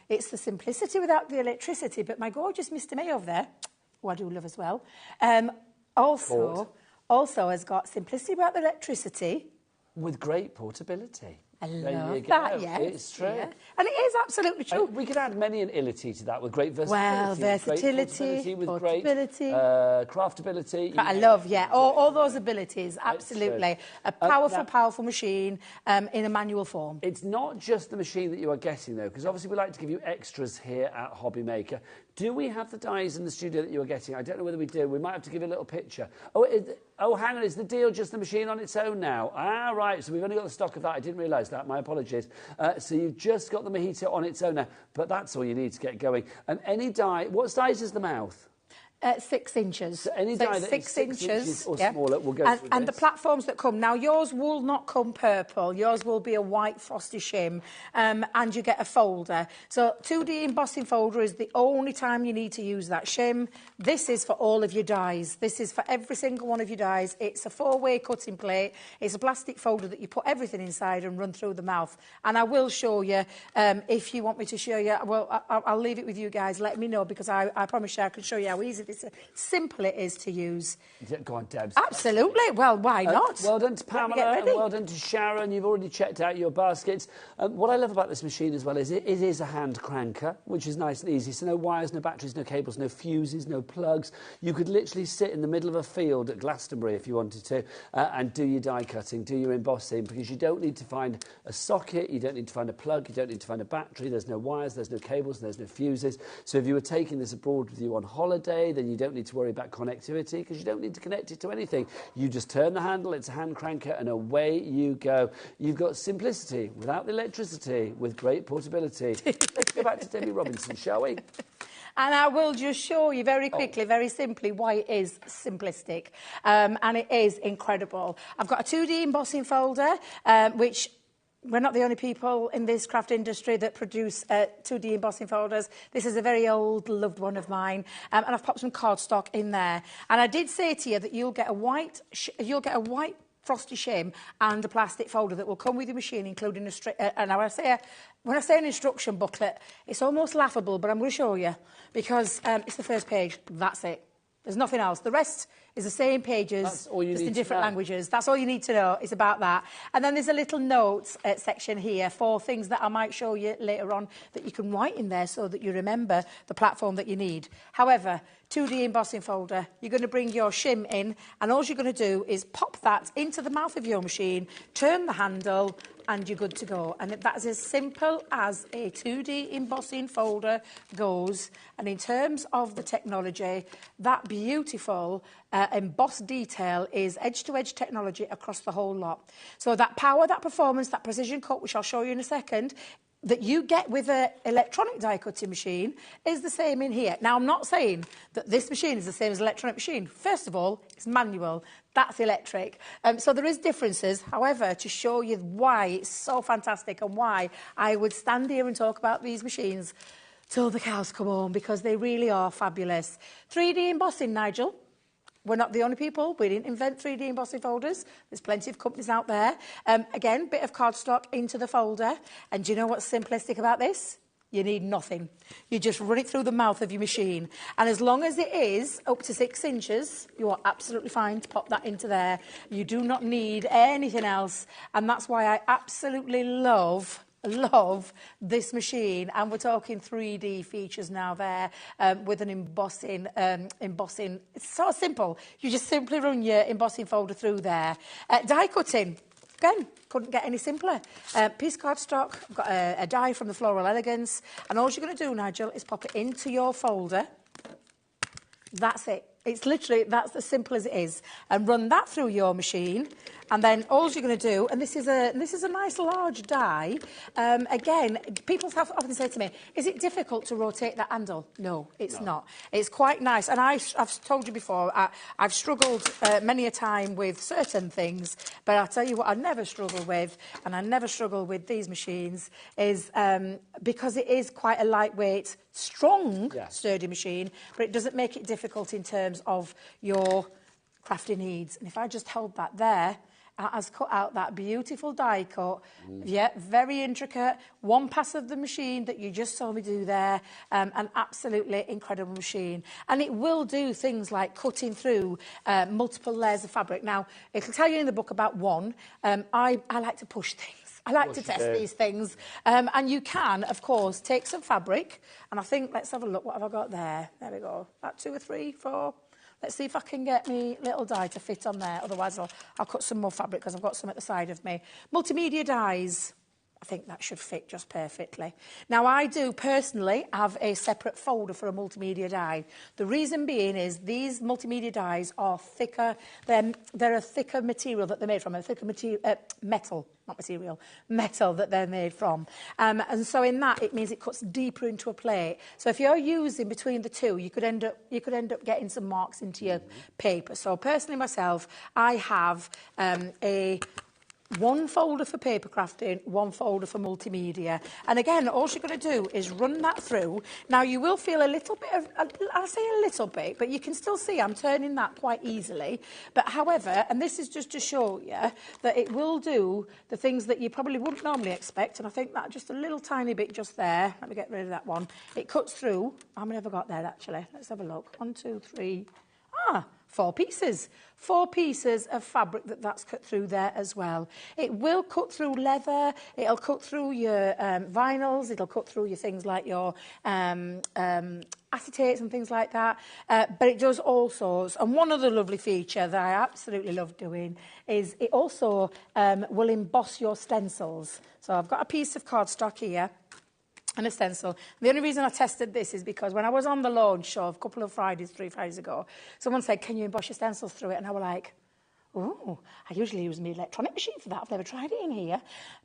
it's the simplicity without the electricity. But my gorgeous Mr. May over there, who I do love as well, also has got simplicity without the electricity. With great portability. I There love you go. that, yes. It's true. Yeah. And it is absolutely true. We could add many an ility to that, with great versatility. Well, versatility, with portability. great craftability. I love, all those abilities, absolutely. A powerful machine in a manual form. It's not just the machine that you are getting, though, because obviously we like to give you extras here at HobbyMaker. Do we have the dies in the studio that you are getting? I don't know whether we do. We might have to give you a little picture. Oh, hang on, is the deal just the machine on its own now? Ah, right, so we've only got the stock of that. I didn't realise that. My apologies. So you've just got the mojito on its own now, but that's all you need to get going. And any die, what size is the mouth? 6 inches. So any die that is 6 inches or smaller will go through and this. the platforms that come, now yours will not come purple, yours will be a white frosty shim, and you get a folder. So 2D embossing folder is the only time you need to use that shim. This is for all of your dies. This is for every single one of your dies. It's a 4-way cutting plate. It's a plastic folder that you put everything inside and run through the mouth. And I will show you, if you want me to show you, well, I'll leave it with you guys. Let me know, because I promise you I can show you how easy this simple it is to use. Go on, Debs. Absolutely. Well, why not? Well done to Pamela and well done to Sharon. You've already checked out your baskets. What I love about this machine as well is it is a hand cranker, which is nice and easy. So no wires, no batteries, no cables, no fuses, no plugs. You could literally sit in the middle of a field at Glastonbury if you wanted to and do your die cutting, do your embossing, because you don't need to find a socket, you don't need to find a plug, you don't need to find a battery. There's no wires, there's no cables, there's no fuses. So if you were taking this abroad with you on holiday, then you don't need to worry about connectivity, because you don't need to connect it to anything. You just turn the handle, it's a hand cranker, and away you go. You've got simplicity without the electricity, with great portability. Let's go back to Debbie Robinson, shall we? And I will just show you very quickly, very simply, why it is simplistic. And it is incredible. I've got a 2D embossing folder, which we're not the only people in this craft industry that produce 2D embossing folders. This is a very old, loved one of mine, and I've popped some cardstock in there. And I did say to you that you'll get a white frosty shim and a plastic folder that will come with your machine, including and when I say an instruction booklet, it's almost laughable, but I'm going to show you, because it's the first page. That's it. There's nothing else. The rest is the same pages, just in different languages. That's all you need to know. It's about that. And then there's a little notes section here for things that I might show you later on that you can write in there so that you remember the platform that you need. However, 2D embossing folder, you're going to bring your shim in, and all you're going to do is pop that into the mouth of your machine, turn the handle, and you're good to go. And that's as simple as a 2D embossing folder goes. And in terms of the technology, that beautiful embossed detail is edge-to-edge technology across the whole lot. So that power, that performance, that precision cut, which I'll show you in a second, that you get with an electronic die cutting machine is the same in here. Now, I'm not saying that this machine is the same as an electronic machine. First of all, it's manual. That's electric. So there is differences. However, to show you why it's so fantastic and why I would stand here and talk about these machines till the cows come home, because they really are fabulous. 3D embossing, Nigel. We're not the only people. We didn't invent 3D embossing folders. There's plenty of companies out there. Again, bit of cardstock into the folder. And do you know what's simplistic about this? You need nothing. You just run it through the mouth of your machine. And as long as it is up to 6 inches, you are absolutely fine to pop that into there. You do not need anything else. And that's why I absolutely love this machine. And we're talking 3D features now there with an embossing. It's so simple. You just simply run your embossing folder through there. Die cutting. Again, couldn't get any simpler. Piece of cardstock, I've got a die from the Floral Elegance, and all you're going to do, Nigel, is pop it into your folder. That's it. It's literally, that's as simple as it is. And run that through your machine. And then all you're going to do, and this is a nice large die. Again, people often say to me, is it difficult to rotate that handle? No, it's not. It's quite nice. And I've told you before, I've struggled many a time with certain things, but I'll tell you what I never struggle with, and I never struggle with these machines, is because it is quite a lightweight, strong, sturdy machine, but it doesn't make it difficult in terms of your crafting needs. And if I just held that there, it has cut out that beautiful die cut. Yeah, very intricate. One pass of the machine that you just saw me do there. An absolutely incredible machine. And it will do things like cutting through multiple layers of fabric. Now, it'll tell you in the book about one. I like to push things. I like to test these things. And you can, of course, take some fabric. And I think, let's have a look. What have I got there? There we go. About 2 or 3, 4... Let's see if I can get me little die to fit on there. Otherwise, I'll cut some more fabric because I've got some at the side of me. Multimedia dies. I think that should fit just perfectly. Now, I do personally have a separate folder for a multimedia die. The reason being is these multimedia dies are thicker. They're a thicker material that they're made from, a thicker metal, not material, metal that they're made from. And so in that, it means it cuts deeper into a plate. So if you're using between the two, you could end up getting some marks into your paper. So personally myself, I have one folder for paper crafting, one folder for multimedia. And again, all you're going to do is run that through. Now, you will feel a little bit of, I'll say a little bit, but you can still see I'm turning that quite easily. But however, and this is just to show you that it will do the things that you probably wouldn't normally expect. And I think that just a little tiny bit just there. Let me get rid of that one. It cuts through. How many have I got there, actually? Let's have a look. 1, 2, 3. 4 pieces. 4 pieces of fabric that's cut through there as well. It will cut through leather. It'll cut through your vinyls. It'll cut through your things like your acetates and things like that. But it does all sorts. And one other lovely feature that I absolutely love doing is it also will emboss your stencils. So I've got a piece of cardstock here. And a stencil. The only reason I tested this is because when I was on the launch show a couple of 3 Fridays ago, someone said, can you emboss your stencils through it? And I was like, oh, I usually use my electronic machine for that. I've never tried it in here.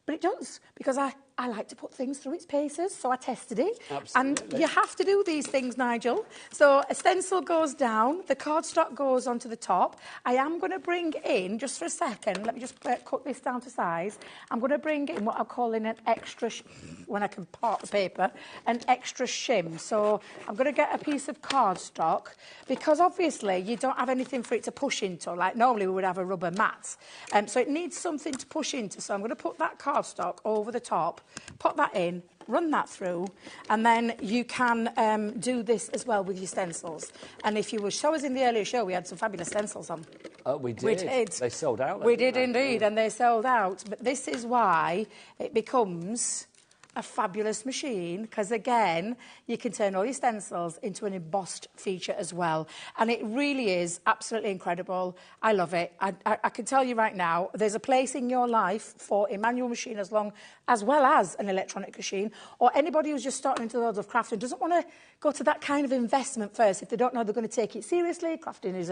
But it does, because I like to put things through its paces, so I tested it. Absolutely. And you have to do these things, Nigel. So a stencil goes down, the cardstock goes onto the top. I am going to bring in, just for a second, let me just cut this down to size. I'm going to bring in what I'm calling an extra, when I can part the paper, an extra shim. So I'm going to get a piece of cardstock, because obviously you don't have anything for it to push into, like normally we would have a rubber mat. So it needs something to push into. So I'm going to put that cardstock over the top, pop that in, run that through, and then you can do this as well with your stencils. And if you were show us in the earlier show, we had some fabulous stencils on. Oh, we did. We did. They sold out. We did indeed, and they sold out. But this is why it becomes a fabulous machine, because again, you can turn all your stencils into an embossed feature as well. And it really is absolutely incredible. I love it. I can tell you right now, there's a place in your life for a manual machine as well as an electronic machine, or anybody who's just starting into the world of crafting doesn't want to go to that kind of investment first if they don't know they're going to take it seriously. Crafting is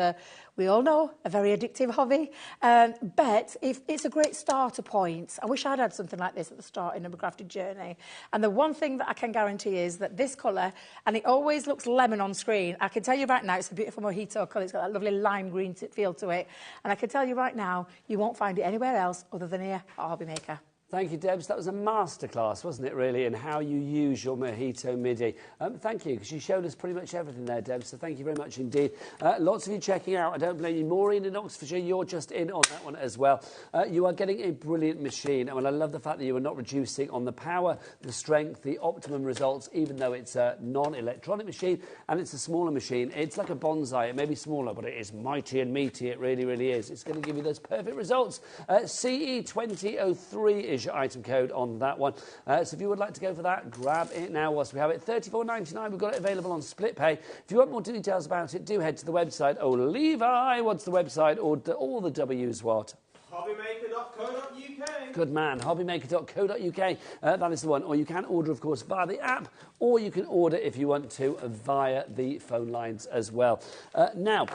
we all know, a very addictive hobby. But if it's a great starter point. I wish I'd had something like this at the start in a crafting journey. And the one thing that I can guarantee is that this colour, and it always looks lemon on screen. I can tell you right now, it's a beautiful mojito colour. It's got that lovely lime green feel to it. And I can tell you right now, you won't find it anywhere else other than here at HobbyMaker. Thank you, Debs. That was a masterclass, wasn't it, really, in how you use your Mojito MIDI. Thank you, because you showed us pretty much everything there, Debs, so thank you very much indeed. Lots of you checking out. I don't blame you. Maureen in Oxfordshire, you're just in on that one as well. You are getting a brilliant machine, and I love the fact that you are not reducing on the power, the strength, the optimum results, even though it's a non-electronic machine, and it's a smaller machine. It's like a bonsai. It may be smaller, but it is mighty and meaty. It really, really is. It's going to give you those perfect results. CE2003 is your item code on that one. So if you would like to go for that, grab it now whilst we have it. $34.99. We've got it available on split pay. If you want more details about it, do head to the website. Oh, Levi, what's the website? Or all the W's what? HobbyMaker.co.uk. Good man, hobbymaker.co.uk. That is the one. Or you can order, of course, via the app, or you can order, if you want to, via the phone lines as well. Now,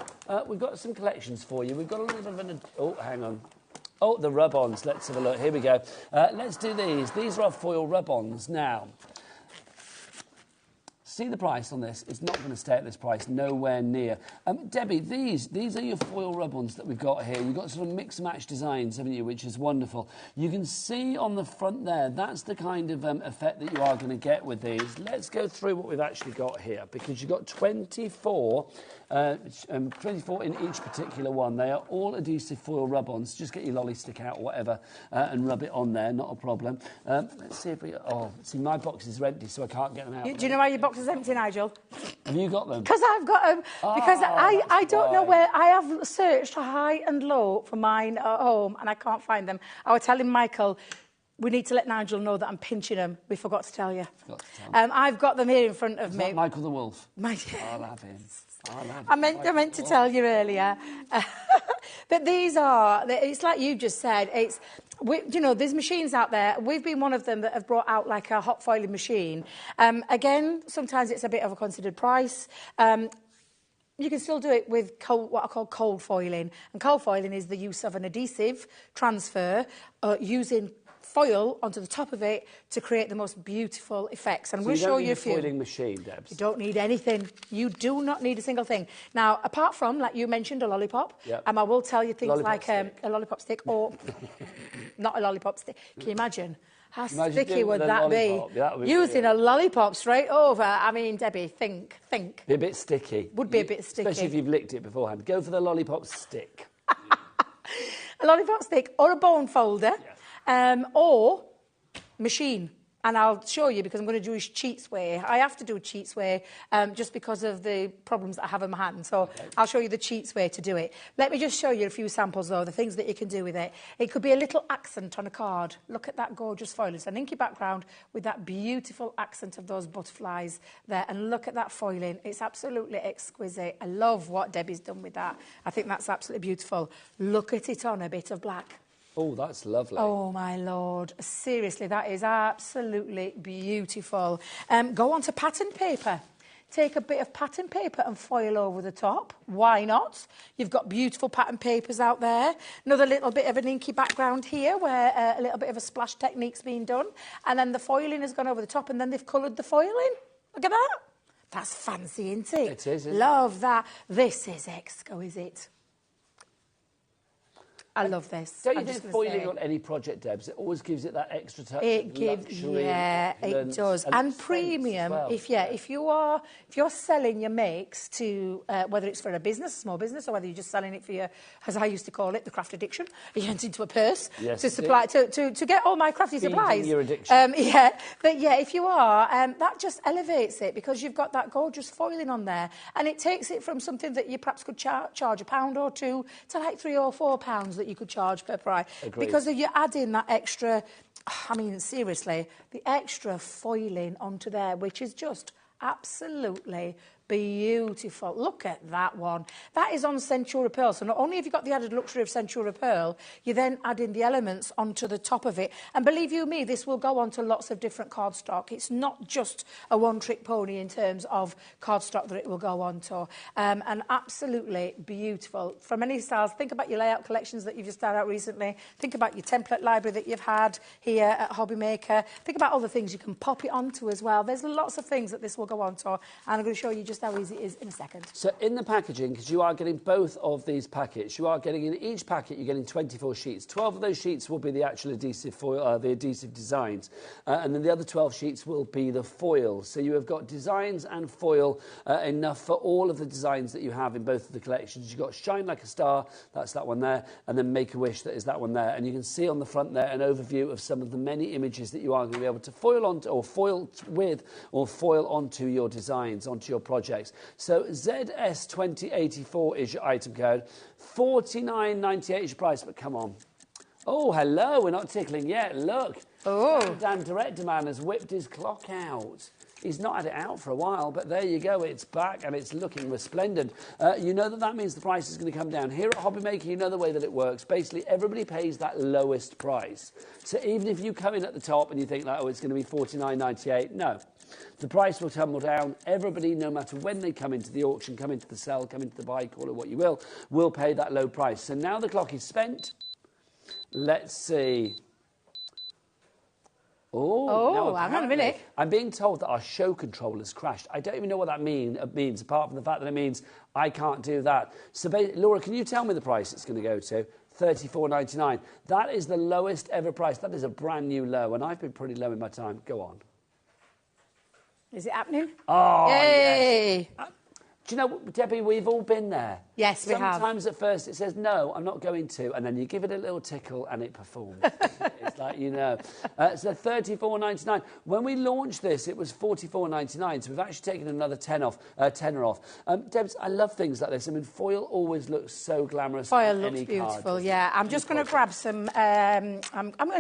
we've got some collections for you. We've got a little bit of an... Oh, hang on. Oh, the rub-ons. Let's have a look. Here we go. Let's do these. These are our foil rub-ons. Now, see the price on this? It's not going to stay at this price, nowhere near. Debbie, these are your foil rub-ons that we've got here. You've got sort of mix-match designs, haven't you, which is wonderful. You can see on the front there, that's the kind of effect that you are going to get with these. Let's go through what we've actually got here, because you've got 24 in each particular one. They are all adhesive foil rub-ons. Just get your lolly stick out or whatever and rub it on there, not a problem. Let's see if we... Oh, see, my box is empty, so I can't get them out. Do you know why your box is empty, Nigel? Have you got them? Because I've got them. Because I don't know where... I have searched high and low for mine at home, and I can't find them. I was telling Michael... We need to let Nigel know that I'm pinching them. We forgot to tell you. I've got them here in front of me. Michael the Wolf. I'll have him. I meant to tell you earlier. But these are... It's like you just said. You know, there's machines out there. We've been one of them that have brought out like a hot foiling machine. Again, sometimes it's a bit of a considered price. You can still do it with what I call cold foiling. And cold foiling is the use of an adhesive transfer using foil onto the top of it to create the most beautiful effects. And we'll show you a few. You don't need a foiling machine, Debs. You don't need anything. You do not need a single thing. Now, apart from, like you mentioned, a lollipop, I will tell you things like a lollipop stick or not a lollipop stick. Can you imagine? How sticky would that be? Using a lollipop straight over. I mean, Debbie, think. Be a bit sticky. Would be a bit sticky. Especially if you've licked it beforehand. Go for the lollipop stick. A lollipop stick or a bone folder. Or machine. And I'll show you because I'm going to do a cheats way. I have to do a cheats way just because of the problems that I have in my hand. So I'll show you the cheats way to do it. Let me just show you a few samples, though, the things that you can do with it. It could be a little accent on a card. Look at that gorgeous foil. It's an inky background with that beautiful accent of those butterflies there. And look at that foiling. It's absolutely exquisite. I love what Debbie's done with that. I think that's absolutely beautiful. Look at it on a bit of black. Oh, that's lovely. Oh, my Lord. Seriously, that is absolutely beautiful. Go on to pattern paper. Take a bit of pattern paper and foil over the top. Why not? You've got beautiful pattern papers out there. Another little bit of an inky background here where a little bit of a splash technique's been done. And then the foiling has gone over the top and then they've coloured the foiling. Look at that. That's fancy, isn't it? It is, isn't it? Love that. This is exquisite. I love this. Don't you think foiling on any project, Debs, it always gives it that extra touch it gives, luxury, yeah, it does. And premium, well. if you're selling your makes to, whether it's for a business, a small business, or whether you're just selling it for your, as I used to call it, the craft addiction, you went into a purse to supply, to get all my crafty supplies. Your addiction. But if you are, that just elevates it because you've got that gorgeous foiling on there. And it takes it from something that you perhaps could charge £1 or £2 to like £3 or £4 that you could charge per price. Agreed. Because if you add in that extra, I mean, seriously, the extra foiling onto there, which is just absolutely beautiful. Look at that one. That is on Centura Pearl. So not only have you got the added luxury of Centura Pearl, you then add in the elements onto the top of it. And believe you me, this will go onto lots of different cardstock. It's not just a one-trick pony in terms of cardstock that it will go onto. And absolutely beautiful. From many styles, think about your layout collections that you've just started out recently. Think about your template library that you've had here at HobbyMaker. Think about all the things you can pop it onto as well. There's lots of things that this will go onto. And I'm going to show you just just how easy it is in a second. So in the packaging, because you are getting both of these packets, you are getting in each packet, you're getting 24 sheets. 12 of those sheets will be the actual adhesive foil, the adhesive designs. And then the other 12 sheets will be the foil. So you have got designs and foil enough for all of the designs that you have in both of the collections. You've got Shine Like a Star, that's that one there, and then Make a Wish, that is that one there. And you can see on the front there an overview of some of the many images that you are going to be able to foil onto, or foil with, or foil onto your designs, onto your projects. So ZS2084 is your item code. $49.98 is your price, but come on. Oh, hello, we're not tickling yet. Look. Oh. Dan Director Man has whipped his clock out. He's not had it out for a while, but there you go. It's back and it's looking resplendent. You know that means the price is going to come down. Here at HobbyMaker, you know the way that it works. Basically, everybody pays that lowest price. So even if you come in at the top and you think, like, oh, it's going to be $49.98, no. The price will tumble down. Everybody, no matter when they come into the auction, come into the sell, come into the buy, call it what you will pay that low price. So now the clock is spent. Let's see. Oh, hang on a minute. I'm being told that our show controller's crashed. I don't even know what that means, apart from the fact that it means I can't do that. So, Laura, can you tell me the price it's going to go to? $34.99. That is the lowest ever price. That is a brand new low, and I've been pretty low in my time. Go on. Is it happening? Oh, yay! Yes. Do you know, Debbie, we've all been there. Yes, we have. Sometimes at first it says, no, I'm not going to, and then you give it a little tickle and it performs. It's like, you know. So $34.99. When we launched this, it was $44.99, so we've actually taken another tenner off. Debs, I love things like this. I mean, foil always looks so glamorous. Foil looks beautiful, yeah. I'm just going to grab some, in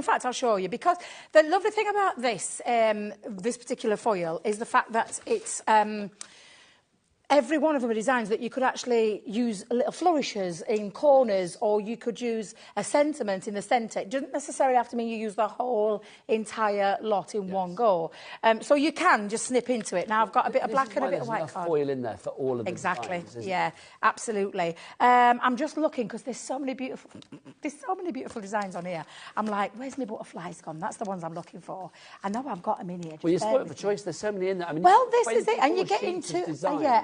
fact, I'll show you, because the lovely thing about this, this particular foil, is the fact that it's... every one of them are designs that you could actually use little flourishes in corners, or you could use a sentiment in the centre. It doesn't necessarily have to mean you use the whole entire lot in one go. So you can just snip into it. Now, I've got a bit of black and a bit of white card. Foil in there for all of the Exactly, designs, yeah, absolutely. I'm just looking, because there's so many beautiful designs on here. I'm like, where's my butterflies gone? That's the ones I'm looking for. I know I've got them in here. Well, you're spoiled for choice. There's so many in there. I mean, well, this is it. And you get into...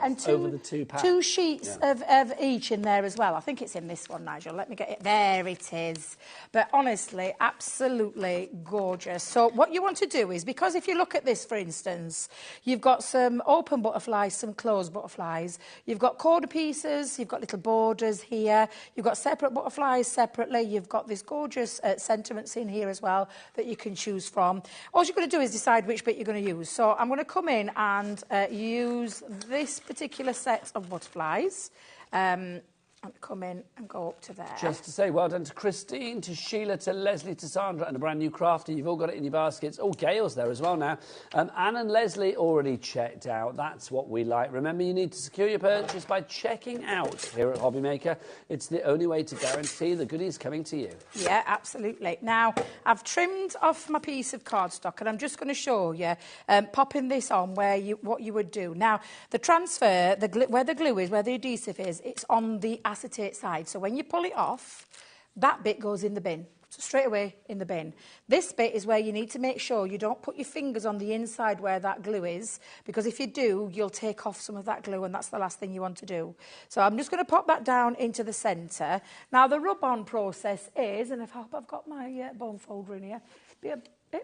and over the two sheets of each in there as well. I think it's in this one, Nigel. Let me get it. There it is. But honestly, absolutely gorgeous. So what you want to do is, because if you look at this, for instance, you've got some open butterflies, some closed butterflies. You've got quarter pieces. You've got little borders here. You've got separate butterflies separately. You've got this gorgeous sentiments in here as well that you can choose from. All you're going to do is decide which bit you're going to use. So I'm going to come in and use this particular set of butterflies. And come in and go up to there. Just to say well done to Christine, to Sheila, to Leslie, to Sandra, and a brand new crafter. You've all got it in your baskets. Oh, Gail's there as well now. Anne and Leslie already checked out. That's what we like. Remember, you need to secure your purchase by checking out here at HobbyMaker. It's the only way to guarantee the goodies coming to you. Yeah, absolutely. Now, I've trimmed off my piece of cardstock, and I'm just going to show you popping this on what you would do. Now, the transfer, where the glue is, where the adhesive is, it's on the acetate side. So when you pull it off, that bit goes in the bin. So straight away in the bin. This bit is where you need to make sure you don't put your fingers on the inside where that glue is, because if you do, you'll take off some of that glue, and that's the last thing you want to do. So I'm just going to pop that down into the centre. Now, the rub-on process is, and I hope I've got my bone folder in here.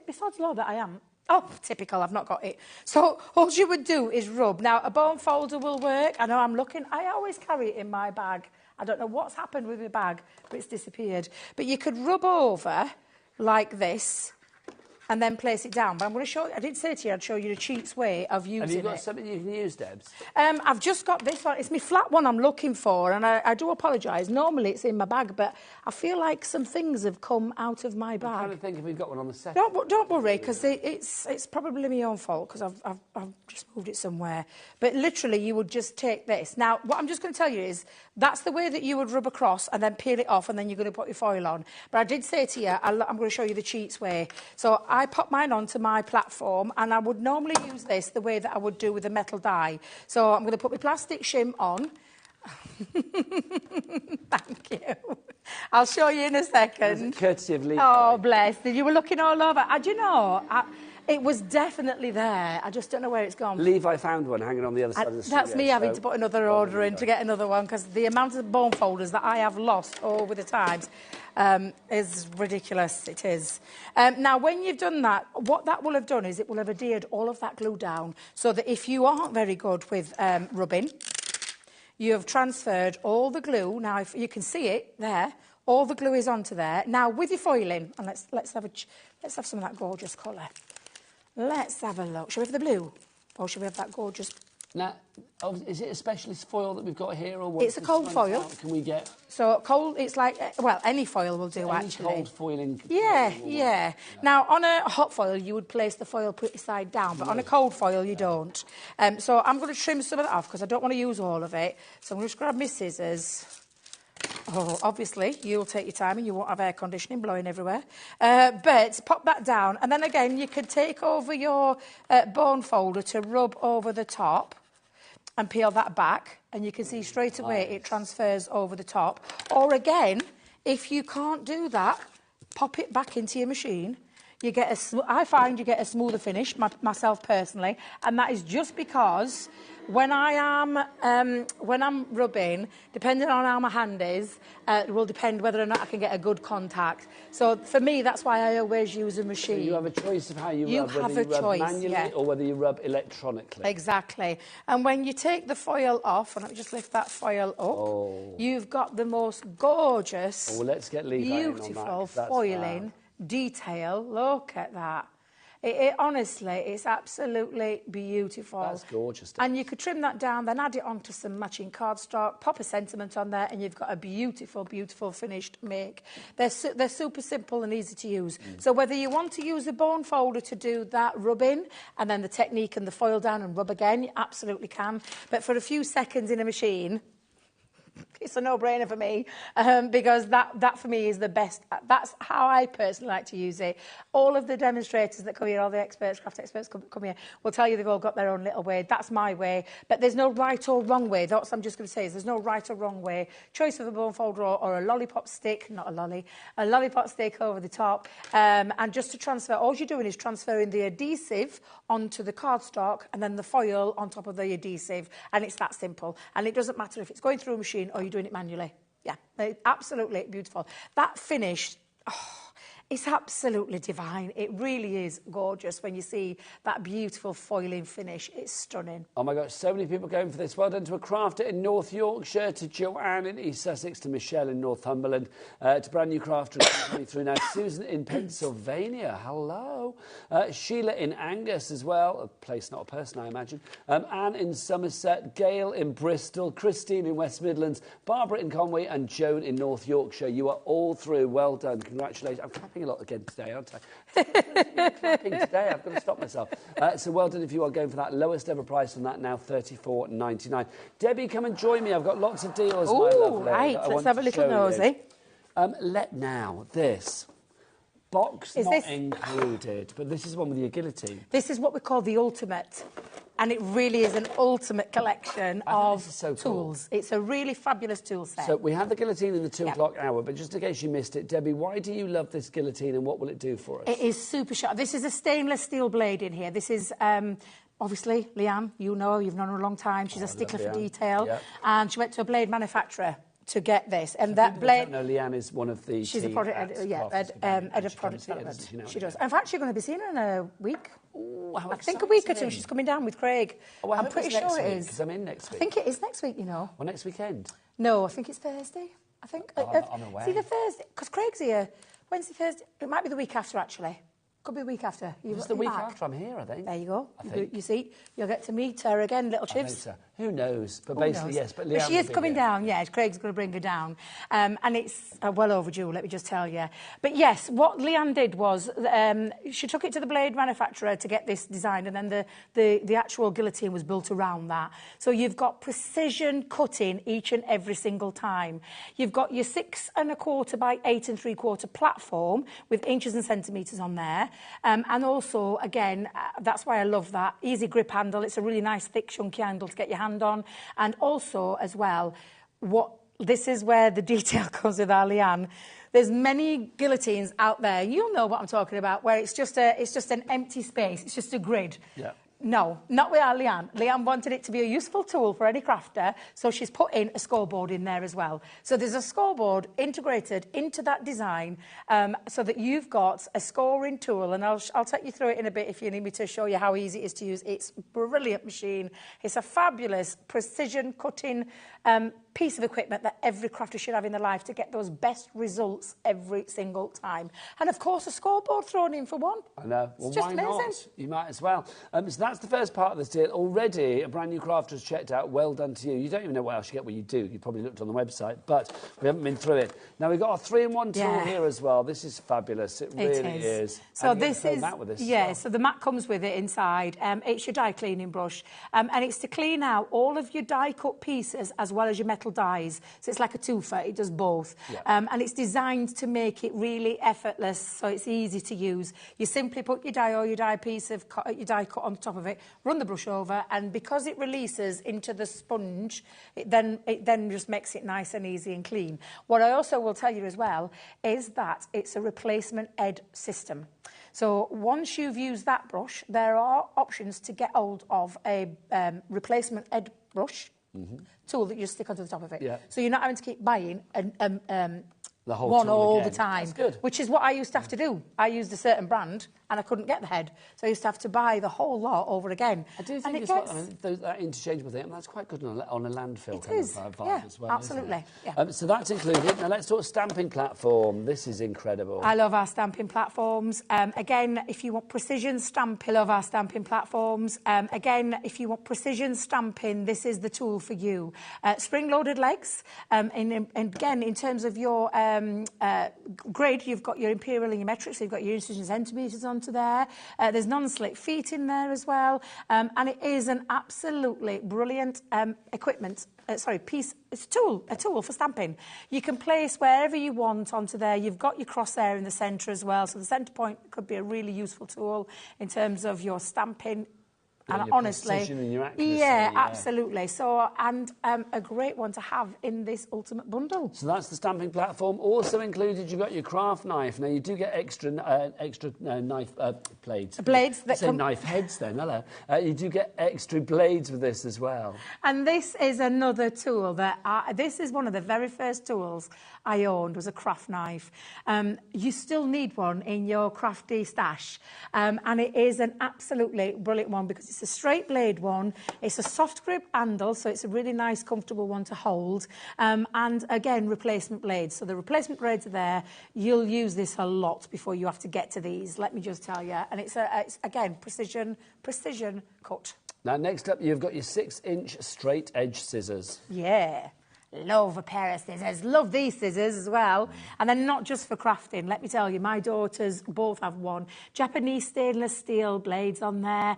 Besides law that I am. Oh, typical, I've not got it. So all you would do is rub. Now, a bone folder will work. I know I'm looking. I always carry it in my bag. I don't know what's happened with my bag, but it's disappeared. But you could rub over like this and then place it down. But I'm going to show you, I did say to you I'd show you the cheapest way of using it. Have you got something you can use, Debs? I've just got this one. It's my flat one I'm looking for, and I do apologise. Normally it's in my bag, but I feel like some things have come out of my bag. I'm trying to think if we've got one on the set. Don't worry, because it's probably my own fault, because I've just moved it somewhere. But literally, you would just take this. Now, what I'm just going to tell you is, that's the way that you would rub across and then peel it off, and then you're going to put your foil on. But I did say to you, I'm going to show you the cheats way. So I pop mine onto my platform, and I would normally use this the way that I would do with a metal die. So I'm going to put my plastic shim on. Thank you. I'll show you in a second. Courtesy of Lee. Oh, bless. You were looking all over. Do you know, It was definitely there. I just don't know where it's gone. Levi found one hanging on the other side of the studio. That's me having to put another order in to get another one, because the amount of bone folders that I have lost over the times is ridiculous. It is. Now, when you've done that, what that will have done is it will have adhered all of that glue down, so that if you aren't very good with rubbing, you have transferred all the glue. Now, if you can see it there, all the glue is onto there. Now, with your foiling, and let's have some of that gorgeous colour. Let's have a look. Shall we have the blue? Or shall we have that gorgeous... Now, is it a specialist foil that we've got here, or what? It's a cold foil. Can we get... So cold, it's like, well, any foil will do, actually. Any cold foiling... Yeah. Now, on a hot foil, you would place the foil pretty side down, but on a cold foil, you don't. So I'm going to trim some of that off, because I don't want to use all of it. So I'm going to just grab my scissors. Oh, obviously, you'll take your time and you won't have air conditioning blowing everywhere. But pop that down. And then again, you could take over your bone folder to rub over the top and peel that back. And you can see straight away it transfers over the top. Or again, if you can't do that, pop it back into your machine. I find you get a smoother finish, myself personally. And that is just because... When I'm rubbing, depending on how my hand is, it will depend whether or not I can get a good contact. So for me, that's why I always use a machine. So you have a choice of how you rub, whether you rub manually or whether you rub electronically. Exactly. And when you take the foil off, and let me just lift that foil up, you've got the most gorgeous, let's get Levi beautiful foiling detail. Look at that. It honestly, it's absolutely beautiful. That's gorgeous. And you could trim that down, then add it onto some matching cardstock, pop a sentiment on there, and you've got a beautiful, beautiful finished make. They're super simple and easy to use. So whether you want to use a bone folder to do that rubbing, and then the technique and the foil down and rub again, you absolutely can. But for a few seconds in a machine... It's a no-brainer for me, because that for me is the best. That's how I personally like to use it. All of the demonstrators that come here, all the experts, craft experts come here, will tell you they've all got their own little way. That's my way. But there's no right or wrong way. That's what I'm just going to say is there's no right or wrong way. Choice of a bone folder or a lollipop stick, not a lolly, a lollipop stick over the top. And just to transfer, all you're doing is transferring the adhesive onto the cardstock and then the foil on top of the adhesive. And it's that simple. And it doesn't matter if it's going through a machine or you're doing it manually. Yeah, absolutely beautiful. That finish, it's absolutely divine. It really is gorgeous when you see that beautiful foiling finish. It's stunning. Oh my gosh, so many people going for this. Well done to a crafter in North Yorkshire, to Joanne in East Sussex, to Michelle in Northumberland, to brand new crafter coming through now. Susan in Pennsylvania, hello. Sheila in Angus as well, a place, not a person, I imagine. Anne in Somerset, Gail in Bristol, Christine in West Midlands, Barbara in Conway, and Joan in North Yorkshire. You are all through. Well done. Congratulations. I'm clapping a lot again today, aren't I? Clapping today. I've got to stop myself. So well done if you are going for that lowest ever price on that now, $34.99. Debbie, come and join me. I've got lots of deals. Oh, right. Let's have a little nosy. This. Box not included, but this is one with your guillotine. This is what we call the ultimate, and it really is an ultimate collection of tools. Cool. It's a really fabulous tool set. So we have the guillotine in the 2 o'clock hour, but just in case you missed it, Debbie, why do you love this guillotine and what will it do for us? It is super sharp. This is a stainless steel blade in here. This is... obviously, Leanne, you've known her a long time. She's a stickler for detail, and she went to a blade manufacturer to get this, and that blade. No, Leanne is one of the. She's a product head of product development. She does. In fact, you're going to be seeing her in a week. Ooh, I think a week or two. She's coming down with Craig. Oh, I'm pretty sure it is. Because I'm in next week. I think it is next week. You know. Well, next weekend. No, I think it's Thursday. I think. I'm away. It's either Thursday because Craig's here. Wednesday, Thursday. It might be the week after, actually. Could be the week after. It's the week after I'm here, I think. There you go. You see, you'll get to meet her again, little chips. I think so. Who knows? But basically, yes. But she is coming down, yes. Craig's going to bring her down. And it's well overdue, let me just tell you. But yes, what Leanne did was she took it to the blade manufacturer to get this designed, and then the actual guillotine was built around that. So you've got precision cutting each and every single time. You've got your 6 1/4 by 8 3/4 platform with inches and centimetres on there. And also, again, that's why I love that. Easy grip handle. It's a really nice, thick, chunky handle to get your hand on. And also, as well, this is where the detail comes with our Leanne. There's many guillotines out there. You'll know what I'm talking about, where it's just an empty space. It's just a grid. Yeah. No, not with our Leanne. Leanne wanted it to be a useful tool for any crafter, so she's put in a scoreboard in there as well. So there's a scoreboard integrated into that design, so that you've got a scoring tool, and I'll take you through it in a bit if you need me to show you how easy it is to use. It's a brilliant machine. It's a fabulous precision cutting piece of equipment that every crafter should have in their life to get those best results every single time. And of course, a scoreboard thrown in for one. I know. Well, it's just why amazing. not? You might as well. So that's the first part of this deal. Already, a brand new crafter has checked out. Well done to you. You don't even know what else you get when you do. You probably looked on the website, but we haven't been through it. Now, we've got a 3-in-1 tool here as well. This is fabulous. It really is. So this is, mat with this so the mat comes with it inside. It's your die cleaning brush, and it's to clean out all of your die cut pieces as well as your metal dies. So it's like a twofer, it does both. Yeah. And it's designed to make it really effortless, so it's easy to use. You simply put your die or your die piece of your die cut on top of it, run the brush over, and because it releases into the sponge, it then just makes it nice and easy and clean. What I also will tell you as well is that it's a replacement edge system. So once you've used that brush, there are options to get hold of a replacement edge brush tool that you stick onto the top of it. Yeah. So you're not having to keep buying the whole one tool all again. the time. That's good. Which is what I used to have to do. I used a certain brand and I couldn't get the head. So I used to have to buy the whole lot over again. I do think that interchangeable thing, that's quite good on a landfill it kind is. of vibe Yeah, as well. absolutely. Isn't it? So that's included. Now let's talk stamping platform. This is incredible. I love our stamping platforms. Again, if you want precision stamping, I love our stamping platforms. Again, if you want precision stamping, this is the tool for you. Spring-loaded legs. And again, in terms of your grid, you've got your imperial and your metric, so you've got your inches and centimetres onto there. There's non-slip feet in there as well. And it is an absolutely brilliant piece. It's a tool for stamping. You can place wherever you want onto there. You've got your crosshair in the centre as well, so the centre point could be a really useful tool in terms of your stamping. And honestly, precision and your accuracy, absolutely. So, and a great one to have in this ultimate bundle. So that's the stamping platform. Also included, you've got your craft knife. Now you do get extra knife blades. Blades that say knife heads. Then hello. You do get extra blades with this as well. And this is another tool that this is one of the very first tools I owned, was a craft knife. You still need one in your crafty stash, and it is an absolutely brilliant one because it's a straight blade one. It's a soft grip handle, so it's a really nice, comfortable one to hold. And again, replacement blades. So the replacement blades are there. You'll use this a lot before you have to get to these. Let me just tell you. And it's again precision cut. Now next up, you've got your 6-inch straight edge scissors. Yeah. Love a pair of scissors. Love these scissors as well. And they're not just for crafting. Let me tell you, my daughters both have one. Japanese stainless steel blades on there.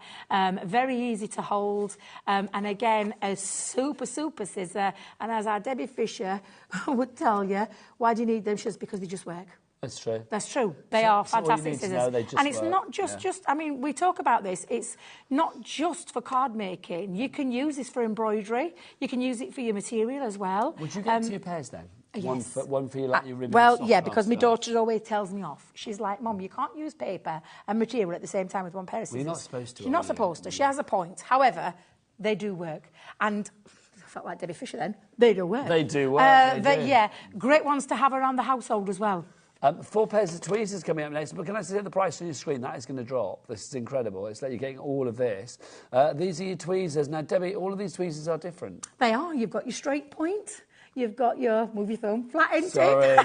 Very easy to hold. And again, a super, super scissor. And as our Debbie Fisher would tell you, why do you need them? Just because they just work. That's true. That's true. They are fantastic scissors. And it's not just, I mean, we talk about this, it's not just for card making. You can use this for embroidery. You can use it for your material as well. Would you get 2 pairs then? Yes. One for your, like, your ribbon. Well, yeah, because my daughter always tells me off. She's like, Mum, you can't use paper and material at the same time with one pair of scissors. Well, you're not supposed to. She's not supposed to. She has a point. However, they do work. And I felt like Debbie Fisher then. They do work. They do work. They do. Yeah, great ones to have around the household as well. 4 pairs of tweezers coming up next, but can I see the price on your screen? That is going to drop. This is incredible. It's like you're getting all of this. These are your tweezers. Now, Debbie, all of these tweezers are different. They are. You've got your straight point. You've got your, move your thumb, flat intake. Sorry.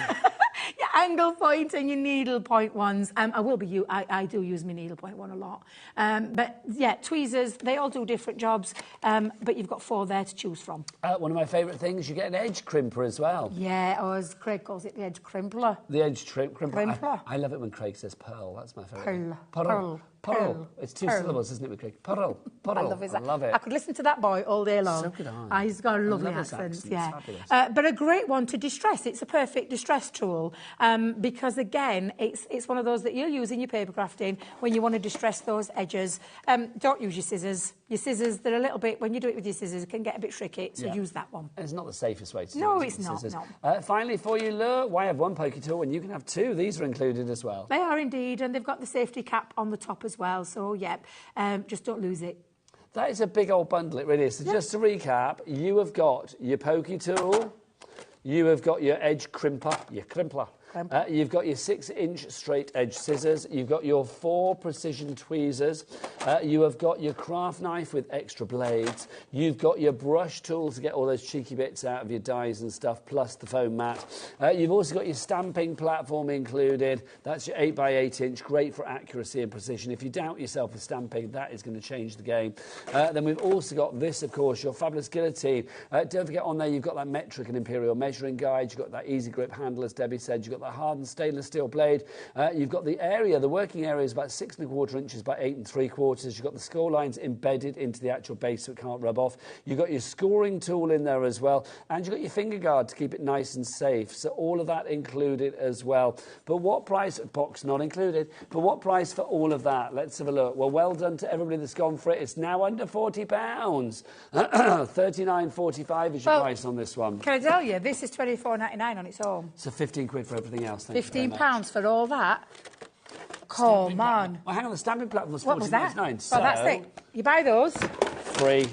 Your angle point and your needle point ones. I do use my needle point one a lot. But yeah, tweezers, they all do different jobs. But you've got 4 there to choose from. One of my favourite things, you get an edge crimper as well. Yeah, or as Craig calls it, the edge crimpler. The edge crimper. Crimpler. I love it when Craig says pearl. That's my favourite. Pearl. It's 2 syllables, isn't it, with Craig? Pearl. I love it. I could listen to that boy all day long. So could I. He's got a lovely accent. yeah. Fabulous. But a great one to distress. It's a perfect distress tool because, again, it's one of those that you'll use in your paper crafting when you want to distress those edges. Don't use your scissors. Your scissors, they're a little bit, when you do it with your scissors, it can get a bit tricky, so use that one. And it's not the safest way to do it. No, it's not, no. Finally for you, Lure, why have one pokey tool when you can have two? These are included as well. They are indeed, and they've got the safety cap on the top as well, so just don't lose it. That is a big old bundle, it really is. So just to recap, you have got your pokey tool, you have got your edge crimper, you've got your 6-inch straight edge scissors, you've got your 4 precision tweezers, you have got your craft knife with extra blades, you've got your brush tool to get all those cheeky bits out of your dies and stuff, plus the foam mat. You've also got your stamping platform included. That's your 8x8 inch, great for accuracy and precision. If you doubt yourself with stamping, that is going to change the game. Then we've also got this, of course, your fabulous guillotine. Don't forget on there you've got that metric and imperial measuring guide, you've got that easy grip handle, as Debbie said, you've got that hardened stainless steel blade. You've got the working area is about 6 1/4 inches by 8 3/4. You've got the score lines embedded into the actual base so it can't rub off. You've got your scoring tool in there as well, and you've got your finger guard to keep it nice and safe. So all of that included as well. But what price? Box not included. But what price for all of that? Let's have a look. Well done to everybody that's gone for it. It's now under £40. £39.45 is your price on this one. Can I tell you, this is £24.99 on its own. So £15 for everything else. £15 for all that. Come on. Well, hang on, the stamping platform was What was that? So Well, that's it. You buy those. Free.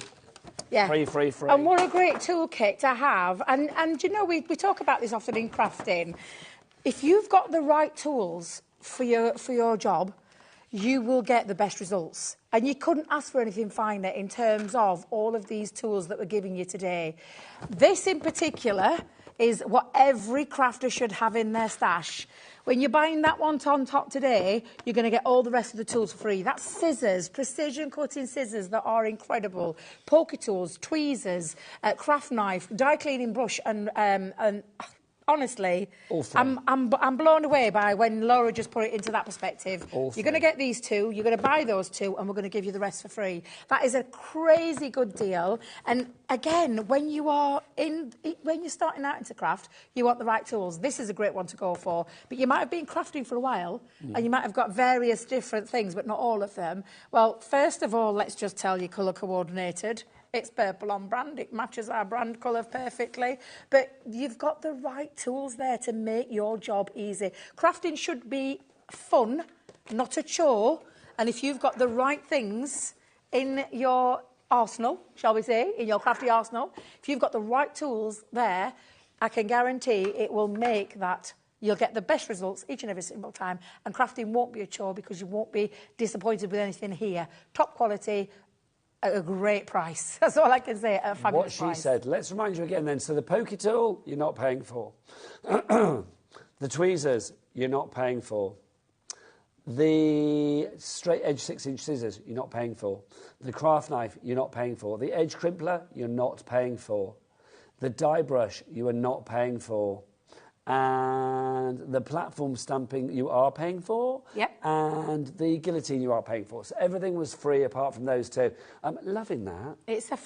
Yeah. Free. And what a great toolkit to have. And you know, we talk about this often in crafting. If you've got the right tools for your job, you will get the best results. And you couldn't ask for anything finer in terms of all of these tools that we're giving you today. This in particular is what every crafter should have in their stash. When you're buying that one on top today, you're going to get all the rest of the tools for free. That's scissors, precision cutting scissors that are incredible, poker tools, tweezers, craft knife, die cleaning brush, and honestly, I'm blown away by when Laura just put it into that perspective. You're going to get these two, you're going to buy those two, and we're going to give you the rest for free. That is a crazy good deal. And again, when you're starting out into craft, you want the right tools. This is a great one to go for. But you might have been crafting for a while, and you might have got various different things, but not all of them. Well, first of all, let's just tell you colour coordinated. It's purple on brand. It matches our brand colour perfectly. But you've got the right tools there to make your job easy. Crafting should be fun, not a chore. And if you've got the right things in your arsenal, shall we say, in your crafty arsenal, if you've got the right tools there, I can guarantee it will make that. You'll get the best results each and every single time. And crafting won't be a chore because you won't be disappointed with anything here. Top quality, at a great price. That's all I can say, at a fabulous price. What she said. Let's remind you again then. So the pokey tool, you're not paying for. The tweezers, you're not paying for. The straight edge 6-inch scissors, you're not paying for. The craft knife, you're not paying for. The edge crimpler, you're not paying for. The die brush, you are not paying for. And the platform stamping you are paying for. Yep. And the guillotine you are paying for. So everything was free apart from those two. I'm loving that. It's a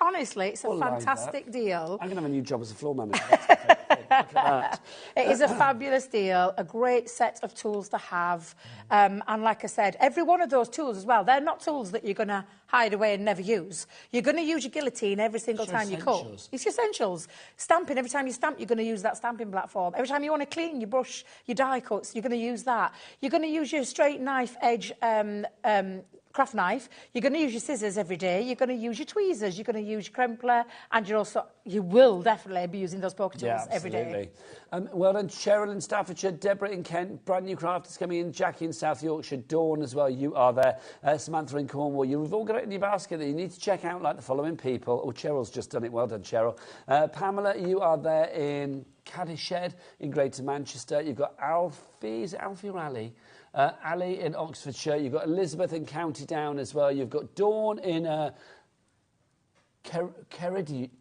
honestly, it's a fantastic deal. I'm going to have a new job as a floor manager. Look at that. It is a fabulous deal, a great set of tools to have. And like I said, every one of those tools as well, they're not tools that you're going to hide away and never use. You're going to use your guillotine every single time you cut. It's your essentials. Stamping, every time you stamp, you're going to use that stamping platform. Every time you want to clean your brush, your die cuts, you're going to use that. You're going to use your straight knife edge craft knife. You're going to use your scissors every day. You're going to use your tweezers. You're going to use your crimpler, and you will definitely be using those poker tools every day. Well done, Cheryl in Staffordshire, Deborah in Kent, brand new crafters coming in, Jackie in South Yorkshire, Dawn as well, you are there, Samantha in Cornwall. You've all got it in your basket that you need to check out, like the following people. Oh, Cheryl's just done it. Well done, Cheryl. Pamela, you are there in Cadished in Greater Manchester. You've got Alfie, is it Alfie or Ali? Ali in Oxfordshire. You've got Elizabeth in County Down as well. You've got Dawn in Ceredigion.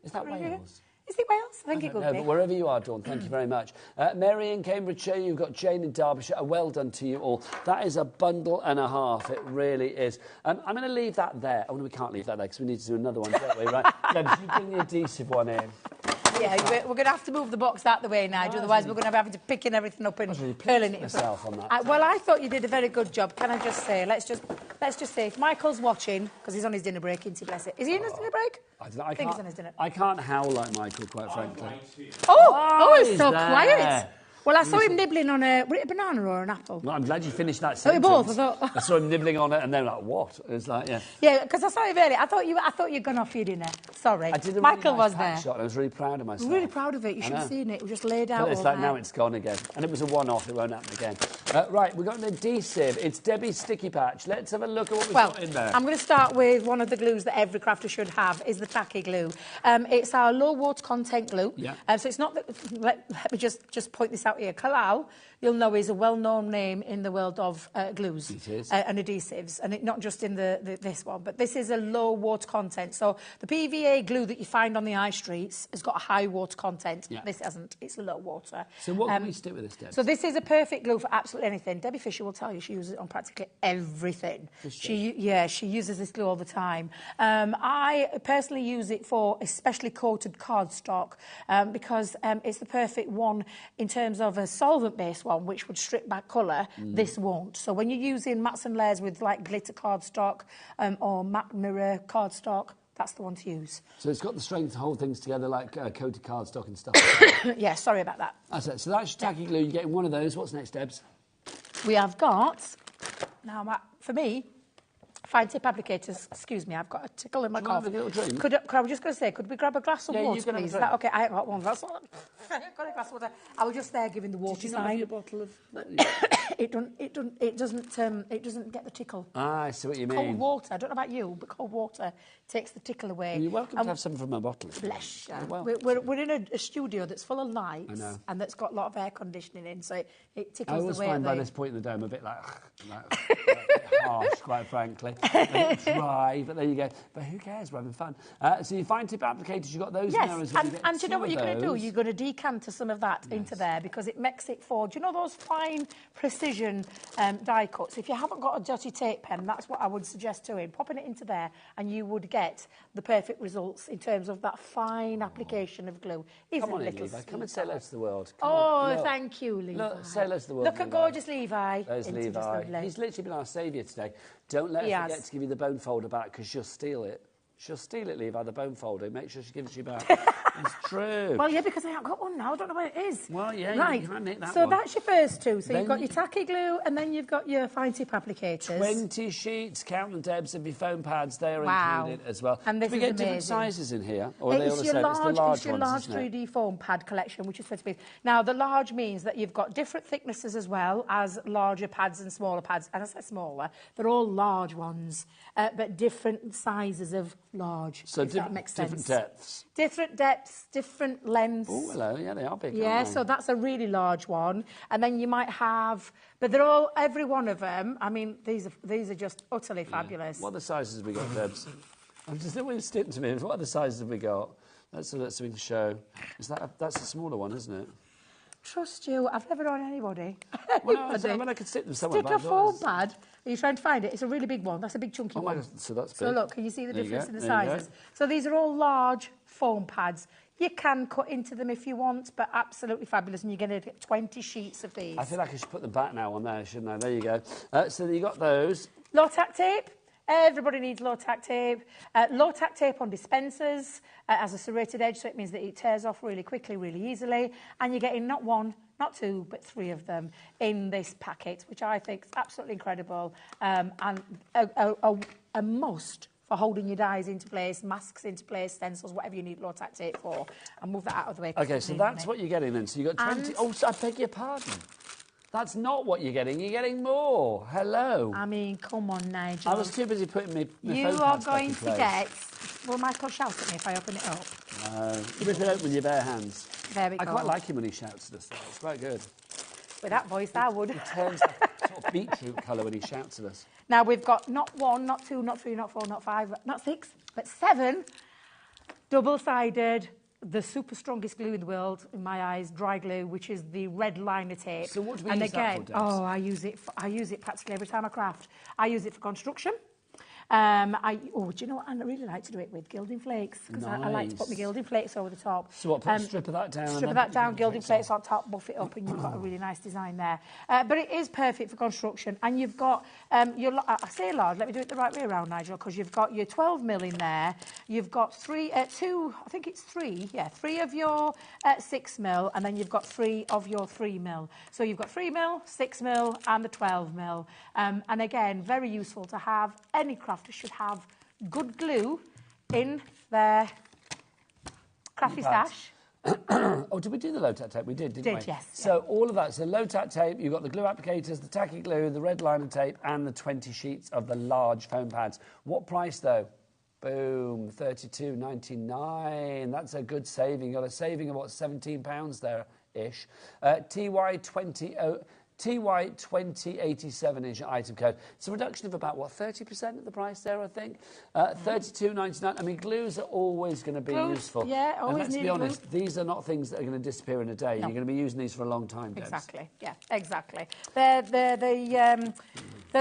Is that Wales? Is it Wales? I think it could be. But wherever you are, Dawn, thank you very much. Mary in Cambridgeshire, you've got Jane in Derbyshire. Well done to you all. That is a bundle and a half. It really is. I'm going to leave that there. Oh, no, we can't leave that there because we need to do another one, don't we? Right? Deb, you bring the adhesive one in. Yeah, we're going to have to move the box out the way, Nigel. Otherwise, we're going to be having to picking everything up and curling it. Myself on that. Well, I thought you did a very good job. Can I just say, let's just let's just say, if Michael's watching, because he's on his dinner break, isn't he, bless it? Is he in his dinner break? I think he's on his dinner. I can't howl like Michael, quite frankly. He's so quiet. Well, I saw him nibbling on a banana or an apple. Well, I'm glad you finished that So we sentence. both, I thought. I saw him nibbling on it, and then like, what? It was like, yeah. Yeah, because I saw him earlier. I thought you'd gone off your dinner. Sorry. I did a Michael really nice was pack there. shot, and I was really proud of myself. Really proud of it. You should have seen it. It was just laid out. But it's all like there. now it's gone again. And it was a one-off, it won't happen again. Right, we've got an adhesive. It's Debbie's Sticky Patch. Let's have a look at what we've got in there. I'm going to start with one of the glues that every crafter should have, is the tacky glue. It's our low water content glue. Yeah. So it's not, let me just point this out here. Kalal, you'll know, is a well-known name in the world of glues. It is. And adhesives, and not just in this one, but this is a low water content. So the PVA glue that you find on the high streets has got a high water content. Yeah. This hasn't. It's low water. So what can we stick with this, Deb? So this is a perfect glue for absolutely anything. Debbie Fisher will tell you she uses it on practically everything. She uses this glue all the time. I personally use it for especially coated cardstock because it's the perfect one in terms of a solvent-based one, which would strip back colour. This won't. So when you're using mats and layers with like glitter cardstock or matte mirror cardstock, that's the one to use. So it's got the strength to hold things together like coated cardstock and stuff. Yeah, sorry about that. That's it. So that's your tacky glue. You're getting one of those. What's next, Debs? We have got, now for me, fine tip applicators. Excuse me, I've got a tickle in my cough. Have a little drink? I was just going to say, could we grab a glass of Yeah, you water, can have a please? Is drink. that okay? I haven't got one. That's all. I've got a glass of water. I was just there giving the water Did you not have sign. your bottle of... It doesn't get the tickle. Ah, I see what you mean. Cold water. I don't know about you, but cold water takes the tickle away. Well, you're welcome to have some from my bottle. Bless you. Well. We're in a studio that's full of lights I know. and that's got a lot of air conditioning in, so it tickles I always the way. find by this point in the day I'm a bit like a bit harsh, quite frankly. A bit dry, but there you go. But who cares? We're having fun. So your fine tip applicators, you've got those in there as well. And do you know what you're going to do? You're going to decanter some of that into there because it makes it for, do you know those fine precision die cuts? If you haven't got a dirty tape pen, that's what I would suggest doing. Popping it into there and you would get the perfect results in terms of that fine application of glue. Come on in, Levi. Come and say hello to the world. Thank you, Levi. Look, say hello to the world. Look at gorgeous Levi. There's Isn't he just Levi. lovely? He's literally been our saviour today. Don't let her forget to give you the bone folder back because she'll steal it. She'll steal it, Levi, the bone folder. Make sure she gives it you back. It's true. Well, yeah, because I haven't got one now. I don't know what it is. Well, yeah, right. you can nick that so one. that's your first two. So Then you've got your tacky glue and then you've got your fine tip applicators. 20 sheets, count the Debs, of your foam pads. They are included as well. And this Do we is get different amazing. sizes in here? Or are they all the It's same? It's the large it's your ones, large isn't it? 3D foam pad collection, which is supposed to be. Now, the large means that you've got different thicknesses as well as larger pads and smaller pads. And I say smaller, they're all large ones, but different sizes of large. So if that makes sense. different depths. Different depths, different lengths. Oh, hello. Yeah, they are big. Yeah, aren't they? so that's a really large one. And then you might have, but they're all, every one of them, I mean, these are just utterly fabulous. What other sizes have we got, Debs? I'm just the way you stick to me. What other sizes have we got? That's so we can show. That's a smaller one, isn't it? Trust you, I've never known anybody. Well, no, I mean, I could stick them somewhere. Stick a foam pad. Are you trying to find it? It's a really big one. That's a big chunky Oh my one. God, so that's big. So look, can you see the There you difference go, in the there you sizes? go. So these are all large foam pads. You can cut into them if you want, but absolutely fabulous. And you're going to get 20 sheets of these. I feel like I should put them back now on there, shouldn't I? There you go. So you got those. Low tack tape. Everybody needs low tack tape. Low tack tape on dispensers has a serrated edge, so it means that it tears off really quickly, really easily. And you're getting not one, not two, but three of them in this packet, which I think is absolutely incredible and a must for holding your dies into place, masks into place, stencils, whatever you need low tack tape for. I'll move that out of the way. Okay, so that's what you're getting then. So you've got 20... Oh, so I beg your pardon. That's not what you're getting. You're getting more. Hello. I mean, come on, Nigel. I was too busy putting my You phone are pads back going in to place. get... Will Michael shout at me if I open it up? Rip it open with your bare hands. There we go. I quite like him when he shouts at us, though. It's quite good. With that voice, I would. He turns that sort of beetroot colour when he shouts at us. Now, we've got not one, not two, not three, not four, not five, not six, but 7 double-sided, the super strongest glue in the world, in my eyes, dry glue, which is the red liner tape. So what do we and use again, that for, Debs? I use it practically every time I craft. I use it for construction. Do you know what I really like to do it with? Gilding flakes, because I like to put my gilding flakes over the top. So what, put a strip of that down? Strip of that down, gilding flakes on top, buff it up, and you've got a really nice design there. But it is perfect for construction, and you've got your, I say large, let me do it the right way around, Nigel, because you've got your 12 mil in there, you've got three of your 6 mil, and then you've got 3 of your 3 mil. So you've got 3 mil, 6 mil, and the 12 mil. And again, very useful to have. Any crafter should have good glue in their crafty stash. Oh, did we do the low-tack tape? We did, didn't we? Yes. So all of that. So low-tack tape, you've got the glue applicators, the tacky glue, the red liner tape, and the 20 sheets of the large foam pads. What price, though? Boom, $32.99. That's a good saving. You've got a saving of, what, £17 there-ish. TY2087 is your item code. It's a reduction of about, what, 30% of the price there, I think? $32.99. I mean, glues are always going to be useful. Yeah, always and let's be honest, these are not things that are going to disappear in a day. No. You're going to be using these for a long time, Debs. Exactly, yeah, exactly. They're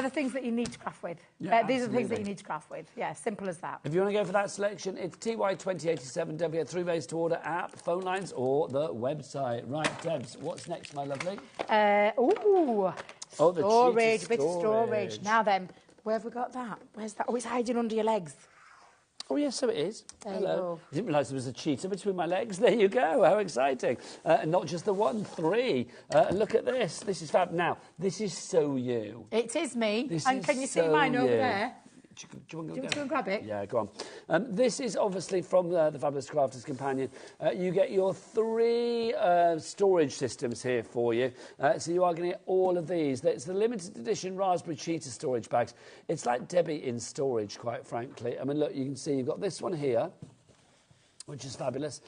the things that you need to craft with. Yeah, these are the things that you need to craft with. Yeah, simple as that. If you want to go for that selection, it's TY2087. Don't forget 3 ways to order: app, phone lines, or the website. Right, Debs, what's next, my lovely? The storage, bit of storage. storage. Now then, where have we got that? Where's that? Oh, it's hiding under your legs. Oh, yes, so it is. There Hello. you go. I didn't realise there was a cheetah between my legs. There you go. How exciting. And not just the 1, 3. Look at this. This is fab. Now, this is so you. It is me. This and is can you see so mine over you. there? Do you want Do you want to go and grab it? Yeah, go on. This is obviously from the Fabulous Crafter's Companion. You get your 3 storage systems here for you. So you are going to get all of these. It's the limited edition Raspberry Cheetah storage bags. It's like Debbie in storage, quite frankly. I mean, look, you can see you've got this one here, which is fabulous.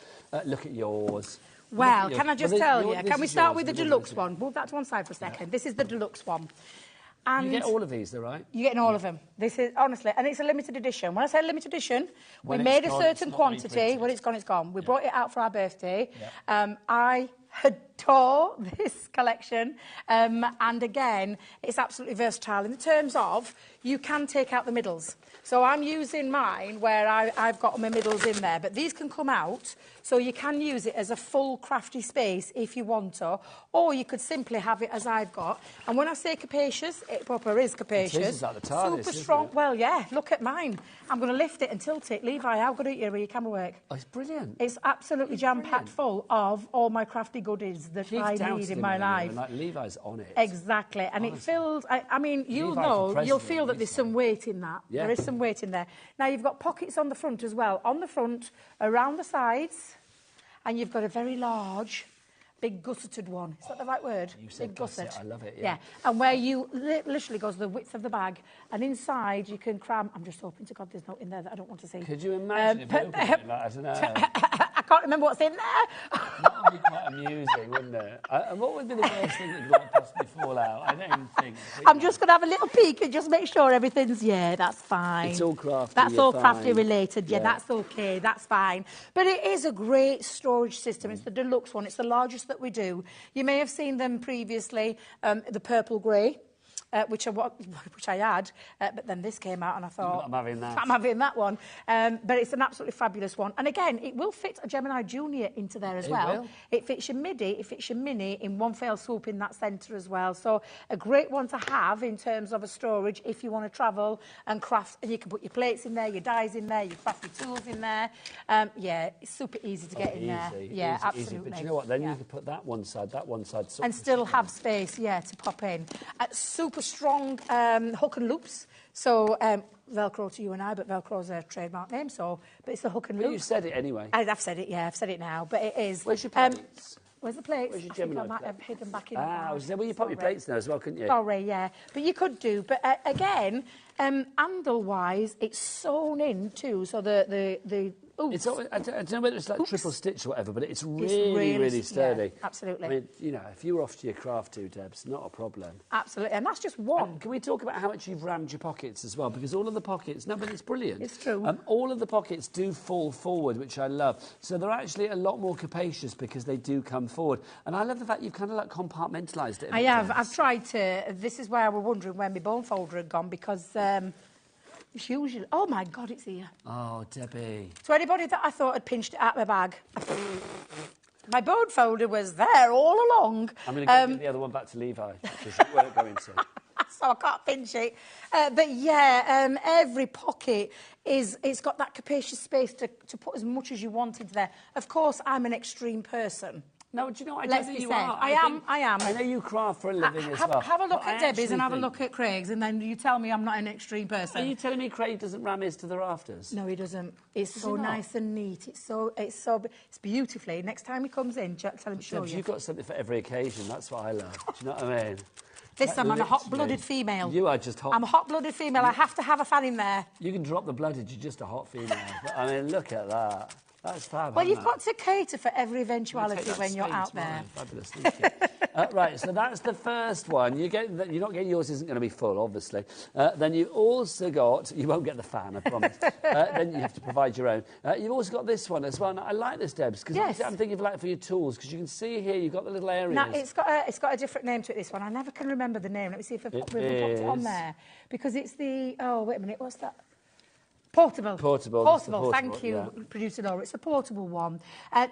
Look at yours. Well, can I just tell you? Can we start with the deluxe one? Move that to one side for a second. Yeah. This is the deluxe one. And you get all of these, though, right? You're getting all of them. This is, honestly, and it's a limited edition. When I say limited edition, we made a certain quantity. When it's gone, it's gone. We brought it out for our birthday. Yeah. I adore this collection. And again, it's absolutely versatile in terms of you can take out the middles. So I'm using mine where I've got my middles in there, but these can come out, so you can use it as a full crafty space if you want to, or you could simply have it as I've got. And when I say capacious, it proper is capacious. It is like the TARDIS, super strong. Well, yeah, look at mine. I'm going to lift it and tilt it. Levi, how good are you with your camera work? Oh, it's brilliant. It's absolutely jam-packed full of all my crafty goodies that I need in my life. Like Levi's on it. Exactly. And honestly, it fills, I mean, you'll feel that there's some weight in that. Yeah. There is some weight in there. Now, you've got pockets on the front as well. On the front, around the sides, and you've got a very large, big gusseted one. Is that the right word? You said big gusset. I love it, yeah. And where you literally goes the width of the bag, and inside you can cram... I'm just hoping to God there's nothing in there that I don't want to see. Could you imagine if you opened it like, I don't know... I can't remember what's in there. That would be quite amusing, wouldn't it? And what would be the worst thing that could possibly fall out? I don't even think. I'm just going to have a little peek and just make sure everything's... Yeah, that's fine. It's all crafty. That's all crafty related. Yeah, that's okay. That's fine. But it is a great storage system. It's the deluxe one. It's the largest that we do. You may have seen them previously, the purple grey. Which I had, but then this came out and I thought... I'm having that. I'm having that one. But it's an absolutely fabulous one. And again, it will fit a Gemini Junior into there as well. It fits your midi, it fits your mini in one fell swoop in that centre as well. So a great one to have in terms of a storage if you want to travel and craft. And you can put your plates in there, your dies in there, your crafty tools in there. Yeah, it's super easy to get in there. Yeah, easy, absolutely. Easy. But you know what? Then you can put that one side, and still have space, yeah, to pop in. Super strong hook and loops. So Velcro to you and I, but Velcro's a trademark name. So, but it's the hook and loop. But you said it anyway. I've said it. Yeah, I've said it now. But it is. Where's your plates? Where's the plates? Where's your Gemini? I might have hidden back in. I was there. Well, you pop your plates there as well, couldn't you? Sorry, yeah. But you could do. But again, handle-wise, it's sewn in too. So the it's, I don't know whether it's like triple stitch or whatever, but it's really sturdy. Yeah, absolutely. I mean, you know, if you're off to your craft too, Debs, not a problem. Absolutely, and that's just one. Can we talk about how much you've rammed your pockets as well? Because all of the pockets, no, but it's brilliant. It's true. All of the pockets do fall forward, which I love. So they're actually a lot more capacious because they do come forward. And I love the fact you've kind of like compartmentalised it. I have. I've tried to. This is where I was wondering where my bone folder had gone because... It's usually... Oh, my God, it's here. Oh, Debbie. To anybody that I thought had pinched it out of my bag, my bone folder was there all along. I'm going to go get the other one back to Levi, because you weren't going to. So I can't pinch it. But yeah, every pocket it's got that capacious space to put as much as you wanted there. Of course, I'm an extreme person. No, do you know what? Let's be fair. I am. I know you craft for a living as well. Have a look at Debbie's and have a look at Craig's, and then you tell me I'm not an extreme person. Are you telling me Craig doesn't ram his to the rafters? No, he doesn't. It's so nice and neat. It's beautifully. Next time he comes in, tell him to show you. You've got something for every occasion. That's what I love. Do you know what I mean? Listen, I'm a hot-blooded female. You are just hot. I'm a hot-blooded female. I have to have a fan in there. You can drop the blooded. You're just a hot female. But, I mean, look at that. That's fab. Well, you've got to cater for every eventuality when you're out there. Fabulous, thank you. Right, so that's the first one. You're not getting yours. Isn't going to be full, obviously. Then you also got. You won't get the fan, I promise. Then you have to provide your own. You've also got this one as well. Now, I like this, Debs, because I'm thinking of like for your tools, because you can see here you've got the little areas. Now it's got a different name to it. This one, I never can remember the name. Let me see if we've popped it on there, because it's the. Oh, wait a minute. What's that? Portable. Portable. Thank you, Producer Laura. It's a portable one.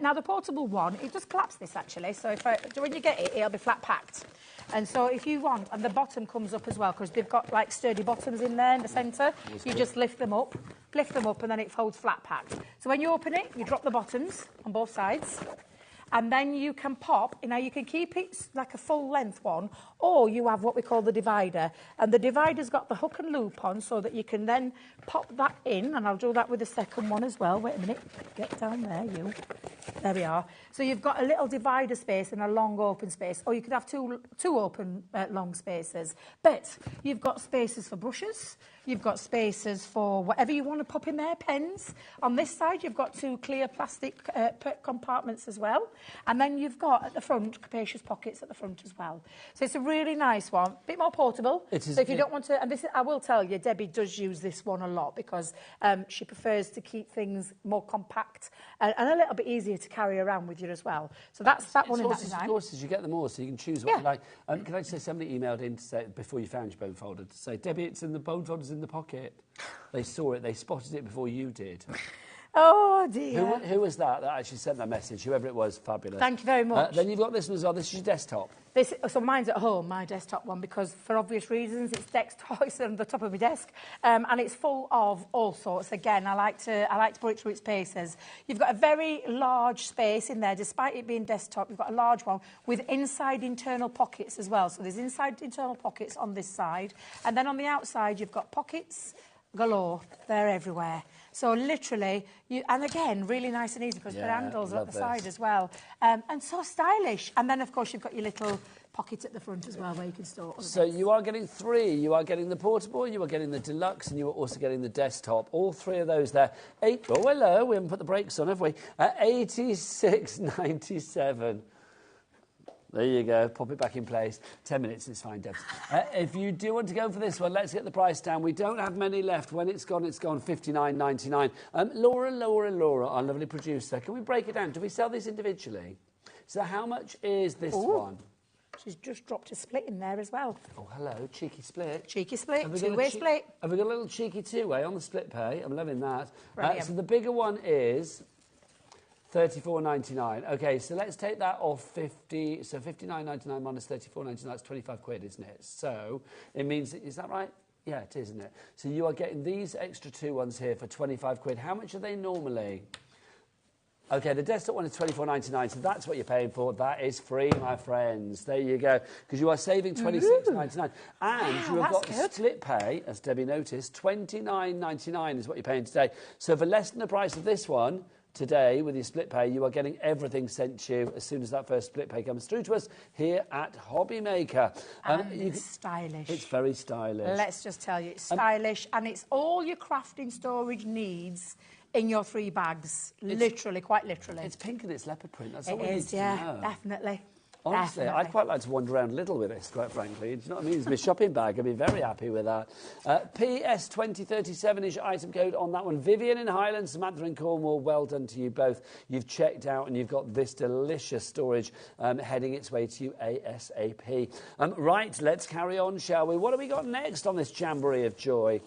Now, the portable one, it just claps this, actually. So when you get it, it'll be flat packed. And so if you want, and the bottom comes up as well, because they've got, like, sturdy bottoms in there in the centre. You just lift them up, and then it folds flat packed. So when you open it, you drop the bottoms on both sides. And then you can pop, you can keep it like a full length one, or you have what we call the divider. And the divider's got the hook and loop on so that you can then pop that in, and I'll do that with the second one as well. Wait a minute, get down there, you. There we are. So you've got a little divider space and a long open space, or you could have two open long spaces. But you've got spaces for brushes, you've got spaces for whatever you want to pop in there, pens. On this side, you've got two clear plastic compartments as well. And then you've got at the front, capacious pockets at the front as well. So it's a really nice one, a bit more portable. It is, so if you don't want to, and this, I will tell you, Debbie does use this one a lot because she prefers to keep things more compact and a little bit easier to carry around with you as well. So that's that one in that design. Of course, you get them all, so you can choose what you like. Can I just say, somebody emailed in to say, before you found your bone folder, to say, Debbie, it's in the bone folder's in the pocket. They saw it, they spotted it before you did. Oh, dear. Who was that actually sent that message? Whoever it was, fabulous. Thank you very much. Then you've got this one as well. This is your desktop. So mine's at home, my desktop one, because for obvious reasons, it's desktop, it's on the top of my desk, and it's full of all sorts. Again, I like to put it through its paces. You've got a very large space in there, despite it being desktop. You've got a large one with inside internal pockets as well. So there's inside internal pockets on this side, and then on the outside, you've got pockets galore. They're everywhere. So literally, and again, really nice and easy because the handles are at the side as well. And so stylish. And then, of course, you've got your little pocket at the front as well where you can store other So bits. you are getting three. You are getting the portable, you are getting the deluxe, and you are also getting the desktop. All three of those there. Oh, hello. We haven't put the brakes on, have we? $86.97. There you go. Pop it back in place. 10 minutes is fine, Debs. If you do want to go for this one, let's get the price down. We don't have many left. When it's gone, it's gone. $59.99. Laura, our lovely producer, can we break it down? Do we sell these individually? So how much is this one? She's just dropped a split in there as well. Oh, hello. Cheeky split. Cheeky split. Two-way split. Have we got a little cheeky two-way on the split pay? I'm loving that. Brilliant. So the bigger one is £34.99. OK, so let's take that off 50. So £59.99 minus £34.99, that's 25 quid, isn't it? So it means, is that right? Yeah, it is, isn't it? So you are getting these extra two ones here for 25 quid. How much are they normally? OK, the desktop one is £24.99, so that's what you're paying for. That is free, my friends. There you go. Because you are saving £26.99. And you have got split pay, as Debbie noticed, £29.99 is what you're paying today. So for less than the price of this one, today, with your split pay, you are getting everything sent to you as soon as that first split pay comes through to us here at HobbyMaker. It's stylish. It's very stylish. Let's just tell you, it's stylish, and it's all your crafting storage needs in your 3 bags. Literally, quite literally. It's pink and it's leopard print. That's it all we need to know. Definitely. Honestly, definitely. I'd quite like to wander around Lidl with this, quite frankly. Do you know what I mean? It's my shopping bag. I'd be very happy with that. PS2037 is your item code on that one. Vivian in Highland, Samantha in Cornwall, well done to you both. You've checked out and you've got this delicious storage heading its way to you ASAP. Right, let's carry on, shall we? What have we got next on this jamboree of joy?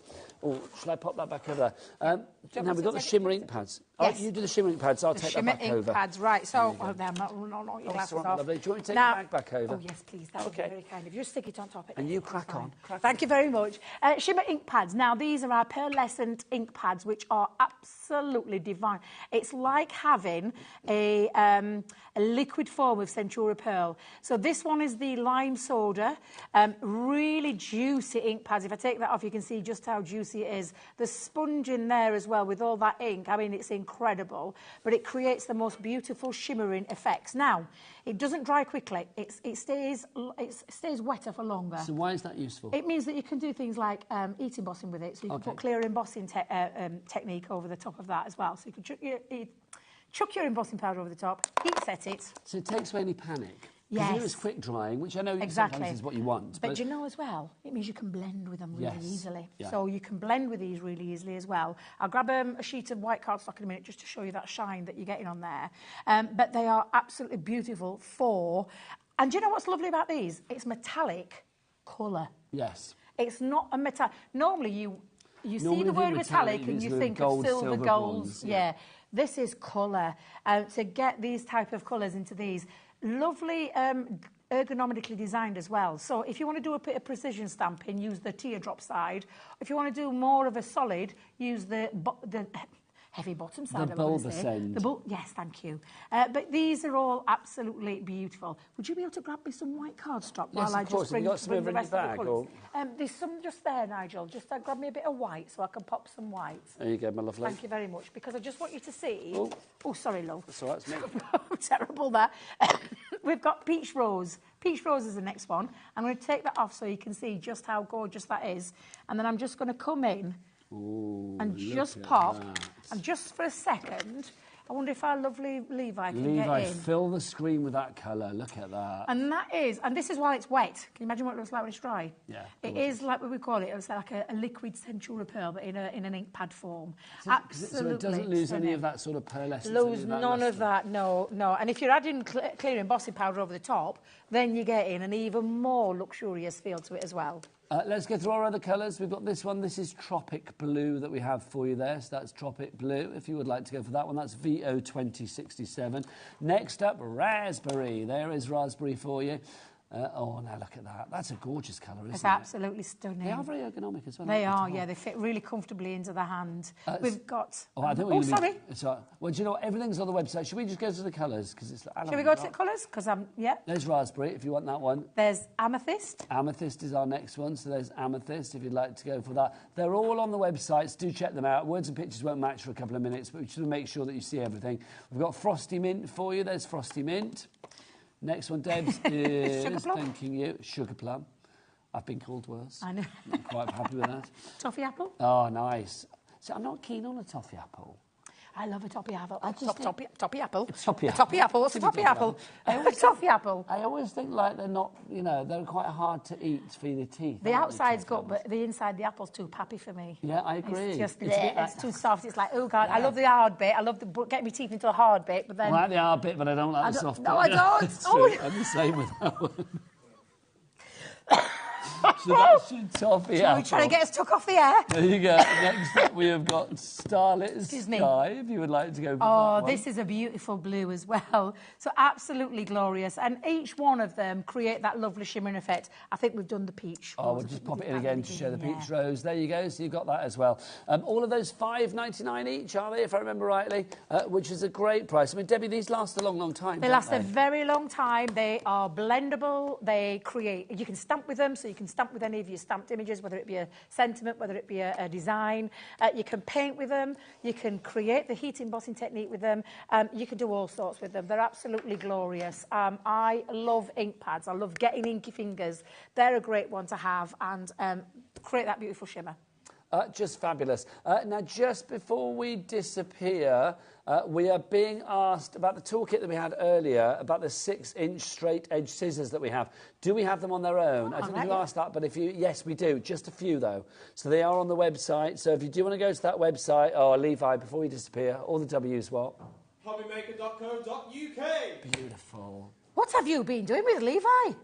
Oh, shall I pop that back over there? Now we've got the shimmer ink pads. Yes. Oh, you do the shimmer ink pads, I'll take that back shimmer ink over. pads, right. So, I'm not your That's glasses all right, off. lovely. Do you want me to take Now- the bag back over? Oh, yes, please. That would be very kind. If you just stick it on top. And you crack on. Thank you very much. Shimmer ink pads. Now, these are our pearlescent ink pads, which are absolutely divine. It's like having a liquid form of Centura pearl. So this one is the lime soda, really juicy ink pads. If I take that off, you can see just how juicy it is. The sponge in there as well with all that ink. I mean, it's incredible, but it creates the most beautiful shimmering effects. Now, it doesn't dry quickly. It stays wetter for longer. So why is that useful? It means that you can do things like heat embossing with it. So you can put clear embossing technique over the top of that as well. So you can chuck your embossing powder over the top, heat set it. So it takes away any panic. Yes. Because it's quick drying, which I know Exactly. sometimes is what you want. But do you know as well, it means you can blend with them really easily. Yeah. So you can blend with these really easily as well. I'll grab a sheet of white cardstock in a minute just to show you that shine that you're getting on there. But they are absolutely beautiful for... And do you know what's lovely about these? It's metallic colour. Yes. It's not a metal... Normally you see the word metallic and you think of silver, golds. Yeah. This is colour. To get these type of colours into these... Lovely ergonomically designed as well. So if you want to do a bit of precision stamping, use the teardrop side. If you want to do more of a solid, use the heavy bottom side. The bulbous end. Yes, thank you. But these are all absolutely beautiful. Would you be able to grab me some white cardstock while I just bring Have you got some the over in your rest of bag? the colours? There's some just there, Nigel. Just grab me a bit of white so I can pop some white. There you go, my lovely. Thank you very much. Because I just want you to see... Oh, sorry, love. That's all right, it's me. Terrible, that. We've got peach rose. Peach rose is the next one. I'm going to take that off so you can see just how gorgeous that is. And then I'm just going to come in and just pop. And just for a second, I wonder if our lovely Levi can get in. Fill the screen with that colour. Look at that. And this is while it's wet. Can you imagine what it looks like when it's dry? Yeah. It is like what we call it. It's like a liquid Centura pearl, but in an ink pad form. Absolutely. So it doesn't lose any of that sort of pearlescence. Lose none of that, no. And if you're adding clear embossing powder over the top, then you get in an even more luxurious feel to it as well. Let's go through our other colours. We've got this one. This is Tropic Blue that we have for you there. So that's Tropic Blue. If you would like to go for that one, that's VO2067. Next up, Raspberry. There is Raspberry for you. Oh, now look at that. That's a gorgeous colour, isn't it? It's absolutely stunning. They are very ergonomic as well. They are, yeah. They fit really comfortably into the hand. We've got... Oh, I don't sorry. Well, do you know what? Everything's on the website. Should we just go to the colours? Shall we go to the colours? Because yeah. There's Raspberry, if you want that one. There's Amethyst. Amethyst is our next one, so there's Amethyst, if you'd like to go for that. They're all on the websites. Do check them out. Words and pictures won't match for a couple of minutes, but we should make sure that you see everything. We've got Frosty Mint for you. There's Frosty Mint. Next one, Debs, is thanking you. Sugar Plum. I've been called worse. I know. I'm quite happy with that. Toffee apple. Oh, nice. So I'm not keen on a toffee apple. I love a toffee apple. Toppy apple. Toppy apple. Toppy apple. What's a toppy apple? A toffee apple. I always think like they're not, they're quite hard to eat for your teeth. The outside's good, but the inside, the apple's too pappy for me. Yeah, I agree. It's just it's too soft. It's like, oh God, I love the hard bit. I love getting my teeth into the hard bit, but then... I like the hard bit, but I don't like the soft bit. No, I don't. Oh. I'm the same with that one. So that's your toffee apple. We're trying to get us took off the air. There you go. Next up, we have got Starlit Sky, if you would like to go for that one. This is a beautiful blue as well. So absolutely glorious. And each one of them create that lovely shimmering effect. I think we've done the peach. Oh, we'll just pop it in again to show the peach rose. There you go. So you've got that as well. All of those $5.99 each, are they, if I remember rightly? Which is a great price. I mean, Debbie, these last a long, long time. They last a very long time. They are blendable. You can stamp with them, so you can stamp with any of your stamped images, whether it be a sentiment, whether it be a design. You can paint with them. You can create the heat embossing technique with them. You can do all sorts with them. They're absolutely glorious. I love ink pads. I love getting inky fingers. They're a great one to have and create that beautiful shimmer. Just fabulous. Now, just before we disappear, we are being asked about the toolkit that we had earlier, about the 6-inch straight edge scissors that we have. Do we have them on their own? I don't know if you asked that, but yes, we do. Just a few, though. So they are on the website. So if you do want to go to that website, Levi, before we disappear, all the W's what? HobbyMaker.co.uk. Beautiful. What have you been doing with Levi?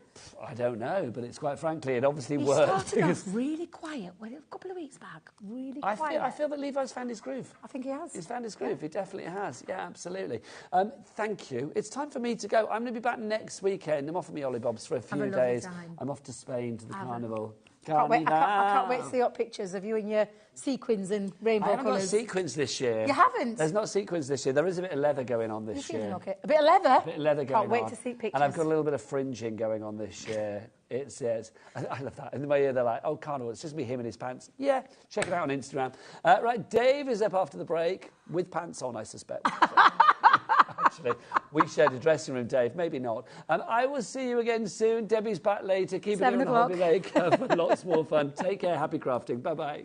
I don't know, but it's quite frankly, it obviously He worked. started off really quiet a couple of weeks back. Really quiet. I feel that Levi's found his groove. I think he has. He's found his groove. He definitely has. Yeah, absolutely. Thank you. It's time for me to go. I'm going to be back next weekend. I'm off at my Ollie Bob's for a few days. Time. I'm off to Spain to the carnival. I can't wait to see your pictures of you in your sequins and rainbow colours. I haven't got sequins this year. You haven't? There's not sequins this year. There is a bit of leather going on this year. Okay. A bit of leather? A bit of leather going on. Can't wait to see pictures. And I've got a little bit of fringing going on this year. It's I love that. In my ear, they're like, oh, carnival, it's just me, him in his pants. Yeah, check it out on Instagram. Right, Dave is up after the break with pants on, I suspect. Actually, we shared a dressing room, Dave. Maybe not. I will see you again soon. Debbie's back later. Keep it on HobbyMaker for lots more fun. Take care. Happy crafting. Bye-bye.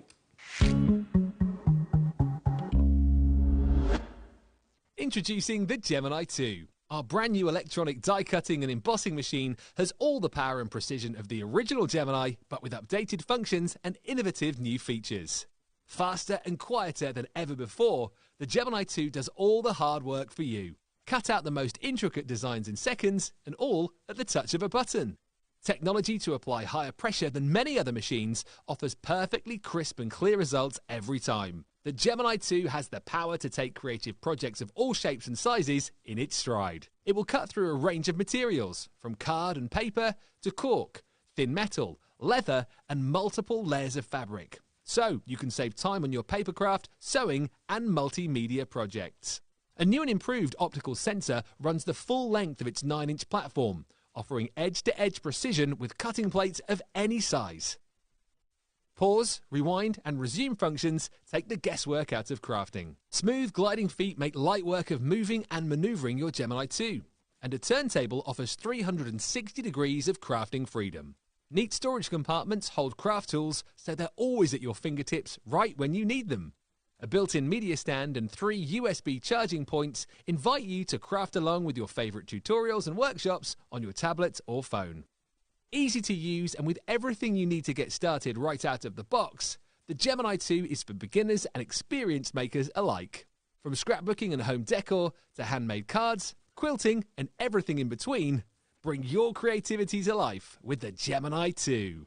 Introducing the Gemini 2. Our brand new electronic die cutting and embossing machine has all the power and precision of the original Gemini, but with updated functions and innovative new features. Faster and quieter than ever before, the Gemini 2 does all the hard work for you. Cut out the most intricate designs in seconds, and all at the touch of a button. Technology to apply higher pressure than many other machines offers perfectly crisp and clear results every time. The Gemini 2 has the power to take creative projects of all shapes and sizes in its stride. It will cut through a range of materials, from card and paper to cork, thin metal, leather and multiple layers of fabric. So you can save time on your papercraft, sewing and multimedia projects. A new and improved optical sensor runs the full length of its 9-inch platform, offering edge-to-edge precision with cutting plates of any size. Pause, rewind and resume functions take the guesswork out of crafting. Smooth gliding feet make light work of moving and manoeuvring your Gemini 2. And a turntable offers 360 degrees of crafting freedom. Neat storage compartments hold craft tools so they're always at your fingertips right when you need them. A built-in media stand and 3 USB charging points invite you to craft along with your favourite tutorials and workshops on your tablet or phone. Easy to use and with everything you need to get started right out of the box, the Gemini 2 is for beginners and experienced makers alike. From scrapbooking and home decor to handmade cards, quilting and everything in between, bring your creativity to life with the Gemini 2.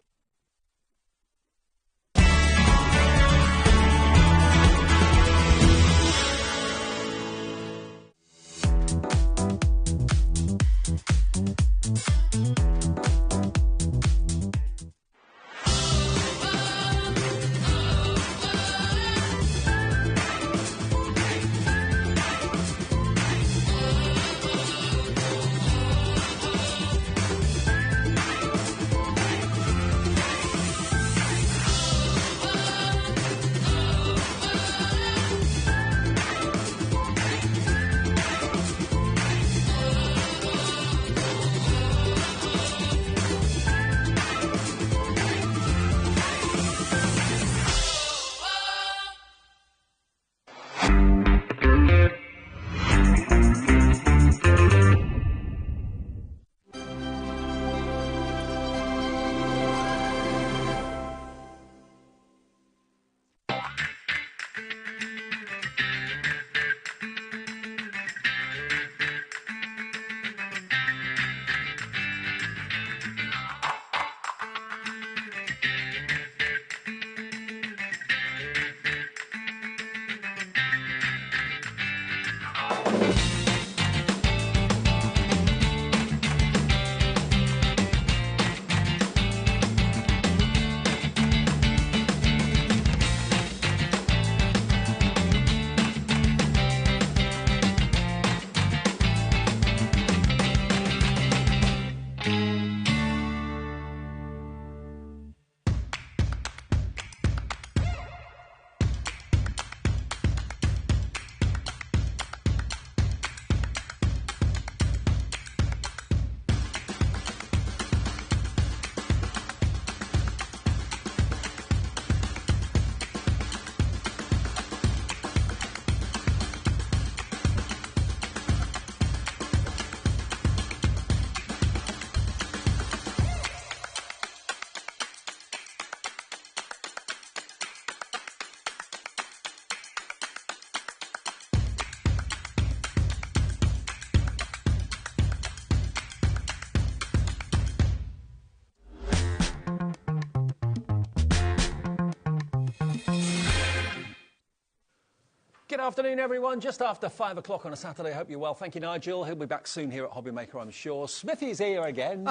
Good afternoon, everyone. Just after 5 o'clock on a Saturday. Hope you're well. Thank you, Nigel. He'll be back soon here at HobbyMaker, I'm sure. Smithy's here again.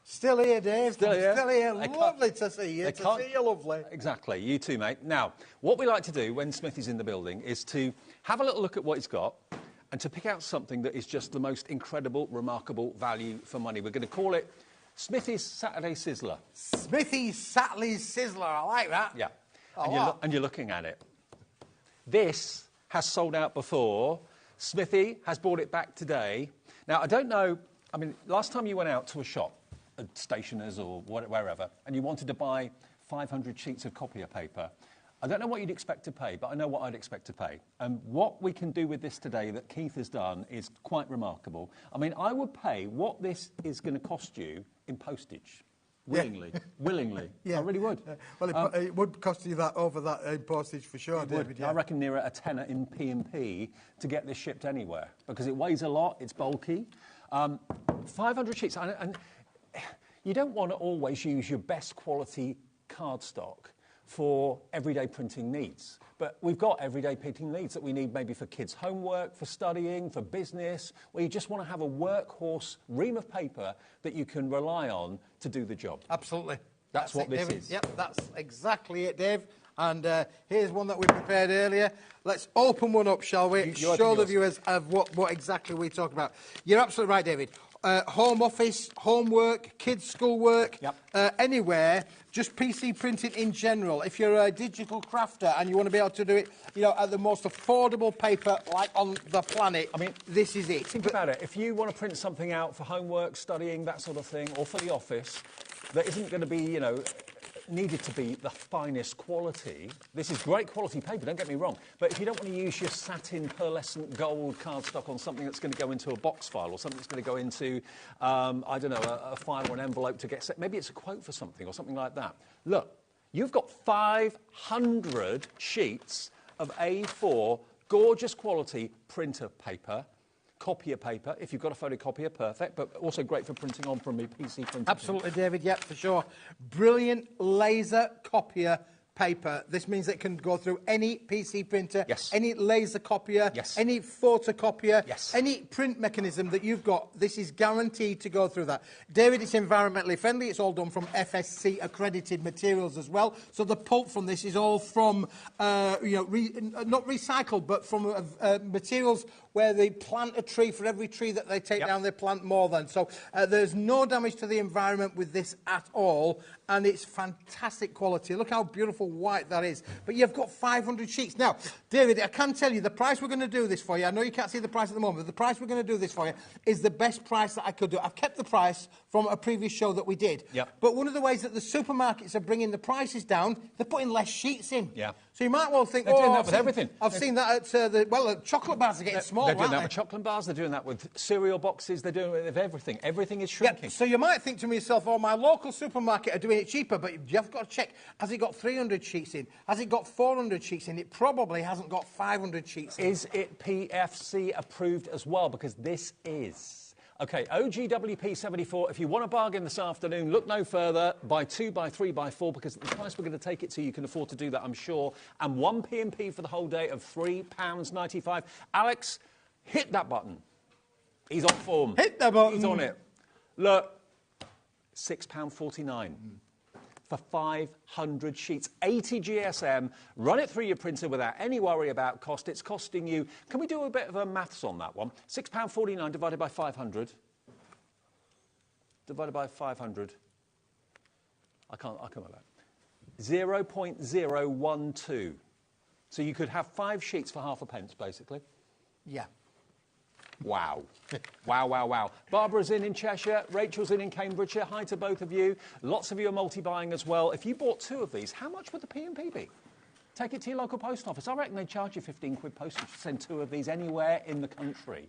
Still here, Dave. Still here. Still here. Lovely to see you. To see you, lovely. Exactly. You too, mate. Now, what we like to do when Smithy's in the building is to have a little look at what he's got and to pick out something that is just the most incredible, remarkable value for money. We're going to call it Smithy's Saturday Sizzler. Smithy's Saturday Sizzler. I like that. Yeah. Oh, and you're looking at it. This has sold out before. Smithy has brought it back today. Now, I don't know, I mean, last time you went out to a shop, at Stationers or wherever, and you wanted to buy 500 sheets of copier paper, I don't know what you'd expect to pay, but I know what I'd expect to pay. And what we can do with this today that Keith has done is quite remarkable. I mean, I would pay what this is going to cost you in postage. Willingly. Yeah. Willingly. Yeah. I really would. Well, it would cost you that over that in postage for sure, David. Yeah. I reckon near a tenner in P&P to get this shipped anywhere because it weighs a lot, it's bulky. 500 sheets. And you don't want to always use your best quality cardstock for everyday printing needs. But we've got everyday printing needs that we need maybe for kids' homework, for studying, for business, where you just want to have a workhorse ream of paper that you can rely on to do the job. Absolutely. That's what this David. is. Yep, that's exactly it, Dave. And here's one that we prepared earlier. Let's open one up, shall we? Show the viewers of what exactly we talk about. You're absolutely right, David. Home office, homework, kids' schoolwork, anywhere, just PC printing in general. If you're a digital crafter and you want to be able to do it, you know, at the most affordable paper like on the planet, I mean, this is it. Think about it. If you want to print something out for homework, studying, that sort of thing, or for the office, that isn't going to be, you know, needed to be the finest quality. This is great quality paper, don't get me wrong. But if you don't want to use your satin pearlescent gold cardstock on something that's going to go into a box file or something that's going to go into, I don't know, a file or an envelope to get set, maybe it's a quote for something or something like that. Look, you've got 500 sheets of A4 gorgeous quality printer paper, copier paper. If you've got a photocopier, perfect, but also great for printing on from a PC printer. Absolutely, David, yep, for sure. Brilliant laser copier paper. This means it can go through any PC printer, any laser copier, any photocopier, any print mechanism that you've got. This is guaranteed to go through that. David, it's environmentally friendly. It's all done from FSC accredited materials as well. So the pulp from this is all from, you know, not recycled, but from materials where they plant a tree. For every tree that they take down, they plant more than. So there's no damage to the environment with this at all, and it's fantastic quality. Look how beautiful white that is. But you've got 500 sheets. Now, David, I can tell you the price we're going to do this for you. I know you can't see the price at the moment, but the price we're going to do this for you is the best price that I could do. I've kept the price from a previous show that we did. But one of the ways that the supermarkets are bringing the prices down, they're putting less sheets in. So you might well think, they're doing that with everything. I've seen that at, the chocolate bars are getting small, They're doing that with chocolate bars, they're doing that with cereal boxes, they're doing it with everything. Everything is shrinking. So you might think to yourself, oh, my local supermarket are doing it cheaper, but you've got to check, has it got 300 sheets in? Has it got 400 sheets in? It probably hasn't got 500 sheets in. Is it PFC approved as well? Because this is. OK, OGWP 74, if you want a bargain this afternoon, look no further. Buy 2, buy 3, buy 4, because at the price we're going to take it to, you can afford to do that, I'm sure. And 1 P&P for the whole day of £3.95. Alex, hit that button. He's on form. Hit the button. He's on it. Look, £6.49. For 500 sheets, 80 GSM, run it through your printer without any worry about cost. It's costing you, can we do a bit of a maths on that one? £6.49 divided by 500. Divided by 500. I can't like that. 0.012. So you could have 5 sheets for half a pence, basically. Yeah. Wow. Wow, wow, wow. Barbara's in Cheshire. Rachel's in Cambridgeshire. Hi to both of you. Lots of you are multi-buying as well. If you bought 2 of these, how much would the P&P be? Take it to your local post office. I reckon they'd charge you 15 quid postage to send 2 of these anywhere in the country.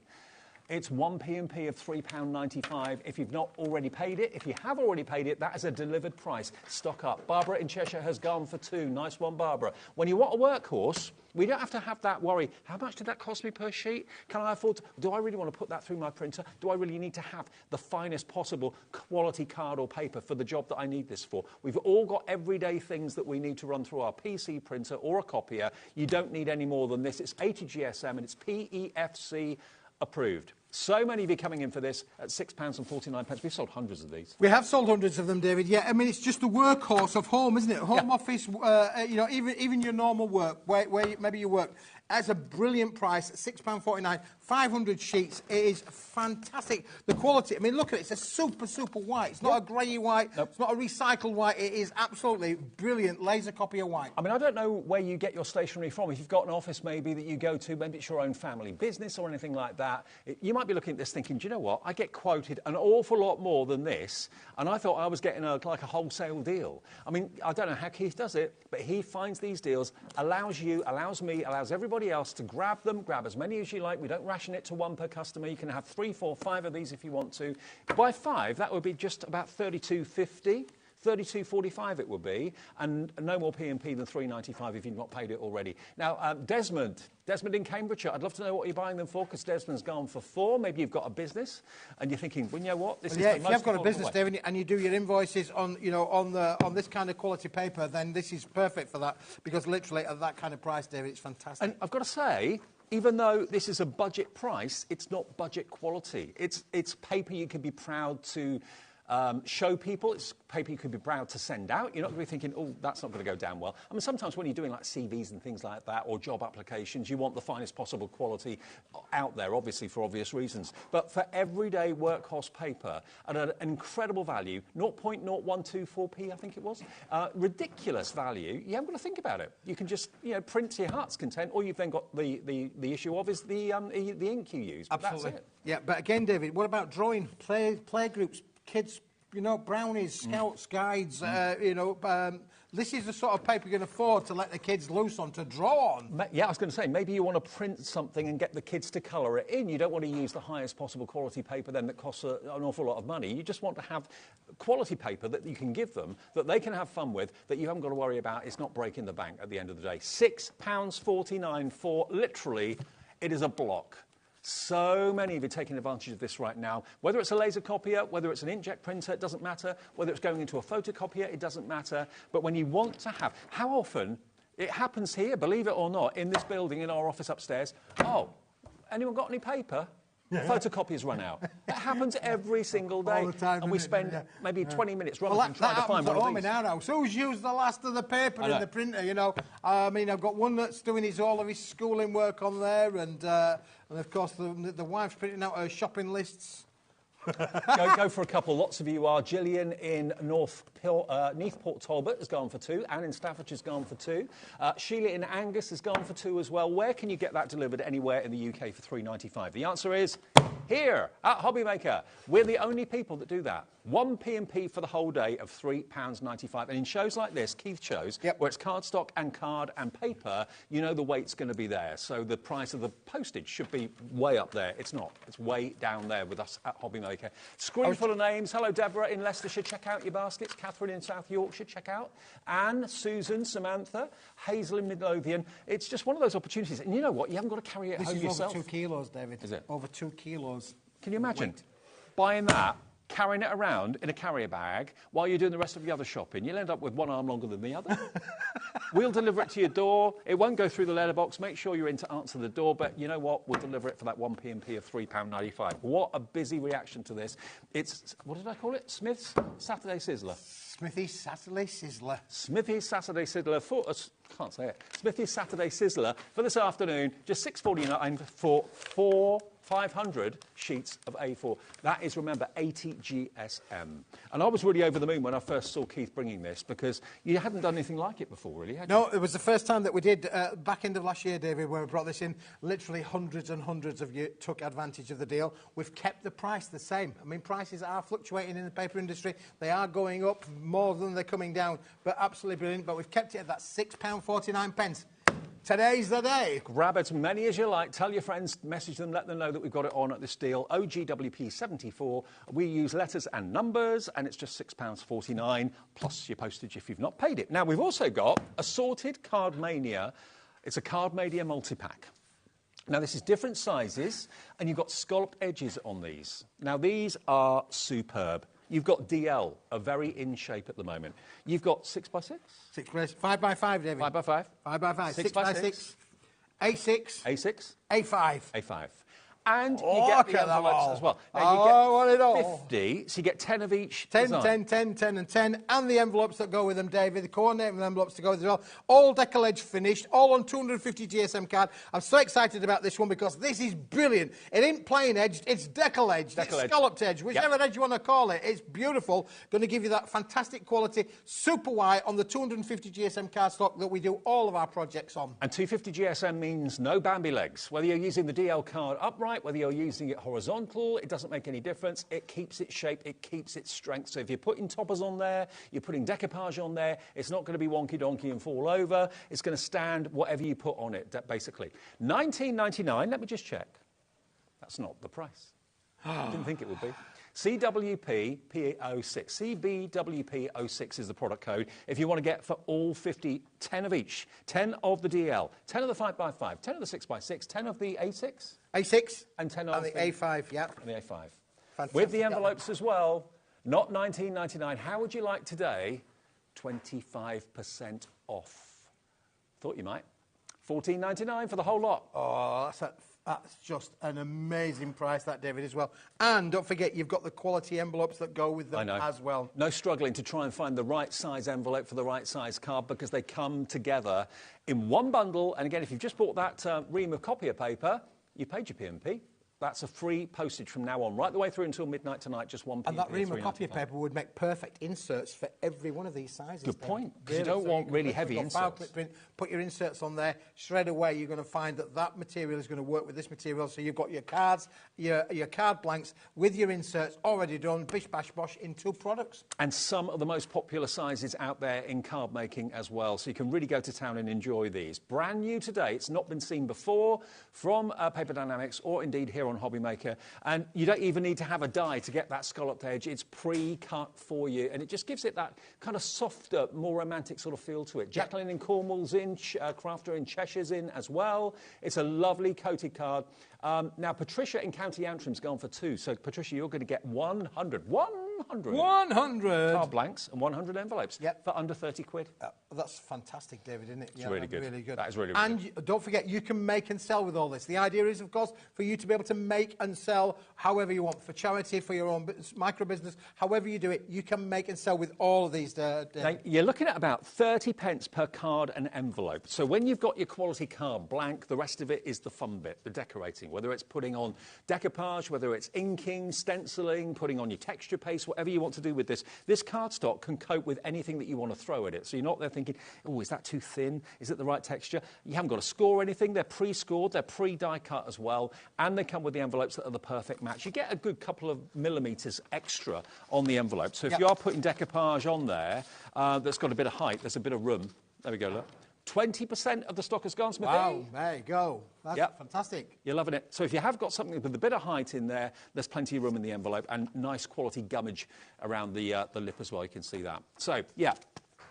It's 1p&p of £3.95 if you've not already paid it. If you have already paid it, that is a delivered price. Stock up. Barbara in Cheshire has gone for 2. Nice one, Barbara. When you want a workhorse, we don't have to have that worry. How much did that cost me per sheet? Can I afford to, do I really want to put that through my printer? Do I really need to have the finest possible quality card or paper for the job that I need this for? We've all got everyday things that we need to run through our PC printer or a copier. You don't need any more than this. It's 80 GSM and it's PEFC approved. So many of you coming in for this at £6.49. We've sold hundreds of these. We have sold hundreds of them, David. Yeah, I mean, it's just the workhorse of home, isn't it? Home office, you know, even your normal work, where maybe you work. That's a brilliant price, £6.49, 500 sheets. It is fantastic. The quality, I mean, look at it. It's a super, super white. It's not a grey white. Nope. It's not a recycled white. It is absolutely brilliant laser copy of white. I mean, I don't know where you get your stationery from. If you've got an office maybe that you go to, maybe it's your own family business or anything like that, you might be looking at this thinking, do you know what? I get quoted an awful lot more than this, and I thought I was getting like a wholesale deal. I mean, I don't know how Keith does it, but he finds these deals, allows you, allows me, allows everybody else to grab them, grab as many as you like. We don't ration it to one per customer. You can have 3, 4, 5 of these if you want to. By 5, that would be just about £32.50. £32.45 it would be, and no more P&P than £3.95 if you've not paid it already. Now, Desmond in Cambridgeshire, I'd love to know what you're buying them for, because Desmond's gone for 4. Maybe you've got a business, and you're thinking, well, you know what, this is the most if you've got a business, way. David, and you do your invoices on, you know, on this kind of quality paper, then this is perfect for that, because literally at that kind of price, David, it's fantastic. And I've got to say, even though this is a budget price, it's not budget quality. It's paper you can be proud to show people. It's paper you could be proud to send out. You're not going to be thinking, oh, that's not going to go down well. I mean, sometimes when you're doing like CVs and things like that, or job applications, you want the finest possible quality out there, obviously for obvious reasons. But for everyday workhorse paper at an incredible value, 0.0124p, I think it was, ridiculous value, you haven't got to think about it. You can just, you know, print to your heart's content. All you've then got the issue of is the ink you use. But absolutely. That's it. Yeah, but again, David, what about drawing, play groups, kids, you know, brownies, scouts, guides, you know, this is the sort of paper you can afford to let the kids loose on, to draw on. Yeah, I was going to say, maybe you want to print something and get the kids to colour it in. You don't want to use the highest possible quality paper then that costs an awful lot of money. You just want to have quality paper that you can give them, that they can have fun with, that you haven't got to worry about. It's not breaking the bank at the end of the day. £6.49 for, literally, it is a block. So many of you are taking advantage of this right now. Whether it's a laser copier, whether it's an inkjet printer, it doesn't matter. Whether it's going into a photocopier, it doesn't matter. But when you want to have... How often... It happens here, believe it or not, in this building, in our office upstairs. Oh, anyone got any paper? Photocopiers run out. That happens every single day. All the time, and we spend maybe 20 minutes running and that trying to find one of these. Now. So who's used the last of the paper in the printer, you know? I mean, I've got one that's doing all of his schooling work on there, and of course the wife's printing out her shopping lists. Go for a couple. Lots of you are. Gillian in Neath Port Talbot has gone for 2. Anne in Staffordshire's gone for 2. Sheila in Angus has gone for 2 as well. Where can you get that delivered anywhere in the UK for £3.95? The answer is here at HobbyMaker. We're the only people that do that. 1 P&P for the whole day of £3.95. And in shows like this, Keith shows, where it's cardstock and card and paper, you know the weight's going to be there. So the price of the postage should be way up there. It's not. It's way down there with us at HobbyMaker. Screen full of names. Hello, Deborah in Leicestershire. Check out your baskets. Catherine in South Yorkshire. Check out. Anne, Susan, Samantha, Hazel in Midlothian. It's just one of those opportunities. And you know what? You haven't got to carry it home yourself. This is over 2 kilos, David. Is it? Over 2 kilos. Can you imagine buying that, carrying it around in a carrier bag while you're doing the rest of the other shopping? You'll end up with one arm longer than the other. We'll deliver it to your door. It won't go through the letterbox. Make sure you're in to answer the door. But you know what? We'll deliver it for that 1 P&P of £3.95. What a busy reaction to this. It's, what did I call it? Smith's Saturday Sizzler. Smithy's Saturday Sizzler. Smithy's Saturday Sizzler for... can't say it. Smithy's Saturday Sizzler for this afternoon. Just £6.49 for 500 sheets of A4. That is, remember, 80 GSM. And I was really over the moon when I first saw Keith bringing this, because you hadn't done anything like it before, really, had you? No, it was the first time that we did, back end of last year, David, where we brought this in. Literally hundreds and hundreds of you took advantage of the deal. We've kept the price the same. I mean, prices are fluctuating in the paper industry. They are going up more than they're coming down, but absolutely brilliant. But we've kept it at that £6.49. Today's the day. Grab as many as you like. Tell your friends, message them, let them know that we've got it on at this deal. OGWP74. We use letters and numbers, and it's just £6.49 plus your postage if you've not paid it. Now, we've also got Assorted Card Mania. It's a Card Mania multi-pack. Now, this is different sizes, and you've got scalloped edges on these. Now, these are superb. You've got DL, a very in shape at the moment. You've got 6x6? 6x6. 5x5, David. 5x5? 5x5. 6x6? A6. A6? A5. A5. And you get the envelopes as well. Now, you want it all. 50, so you get 10 of each 10, design. 10, 10, 10 and 10. And the envelopes that go with them, David. The coordinating envelopes to go with them as well. All decal edge finished. All on 250 GSM card. I'm so excited about this one because this is brilliant. It ain't plain edged. It's decal edged. It's scalloped edge. Whichever edge you want to call it. It's beautiful. Going to give you that fantastic quality. Super white on the 250 GSM card stock that we do all of our projects on. And 250 GSM means no Bambi legs. Whether you're using the DL card upright, whether you're using it horizontal, it doesn't make any difference. It keeps its shape, it keeps its strength. So if you're putting toppers on there, you're putting decoupage on there, it's not going to be wonky-donkey and fall over. It's going to stand whatever you put on it, basically. $19.99, let me just check. That's not the price. I didn't think it would be. CWP-P06. CBWP06 is the product code. If you want to get for all 50, 10 of each. 10 of the DL, 10 of the 5x5, 10 of the 6x6, 10 of the A6. A6. And 10 of the A5, yeah. And the A5. Fantastic. With the envelopes as well, not $19.99. How would you like today? 25% off. Thought you might. $14.99 for the whole lot. Oh, that's just an amazing price, that, David, as well. And don't forget, you've got the quality envelopes that go with them as well. No struggling to try and find the right size envelope for the right size card because they come together in one bundle. And again, if you've just bought that ream of copier paper, you paid your P&P. That's a free postage from now on, right the way through until midnight tonight, just one P&P. And that ream of copier paper would make perfect inserts for every one of these sizes. Good point, because you don't want really heavy inserts. Put your inserts on there, straight away you're going to find that that material is going to work with this material. So you've got your cards, your card blanks with your inserts already done, bish, bash, bosh, in 2 products. And some of the most popular sizes out there in card making as well. So you can really go to town and enjoy these. Brand new today, it's not been seen before from Paper Dynamics or indeed here on HobbyMaker, and you don't even need to have a die to get that scalloped edge. It's pre-cut for you, and it just gives it that kind of softer, more romantic sort of feel to it. Jacqueline in Cornwall's in, Crafter in Cheshire's in as well. It's a lovely coated card. Now, Patricia in County Antrim's gone for 2, so Patricia, you're going to get 100 card blanks and 100 envelopes for under 30 quid. That's fantastic, David, isn't it? It's really good. Really good. That is really, and good. Don't forget, you can make and sell with all this. The idea is, of course, for you to be able to make and sell however you want, for charity, for your own micro business, however you do it, you can make and sell with all of these. Now, you're looking at about 30 pence per card and envelope. So when you've got your quality card blank, the rest of it is the fun bit, the decorating, whether it's putting on decoupage, whether it's inking, stenciling, putting on your texture paste, whatever you want to do with this. This cardstock can cope with anything that you want to throw at it. So you're not there thinking, oh, is that too thin? Is it the right texture? You haven't got to score anything. They're pre-scored. They're pre-die cut as well. And they come with the envelopes that are the perfect match. You get a good couple of millimetres extra on the envelope. So if you are putting decoupage on there that's got a bit of height, there's a bit of room. There we go, look. 20% of the stock has gone, Smithy. Wow, there you go. That's fantastic. You're loving it. So if you have got something with a bit of height in there, there's plenty of room in the envelope and nice quality gummage around the lip as well. You can see that. So, yeah,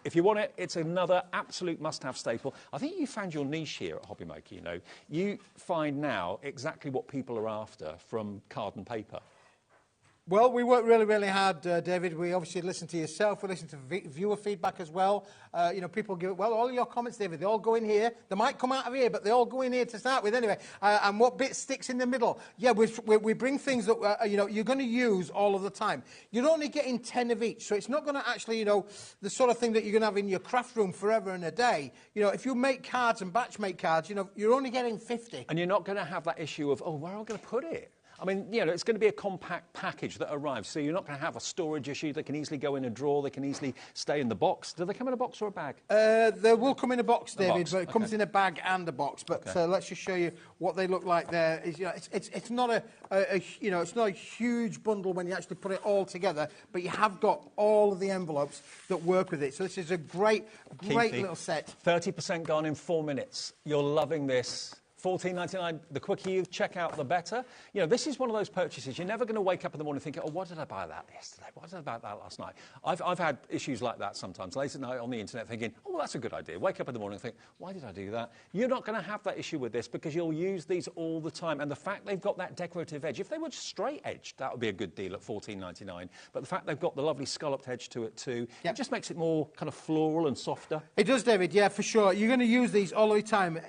if you want it, it's another absolute must-have staple. I think you found your niche here at HobbyMaker, you know. You find now exactly what people are after from card and paper. Well, we work really, really hard, David. We obviously listen to yourself. We listen to viewer feedback as well. You know, people give, well, all your comments, David, they all go in here. They might come out of here, but they all go in here to start with anyway. And what bit sticks in the middle? Yeah, we bring things that, you know, you're going to use all of the time. You're only getting 10 of each, so it's not going to actually, you know, the sort of thing that you're going to have in your craft room forever and a day. You know, if you make cards and batch make cards, you know, you're only getting 50. And you're not going to have that issue of, oh, where am I going to put it? I mean, you know, it's going to be a compact package that arrives, so you're not going to have a storage issue. They can easily go in a drawer. They can easily stay in the box. Do they come in a box or a bag? They will come in a box, David, but it comes okay. in a bag and a box. But let's just show you what they look like there. You know, it's not it's not a huge bundle when you actually put it all together, but you have got all of the envelopes that work with it. So this is a great little set. 30% gone in 4 minutes. You're loving this. $14.99, the quicker you check out, the better. You know, this is one of those purchases. You're never going to wake up in the morning thinking, oh, why did I buy that yesterday? Why did I buy that last night? I've had issues like that sometimes, late at night on the internet thinking, oh, well, that's a good idea. Wake up in the morning and think, why did I do that? You're not going to have that issue with this because you'll use these all the time. And the fact they've got that decorative edge, if they were straight edged, that would be a good deal at $14.99. But the fact they've got the lovely scalloped edge to it too, it just makes it more kind of floral and softer. It does, David, yeah, for sure. You're going to use these all the time.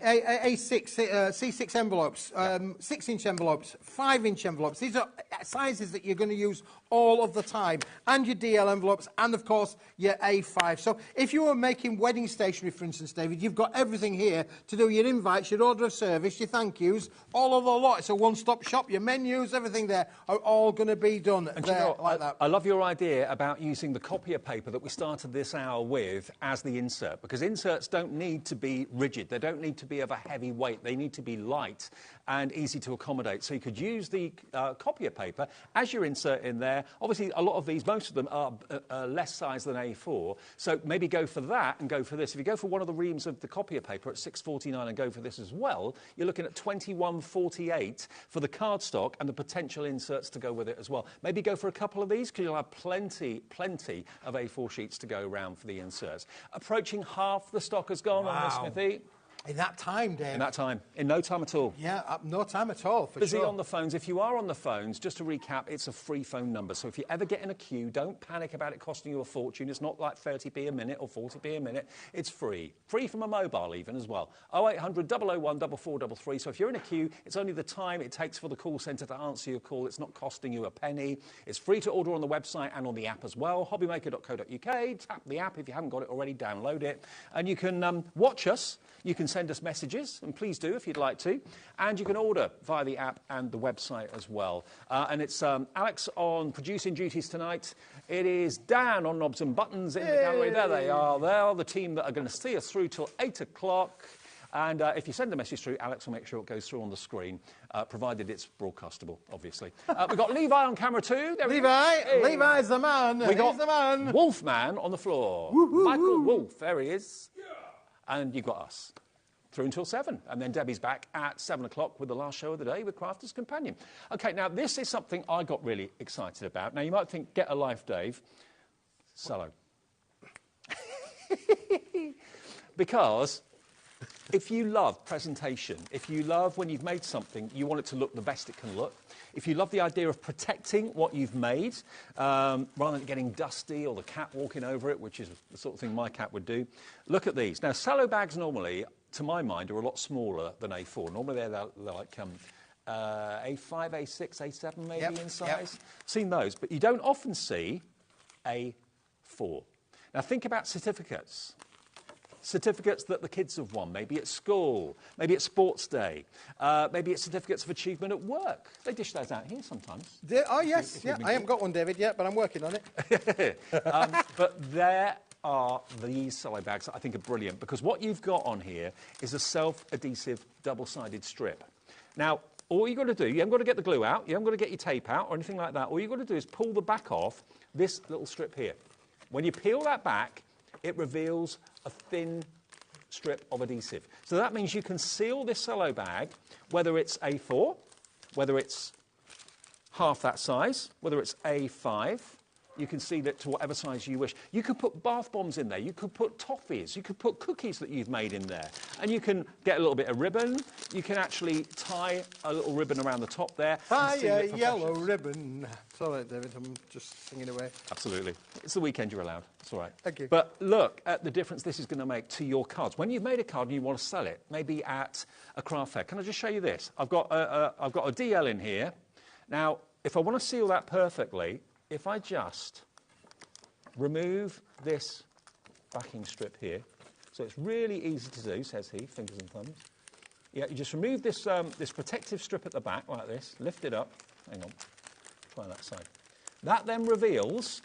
C6 envelopes, 6-inch envelopes, 5-inch envelopes. These are sizes that you're going to use all of the time. And your DL envelopes and, of course, your A5. So if you were making wedding stationery, for instance, David, you've got everything here to do your invites, your order of service, your thank yous, all of the lot. It's a one-stop shop. Your menus, everything there are all going to be done like that. I love your idea about using the copier paper that we started this hour with as the insert, because inserts don't need to be rigid. They don't need to be of a heavy weight. They need to be light and easy to accommodate. So you could use the copier paper as your insert in there. Obviously, a lot of these, most of them are less size than A4. So maybe go for that and go for this. If you go for one of the reams of the copier paper at $6.49 and go for this as well, you're looking at $21.48 for the cardstock and the potential inserts to go with it as well. Maybe go for a couple of these because you'll have plenty of A4 sheets to go around for the inserts. Approaching half the stock has gone on this, Smithy. In that time, Dave. In that time. In no time at all. Yeah, no time at all, for Busy sure. on the phones. If you are on the phones, just to recap, it's a free phone number. So if you ever get in a queue, don't panic about it costing you a fortune. It's not like 30p a minute or 40p a minute. It's free. Free from a mobile even as well. 0800 001 4433. So if you're in a queue, it's only the time it takes for the call centre to answer your call. It's not costing you a penny. It's free to order on the website and on the app as well. HobbyMaker.co.uk. Tap the app. If you haven't got it already, download it. And you can watch us. You can send us messages, and please do if you'd like to. And you can order via the app and the website as well. And it's Alex on producing duties tonight. It is Dan on knobs and buttons in the gallery. There they are. They are the team that are going to see us through till 8 o'clock. And if you send a message through, Alex will make sure it goes through on the screen, provided it's broadcastable, obviously. We've got Levi on camera too. Levi's the man. He's the man. Wolfman on the floor. Michael Wolf, there he is. Yeah. And you've got us through until 7. And then Debbie's back at 7 o'clock with the last show of the day with Crafter's Companion. OK, now this is something I got really excited about. Now, you might think, get a life, Dave. Cello. Because if you love presentation, if you love when you've made something, you want it to look the best it can look. If you love the idea of protecting what you've made, rather than it getting dusty or the cat walking over it, which is the sort of thing my cat would do, look at these. Now, cello bags normally, to my mind, are a lot smaller than A4. Normally they're like A5, A6, A7 maybe in size. Seen those, but you don't often see A4. Now, think about certificates. Certificates that the kids have won, maybe at school, maybe at sports day, maybe it's certificates of achievement at work. They dish those out here sometimes. Oh, yes, yeah. I haven't got one, David, yet, but I'm working on it. But there are these cello bags that I think are brilliant, because what you've got on here is a self-adhesive double-sided strip. Now, all you've got to do, you haven't got to get the glue out, you haven't got to get your tape out or anything like that. All you've got to do is pull the back off this little strip here. When you peel that back, it reveals a thin strip of adhesive. So that means you can seal this cello bag, whether it's A4, whether it's half that size, whether it's A5. You can seal it to whatever size you wish. You could put bath bombs in there. You could put toffees. You could put cookies that you've made in there. And you can get a little bit of ribbon. You can actually tie a little ribbon around the top there. Tie a yellow ribbon. Sorry, David, I'm just singing away. Absolutely. It's the weekend, you're allowed. It's all right. Thank you. But look at the difference this is going to make to your cards. When you've made a card and you want to sell it, maybe at a craft fair. Can I just show you this? I've got a DL in here. Now, if I want to seal that perfectly, if I just remove this backing strip here, so it's really easy to do, says he, fingers and thumbs. Yeah, you just remove this, this protective strip at the back, like this, lift it up. Hang on, try that side. That then reveals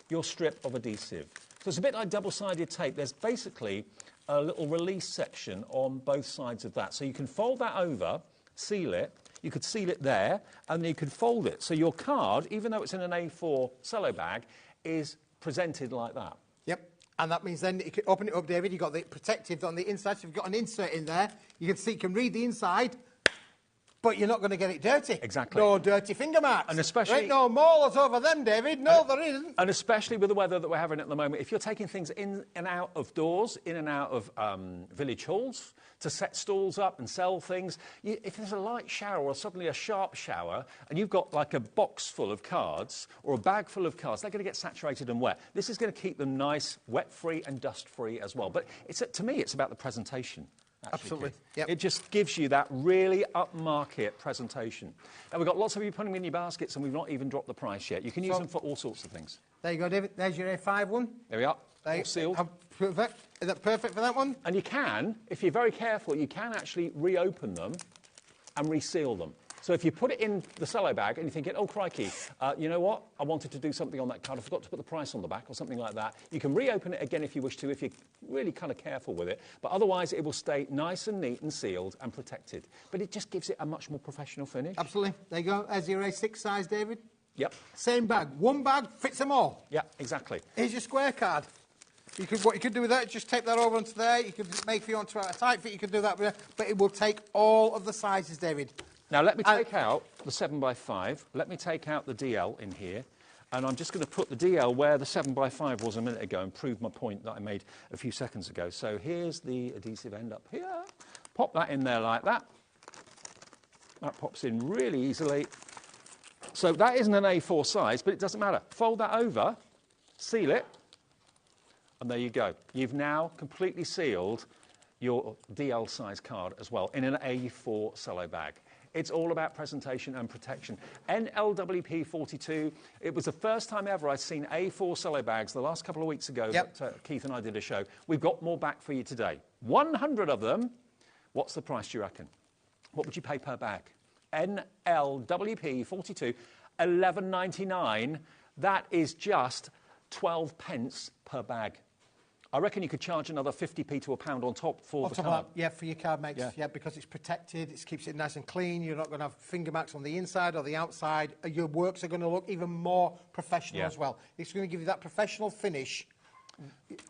your strip of adhesive. So it's a bit like double-sided tape. There's basically a little release section on both sides of that. So you can fold that over, seal it. You could seal it there, and then you could fold it. So your card, even though it's in an A4 cello bag, is presented like that. Yep. And that means then you can open it up, David. You've got the protective on the inside. So you've got an insert in there. You can see, you can read the inside, but you're not going to get it dirty. Exactly. No dirty finger marks. And especially... There ain't no maulers over them, David. No, there isn't. And especially with the weather that we're having at the moment, if you're taking things in and out of doors, in and out of village halls, to set stalls up and sell things, if there's a light shower or suddenly a sharp shower, and you've got like a box full of cards or a bag full of cards, they're going to get saturated and wet. This is going to keep them nice, wet-free and dust-free as well. But to me, it's about the presentation. Actually, absolutely. Yep. It just gives you that really upmarket presentation. And we've got lots of you putting them in your baskets, and we've not even dropped the price yet. You can use them for all sorts of things. There you go, David. There's your A5 one. There we are. All sealed. Perfect. Is that perfect for that one? And you can, if you're very careful, you can actually reopen them and reseal them. So if you put it in the cello bag and you're thinking, oh, crikey, you know what? I wanted to do something on that card. I forgot to put the price on the back or something like that. You can reopen it again if you wish to, if you're really kind of careful with it. But otherwise, it will stay nice and neat and sealed and protected. But it just gives it a much more professional finish. Absolutely. There you go. There's your A6 size, David. Yep. Same bag. One bag fits them all. Yeah, exactly. Here's your square card. What you could do with that, just tape that over onto there. You could make if you want to a tight fit, you could do that, but it will take all of the sizes, David. Now, let me take out the 7x5. Let me take out the DL in here. And I'm just going to put the DL where the 7x5 was a minute ago and prove my point that I made a few seconds ago. So here's the adhesive end up here. Pop that in there like that. That pops in really easily. So that isn't an A4 size, but it doesn't matter. Fold that over, seal it, and there you go. You've now completely sealed your DL size card as well in an A4 cello bag. It's all about presentation and protection. NLWP 42, it was the first time ever I'd seen A4 cello bags the last couple of weeks ago that Keith and I did a show. We've got more back for you today. 100 of them. What's the price, do you reckon? What would you pay per bag? NLWP 42, $11.99. That is just 12 pence per bag. I reckon you could charge another 50p to £1 on top for the card. Yeah, for your card, mate. Yeah, because it's protected, it keeps it nice and clean. You're not going to have finger marks on the inside or the outside. Your works are going to look even more professional as well. It's going to give you that professional finish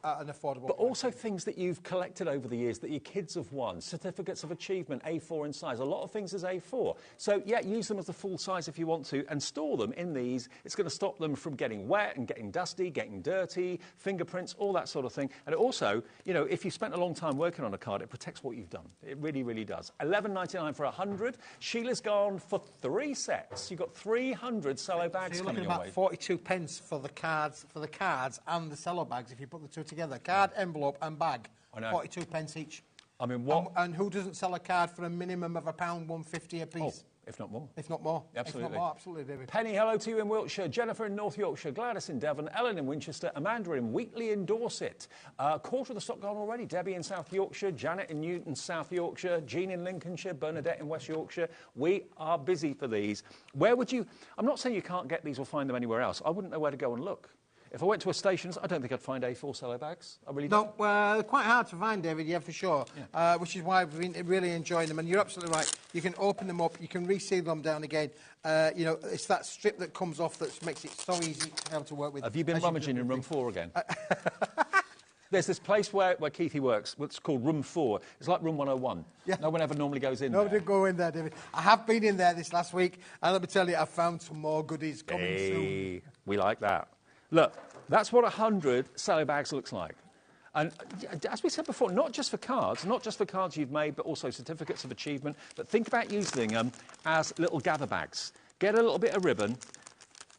at an affordable But price. also things that you've collected over the years that your kids have won, certificates of achievement, A4 in size, a lot of things as A4. So, yeah, use them as the full size if you want to and store them in these. It's going to stop them from getting wet and getting dusty, getting dirty, fingerprints, all that sort of thing. And it also, you know, if you spent a long time working on a card, it protects what you've done. It really, really does. $11.99 for 100. Sheila's gone for 3 sets. You've got 300 cello bags so coming your way. You're looking about 42 pence for the cards and the cello bags if you put the two together. Card, envelope and bag. I know. 42 pence each. I mean, what? And who doesn't sell a card for a minimum of £1.50 a piece? Oh, if not more. If not more. Absolutely. If not more, absolutely, David. Penny, hello to you in Wiltshire. Jennifer in North Yorkshire. Gladys in Devon. Ellen in Winchester. Amanda in Wheatley in Dorset. Quarter of the stock gone already. Debbie in South Yorkshire. Janet in Newton, South Yorkshire. Jean in Lincolnshire. Bernadette in West Yorkshire. We are busy for these. Where would you... I'm not saying you can't get these or find them anywhere else. I wouldn't know where to go and look. If I went to a station, I don't think I'd find A4 cello bags. I really don't. No, quite hard to find, David, yeah, for sure. Yeah. Which is why we've been really enjoying them. And you're absolutely right. You can open them up, you can reseal them down again. You know, it's that strip that comes off that makes it so easy to be able to work with. Have you been rummaging in room 4 again? There's this place where Keithy works, what's called room 4. It's like room 101. Yeah. No one ever normally goes in there. Nobody go in there, David. I have been in there this last week, and let me tell you, I've found some more goodies coming soon. We like that. Look, that's what 100 cello bags looks like. And as we said before, not just for cards you've made, but also certificates of achievement. But think about using them as little gather bags. Get a little bit of ribbon,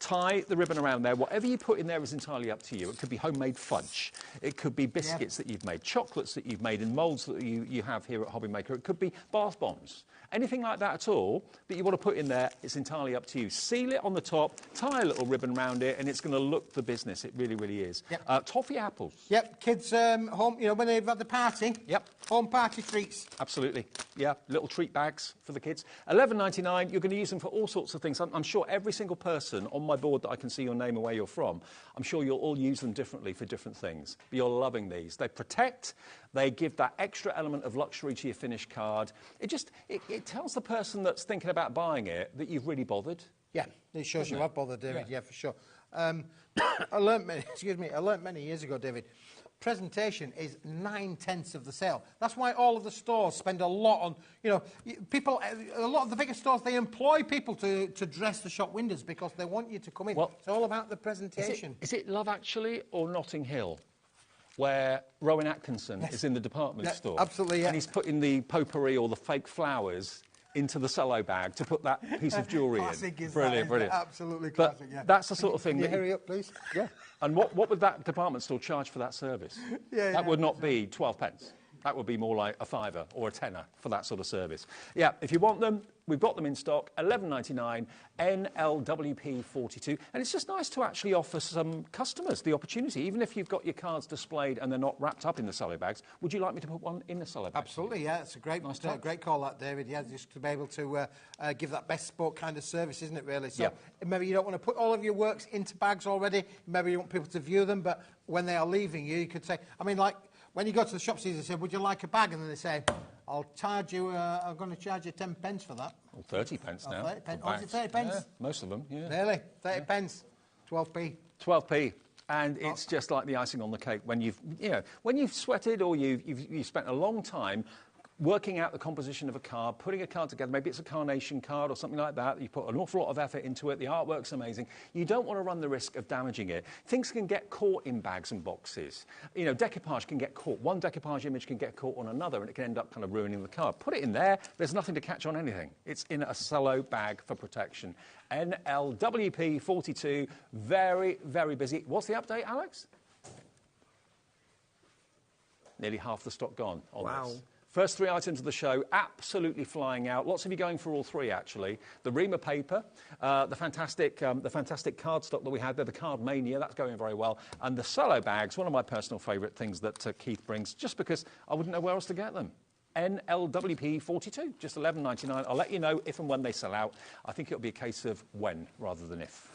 tie the ribbon around there. Whatever you put in there is entirely up to you. It could be homemade fudge. It could be biscuits that you've made, chocolates that you've made in moulds that you have here at HobbyMaker. It could be bath bombs. Anything like that at all that you want to put in there, it's entirely up to you. Seal it on the top, tie a little ribbon around it, and it's going to look the business. It really, really is. Yep. Toffee apples. Yep, kids home, you know, when they've had the party. Yep. Home party treats. Absolutely. Yeah, little treat bags for the kids. $11.99, you're going to use them for all sorts of things. I'm sure every single person on my board that I can see your name and where you're from, I'm sure you'll all use them differently for different things. But you're loving these. They protect, they give that extra element of luxury to your finished card. It tells the person that's thinking about buying it that you've really bothered. Yeah, it shows you have bothered, David. Yeah, for sure. I learnt many years ago, David, presentation is 9/10 of the sale. That's why all of the stores spend a lot on, you know, a lot of the bigger stores, they employ people to dress the shop windows because they want you to come in. Well, it's all about the presentation. Is it Love Actually or Notting Hill, where Rowan Atkinson is in the department store? Absolutely, yeah. And he's putting the potpourri or the fake flowers into the cello bag to put that piece of jewellery in. Classic is Brilliant, that, brilliant. Absolutely classic, yeah. That's the sort of thing Can you that... hurry up, please? Yeah. And what would that department store charge for that service? That would not be 12 pence. That would be more like a £5 or a £10 for that sort of service. Yeah, if you want them, we've got them in stock, $11.99, NLWP42. And it's just nice to actually offer some customers the opportunity, even if you've got your cards displayed and they're not wrapped up in the cello bags, would you like me to put one in the cello bag? Absolutely, yeah. It's a great call, that, David. Yeah, just to be able to give that bespoke kind of service, isn't it, really? So maybe you don't want to put all of your works into bags already. Maybe you want people to view them, but when they are leaving you, you could say, I mean, like, when you go to the shops, they say, would you like a bag? And then they say, I'm going to charge you 10 pence for that. Well, 30 pence now. 30 pence. Oh, is it 30 pence? Yeah, most of them, yeah. Really? 30 pence. 12p. 12p. And it's just like the icing on the cake when you've sweated or you've spent a long time working out the composition of a card, putting a card together. Maybe it's a carnation card or something like that. You put an awful lot of effort into it. The artwork's amazing. You don't want to run the risk of damaging it. Things can get caught in bags and boxes. You know, decoupage can get caught. One decoupage image can get caught on another, and it can end up kind of ruining the card. Put it in there. There's nothing to catch on anything. It's in a cello bag for protection. NLWP42. Very, very busy. What's the update, Alex? Nearly half the stock gone on this. First 3 items of the show, absolutely flying out. Lots of you going for all 3, actually. The Reamer paper, the fantastic cardstock that we had there, the Card Mania, that's going very well. And the cello bags, one of my personal favourite things that Keith brings, just because I wouldn't know where else to get them. NLWP42, just $11.99. I'll let you know if and when they sell out. I think it'll be a case of when rather than if.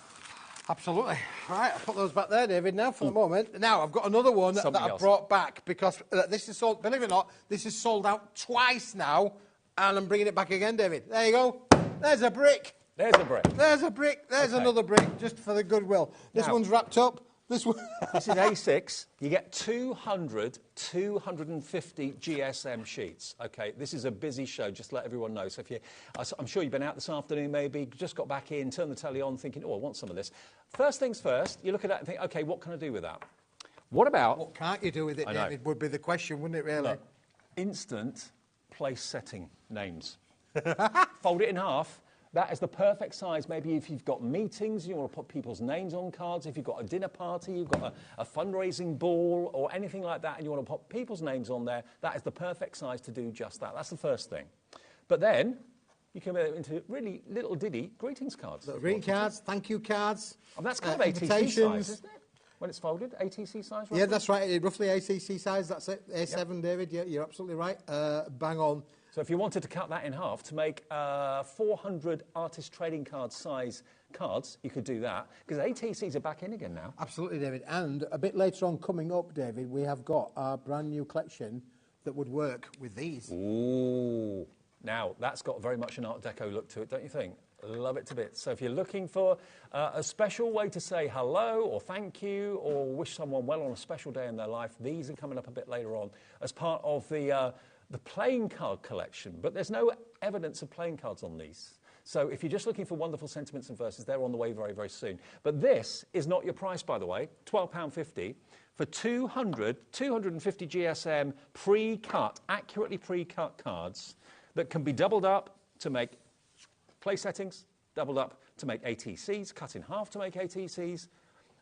Absolutely. Right, I'll put those back there, David, now for the moment. Now, I've got another one that I brought back because this is sold, believe it or not, this is sold out twice now, and I'm bringing it back again, David. There you go. There's a brick. There's a brick. There's a brick. There's another brick, just for the goodwill. This one's wrapped up. This is A6. You get 250 GSM sheets. Okay, this is a busy show, just to let everyone know. So I'm sure you've been out this afternoon maybe, just got back in, turned the telly on thinking, oh, I want some of this. First things first, you look at that and think, okay, what can I do with that? What can't you do with it, David, would be the question, wouldn't it, really? Look, instant place setting names. Fold it in half. That is the perfect size. Maybe if you've got meetings, you want to put people's names on cards. If you've got a dinner party, you've got a fundraising ball or anything like that, and you want to put people's names on there, that is the perfect size to do just that. That's the first thing. But then you can make it into really little ditty greetings cards. Little greeting cards, thank you cards. And that's kind of ATC size, isn't it? When it's folded, ATC size, roughly? Yeah, that's right. Roughly ATC size, that's it. A7, David, yeah, you're absolutely right. Bang on. So if you wanted to cut that in half to make 400 artist trading card size cards, you could do that, because ATCs are back in again now. Absolutely, David. And a bit later on coming up, David, we have got our brand new collection that would work with these. Ooh. Now, that's got very much an Art Deco look to it, don't you think? Love it to bits. So if you're looking for a special way to say hello or thank you or wish someone well on a special day in their life, these are coming up a bit later on as part of the playing card collection. But there's no evidence of playing cards on these. So if you're just looking for wonderful sentiments and verses, they're on the way very, very soon. But this is not your price, by the way, £12.50 for 250 GSM pre-cut, accurately pre-cut cards that can be doubled up to make play settings, doubled up to make ATCs, cut in half to make ATCs.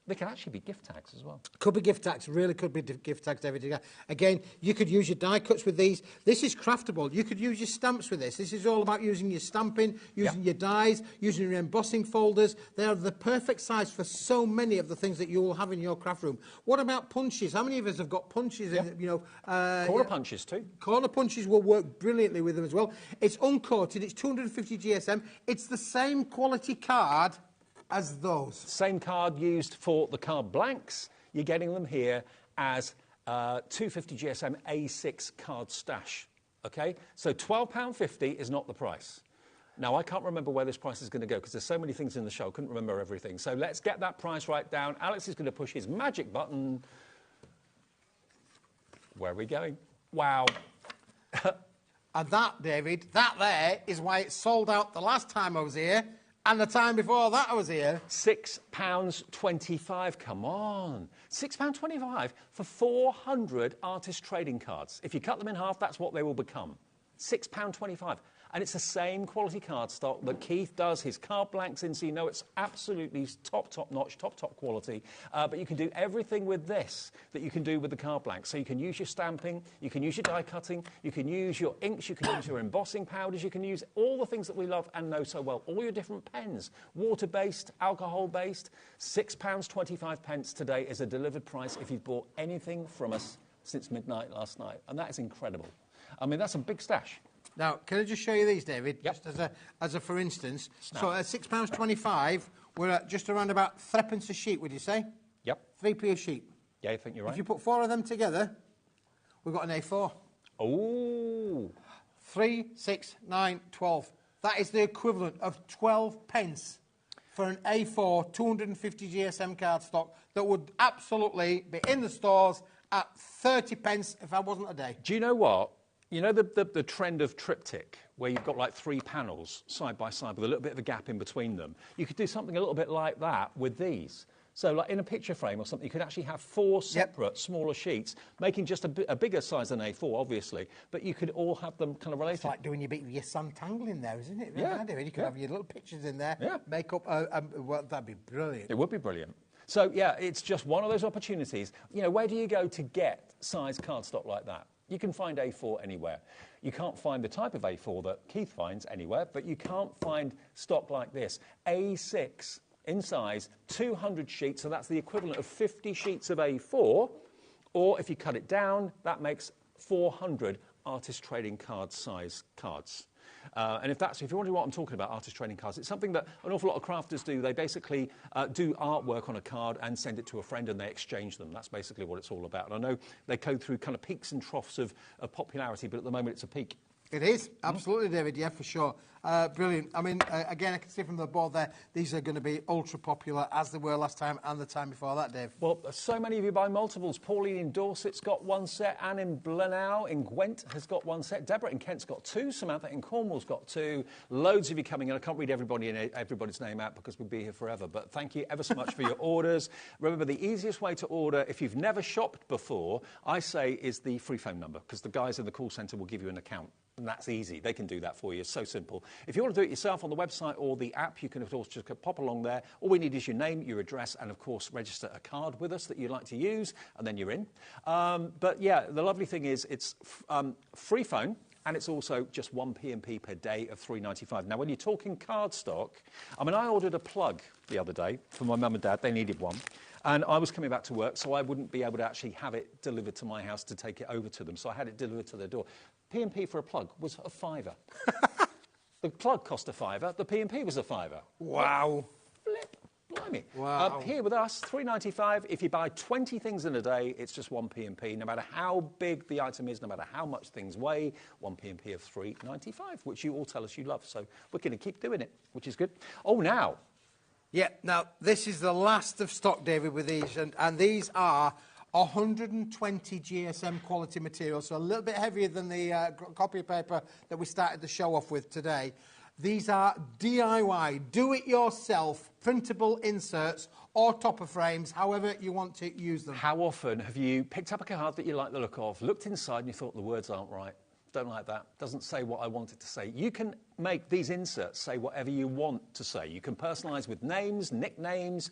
They can actually be gift tags as well. Could be gift tags, really could be gift tags, David. Again, you could use your die cuts with these. This is craftable. You could use your stamps with this. This is all about using your stamping, using your dies, using your embossing folders. They are the perfect size for so many of the things that you will have in your craft room. What about punches? How many of us have got punches? In, corner punches too. Corner punches will work brilliantly with them as well. It's uncoated. It's 250 GSM. It's the same quality card as those. Same card used for the card blanks. You're getting them here as 250 GSM A6 card stash. Okay, so £12.50 is not the price. Now, I can't remember where this price is going to go because there's so many things in the show, I couldn't remember everything. So let's get that price right down. Alex is going to push his magic button. Where are we going? Wow. And that, David, that there is why it sold out the last time I was here. And the time before that I was here. £6.25, come on. £6.25 for 400 artist trading cards. If you cut them in half, that's what they will become. £6.25. And it's the same quality cardstock that Keith does his card blanks in, so you know it's absolutely top-notch, top quality. But you can do everything with this that you can do with the card blanks. So you can use your stamping, you can use your die cutting, you can use your inks, you can use your embossing powders, you can use all the things that we love and know so well. All your different pens, water-based, alcohol-based. £6.25 today is a delivered price if you've bought anything from us since midnight last night. And that is incredible. I mean, that's a big stash. Now, can I just show you these, David? Yep. Just as a for instance. Snap. So at £6.25, we're at just around about threepence a sheet, would you say? Yep. 3p a sheet. Yeah, I think you're right. If you put 4 of them together, we've got an A4. Oh. 3, 6, 9, 12. That is the equivalent of 12 pence for an A4 250 GSM cardstock that would absolutely be in the stores at 30 pence if I wasn't a day. Do you know what? You know the trend of triptych, where you've got like 3 panels side by side with a little bit of a gap in between them? You could do something a little bit like that with these. So like in a picture frame or something, you could actually have 4 separate, smaller sheets, making just a bigger size than A4, obviously, but you could all have them kind of related. It's like doing your bit with your Santangling there, isn't it? Yeah. You could have your little pictures in there, Yeah. make up, well, that'd be brilliant. It would be brilliant. So, yeah, it's just one of those opportunities. You know, where do you go to get size cardstock like that? You can find A4 anywhere. You can't find the type of A4 that Keith finds anywhere, but you can't find stock like this. A6 in size, 200 sheets, so that's the equivalent of 50 sheets of A4, or if you cut it down, that makes 400 artist trading card size cards. And if you're wondering what I'm talking about, artist trading cards, it's something that an awful lot of crafters do. They basically do artwork on a card and send it to a friend and they exchange them. That's basically what it's all about. And I know they go through kind of peaks and troughs of popularity, but at the moment it's a peak. It is, absolutely, David, yeah, for sure. Brilliant. I mean, again, I can see from the board there, these are going to be ultra popular, as they were last time and the time before that, Dave. Well, so many of you buy multiples. Pauline in Dorset's got 1 set. Anne in Blenau in Gwent has got 1 set. Deborah in Kent's got 2. Samantha in Cornwall's got 2. Loads of you coming in. I can't read everybody's name out because we'd be here forever. But thank you ever so much for your orders. Remember, the easiest way to order, if you've never shopped before, I say is the free phone number, because the guys in the call centre will give you an account. And that's easy. They can do that for you. It's so simple. If you want to do it yourself on the website or the app, you can, of course, just pop along there. All we need is your name, your address, and, of course, register a card with us that you'd like to use, and then you're in. But, yeah, the lovely thing is it's free phone, and it's also just 1 P&P per day of £3.95. Now, when you're talking cardstock, I mean, I ordered a plug the other day for my mum and dad. They needed one. And I was coming back to work, so I wouldn't be able to actually have it delivered to my house to take it over to them. So I had it delivered to their door. P&P for a plug was a £5. The plug cost a £5. The P&P was a £5. Wow. Flip. Blimey. Wow. Here with us, £3.95. If you buy 20 things in a day, it's just 1 P&P. No matter how big the item is, no matter how much things weigh, 1 P&P of £3.95, which you all tell us you love. So we're going to keep doing it, which is good. Oh, now... Yeah, now, this is the last of stock, David, with these, and these are 120 GSM quality material, so a little bit heavier than the copy paper that we started the show off with today. These are DIY, do-it-yourself, printable inserts or topper frames, however you want to use them. How often have you picked up a card that you like the look of, looked inside and you thought the words aren't right? don't like that. Doesn't say what I want it to say. You can make these inserts say whatever you want to say. You can personalise with names, nicknames.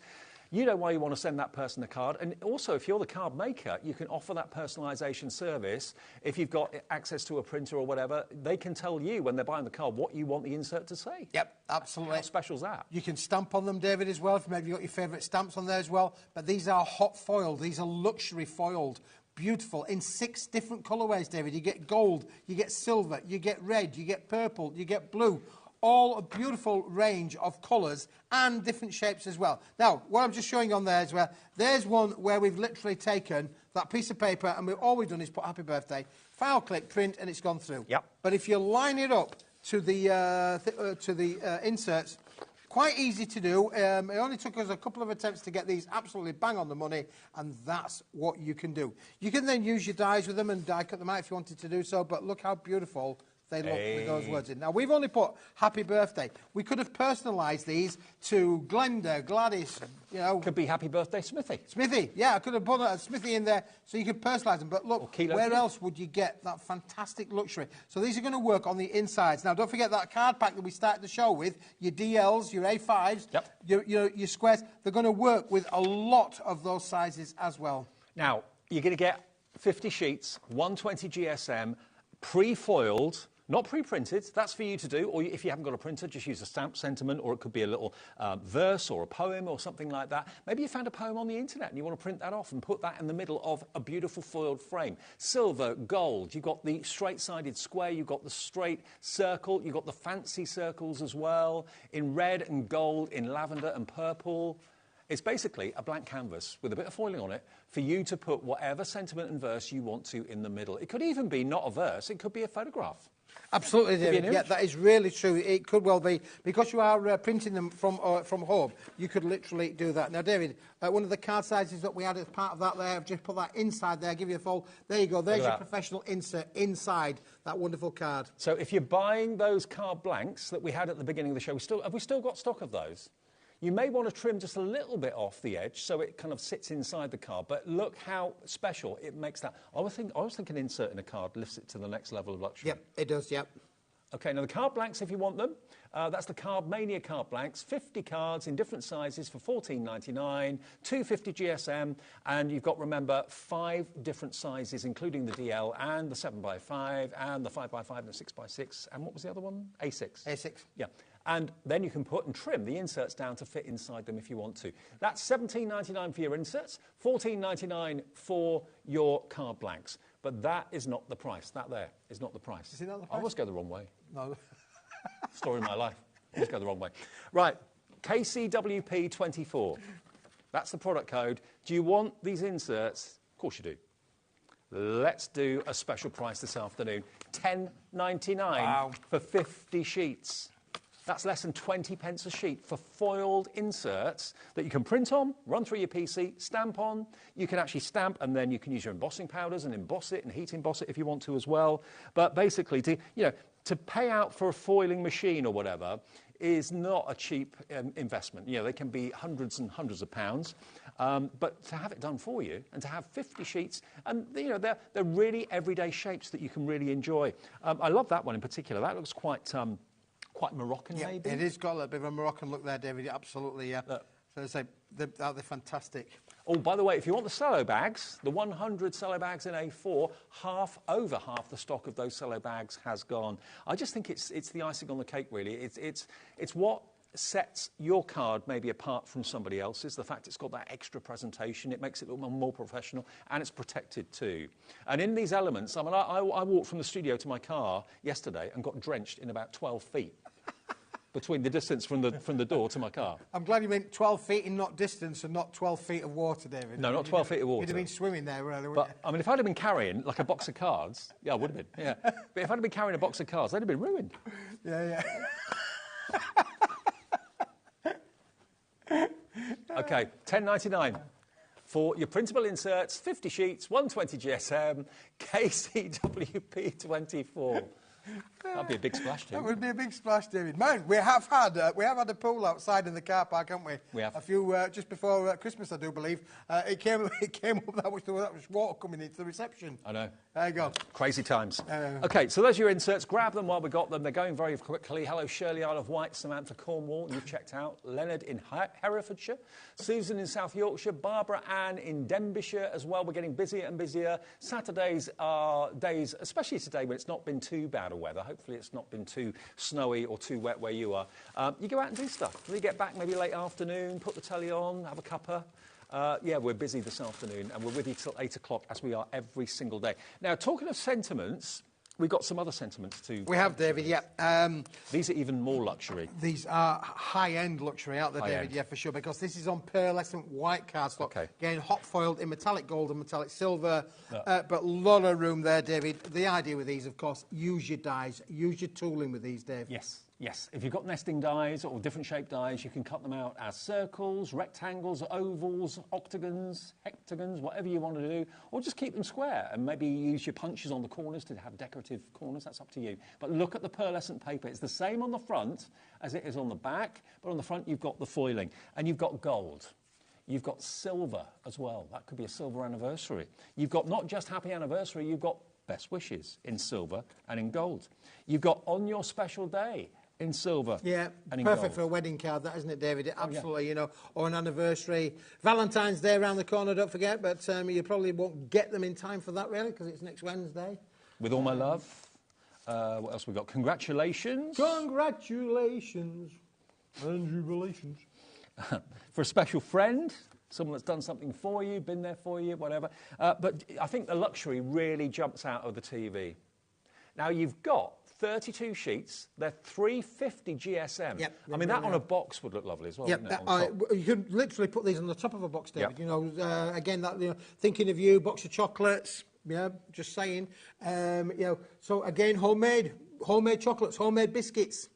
You know why you want to send that person a card. And also, if you're the card maker, you can offer that personalisation service. If you've got access to a printer or whatever, they can tell you when they're buying the card what you want the insert to say. Yep, absolutely. How special is that? You can stamp on them, David, as well, if maybe you've got your favourite stamps on there as well. But these are hot foiled. These are luxury foiled. Beautiful. In 6 different colourways, David. You get gold, you get silver, you get red, you get purple, you get blue. All a beautiful range of colours and different shapes as well. Now, what I'm just showing you on there as well, there's one where we've literally taken that piece of paper and all we've done is put happy birthday, file click, print, and it's gone through. Yep. But if you line it up to the inserts, quite easy to do. It only took us a couple of attempts to get these absolutely bang on the money, and that's what you can do. You can then use your dies with them and die cut them out if you wanted to do so, but look how beautiful they look with those words in. Now, we've only put happy birthday. We could have personalised these to Glenda, Gladys, you know. Could be happy birthday, Smithy. Smithy, yeah, I could have put a Smithy in there so you could personalise them. But look, where else would you get that fantastic luxury? So these are going to work on the insides. Now, don't forget that card pack that we started the show with, your DLs, your A5s, your squares, they're going to work with a lot of those sizes as well. Now, you're going to get 50 sheets, 120 GSM, pre-foiled, not pre-printed. That's for you to do. Or if you haven't got a printer, just use a stamp sentiment, or it could be a little verse or a poem or something like that. Maybe you found a poem on the internet and you want to print that off and put that in the middle of a beautiful foiled frame. Silver, gold. You've got the straight-sided square. You've got the straight circle. You've got the fancy circles as well, in red and gold, in lavender and purple. It's basically a blank canvas with a bit of foiling on it for you to put whatever sentiment and verse you want to in the middle. It could even be not a verse. It could be a photograph. Absolutely, David. Yeah, that is really true. It could well be. Because you are printing them from home, you could literally do that. Now, David, one of the card sizes that we had as part of that there, I've just put that inside there, give you a fold. There you go. There's your professional insert inside that wonderful card. So if you're buying those card blanks that we had at the beginning of the show, have we still got stock of those? You may want to trim just a little bit off the edge so it kind of sits inside the card, but look how special it makes that. I was thinking inserting a card lifts it to the next level of luxury. Yep, it does, yep. OK, now the card blanks, if you want them, that's the Card Mania card blanks, 50 cards in different sizes for $14.99, 250 GSM, and you've got, remember, 5 different sizes, including the DL and the 7x5 and the 5x5 and the 6x6, and what was the other one? A6. A6. Yeah. And then you can put and trim the inserts down to fit inside them if you want to. That's $17.99 for your inserts, $14.99 for your card blanks. But that is not the price. That there is not the price. Is it not the price? I always go the wrong way. No. Story of my life. I always go the wrong way. Right, KCWP24. That's the product code. Do you want these inserts? Of course you do. Let's do a special price this afternoon. $10.99 for 50 sheets. That's less than 20 pence a sheet for foiled inserts that you can print on, run through your PC, stamp on. You can actually stamp, and then you can use your embossing powders and emboss it and heat emboss it if you want to as well. But basically, to pay out for a foiling machine or whatever is not a cheap investment. They can be hundreds and hundreds of pounds. But to have it done for you and to have 50 sheets, and they're really everyday shapes that you can really enjoy. I love that one in particular. That looks quite Moroccan, maybe? It has got a little bit of a Moroccan look there, David. Absolutely, yeah. So they're fantastic. Oh, by the way, if you want the cello bags, the 100 cello bags in A4, over half the stock of those cello bags has gone. I just think it's the icing on the cake, really. It's what sets your card maybe apart from somebody else's, the fact it's got that extra presentation, it makes it look more professional, and it's protected too. And in these elements, I walked from the studio to my car yesterday and got drenched in about 12 feet between the distance from the door to my car. I'm glad you meant 12 feet in not distance and not 12 feet of water, David. No, not 12 feet of water. You'd have been swimming there, really, wouldn't you? I mean, if I'd have been carrying, like, a box of cards, yeah, I would have been, yeah. But if I'd have been carrying a box of cards, they'd have been ruined. Yeah. OK, $10.99 for your printable inserts, 50 sheets, 120 GSM, KCWP24. That'd be a big splash, Tim. That would be a big splash, David. Man, we have had a pool outside in the car park, haven't we? We have. A few just before Christmas, I do believe. It came up that was water coming into the reception. I know. There you go. Crazy times. OK, so there's your inserts. Grab them while we got them. They're going very quickly. Hello, Shirley, Isle of Wight, Samantha, Cornwall. You've checked out. Leonard in Herefordshire. Susan in South Yorkshire. Barbara Ann in Denbighshire as well. We're getting busier and busier. Saturdays are days, especially today when it's not been too bad of weather. Hopefully it's not been too snowy or too wet where you are. You go out and do stuff. When you get back maybe late afternoon, put the telly on, have a cuppa. Yeah, we're busy this afternoon and we're with you till 8 o'clock as we are every single day. Now, talking of sentiments, we've got some other sentiments too. We have, David, yeah. These are even more luxury. These are high-end luxury out there, David, yeah, for sure, because this is on pearlescent white cardstock. Okay. Again, hot foiled in metallic gold and metallic silver, but a lot of room there, David. The idea with these, of course, use your dies, use your tooling with these, Dave. Yes. Yes, if you've got nesting dies or different shaped dies, you can cut them out as circles, rectangles, ovals, octagons, hectagons, whatever you want to do, or just keep them square and maybe use your punches on the corners to have decorative corners. That's up to you. But look at the pearlescent paper. It's the same on the front as it is on the back, but on the front you've got the foiling and you've got gold. You've got silver as well. That could be a silver anniversary. You've got not just happy anniversary, you've got best wishes in silver and in gold. You've got on your special day in silver. Yeah, and in perfect gold. for a wedding card, that isn't it, David? Absolutely, you know, or an anniversary. Valentine's Day around the corner, don't forget, but you probably won't get them in time for that, really, because it's next Wednesday. With all my love. What else we got? Congratulations. Congratulations and jubilations. For a special friend, someone that's done something for you, been there for you, whatever. But I think the luxury really jumps out of the TV. Now, you've got 32 sheets. They're 350 GSM. Yep, I mean, that on a box would look lovely as well, Yep, wouldn't it? you could literally put these on the top of a box, David. Yep. You know, again, that, you know, thinking of you, box of chocolates. Yeah, just saying. You know, so again, homemade chocolates, homemade biscuits.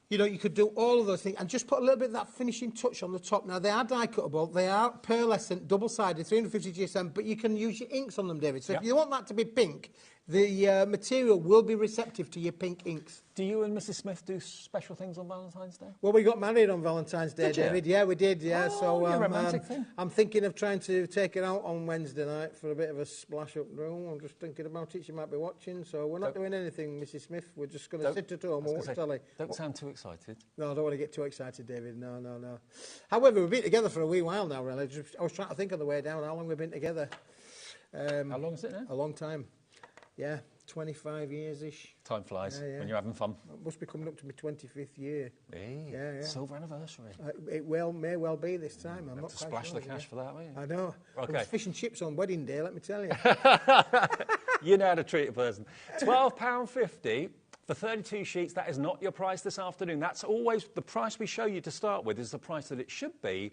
You know, you could do all of those things and just put a little bit of that finishing touch on the top. Now, they are die cuttable, they are pearlescent, double-sided, 350 GSM, but you can use your inks on them, David. So if you want that to be pink, the material will be receptive to your pink inks. Do you and Mrs. Smith do special things on Valentine's Day? Well, we got married on Valentine's Day, Did you? David. Yeah, we did, yeah. Oh, you're a romantic thing. I'm thinking of trying to take her out on Wednesday night for a bit of a splash-up room. I'm just thinking about it. She might be watching, so we're not doing anything, Mrs. Smith. We're just going to sit at home and watch telly. Don't sound too excited. No, I don't want to get too excited, David. No. However, we've been together for a wee while now, really. I was trying to think on the way down how long we've been together. How long is it now? A long time. Yeah, 25 years-ish. Time flies when you're having fun. It must be coming up to my 25th year. Hey, yeah. Silver anniversary. It may well be this time. I'm not to quite splash sure, the cash for that, won't you? I know. Okay. There was fish and chips on wedding day, let me tell you. You know how to treat a person. £12.50 for 32 sheets. That is not your price this afternoon. That's always the price we show you to start with is the price that it should be.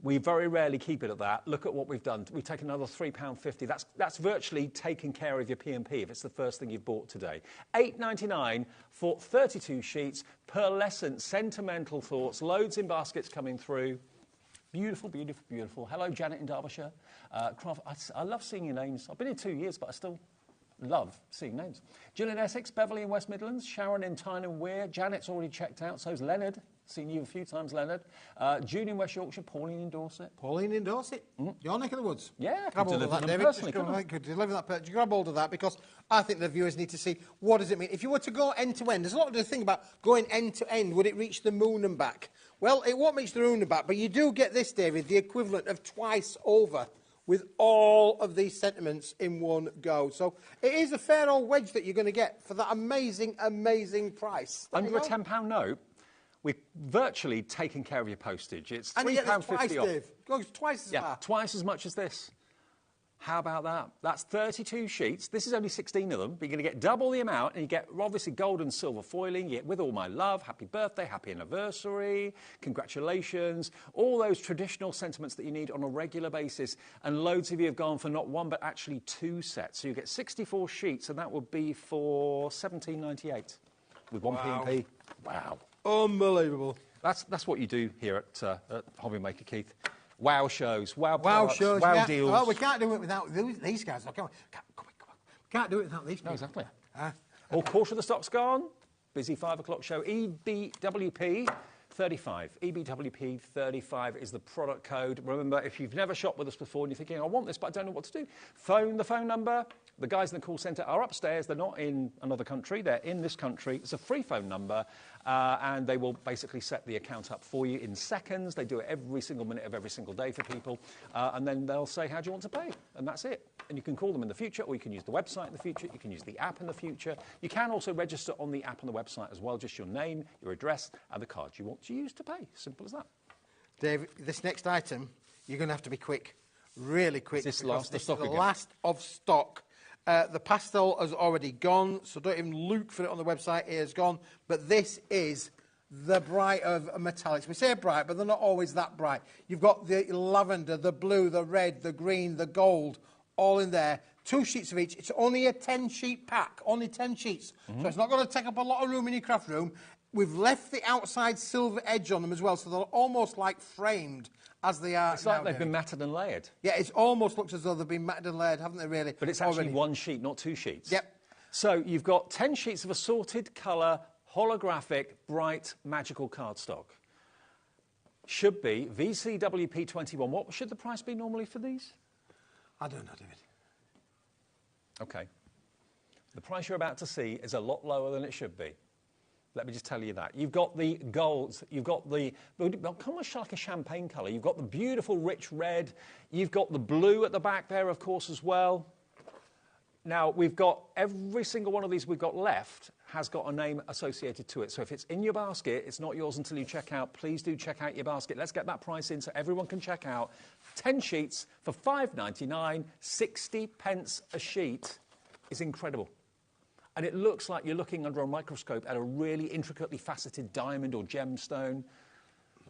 We very rarely keep it at that. Look at what we've done. We've taken another £3.50. That's virtually taking care of your P&P if it's the first thing you've bought today. $8.99 for 32 sheets. Pearlescent, sentimental thoughts. Loads in baskets coming through. Beautiful, beautiful, beautiful. Hello, Janet in Derbyshire. I love seeing your names. I've been here 2 years, but I still love seeing names. Jill in Essex, Beverley in West Midlands, Sharon in Tyne and Wear. Janet's already checked out, so's Leonard. Seen you a few times, Leonard. June in West Yorkshire, Pauline in Dorset. Pauline in Dorset? Your neck of the woods? Yeah, grab hold of that, David. Could deliver that. Grab hold of that because I think the viewers need to see what does it mean. If you were to go end to end, there's a lot to think about going end to end. Would it reach the moon and back? Well, it won't reach the moon and back, but you do get this, David, the equivalent of twice over with all of these sentiments in one go. So it is a fair old wedge that you're going to get for that amazing, amazing price. Under a £10 note, we've virtually taken care of your postage. It's £3.50 off. Dave. Goes twice as far. Twice as much as this. How about that? That's 32 sheets. This is only 16 of them, but you're going to get double the amount, and you get obviously gold and silver foiling. You get with all my love, happy birthday, happy anniversary, congratulations, all those traditional sentiments that you need on a regular basis. And loads of you have gone for not one, but actually two sets. So you get 64 sheets, and that would be for £17.98 with one P&P. Wow. Unbelievable. That's what you do here at HobbyMaker, Keith. Wow shows, wow shows, wow deals. Well, we can't do it without these guys. Come on. We can't do it without these people. No, exactly. All quarter of the stock's gone. Busy 5 o'clock show. EBWP 35. EBWP 35 is the product code. Remember, if you've never shopped with us before and you're thinking, I want this, but I don't know what to do, phone the phone number. The guys in the call centre are upstairs. They're not in another country. They're in this country. It's a free phone number, and they will basically set the account up for you in seconds. They do it every single minute of every single day for people, and then they'll say, how do you want to pay? And that's it. And you can call them in the future, or you can use the website in the future. You can use the app in the future. You can also register on the app and the website as well, just your name, your address, and the card you want to use to pay. Simple as that. Dave, this next item, you're going to have to be quick, really quick. Is this last of stock again? Last of stock. The pastel has already gone, so don't even look for it on the website. It has gone. But this is the bright of metallics. We say bright, but they're not always that bright. You've got the lavender, the blue, the red, the green, the gold, all in there. 2 sheets of each. It's only a 10-sheet pack, only 10 sheets. So it's not going to take up a lot of room in your craft room. We've left the outside silver edge on them as well, so they're almost like framed as they are. It's like they've been matted and layered. Yeah, it almost looks as though they've been matted and layered, haven't they, really? But it's actually 1 sheet, not 2 sheets. Yep. So you've got 10 sheets of assorted colour, holographic, bright, magical cardstock. Should be VCWP21. What should the price be normally for these? I don't know, David. OK. The price you're about to see is a lot lower than it should be. Let me just tell you that. You've got the golds, you've got the, almost like a champagne colour. You've got the beautiful rich red. You've got the blue at the back there, of course, as well. Now, we've got every single one of these we've got left has got a name associated to it. So if it's in your basket, it's not yours until you check out. Please do check out your basket. Let's get that price in so everyone can check out. 10 sheets for £5.99, 60 pence a sheet is incredible. And it looks like you're looking under a microscope at a really intricately faceted diamond or gemstone.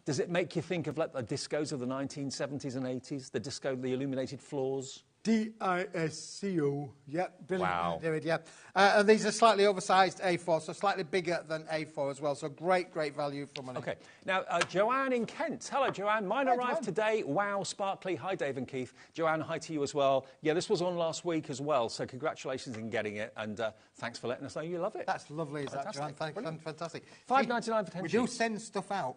Does it make you think of like the discos of the 1970s and 80s? The disco, the illuminated floors? DISCO. Yep. Brilliant. Wow. David, yeah. And these are slightly oversized A4, so slightly bigger than A4 as well. So great, great value for money. OK. Now, Joanne in Kent. Hello, Joanne. Mine arrived today. Wow, sparkly. Hi, Dave and Keith. Joanne, hi to you as well. Yeah, this was on last week as well, so congratulations in getting it, and thanks for letting us know you love it. That's lovely, is that, Joanne? Fantastic. Fantastic. £5.99 for 10 We sheets. do send stuff out.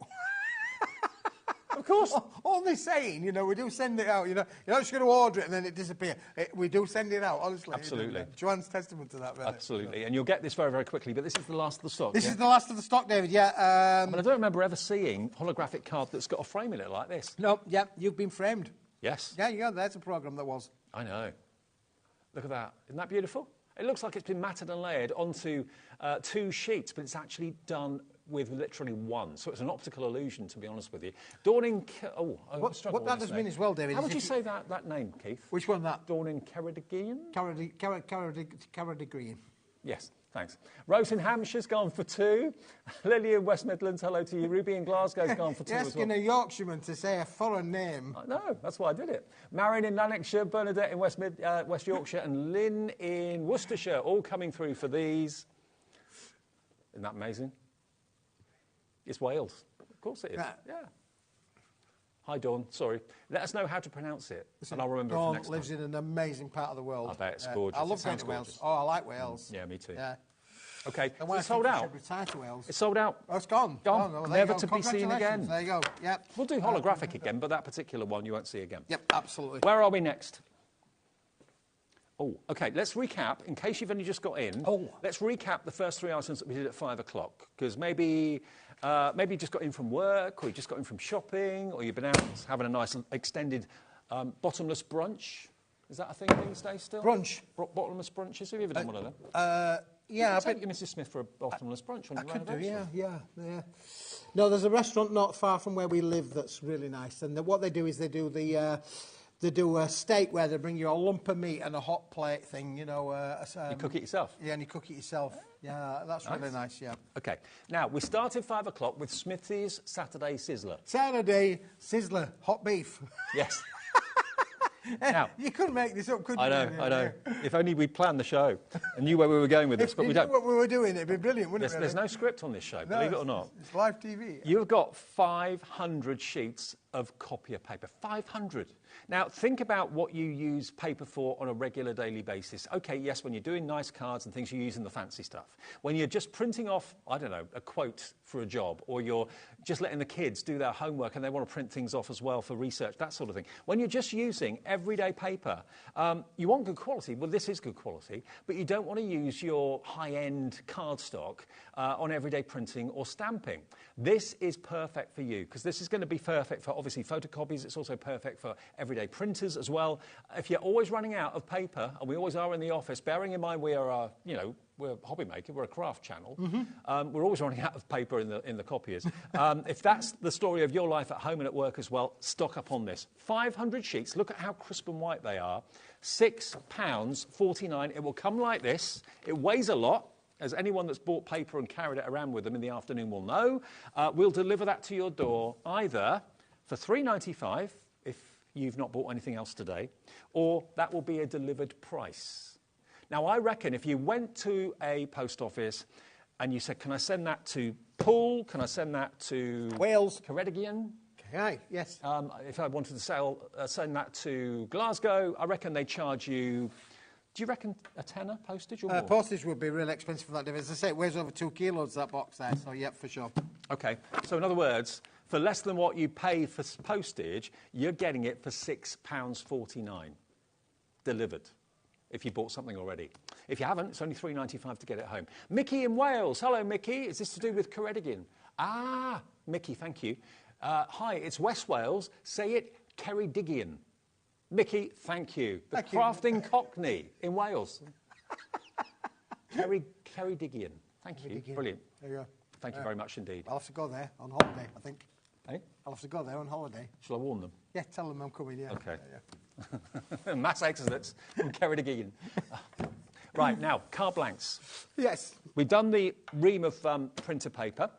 Of course. All this saying, you know, we do send it out. You know, you're not just going to order it and then it disappears. We do send it out, honestly. Absolutely. You know, Joanne's testament to that, really. Absolutely. And you'll get this very, very quickly, but this is the last of the stock. This is the last of the stock, David, yeah. But I don't remember ever seeing a holographic card that's got a frame in it like this. No, yeah, you've been framed. Yes. Yeah, there's a programme that was. I know. Look at that. Isn't that beautiful? It looks like it's been matted and layered onto 2 sheets, but it's actually done with literally 1. So it's an optical illusion, to be honest with you. Dawning... What that does mean as well, David... How would you say that name, Keith? Which one, that? Dawning Ceredigion? Ceredigion. Yes, thanks. Rose in Hampshire's gone for 2. Lily in West Midlands, hello to you. Ruby in Glasgow's gone for 2 You're as well. asking a Yorkshireman to say a foreign name. No, that's why I did it. Marion in Lanarkshire, Bernadette in West Yorkshire, and Lynn in Worcestershire, all coming through for these. Isn't that amazing? It's Wales. Of course it is. Yeah. Hi, Dawn. Sorry. Let us know how to pronounce it, and I'll remember it for next time. Dawn lives in an amazing part of the world. I bet it's gorgeous. I love going to Wales. Oh, I like Wales. Yeah, me too. Yeah. OK, And it's sold out. Retire to Wales. It's sold out. Oh, it's gone. Gone. Oh, Never to be seen again. There you go. Yep. We'll do holographic again, but that particular one you won't see again. Yep, absolutely. Where are we next? Oh, OK, let's recap, in case you've only just got in. Let's recap the first 3 items that we did at 5 o'clock, because maybe you just got in from work, or you just got in from shopping, or you've been out having a nice extended bottomless brunch. Is that a thing these days still? Brunch. Bottomless brunches? Have you ever done one of them? Yeah. You take your Mrs. Smith for a bottomless brunch on your anniversary. Yeah. No, there's a restaurant not far from where we live that's really nice, and what they do is they do a steak where they bring you a lump of meat and a hot plate thing, you know. You cook it yourself? Yeah, and you cook it yourself. Yeah, that's really nice, yeah. OK. Now, we started 5 o'clock with Smithy's Saturday Sizzler. Saturday Sizzler, hot beef. Yes. Now, you couldn't make this up, could you? I know. If only we planned the show and knew where we were going with this, but we don't. What we were doing, it'd be brilliant, wouldn't it? There's no script on this show, No, believe it or not. It's live TV. You've got 500 sheets of copier paper. 500. Now, think about what you use paper for on a regular daily basis. OK, yes, when you're doing nice cards and things, you're using the fancy stuff. When you're just printing off, I don't know, a quote for a job, or you're just letting the kids do their homework and they want to print things off as well for research, that sort of thing. When you're just using everyday paper, you want good quality. Well, this is good quality, but you don't want to use your high-end cardstock on everyday printing or stamping. This is perfect for you, because this is going to be perfect for, obviously, photocopies. It's also perfect for everyday printers as well. If you're always running out of paper, and we always are in the office, bearing in mind we are, we're HobbyMaker, we're a craft channel. We're always running out of paper in the copiers. If that's the story of your life at home and at work as well, stock up on this. 500 sheets, look at how crisp and white they are. £6.49. It will come like this. It weighs a lot, as anyone that's bought paper and carried it around with them in the afternoon will know. We'll deliver that to your door either for £3.95 if you've not bought anything else today, or that will be a delivered price. Now, I reckon if you went to a post office and you said, can I send that to Poole? Can I send that to Wales? Ceredigion? Okay, yes. If I wanted to send that to Glasgow, I reckon they charge you, do you reckon a tenner postage or more? Postage would be really expensive for that. As I say, it weighs over 2 kilos, that box there, so yeah, for sure. OK, so in other words, for less than what you pay for postage, you're getting it for £6.49 delivered, if you bought something already. If you haven't, it's only £3.95 to get it home. Mickey in Wales. Hello, Mickey. Is this to do with Ceredigion? Ah, Mickey, thank you. Hi, it's West Wales. Say it, Ceredigion. Mickey, thank you. The crafting Cockney in Wales. Ceredigion. Thank you. Brilliant. There you go. Thank you very much indeed. I'll have to go there on holiday, I think. Hey? I'll have to go there on holiday. Shall I warn them? Yeah, tell them I'm coming, yeah. OK. Yeah. Mass exodus from Ceredigion. Right, now, card blanks. Yes. We've done the ream of printer paper.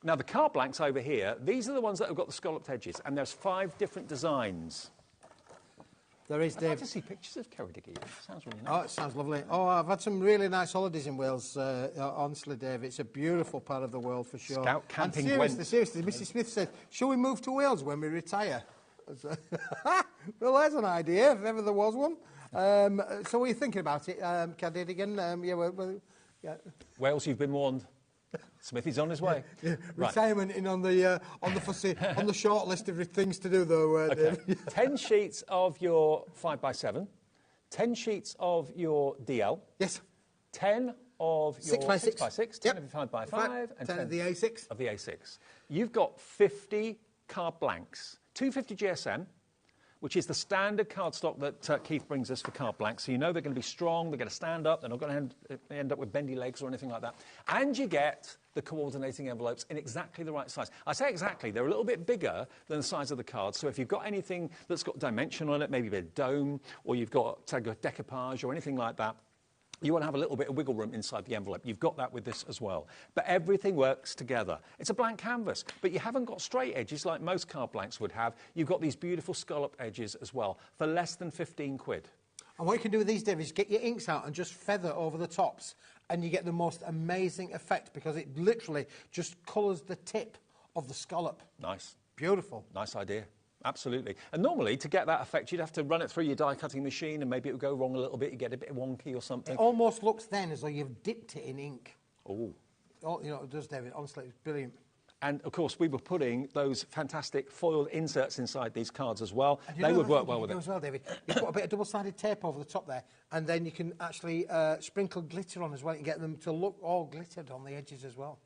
Now, the card blanks over here, these are the ones that have got the scalloped edges, and there's 5 different designs. There is, Dave. I'd like to see pictures of Ceredigion. Sounds really nice. Oh, it sounds lovely. Oh, I've had some really nice holidays in Wales, honestly, Dave. It's a beautiful part of the world, for sure. Scout camping. And seriously, Mrs. Smith said, shall we move to Wales when we retire? Well, there's an idea, if ever there was one. So what are you thinking about it, Ceredigion? Yeah. Wales, you've been warned. Smithy's on his way. Yeah. Right. Retirement in on the short list of things to do, though. Okay. 10 sheets of your 5x7, 10 sheets of your DL. Yes. 10 of your 6x6, 10 of your 5x5, and 10 of the A6. Of the A6. You've got 50 card blanks, 250 GSM, which is the standard cardstock that Keith brings us for card blanks. So you know they're going to be strong, they're going to stand up, they're not going to end up with bendy legs or anything like that. And you get the coordinating envelopes in exactly the right size. I say exactly, they're a little bit bigger than the size of the card. So if you've got anything that's got dimension on it, maybe a bit of dome, or you've got decoupage or anything like that, you want to have a little bit of wiggle room inside the envelope. You've got that with this as well. But everything works together. It's a blank canvas, but you haven't got straight edges like most card blanks would have. You've got these beautiful scalloped edges as well for less than 15 quid. And what you can do with these, Dave, is get your inks out and just feather over the tops, and you get the most amazing effect because it literally just colours the tip of the scallop. Nice. Beautiful. Nice idea. Absolutely. And normally, to get that effect, you'd have to run it through your die-cutting machine, and maybe it would go wrong a little bit. You get a bit wonky or something. It almost looks then as though you've dipped it in ink. Oh. Oh, you know, it does, David. Honestly, it's brilliant. And, of course, we were putting those fantastic foiled inserts inside these cards as well. They would work well with it. As well, David. You put a bit of double-sided tape over the top there, and then you can actually sprinkle glitter on as well. You can get them to look all glittered on the edges as well.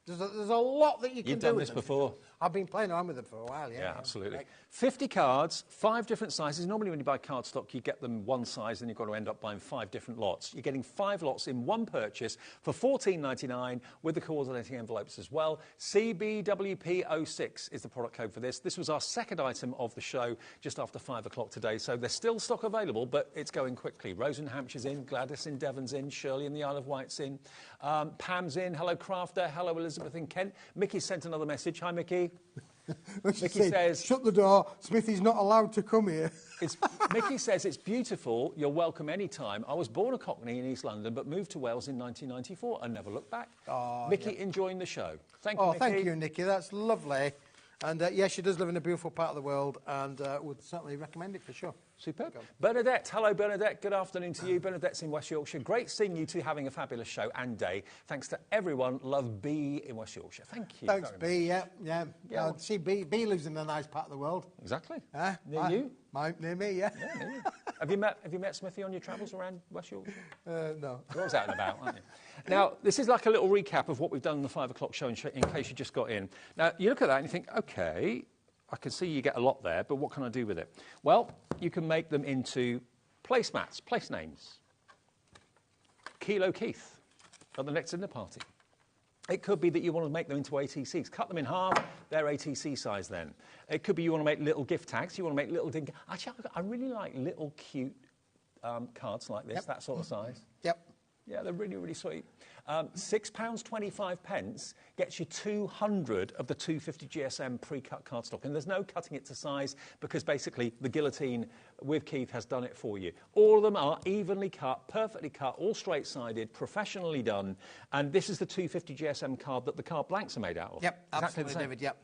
There's a lot that you can do. You've done this before. I've been playing around with them for a while, yeah. Yeah, absolutely. Right. 50 cards, 5 different sizes. Normally when you buy cardstock, you get them one size, and you've got to end up buying 5 different lots. You're getting 5 lots in one purchase for $14.99 with the coordinating envelopes as well. CBWP06 is the product code for this. This was our second item of the show just after 5 o'clock today, so there's still stock available, but it's going quickly. Rose in Hampshire's in, Gladys in Devon's in, Shirley in the Isle of Wight's in, Pam's in, hello Crafter, hello Elizabeth in Kent. Mickey sent another message. Hi, Mickey. Mickey says... shut the door, Smithy's not allowed to come here. Mickey says it's beautiful, you're welcome any time. I was born a Cockney in East London, but moved to Wales in 1994 and never looked back. Oh, Mickey enjoying the show. Thank you, Oh, Mickey. thank you, Nikki. That's lovely. And, yeah, she does live in a beautiful part of the world and would certainly recommend it for sure. Superb. Bernadette. Hello, Bernadette. Good afternoon to you. Bernadette's in West Yorkshire. Great seeing you two having a fabulous show and day. Thanks to everyone. Love B in West Yorkshire. Thank you. Thanks, B. Much. Yeah. See, B lives in a nice part of the world. Exactly. Near you? Near me, yeah. Near you. Have you met Smithy on your travels around West Yorkshire? No. You're always out and about, aren't you? Now, this is like a little recap of what we've done in the 5 o'clock show in case you just got in. Now, you look at that and you think, OK, I can see you get a lot there, but what can I do with it? Well, you can make them into placemats, place names. Kilo Keith at the next dinner party. It could be that you want to make them into ATCs. Cut them in half, they're ATC size then. It could be you want to make little gift tags, you want to make little... Actually, I really like little cute cards like this, that sort of size. Yep. Yeah, they're really, really sweet. £6.25 gets you 200 of the 250 GSM pre-cut cardstock. And there's no cutting it to size because basically the guillotine with Keith has done it for you. All of them are evenly cut, perfectly cut, all straight-sided, professionally done. And this is the 250 GSM card that the card blanks are made out of. Yep, absolutely, David, yep.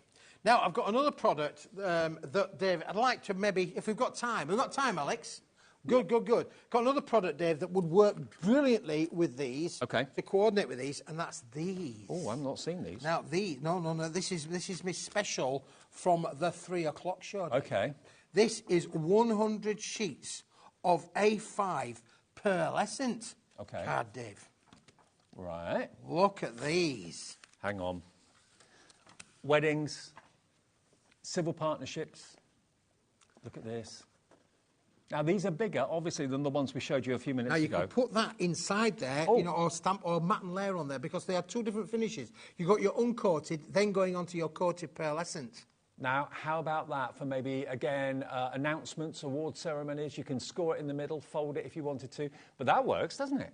Now, I've got another product that, Dave, I'd like to maybe, if we've got time. We've got time, Alex? Good. Got another product, Dave, that would work brilliantly with these. Okay. To coordinate with these, and that's these. Oh, I've not seen these. Now, no. This is my special from the 3 o'clock show. Dave. Okay. This is 100 sheets of A5 pearlescent card, Dave. Right. Look at these. Hang on. Weddings, civil partnerships. Look at this. Now, these are bigger, obviously, than the ones we showed you a few minutes ago. Now, you can put that inside there, or stamp or matte and layer on there, because they are two different finishes. You've got your uncoated, then going on to your coated pearlescent. Now, how about that for maybe, again, announcements, award ceremonies? You can score it in the middle, fold it if you wanted to. But that works, doesn't it?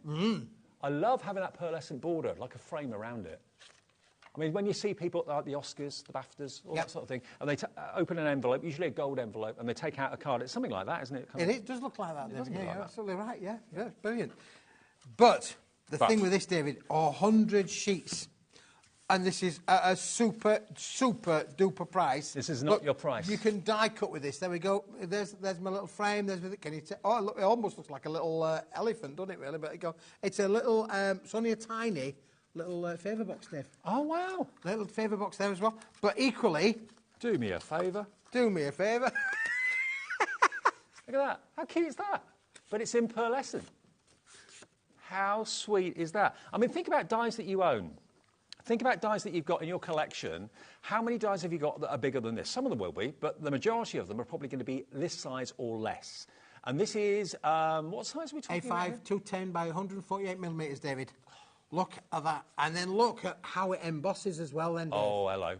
I love having that pearlescent border, like a frame around it. I mean, when you see people at the Oscars, the BAFTAs, all that sort of thing, and they open an envelope, usually a gold envelope, and they take out a card. It's something like that, isn't it? It does look like that, David. Yeah, you're absolutely right, yeah, brilliant. But the thing with this, David, 100 sheets. And this is a super duper price. This is not your price. You can die cut with this. There we go. There's my little frame. Can you look, it almost looks like a little elephant, doesn't it, really? But it's a little, it's only a tiny little favour box, Dave. Oh, wow. Little favour box there as well. But equally... Do me a favour. Do me a favour. Look at that. How cute is that? But it's in pearlescent. How sweet is that? I mean, think about dies that you own. Think about dies that you've got in your collection. How many dies have you got that are bigger than this? Some of them will be, but the majority of them are probably going to be this size or less. And this is, what size are we talking about? A5 210 by 148 millimetres, David. Look at that. And then look at how it embosses as well, then, Dave. Oh, hello.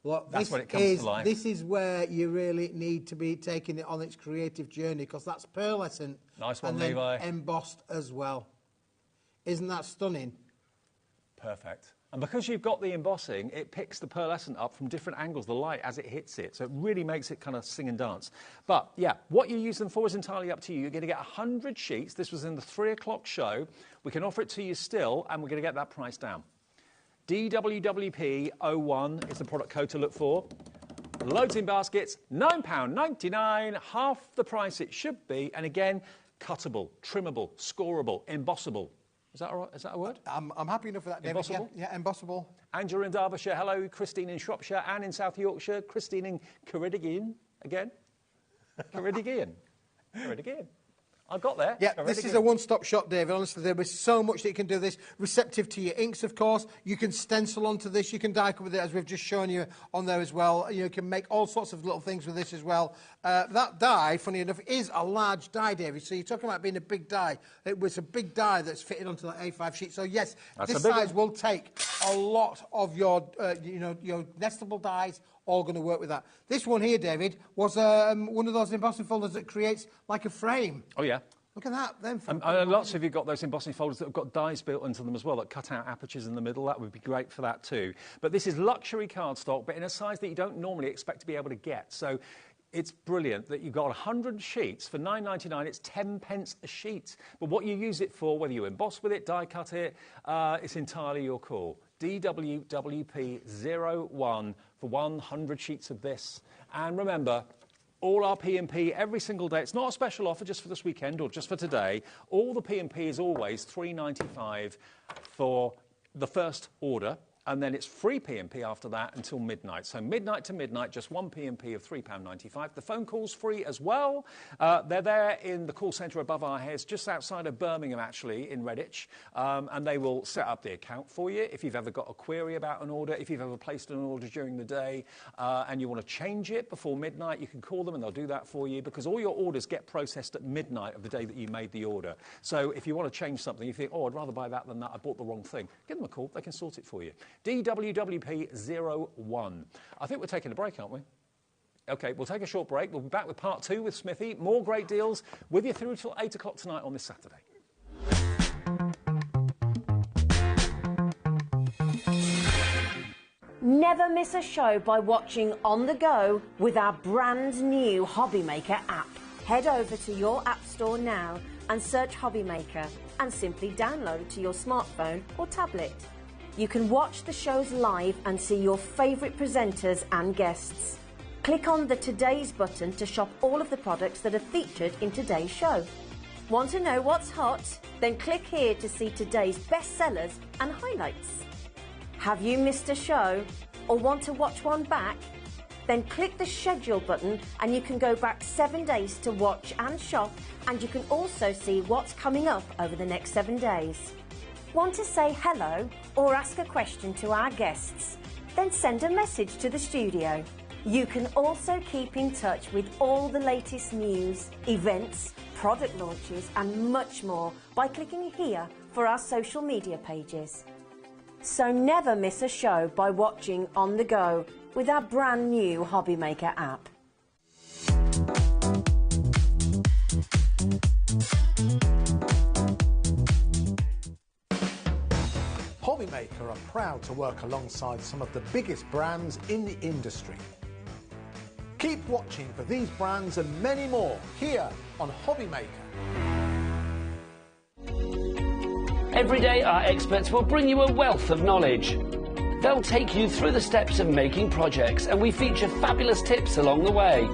Look, that's when it comes to life. This is where you really need to be taking it on its creative journey, because that's pearlescent. Nice one, and then Levi. embossed as well. Isn't that stunning? Perfect. And because you've got the embossing, it picks the pearlescent up from different angles, the light, as it hits it. So it really makes it kind of sing and dance. But, yeah, what you use them for is entirely up to you. You're going to get 100 sheets. This was in the 3 o'clock show. We can offer it to you still, and we're going to get that price down. DWWP01 is the product code to look for. Loads in baskets, £9.99, half the price it should be. And, again, cuttable, trimmable, scoreable, embossable. Is that all right? Is that a word? I'm happy enough for that, David. Embossable? Yeah, embossable. Angela in Derbyshire, hello. Christine in Shropshire, Anne in South Yorkshire, Christine in Ceredigion, again. Ceredigion. I got there. Yeah, this is a one-stop shop, David. Honestly, there is so much that you can do this. Receptive to your inks, of course. You can stencil onto this. You can die cut with it, as we've just shown you on there as well. You can make all sorts of little things with this as well. That die, funny enough, is a large die, David. So you're talking about being a big die. It was a big die that's fitted onto that A5 sheet. So yes, this size will take a lot of your, your nestable dies. All going to work with that. This one here, David, was one of those embossing folders that creates like a frame. Oh, yeah. Look at that. Then lots of you got those embossing folders that have got dies built into them as well, that cut out apertures in the middle. That would be great for that too. But this is luxury cardstock, but in a size that you don't normally expect to be able to get. So it's brilliant that you've got 100 sheets for £9.99. It's 10 pence a sheet. But what you use it for, whether you emboss with it, die cut it, it's entirely your call. DWWP01 for 100 sheets of this. And remember, all our P&P every single day. It's not a special offer just for this weekend or just for today. All the P&P is always £3.95 for the first order. And then it's free P&P after that until midnight. So midnight to midnight, just one P&P of £3.95. The phone call's free as well. They're there in the call centre above our heads, just outside of Birmingham, actually, in Redditch. And they will set up the account for you. If you've ever got a query about an order, if you've ever placed an order during the day and you want to change it before midnight, you can call them and they'll do that for you, because all your orders get processed at midnight of the day that you made the order. So if you want to change something, you think, oh, I'd rather buy that than that, I bought the wrong thing, give them a call, they can sort it for you. DWWP01. I think we're taking a break, aren't we? OK, we'll take a short break. We'll be back with part 2 with Smithy. More great deals with you through till 8 o'clock tonight on this Saturday. Never miss a show by watching on the go with our brand new HobbyMaker app. Head over to your app store now and search HobbyMaker and simply download to your smartphone or tablet. You can watch the shows live and see your favourite presenters and guests. Click on the Today's button to shop all of the products that are featured in today's show. Want to know what's hot? Then click here to see today's bestsellers and highlights. Have you missed a show or want to watch one back? Then click the schedule button and you can go back 7 days to watch and shop, and you can also see what's coming up over the next 7 days. Want to say hello or ask a question to our guests? Then send a message to the studio. You can also keep in touch with all the latest news, events, product launches and much more by clicking here for our social media pages. So never miss a show by watching on the go with our brand new HobbyMaker app. HobbyMaker are proud to work alongside some of the biggest brands in the industry. Keep watching for these brands and many more here on HobbyMaker. Every day, our experts will bring you a wealth of knowledge. They'll take you through the steps of making projects, and we feature fabulous tips along the way.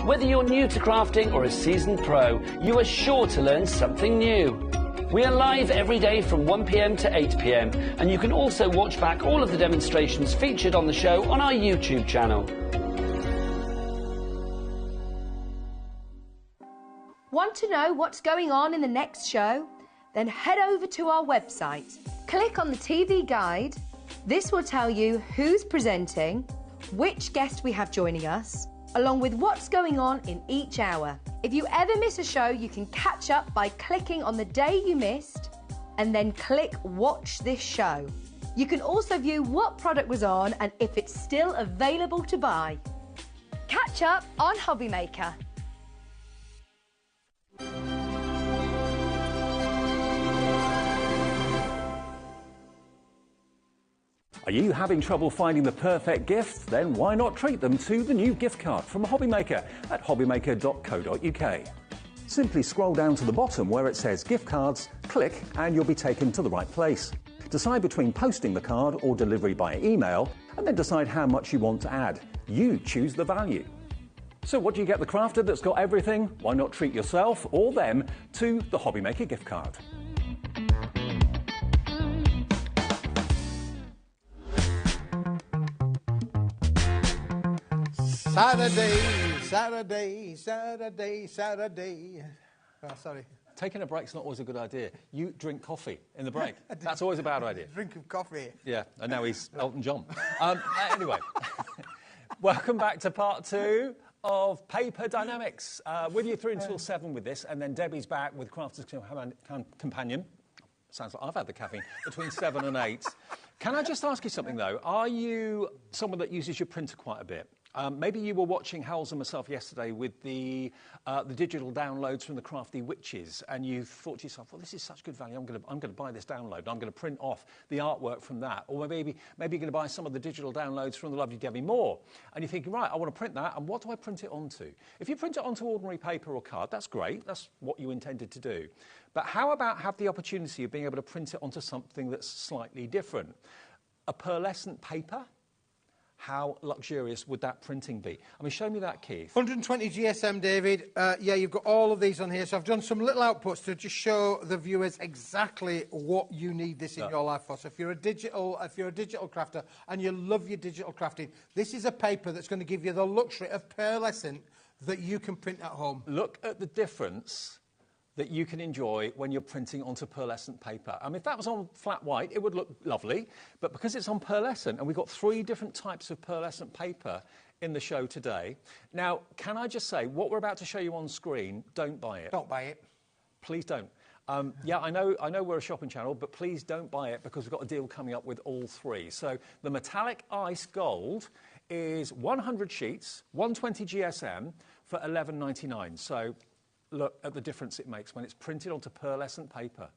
Whether you're new to crafting or a seasoned pro, you are sure to learn something new. We are live every day from 1 p.m. to 8 p.m, and you can also watch back all of the demonstrations featured on the show on our YouTube channel. Want to know what's going on in the next show? Then head over to our website. Click on the TV guide. This will tell you who's presenting, which guest we have joining us, along with what's going on in each hour. If you ever miss a show, you can catch up by clicking on the day you missed and then click Watch This Show. You can also view what product was on and if it's still available to buy. Catch up on HobbyMaker. Are you having trouble finding the perfect gift? Then why not treat them to the new gift card from HobbyMaker at hobbymaker.co.uk. Simply scroll down to the bottom where it says gift cards, click and you'll be taken to the right place. Decide between posting the card or delivery by email, and then decide how much you want to add. You choose the value. So what do you get the crafter that's got everything? Why not treat yourself or them to the HobbyMaker gift card? Saturday. Oh, sorry. Taking a break's not always a good idea. You drink coffee in the break. That's always a bad idea. Drink of coffee. Yeah, and now he's Elton John. Anyway, welcome back to part 2 of Paper Dynamics. With you through until 7 with this, and then Debbie's back with Crafter's Companion. Sounds like I've had the caffeine, between 7 and 8. Can I just ask you something, though? Are you someone that uses your printer quite a bit? Maybe you were watching Howells and myself yesterday with the digital downloads from the Crafty Witches, and you thought to yourself, well, this is such good value, I'm going to buy this download, I'm going to print off the artwork from that. Or maybe you're going to buy some of the digital downloads from the lovely Debbie Moore, and you're thinking, right, I want to print that, and what do I print it onto? If you print it onto ordinary paper or card, that's great, that's what you intended to do. But how about have the opportunity of being able to print it onto something that's slightly different? A pearlescent paper? How luxurious would that printing be? I mean, show me that, Keith. 120 GSM, David. Yeah, you've got all of these on here. So I've done some little outputs to just show the viewers exactly what you need this in your life for. So if you're a digital crafter and you love your digital crafting, this is a paper that's going to give you the luxury of pearlescent that you can print at home. Look at the difference that you can enjoy when you're printing onto pearlescent paper. I mean, if that was on flat white, it would look lovely, but because it's on pearlescent, and we've got 3 different types of pearlescent paper in the show today. Now, can I just say, what we're about to show you on screen, don't buy it. Don't buy it. Please don't. Yeah, I know we're a shopping channel, but please don't buy it because we've got a deal coming up with all 3. So the metallic ice gold is 100 sheets, 120 GSM for $11.99. So look at the difference it makes when it's printed onto pearlescent paper.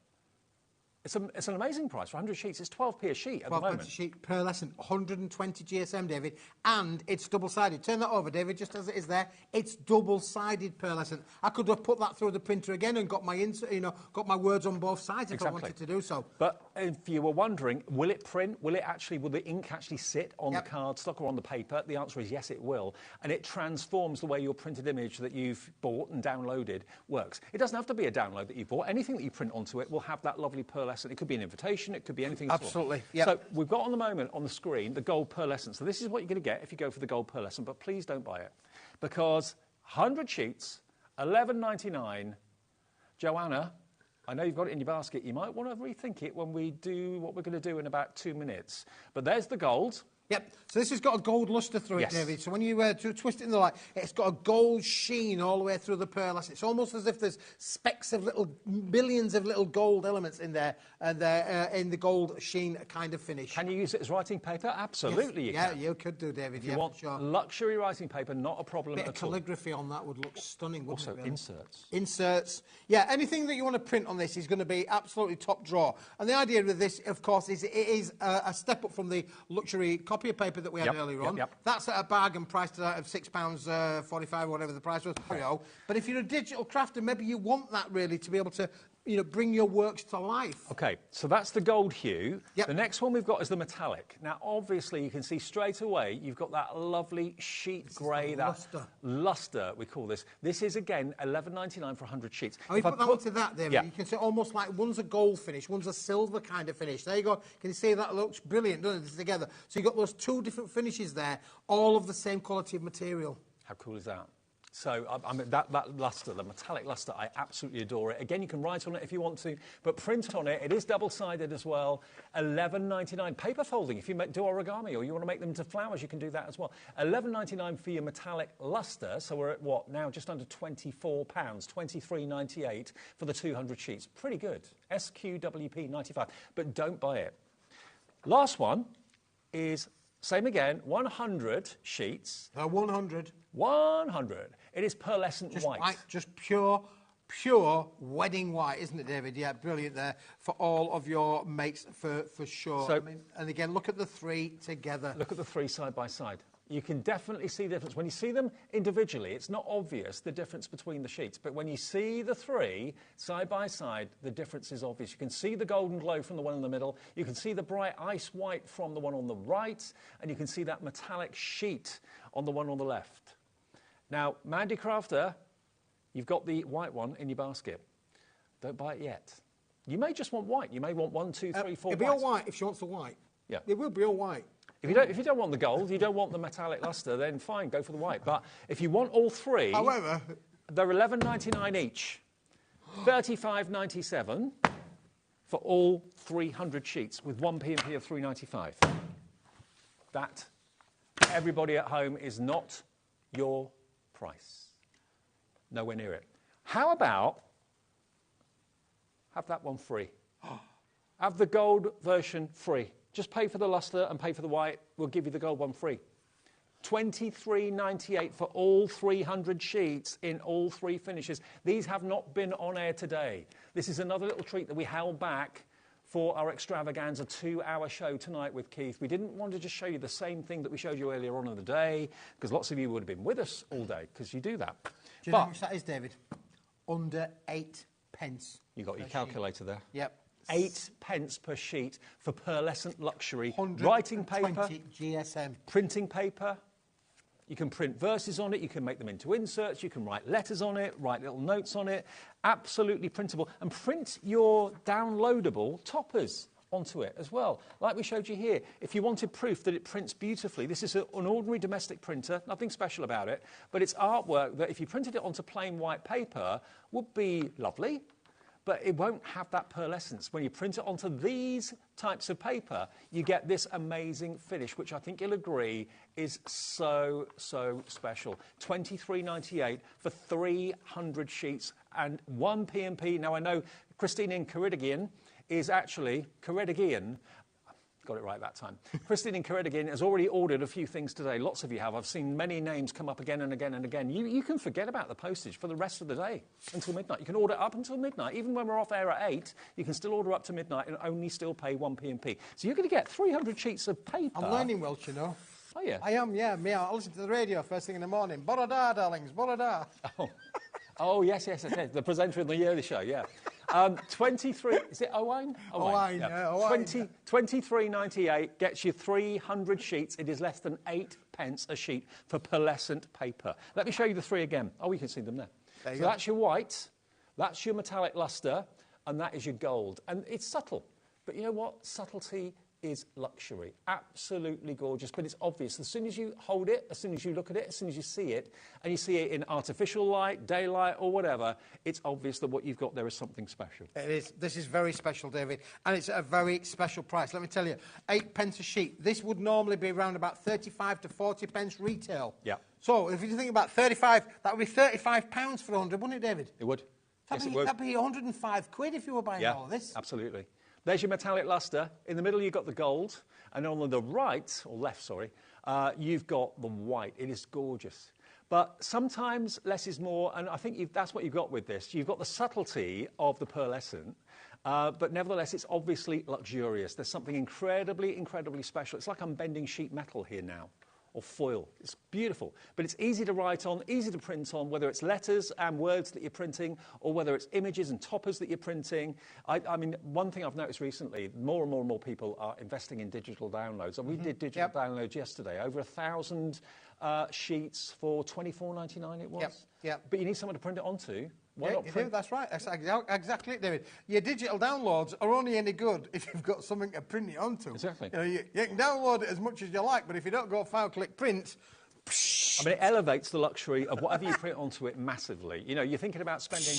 It's an amazing price for 100 sheets. It's 12p a sheet at the moment. 12p a sheet, pearlescent, 120 GSM, David, and it's double-sided. Turn that over, David, just as it is there. It's double-sided pearlescent. I could have put that through the printer again and got my got my words on both sides if I wanted to do so. But if you were wondering, will it print? Will the ink actually sit on the cardstock or on the paper? The answer is yes, it will, and it transforms the way your printed image that you've bought and downloaded works. It doesn't have to be a download that you bought. Anything that you print onto it will have that lovely pearlescent. It could be an invitation, it could be anything at all. Absolutely, yeah. So we've got on the moment on the screen the gold pearlescent. So this is what you're going to get if you go for the gold pearlescent, but please don't buy it. Because 100 sheets, $11.99. Joanna, I know you've got it in your basket. You might want to rethink it when we do what we're going to do in about 2 minutes. But there's the gold. Yep, so this has got a gold lustre through Yes. it, David. So when you twist it in the light, it's got a gold sheen all the way through the pearlescent. It's almost as if there's specks of billions of little gold elements in there, and they're in the gold sheen kind of finish. Can you use it as writing paper? Absolutely, you can. Yeah, you could do, David. If you want luxury writing paper, not a problem at all. Bit of calligraphy on that would look stunning, wouldn't it? Also, inserts. Inserts. Yeah, anything that you want to print on this is going to be absolutely top drawer. And the idea with this, of course, is it is a step up from the luxury copy of paper that we had earlier on. That's at a bargain price of £6.45, whatever the price was. But if you're a digital crafter, maybe you want that really to be able to bring your works to life. OK, so that's the gold hue. The next one we've got is the metallic. Now, obviously, you can see straight away you've got that lovely sheet grey, that lustre, we call this. This is, again, $11.99 for 100 sheets. Oh, you put that onto that, David. You can see almost like one's a gold finish, one's a silver kind of finish. There you go. Can you see that looks brilliant, doesn't it, together? So you've got those 2 different finishes there, all of the same quality of material. How cool is that? So, I mean, that lustre, the metallic lustre, I absolutely adore it. Again, you can write on it if you want to, but print on it. It is double-sided as well. $11.99. Paper folding, if you do origami or you want to make them into flowers, you can do that as well. $11.99 for your metallic lustre. So we're at, what, now just under £24, $23.98 for the 200 sheets. Pretty good. SQWP 95. But don't buy it. Last one is, same again, 100 sheets. 100. 100. It is pearlescent white. Just pure wedding white, isn't it, David? Yeah, brilliant there for all of your mates, for sure. So, I mean, and again, look at the 3 together. Look at the 3 side by side. You can definitely see the difference. When you see them individually, it's not obvious, the difference between the sheets. But when you see the 3 side by side, the difference is obvious. You can see the golden glow from the one in the middle. You can see the bright ice white from the one on the right. And you can see that metallic sheet on the one on the left. Now, Mandy Crafter, you've got the white one in your basket. Don't buy it yet. You may just want white. You may want 1, 2, 3, 4 It'll be all white if she wants the white. Yeah. It will be all white. If you don't want the gold, you don't want the metallic lustre, then fine, go for the white. But if you want all 3, however, they're $11.99 each, $35.97 for all 300 sheets with 1 P&P of $3.95. That, everybody at home, is not your price. Nowhere near it. How about have that one free? Have the gold version free. Just pay for the lustre and pay for the white. We'll give you the gold one free. $23.98 for all 300 sheets in all 3 finishes. These have not been on air today. This is another little treat that we held back for our extravaganza 2-hour show tonight with Keith. We didn't want to just show you the same thing that we showed you earlier on in the day, because lots of you would have been with us all day, because you do that. Do you know how much that is, David? Under 8 pence. You got your calculator there? Yep. 8 pence per sheet for pearlescent luxury. Writing paper, GSM. printing paper. You can print verses on it, you can make them into inserts, you can write letters on it, write little notes on it. Absolutely printable. And print your downloadable toppers onto it as well. Like we showed you here, if you wanted proof that it prints beautifully, this is an ordinary domestic printer, nothing special about it, but it's artwork that if you printed it onto plain white paper would be lovely, but it won't have that pearlescence. When you print it onto these types of paper, you get this amazing finish, which I think you'll agree is so, so special. $23.98 for 300 sheets and 1 P&P. Now, I know Christine in Ceredigion is actually, Ceredigion, got it right that time. Christine in Ceredigion has already ordered a few things today. Lots of you have. I've seen many names come up again and again and again. You can forget about the postage for the rest of the day until midnight. You can order up until midnight. Even when we're off air at 8, you can still order up to midnight and only still pay 1 P&P. So you're going to get 300 sheets of paper. I'm learning Welsh, you know. Oh, yeah? I am, yeah. Me, I listen to the radio first thing in the morning. Bore da, darlings, bore da. Oh, yes. The presenter in the yearly show, yeah. 23, is it Owain? Owain, yeah. Owain. 23.98 gets you 300 sheets. It is less than 8 pence a sheet for pearlescent paper. Let me show you the 3 again. Oh, we can see them there. There you So go. that's your white, that's your metallic lustre, and that is your gold. And it's subtle. But you know what? Subtlety is luxury. Absolutely gorgeous, but it's obvious. As soon as you hold it, as soon as you look at it, as soon as you see it, and you see it in artificial light, daylight, or whatever, it's obvious that what you've got there is something special. It is. This is very special, David, and it's at a very special price. Let me tell you, 8 pence a sheet. This would normally be around about 35 to 40 pence retail. Yeah. So if you think about 35, that would be £35 for 100, wouldn't it, David? It would. Yes, it would. That'd be 105 quid if you were buying all of this. Absolutely. There's your metallic lustre. In the middle, you've got the gold. And on the right, or left, sorry, you've got the white. It is gorgeous. But sometimes less is more, and I think that's what you've got with this. You've got the subtlety of the pearlescent, but nevertheless, it's obviously luxurious. There's something incredibly, incredibly special. It's like I'm bending sheet metal here now, or foil. It's beautiful, but it's easy to write on, easy to print on, whether it's letters and words that you're printing, or whether it's images and toppers that you're printing. I mean, one thing I've noticed recently, more and more people are investing in digital downloads, and we did digital downloads yesterday, over 1,000 sheets for $24.99 it was. Yep. But you need someone to print it onto. Why not you print? do, that's right. That's exactly it, David. Your digital downloads are only any good if you've got something to print it onto. Exactly. You know, you can download it as much as you like, but if you don't go file, click print... I mean, it elevates the luxury of whatever you print onto it massively. You know, you're thinking about spending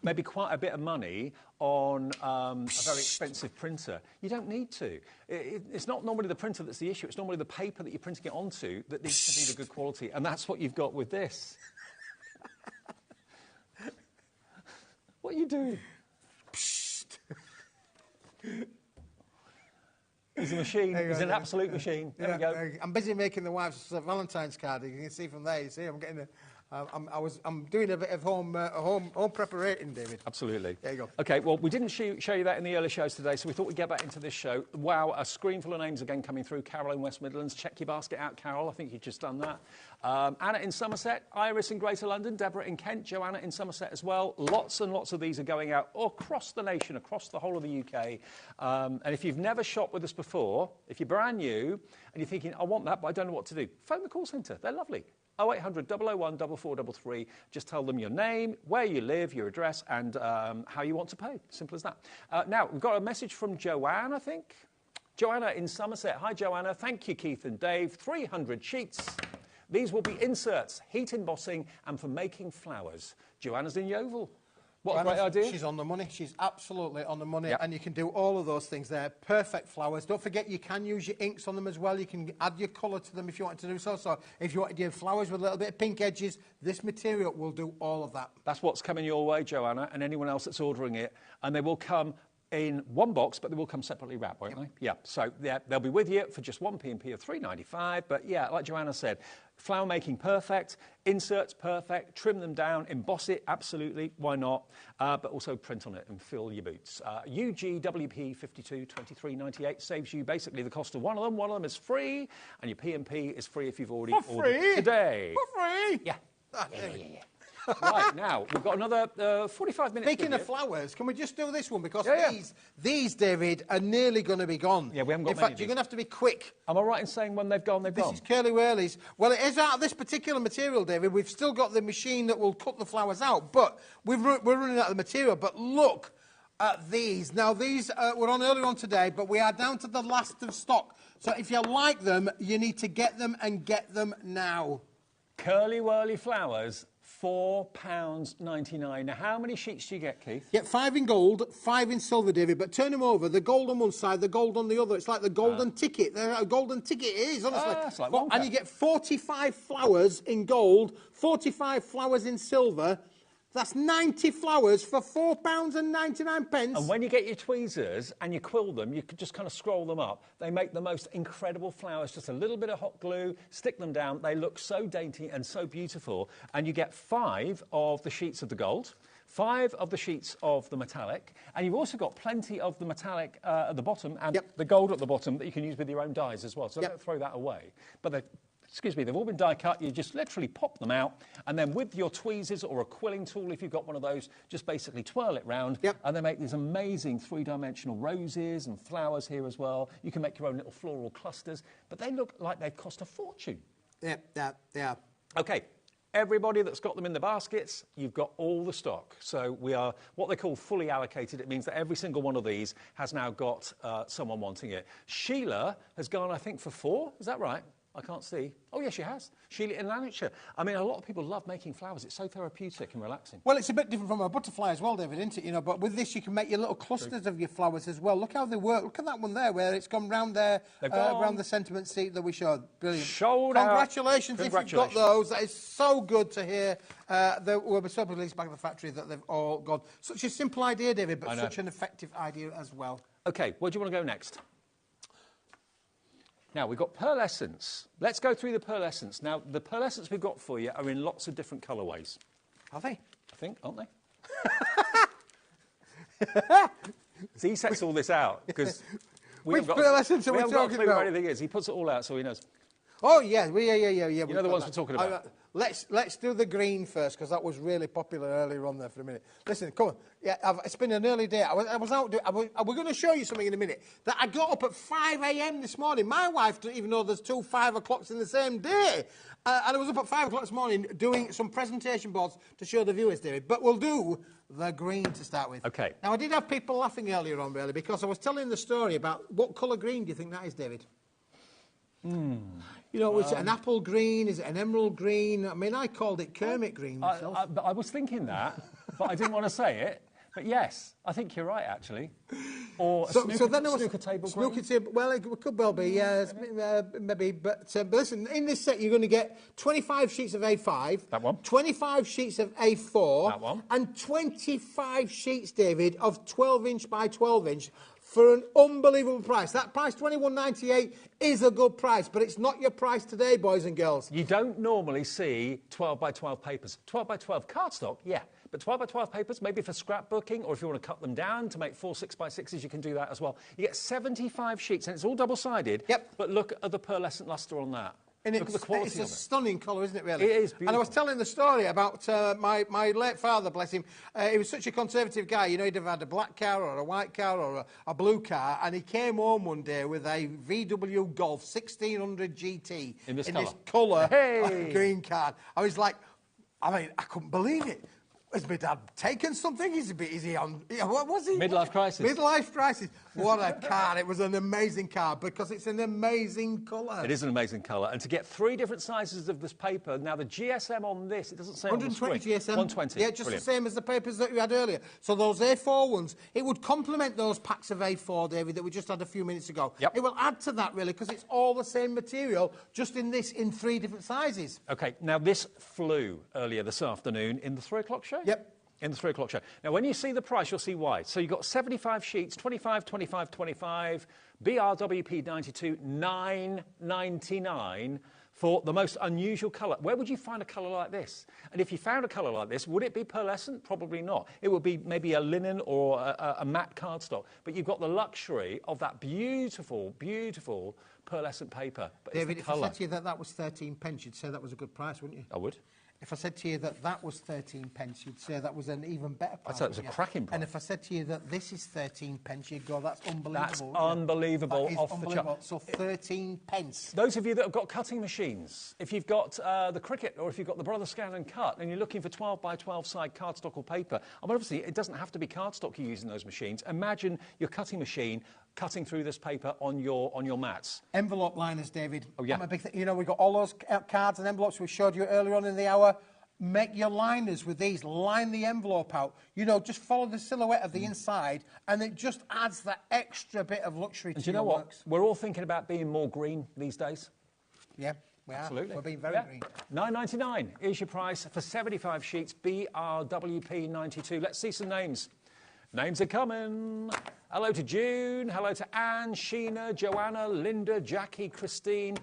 maybe quite a bit of money on a very expensive printer. You don't need to. It's not normally the printer that's the issue. It's normally the paper that you're printing it onto that needs to be the good quality. And that's what you've got with this. What are you doing? He's a machine. He's an absolute machine. There we go. I'm busy making the wife's Valentine's card. You can see from there. You see, I'm getting a... I'm doing a bit of home preparation, David. Absolutely. There you go. OK, well, we didn't show you that in the early shows today, so we thought we'd get back into this show. Wow, a screen full of names again coming through. Carol in West Midlands. Check your basket out, Carol. I think you've just done that. Anna in Somerset. Iris in Greater London. Deborah in Kent. Joanna in Somerset as well. Lots and lots of these are going out across the nation, across the whole of the UK. And if you've never shopped with us before, if you're brand new and you're thinking, I want that, but I don't know what to do, phone the call centre. They're lovely. 0800 001 4433. Just tell them your name, where you live, your address, and how you want to pay. Simple as that. Now, we've got a message from Joanne, I think. Joanna in Somerset. Hi, Joanna. Thank you, Keith and Dave. 300 sheets. These will be inserts, heat embossing, and for making flowers. Joanna's in Yeovil. What a great idea. She's on the money. She's absolutely on the money. Yep. And you can do all of those things there. Perfect flowers. Don't forget you can use your inks on them as well. You can add your colour to them if you want to do so. So if you want to do flowers with a little bit of pink edges, this material will do all of that. That's what's coming your way, Joanna, and anyone else that's ordering it. And they will come in one box, but they will come separately wrapped, won't they? Yeah, so yeah, they'll be with you for just one P&P of $3.95. But yeah, like Joanna said, flower making perfect, inserts perfect, trim them down, emboss it, absolutely, why not? But also print on it and fill your boots. UGWP 5223.98 saves you basically the cost of one of them. One of them is free, and your P&P is free if you've already ordered today. For free? Yeah. Yeah. Right, now, we've got another 45 minutes. Speaking of flowers, can we just do this one? Because these, David, are nearly going to be gone. Yeah, we haven't got In fact, you're going to have to be quick. Am I right in saying when they've gone, they've gone? This is Curly Whirlies. Well, it is out of this particular material, David. We've still got the machine that will cut the flowers out, but we're running out of the material. But look at these. Now, these were on earlier on today, but we are down to the last of stock. So if you like them, you need to get them and get them now. Curly Whirly flowers. £4.99. Now, how many sheets do you get, Keith? Get 5 in gold, 5 in silver, David, but turn them over. The gold on one side, the gold on the other. It's like the golden ticket. A golden ticket it is, honestly. It's like and you get 45 flowers in gold, 45 flowers in silver. That's 90 flowers for £4.99. And when you get your tweezers and you quill them, you could just kind of scroll them up. They make the most incredible flowers. Just a little bit of hot glue, stick them down. They look so dainty and so beautiful. And you get 5 of the sheets of the gold, 5 of the sheets of the metallic, and you've also got plenty of the metallic at the bottom and the gold at the bottom that you can use with your own dyes as well. So don't throw that away. But they've all been die cut. You just literally pop them out, and then with your tweezers or a quilling tool, if you've got one of those, just basically twirl it round, and they make these amazing 3-dimensional roses and flowers here as well. You can make your own little floral clusters, but they look like they cost a fortune. Yeah. Okay. Everybody that's got them in the baskets, you've got all the stock. So we are what they call fully allocated. It means that every single one of these has now got someone wanting it. Sheila has gone, I think, for 4. Is that right? I can't see. Oh, yes, she has. Sheila in Lanarkshire. I mean, a lot of people love making flowers. It's so therapeutic and relaxing. Well, it's a bit different from a butterfly as well, David, isn't it? You know, but with this, you can make your little clusters of your flowers as well. Look how they work. Look at that one there, where it's gone round there, round the sentiment seat that we showed. Brilliant. Congratulations if you've got those. That is so good to hear. We're so pleased back at the factory that they've all gone. Such a simple idea, David, but such an effective idea as well. OK, where do you want to go next? Now, we've got pearlescence. Let's go through the pearlescence. Now, the pearlescence we've got for you are in lots of different colourways. Are they? I think, aren't they? He sets all this out, because which pearlescence are we talking about? What anything is. He puts it all out so he knows. Oh, yeah. You know the ones we're talking about. Let's do the green first, because that was really popular earlier on there for a minute. Listen, come on. Yeah, it's been an early day. I was out. We're going to show you something in a minute. That I got up at 5 a.m. this morning. My wife didn't even know there's 2 5 o'clocks in the same day. And I was up at 5 o'clock this morning doing some presentation boards to show the viewers, David. But we'll do the green to start with. OK. Now, I did have people laughing earlier on, really, because I was telling the story about what colour green do you think that is, David? You know, is it an apple green? Is it an emerald green? I mean, I called it Kermit green myself. I was thinking that, but I didn't want to say it. But yes, I think you're right, actually. Or snooker table green? Snooker table, well, it could well be, maybe. But listen, in this set, you're going to get 25 sheets of A5. That one. 25 sheets of A4. That one. And 25 sheets, David, of 12-inch by 12-inch. For an unbelievable price. That price, $21.98, is a good price, but it's not your price today, boys and girls. You don't normally see 12 by 12 papers. 12 by 12 cardstock, yeah. But 12 by 12 papers, maybe for scrapbooking, or if you want to cut them down to make 4 6x6s, you can do that as well. You get 75 sheets, and it's all double-sided. Yep. But look at the pearlescent lustre on that. And look at the quality it's a of it. stunning colour, isn't it, really? It is beautiful. And I was telling the story about my late father, bless him. He was such a conservative guy. You know, he'd have had a black car or a white car or a blue car, and he came home one day with a VW Golf 1600 GT in this colour green car. I was like, I couldn't believe it. Has my dad taken something? Is he on... What was he? Midlife crisis. Midlife crisis. What a car. It was an amazing car because it's an amazing colour. It is an amazing colour. And to get 3 different sizes of this paper, now the GSM on this, it doesn't say 120 on the screen. GSM. 120. Yeah, just the same as the papers that you had earlier. So those A4 ones, it would complement those packs of A4, David, that we just had a few minutes ago. Yep. It will add to that, really, because it's all the same material, just in 3 different sizes. OK, now this flew earlier this afternoon in the 3 o'clock show. Yep. In the 3 o'clock show. Now, when you see the price, you'll see why. So you've got 75 sheets, 25, 25, 25, BRWP 92, $9.99 for the most unusual colour. Where would you find a colour like this? And if you found a colour like this, would it be pearlescent? Probably not. It would be maybe a linen or a matte cardstock. But you've got the luxury of that beautiful, beautiful pearlescent paper. But David, it's if the colour. I said to you that that was 13p, you'd say that was a good price, wouldn't you? I would. If I said to you that that was 13p, you'd say that was an even better price. I'd say it was a cracking price. And if I said to you that this is 13p, you'd go, that's unbelievable. That's unbelievable. That is off unbelievable. the chart. So 13p. Those of you that have got cutting machines, if you've got the Cricut or if you've got the Brother Scan and Cut and you're looking for 12 by 12 side cardstock or paper, I mean, obviously it doesn't have to be cardstock you use in those machines. Imagine your cutting machine cutting through this paper on your mats. Envelope liners, David. Oh, yeah. I'm a big you know, we've got all those cards and envelopes we showed you earlier on in the hour. Make your liners with these. Line the envelope out. You know, just follow the silhouette of the inside, and it just adds that extra bit of luxury to And do you know your what? works. We're all thinking about being more green these days. Yeah, we are. Absolutely. We're being very green. $9.99 is your price for 75 sheets, BRWP 92. Let's see some names. Names are coming. Hello to June. Hello to Anne, Sheena, Joanna, Linda, Jackie, Christine.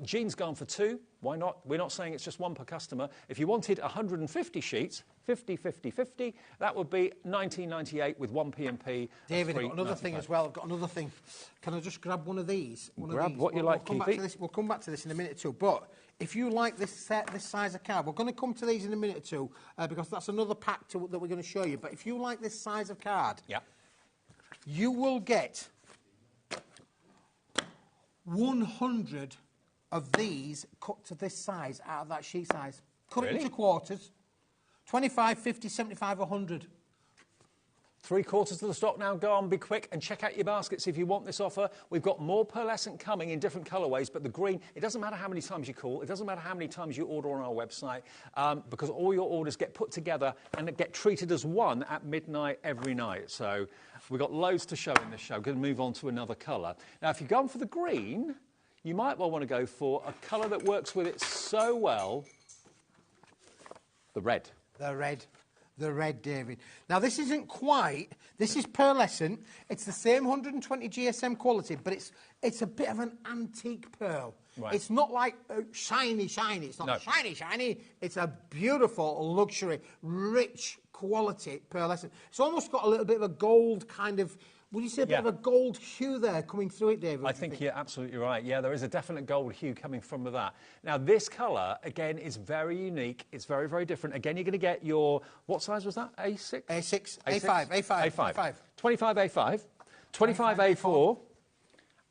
Jean's gone for 2. Why not? We're not saying it's just 1 per customer. If you wanted 150 sheets, 50, 50, 50, that would be $19.98 with 1 P&P. David, I've got another thing as well. I've got another thing. Can I just grab one of these? Grab what you like, Keithy. We'll come back to this in a minute or two. But if you like this size of card, we're going to come to these in a minute or two because that's another pack that we're going to show you. But if you like this size of card, yeah, you will get 100 of these cut to this size out of that sheet size. Cut it into quarters. 25, 50, 75, 100. 3/4 of the stock now gone. Be quick and check out your baskets if you want this offer. We've got more pearlescent coming in different colourways, but the green, it doesn't matter how many times you call, it doesn't matter how many times you order on our website, because all your orders get put together and get treated as one at midnight every night. So we've got loads to show in this show. We're going to move on to another colour. Now, if you're going for the green, you might well want to go for a colour that works with it so well, the red. The red. The red, David. Now, this isn't quite... This is pearlescent. It's the same 120 GSM quality, but it's a bit of an antique pearl. Right. It's not like shiny, shiny. It's not shiny, shiny. It's a beautiful, luxury, rich quality pearlescent. It's almost got a little bit of a gold kind of... Would you say a bit of a gold hue there coming through it, David? I think you're absolutely right. Yeah, there is a definite gold hue coming from that. Now, this colour, again, is very unique. It's very, very different. Again, you're going to get your... What size was that? A6? A6. A5. A5. A5. 25 A5, 25 A4,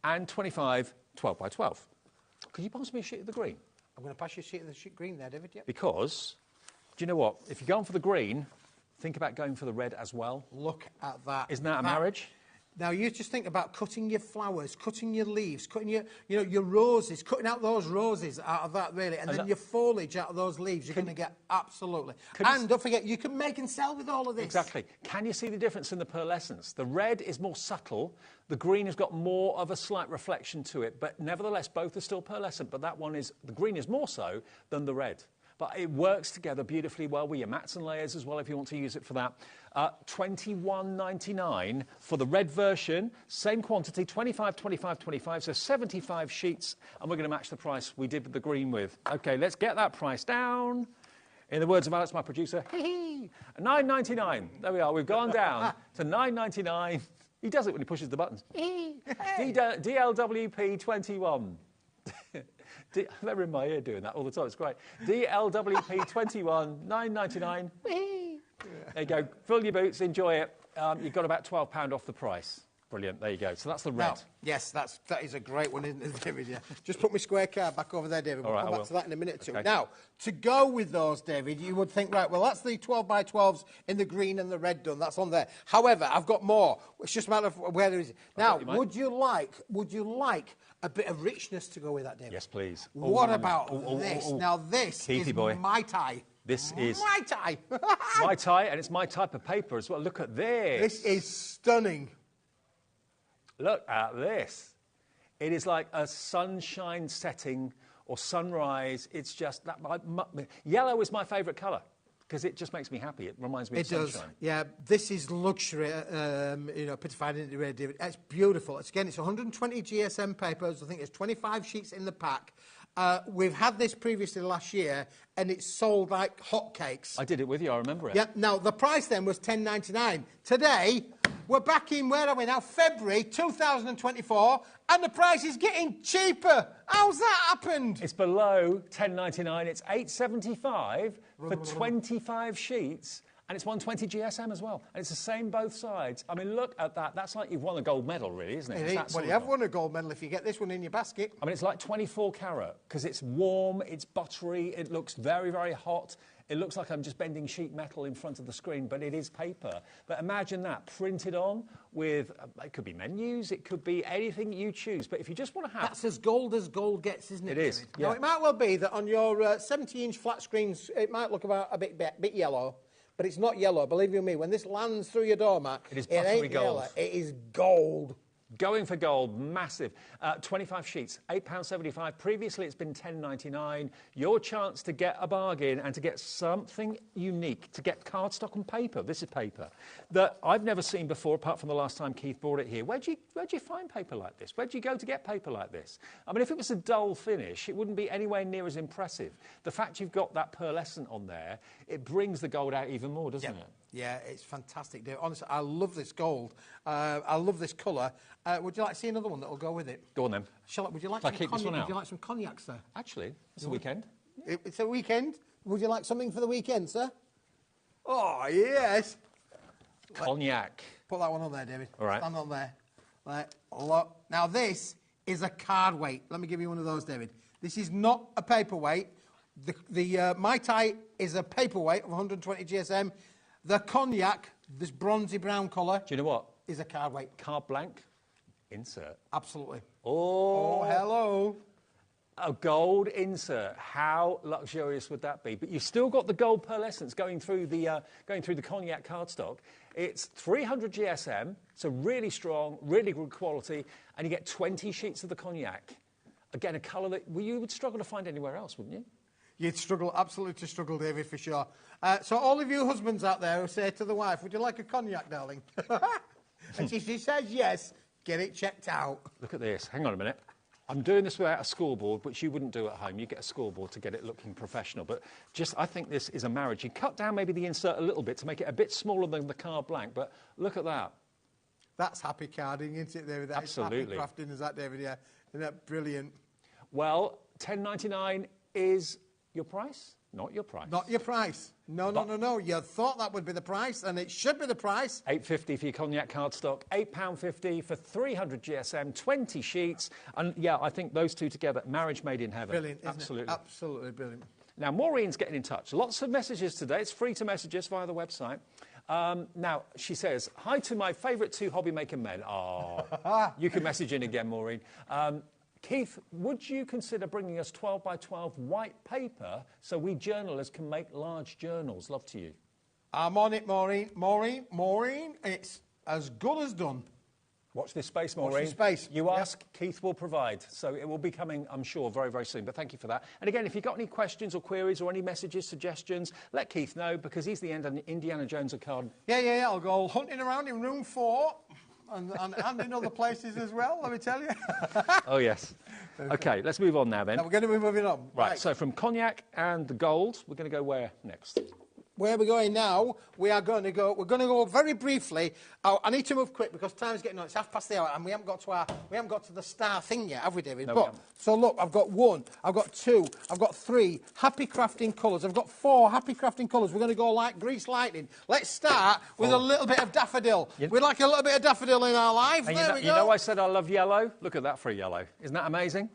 and 25 12 by 12. Could you pass me a sheet of the green? I'm going to pass you a sheet of the green there, David, yeah. Because, do you know what? If you're going for the green, think about going for the red as well. Look at that. Isn't that a marriage? Now, you just think about cutting your flowers, cutting your leaves, cutting your roses, cutting out those roses out of that, really, and then your foliage out of those leaves. You're going to get absolutely. And don't forget, you can make and sell with all of this. Exactly. Can you see the difference in the pearlescence? The red is more subtle. The green has got more of a slight reflection to it, but nevertheless, both are still pearlescent. But that one is, the green is more so than the red. But it works together beautifully well with your mats and layers as well if you want to use it for that. $21.99 for the red version. Same quantity, 25, 25, 25, so 75 sheets. And we're going to match the price we did with the green with. OK, let's get that price down. In the words of Alex, my producer, $9.99. There we are. We've gone down to $9.99. He does it when he pushes the buttons. DLWP 21. They're in my ear doing that all the time. It's great. DLWP 21, $9.99. There you go. Fill your boots. Enjoy it. You've got about £12 off the price. Brilliant. There you go. So that's the red. Now, yes, that is a great one, isn't it, David? Yeah. Just put my square card back over there, David. We'll come back to that in a minute or two. Okay. Now, to go with those, David, you would think, right, well, that's the 12 by 12s in the green and the red done. That's on there. However, I've got more. It's just a matter of where there is. Now, would you like a bit of richness to go with that, David? Yes, please. What about this? Now, this is my tie. This is my tie. my tie, and it's my type of paper as well. Look at this. This is stunning. Look at this. It is like a sunshine setting or sunrise. It's just that. Yellow is my favourite colour. because it just makes me happy. It reminds me of sunshine. It does, yeah. This is luxury, you know, pittified into red, David. It's beautiful. It's 120 GSM papers. I think there's 25 sheets in the pack. We've had this previously last year, and it's sold like hotcakes. I did it with you, I remember it. Yeah, now, the price then was $10.99. Today, we're back in, where are we now? February 2024, and the price is getting cheaper. How's that happened? It's below $10.99. It's $8.75 for 25 sheets, and it's 120 GSM as well. And it's the same both sides. I mean, look at that. That's like you've won a gold medal, really, isn't it? Well, you have won a gold medal if you get this one in your basket. I mean, it's like 24 carat, because it's warm, it's buttery, it looks very, very hot. It looks like I'm just bending sheet metal in front of the screen, but it is paper. But imagine that, printed on with, it could be menus, it could be anything you choose. But if you just want to have... That's as gold gets, isn't it? It is, yeah. Now, it might well be that on your 70-inch flat screens, it might look about a bit yellow, but it's not yellow. Believe you me, when this lands through your doormat, it ain't gold. Yellow. It is gold. Going for gold, massive. 25 sheets, £8.75. Previously, it's been $10.99. Your chance to get a bargain and to get something unique, to get cardstock and paper. This is paper that I've never seen before, apart from the last time Keith brought it here. Where'd you find paper like this? Where'd you go to get paper like this? I mean, if it was a dull finish, it wouldn't be anywhere near as impressive. The fact you've got that pearlescent on there, it brings the gold out even more, doesn't it? Yeah, it's fantastic, Dave. Honestly, I love this gold. I love this colour. Would you like to see another one that will go with it? Go on then. Would you like some cognac? Would you like some cognac, sir? Actually, it's a weekend. It's a weekend. Would you like something for the weekend, sir? Oh, yes. Cognac. Put that one on there, David. All right. Stand on there. Right. Look. Now, this is a card weight. Let me give you one of those, David. This is not a paperweight. The Mai Tai is a paperweight of 120 GSM. The cognac, this bronzy brown colour... Do you know what? ...is a card weight. Card blank, insert. Absolutely. Oh, hello. A gold insert. How luxurious would that be? But you've still got the gold pearlescence going through the cognac cardstock. It's 300 GSM, so really strong, really good quality, and you get 20 sheets of the cognac. Again, a colour that you would struggle to find anywhere else, wouldn't you? You'd struggle, absolutely to struggle, David, for sure. So all of you husbands out there who say to the wife, would you like a cognac, darling? And she says yes, get it checked out. Look at this. Hang on a minute. I'm doing this without a scoreboard, which you wouldn't do at home. You get a scoreboard to get it looking professional. But I think this is a marriage. You cut down maybe the insert a little bit to make it a bit smaller than the card blank, but look at that. That's happy carding, isn't it, David? Absolutely. Happy crafting, is that, David? Yeah. Isn't that brilliant? Well, $10.99 is your price? Not your price. Not your price. No. You thought that would be the price, and it should be the price. $8.50 for your cognac cardstock, £8.50 for 300 GSM, 20 sheets. And, yeah, I think those two together, marriage made in heaven. Brilliant, isn't Absolutely. it? Absolutely brilliant. Now, Maureen's getting in touch. Lots of messages today. It's free to message us via the website. Now, she says, hi to my favourite two HobbyMaker men. Oh, you can message in again, Maureen. Keith, would you consider bringing us 12 by 12 white paper so we journalists can make large journals? Love to you. I'm on it, Maureen. Maureen, it's as good as done. Watch this space, Maureen. Watch this space. You ask, Keith will provide. So it will be coming, I'm sure, very, very soon. But thank you for that. And again, if you've got any questions or queries or any messages, suggestions, let Keith know, because he's the Indiana Jones of card. Yeah. I'll go hunting around in room 4. And in other places as well, let me tell you. Oh, yes. OK, let's move on now, then. Now we're going to be moving on. Right, so from cognac and the gold, we're going to go where next? Where we're going now, we're going to go very briefly. Oh, I need to move quick because time's getting on. It's 1:30 and we haven't got to the star thing yet, have we, David? No, we haven't. So look, I've got 1, I've got 2, I've got 3 happy crafting colours. I've got 4 happy crafting colours. We're going to go like grease lightning. Let's start with a little bit of daffodil. We like a little bit of daffodil in our life. And there we go. You know I said I love yellow? Look at that for a yellow. Isn't that amazing?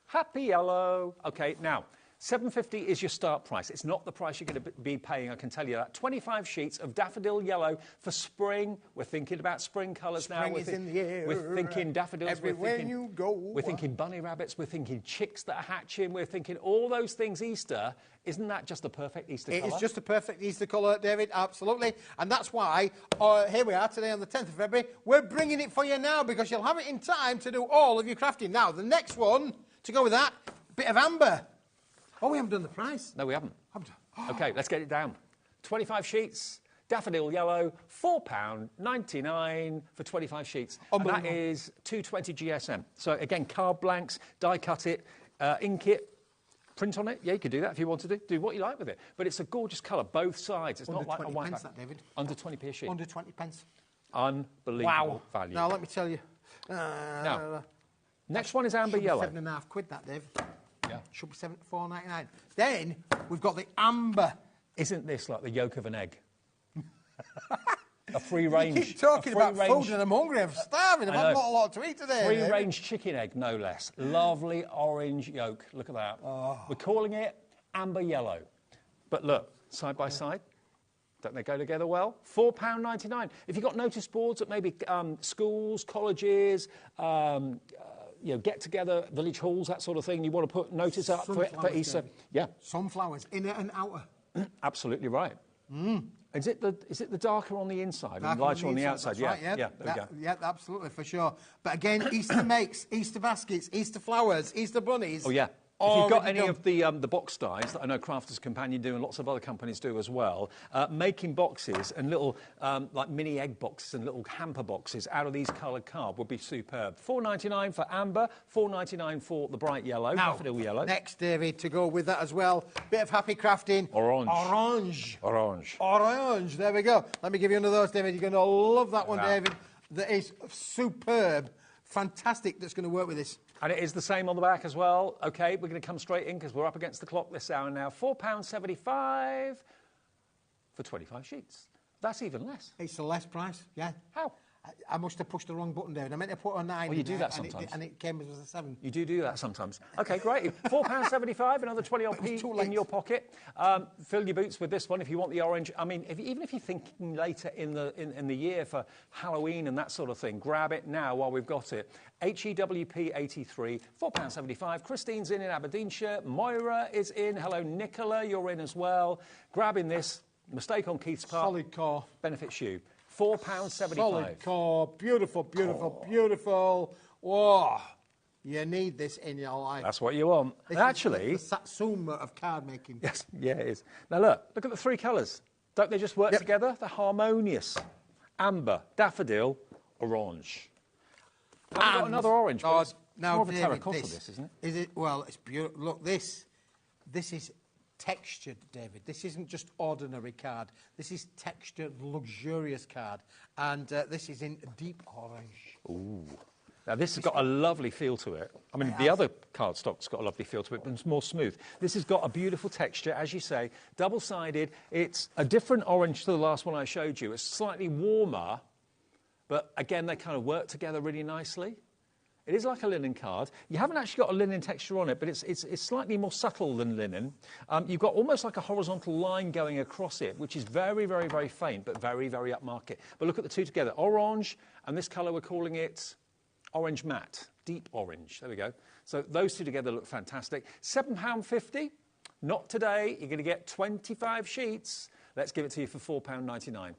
Happy yellow. OK, now, $7.50 is your start price. It's not the price you're going to be paying, I can tell you that. 25 sheets of daffodil yellow for spring. We're thinking about spring colours now. Spring is in the air. We're thinking daffodils. Everywhere you go. We're thinking bunny rabbits. We're thinking chicks that are hatching. We're thinking all those things Easter. Isn't that just the perfect Easter colour? It is just a perfect Easter colour, David, absolutely. And that's why, here we are today on the 10th of February, we're bringing it for you now because you'll have it in time to do all of your crafting. Now, the next one, to go with that, bit of amber. Oh, we haven't done the price. No, we haven't. OK, let's get it down. 25 sheets. Daffodil yellow, £4.99 for 25 sheets. And that is 220 GSM. So again, card blanks, die cut it, ink it, print on it. Yeah, you could do that if you wanted to. Do what you like with it. But it's a gorgeous colour, both sides. It's not like a white. That, David. Under 20p a sheet. Under 20 pence. Unbelievable value. Now let me tell you. Now, next one is amber yellow. £7.50 that, Dave. Yeah. Should be £4.99. Then we've got the amber. Isn't this like the yolk of an egg? A free range. You keep talking about food and I'm hungry. I'm starving. I've not a lot to eat today. Free range chicken egg, no less. Lovely orange yolk. Look at that. Oh. We're calling it amber yellow. But look, side by side. Don't they go together well? £4.99. If you've got notice boards at maybe schools, colleges, get together, village halls, that sort of thing, you want to put notice up for Easter. David. Yeah. Sunflowers, inner and outer. Absolutely right. Is it the darker on the inside and lighter on the outside? Right, yeah. There we go. Yeah, absolutely, for sure. But again, Easter makes, Easter baskets, Easter flowers, Easter bunnies. Oh, yeah. If you've got any of the box dyes that I know Crafters Companion do and lots of other companies do as well, making boxes and little like mini egg boxes and little hamper boxes out of these coloured card would be superb. £4.99 for amber, £4.99 for the bright yellow, daffodil yellow. Next, David, to go with that as well, bit of happy crafting. Orange. Orange. There we go. Let me give you one of those, David. You're going to love that one, David. That is superb. Fantastic. That's going to work with this. And it is the same on the back as well. OK, we're going to come straight in because we're up against the clock this hour now. £4.75 for 25 sheets. That's even less. It's a less price, yeah. How? I must have pushed the wrong button down. I meant to put a 9 you do that sometimes. And it came as a 7. You do that sometimes. OK, great. £4.75, another 20p in your pocket. Fill your boots with this one if you want the orange. I mean, even if you're thinking later in the year for Halloween and that sort of thing, grab it now while we've got it. HEWP 83, £4.75. Christine's in Aberdeenshire. Moira is in. Hello, Nicola, you're in as well. Grabbing this. Mistake on Keith's part. Solid core. Benefits you. £4.75. Solid core. Beautiful. Whoa. You need this in your life. That's what you want. Actually, the Satsuma of card making. Yes, yeah, it is. Now look at the three colours. Don't they just work together? They're harmonious. Amber, daffodil, orange. I've got another orange. But it's more of a terracotta, this, isn't it? Is it? Well, it's beautiful. Look, this is textured, David. This isn't just ordinary card. This is textured, luxurious card. And this is in deep orange. Ooh. Now, this has got a lovely feel to it. I mean, the other cardstock's got a lovely feel to it, but it's more smooth. This has got a beautiful texture, as you say, double-sided. It's a different orange to the last one I showed you. It's slightly warmer, but again, they kind of work together really nicely. It is like a linen card. You haven't actually got a linen texture on it, but it's slightly more subtle than linen. You've got almost like a horizontal line going across it, which is very, very, very faint, but very, very upmarket. But look at the two together. Orange, and this colour we're calling it orange matte, deep orange. There we go. So those two together look fantastic. £7.50. Not today. You're going to get 25 sheets. Let's give it to you for £4.99.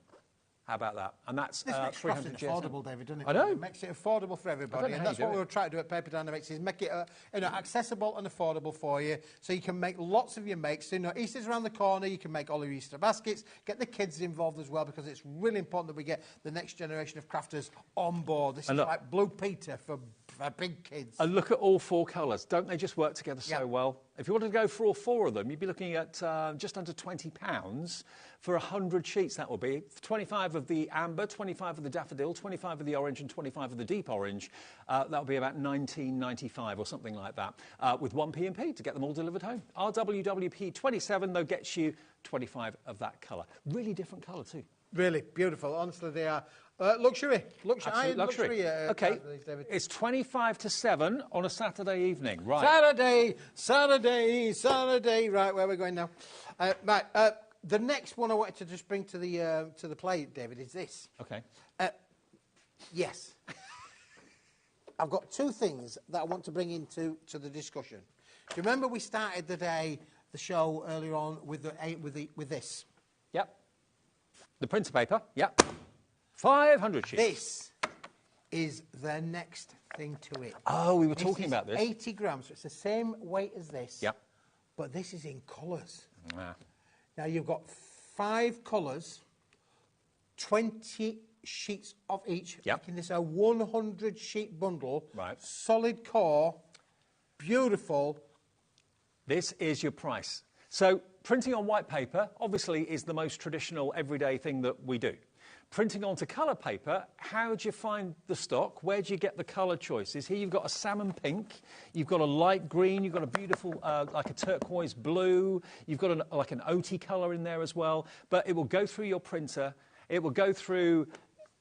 How about that? And that's this makes 300 affordable, David, doesn't it? I know. It makes it affordable for everybody, and that's what we were trying to do at Paper Dynamics: is make it accessible and affordable for you, so you can make lots of your makes. So, Easter's around the corner. You can make all your Easter baskets. Get the kids involved as well, because it's really important that we get the next generation of crafters on board. This is like Blue Peter for big kids. And look at all four colours. Don't they just work together so well? If you wanted to go for all four of them, you'd be looking at just under £20 for 100 sheets. That will be 25 of the amber, 25 of the daffodil, 25 of the orange, and 25 of the deep orange. That will be about £19.95 or something like that, with 1p&p to get them all delivered home. RWWP 27, though, gets you 25 of that colour. Really different colour too. Really beautiful. Honestly, they are. Luxury. Absolute luxury. OK, it's 25 to 7 on a Saturday evening. Right. Saturday. Right, where are we going now? The next one I wanted to just bring to the play, David, is this. OK. Yes. I've got two things that I want to bring into the discussion. Do you remember we started the show earlier on with this? Yep. The printer paper. Yep. 500 sheets. This is the next thing to it. Oh, we were talking about this. 80 grams, so it's the same weight as this. Yep. But this is in colours. Ah. Now, you've got 5 colours, 20 sheets of each, Yep. making this a 100-sheet bundle. Right. Solid core, beautiful. This is your price. So printing on white paper, obviously, is the most traditional everyday thing that we do. Printing onto colour paper, how do you find the stock? Where do you get the colour choices? Here you've got a salmon pink, you've got a light green, you've got a beautiful, like a turquoise blue, you've got like an OT colour in there as well, but it will go through your printer, it will go through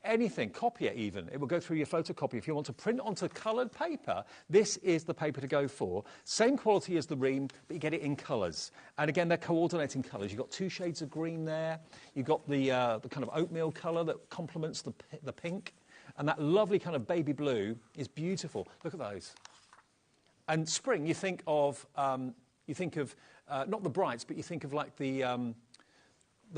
anything, copier even. It will go through your photocopier. If you want to print onto coloured paper, this is the paper to go for. Same quality as the ream, but you get it in colours. And again, they're coordinating colours. You've got 2 shades of green there. You've got the kind of oatmeal colour that complements the pink. And that lovely kind of baby blue is beautiful. Look at those. And spring, you think of not the brights, but you think of like the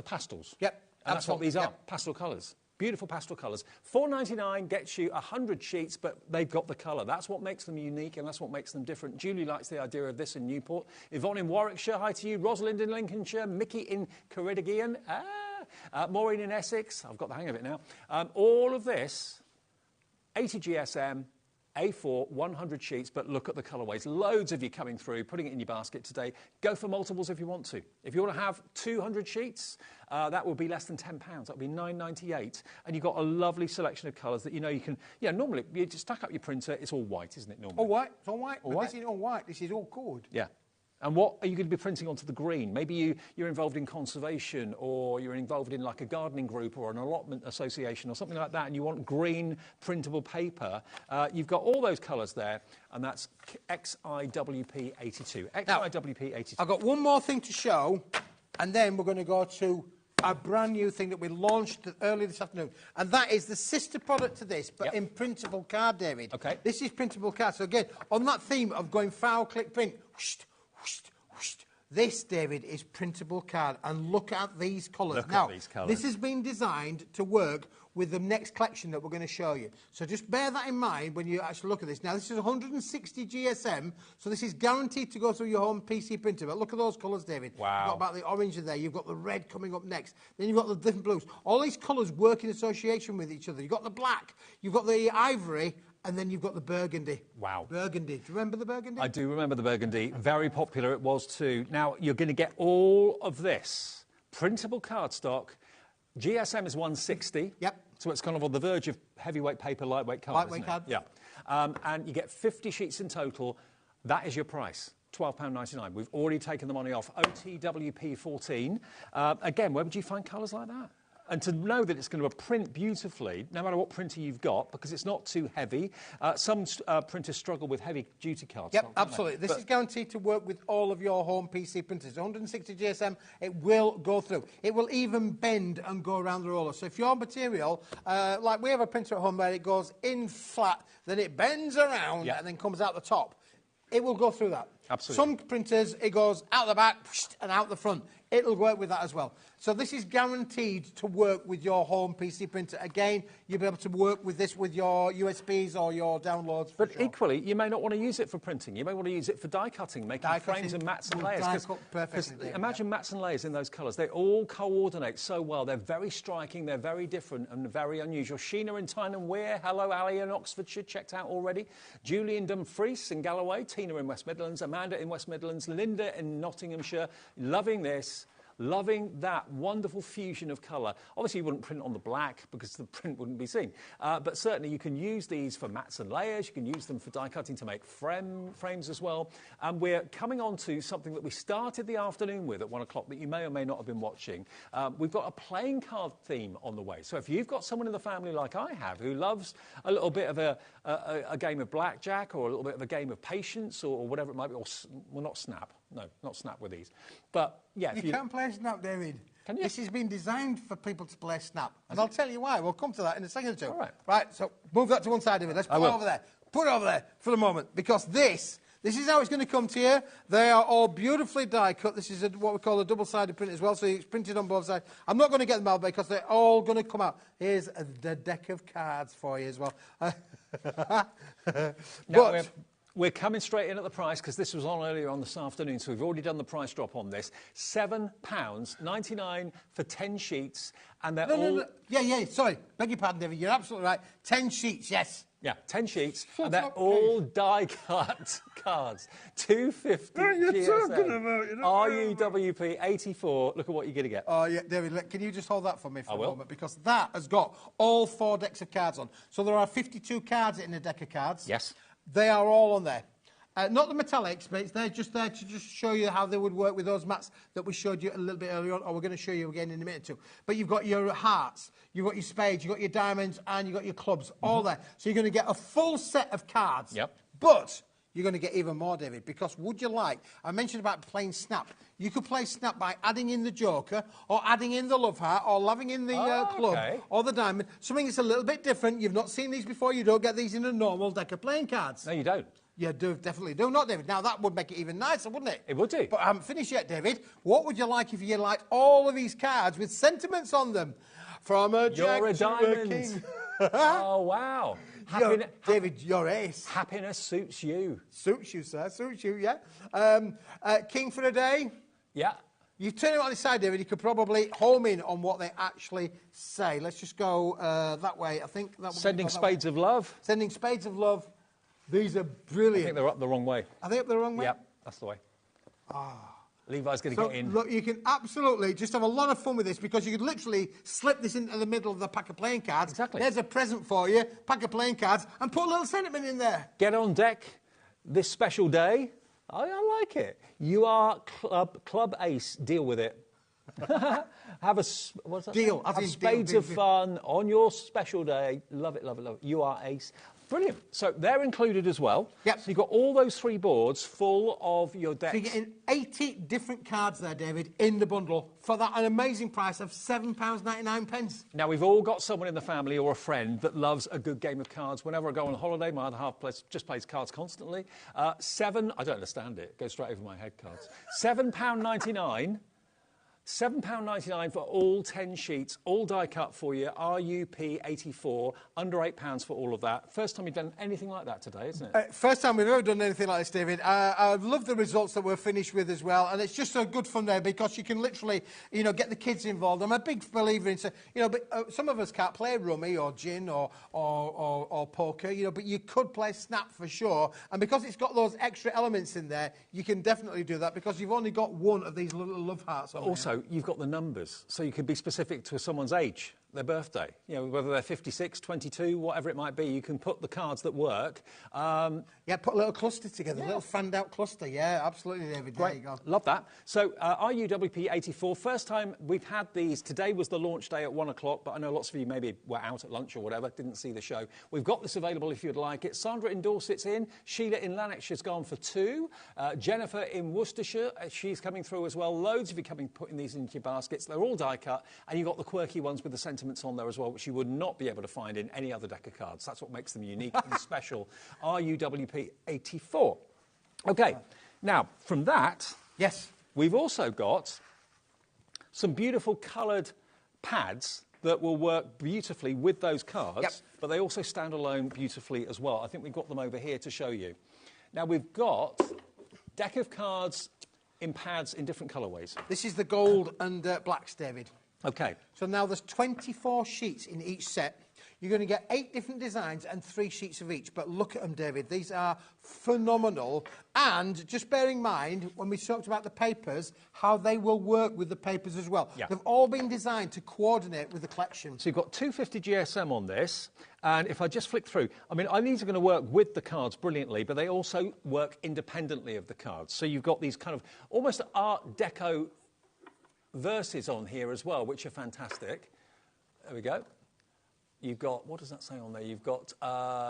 pastels. Yep. And that's what these are, pastel colours. Beautiful pastel colours. $4.99 gets you 100 sheets, but they've got the colour. That's what makes them unique, and that's what makes them different. Julie likes the idea of this in Newport. Yvonne in Warwickshire, hi to you. Rosalind in Lincolnshire. Mickey in Ceredigion. Maureen in Essex. I've got the hang of it now. All of this, 80 GSM, A4, 100 sheets, but look at the colourways. Loads of you coming through, putting it in your basket today. Go for multiples if you want to. If you want to have 200 sheets, that will be less than £10. That will be $9.98. And you've got a lovely selection of colours that you can... Yeah, normally, you just stack up your printer, it's all white, isn't it, normally? All white, it's all white. All but white? This is all white, this is all code. Yeah. And what are you going to be printing onto the green? Maybe you're involved in conservation, or you're involved in like a gardening group or an allotment association or something like that, and you want green printable paper. You've got all those colours there, and that's XIWP82. XIWP82. I've got one more thing to show, and then we're going to go to a brand new thing that we launched earlier this afternoon, and that is the sister product to this, but in printable card, David. Okay. This is printable card. So again, on that theme of going foul click print, whoosh, whoosh, whoosh, this, David, is printable card, and look at these colours. Look now, at these colours. this has been designed to work with the next collection that we're going to show you. So just bear that in mind when you actually look at this. Now, this is 160 GSM, so this is guaranteed to go through your home PC printer. But look at those colours, David. Wow. You've got about the orange in there. You've got the red coming up next. Then you've got the different blues. All these colours work in association with each other. You've got the black, you've got the ivory, and then you've got the burgundy. Wow. Burgundy. Do you remember the burgundy? I do remember the burgundy. Very popular it was too. Now, you're going to get all of this printable cardstock. GSM is 160. Yep. So it's kind of on the verge of heavyweight paper, lightweight card. Lightweight card. Yeah. And you get 50 sheets in total. That is your price. £12.99. We've already taken the money off. OTWP14. Again, where would you find colours like that? And to know that it's going to print beautifully, no matter what printer you've got, because it's not too heavy. Some printers struggle with heavy-duty cards. Yep, absolutely. This is guaranteed to work with all of your home PC printers. 160 GSM, it will go through. It will even bend and go around the roller. So if your material, like we have a printer at home where it goes in flat, then it bends around and then comes out the top, it will go through that. Absolutely. Some printers, it goes out the back and out the front. It'll work with that as well. So this is guaranteed to work with your home PC printer. Again, you'll be able to work with this with your USBs or your downloads. But equally, you may not want to use it for printing. You may want to use it for die cutting, making frames and mats and layers. Imagine mats and layers in those colours. They all coordinate so well. They're very striking, they're very different and very unusual. Sheena in Tyne Wear, hello, Ali in Oxfordshire, checked out already. Julie in Dumfries in Galloway, Tina in West Midlands, Amanda in West Midlands, Linda in Nottinghamshire, loving this. Loving that wonderful fusion of colour. Obviously, you wouldn't print on the black because the print wouldn't be seen. But certainly, you can use these for mats and layers. You can use them for die cutting to make frames as well. And we're coming on to something that we started the afternoon with at 1 o'clock that you may or may not have been watching. We've got a playing card theme on the way. So if you've got someone in the family like I have who loves a little bit of a game of blackjack or a little bit of a game of patience or whatever it might be, or well, not Snap. No, not Snap with these. But, yeah. You can't play Snap, David. Can you? This has been designed for people to play Snap. And I'll tell you why. We'll come to that in a second or two. All right. Right, so move that to one side of it. Let's put it over there. Put it over there for the moment. Because this is how it's going to come to you. They are all beautifully die cut. This is what we call a double-sided print as well, so it's printed on both sides. I'm not going to get them out because they're all going to come out. Here's the deck of cards for you as well. We're coming straight in at the price because this was on earlier on this afternoon, so we've already done the price drop on this. £7.99 for 10 sheets, and they're all... No. Yeah, sorry. Beg your pardon, David. You're absolutely right. 10 sheets, yes. Yeah, 10 sheets, and they're all die-cut cards. 250 GSM, RUWP 84. Look at what you're going to get. Oh, yeah, David, can you just hold that for me for a moment? Because that has got all 4 decks of cards on. So there are 52 cards in a deck of cards. Yes. They are all on there. Not the metallics, but they're just there to just show you how they would work with those mats that we showed you a little bit earlier on, or we're going to show you again in a minute or two. But you've got your hearts, you've got your spades, you've got your diamonds, and you've got your clubs, all there. So you're going to get a full set of cards. Yep. But you're going to get even more, David, because would you like... I mentioned about playing Snap. You could play Snap by adding in the Joker, or adding in the Love Heart, or loving in the club, or the diamond. Something that's a little bit different. You've not seen these before. You don't get these in a normal deck of playing cards. No, you don't. You do, definitely do not, David. Now, that would make it even nicer, wouldn't it? It would do. But I haven't finished yet, David. What would you like if you liked all of these cards with sentiments on them? From a jack You're a to a diamond. king. Oh, wow. David, you're ace. Happiness suits you. Suits you, sir. Suits you, yeah. King for a day. Yeah. You turn it on its side, David, you could probably home in on what they actually say. Let's just go that way. I think that Sending spades of love. Sending spades of love. These are brilliant. I think they're up the wrong way. Are they up the wrong way? Yep, that's the way. Levi's going to get in. Look, you can absolutely just have a lot of fun with this because you could literally slip this into the middle of the pack of playing cards. Exactly. There's a present for you, pack of playing cards, and put a little sentiment in there. Get on deck this special day. I like it. You are Club Ace. Deal with it. Have a what's that? Deal. Have spades of fun on your special day. Love it, love it, love it. You are Ace. Brilliant. So they're included as well. Yep. So you've got all those 3 boards full of your decks. So you're getting 80 different cards there, David, in the bundle for that an amazing price of £7.99. Now, we've all got someone in the family or a friend that loves a good game of cards. Whenever I go on holiday, my other half just plays cards constantly. I don't understand it. It goes straight over my head, cards. £7.99. £7.99 for all 10 sheets, all die cut for you, RUP 84, under £8 for all of that. First time you've done anything like that today, isn't it? First time we've ever done anything like this, David. I love the results that we're finished with as well, and it's just so good fun there because you can literally, get the kids involved. I'm a big believer in, but some of us can't play rummy or gin or poker, but you could play Snap for sure, and because it's got those extra elements in there, you can definitely do that because you've only got one of these little love hearts on Also, you've got the numbers, so you can be specific to someone's age, their birthday. Whether they're 56, 22, whatever it might be, you can put the cards that work. Put a little cluster together, a little fanned-out cluster. Yeah, absolutely, David. Great. There you go. Love that. So, RUWP 84, first time we've had these. Today was the launch day at 1 o'clock, but I know lots of you maybe were out at lunch or whatever, didn't see the show. We've got this available if you'd like it. Sandra in Dorset's in. Sheila in Lanarkshire's gone for 2. Jennifer in Worcestershire, she's coming through as well. Loads of you putting these into your baskets. They're all die cut, and you've got the quirky ones with the sentiments on there as well, which you would not be able to find in any other deck of cards. That's what makes them unique and special. RUWP 84. OK, now, from that, yes, we've also got some beautiful coloured pads that will work beautifully with those cards, but they also stand alone beautifully as well. I think we've got them over here to show you. Now, we've got deck of cards in pads in different colourways. This is the gold and blacks, David. OK. So now there's 24 sheets in each set. You're going to get 8 different designs and 3 sheets of each. But look at them, David. These are phenomenal. And just bear in mind, when we talked about the papers, how they will work with the papers as well. Yeah. They've all been designed to coordinate with the collection. So you've got 250 GSM on this. And if I just flick through, these are going to work with the cards brilliantly, but they also work independently of the cards. So you've got these kind of almost Art Deco verses on here as well, which are fantastic. There we go. You've got, what does that say on there? You've got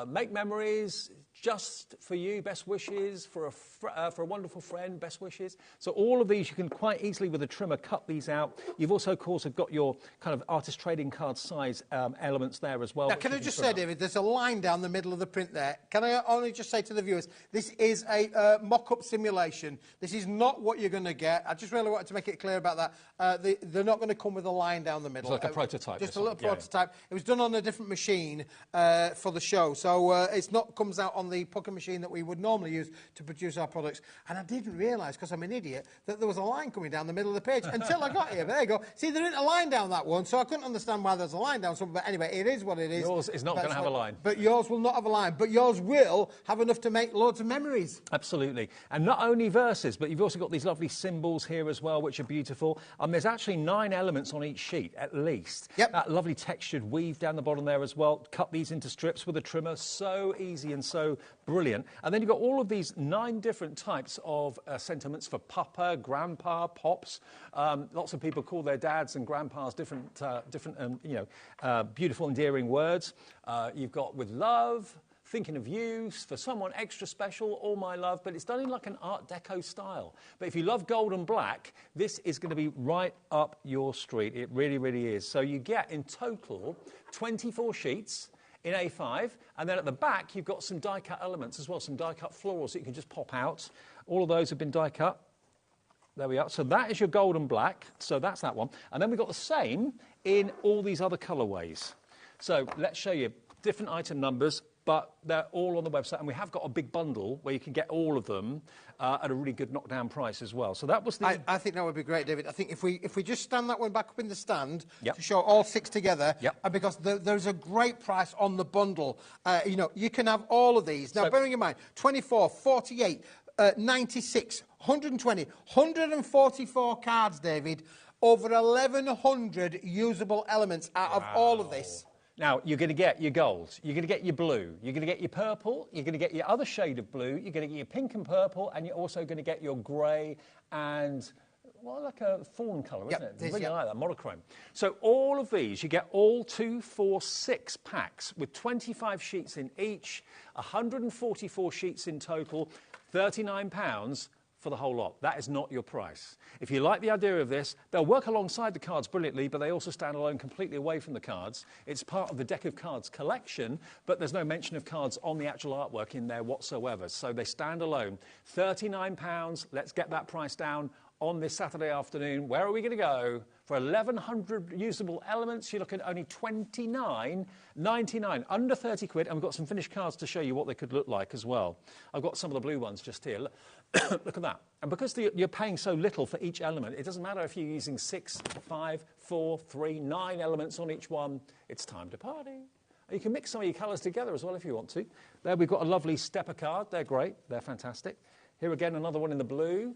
make memories, just for you, best wishes, for a wonderful friend, best wishes. So all of these, you can quite easily with a trimmer cut these out. You've also, of course, got your kind of artist trading card size elements there as well. Now, can I just say, David, there's a line down the middle of the print there. Can I only just say to the viewers, this is a mock-up simulation. This is not what you're going to get. I just really wanted to make it clear about that. They're not going to come with a line down the middle. It's like a prototype. Just a little prototype. It was done on a different machine for the show. So it's not comes out on the pocket machine that we would normally use to produce our products. And I didn't realise, because I'm an idiot, that there was a line coming down the middle of the page until I got here. But there you go. See, there isn't a line down that one, so I couldn't understand why there's a line down something. But anyway, it is what it is. Yours is not going to have a line. But yours will not have a line. But yours will have enough to make loads of memories. Absolutely. And not only verses, but you've also got these lovely symbols here as well, which are beautiful. There's actually 9 elements on each sheet, at least. Yep. That lovely textured weave down the bottom there as well. Cut these into strips with a trimmer. So easy and so brilliant. And then you've got all of these 9 different types of sentiments for Papa, Grandpa, Pops. Lots of people call their dads and grandpas different beautiful, endearing words. You've got with love, thinking of you, for someone extra special, all my love, but it's done in like an Art Deco style. But if you love gold and black, this is going to be right up your street. It really, really is. So you get, in total, 24 sheets in A5, and then at the back, you've got some die-cut elements as well, some die-cut florals that you can just pop out. All of those have been die-cut. There we are. So that is your gold and black. So that's that one. And then we've got the same in all these other colourways. So let's show you different item numbers, but they're all on the website, and we have got a big bundle where you can get all of them at a really good knockdown price as well. So that was the... I think that would be great, David. I think if we just stand that one back up in the stand Yep. to show all 6 together, Yep. Because there's a great price on the bundle. You can have all of these. Now, bearing in mind, 24, 48, 96, 120, 144 cards, David, over 1,100 usable elements out of all of this. Now, you're going to get your gold, you're going to get your blue, you're going to get your purple, you're going to get your other shade of blue, you're going to get your pink and purple, and you're also going to get your grey and, well, like a fawn colour, isn't it? Really like that, monochrome. So all of these, you get all 2, 4, 6 packs with 25 sheets in each, 144 sheets in total, £39 for the whole lot. That is not your price. If you like the idea of this, they'll work alongside the cards brilliantly, but they also stand alone completely away from the cards. It's part of the Deck of Cards collection, but there's no mention of cards on the actual artwork in there whatsoever. So they stand alone. £39. Let's get that price down on this Saturday afternoon. Where are we going to go? For 1,100 usable elements, you're looking at only $29.99, under 30 quid, and we've got some finished cards to show you what they could look like as well. I've got some of the blue ones just here. Look, look at that. And because you're paying so little for each element, it doesn't matter if you're using 6, 5, 4, 3, 9 elements on each one. It's time to party. You can mix some of your colours together as well if you want to. There we've got a lovely stepper card. They're great. They're fantastic. Here again, another one in the blue.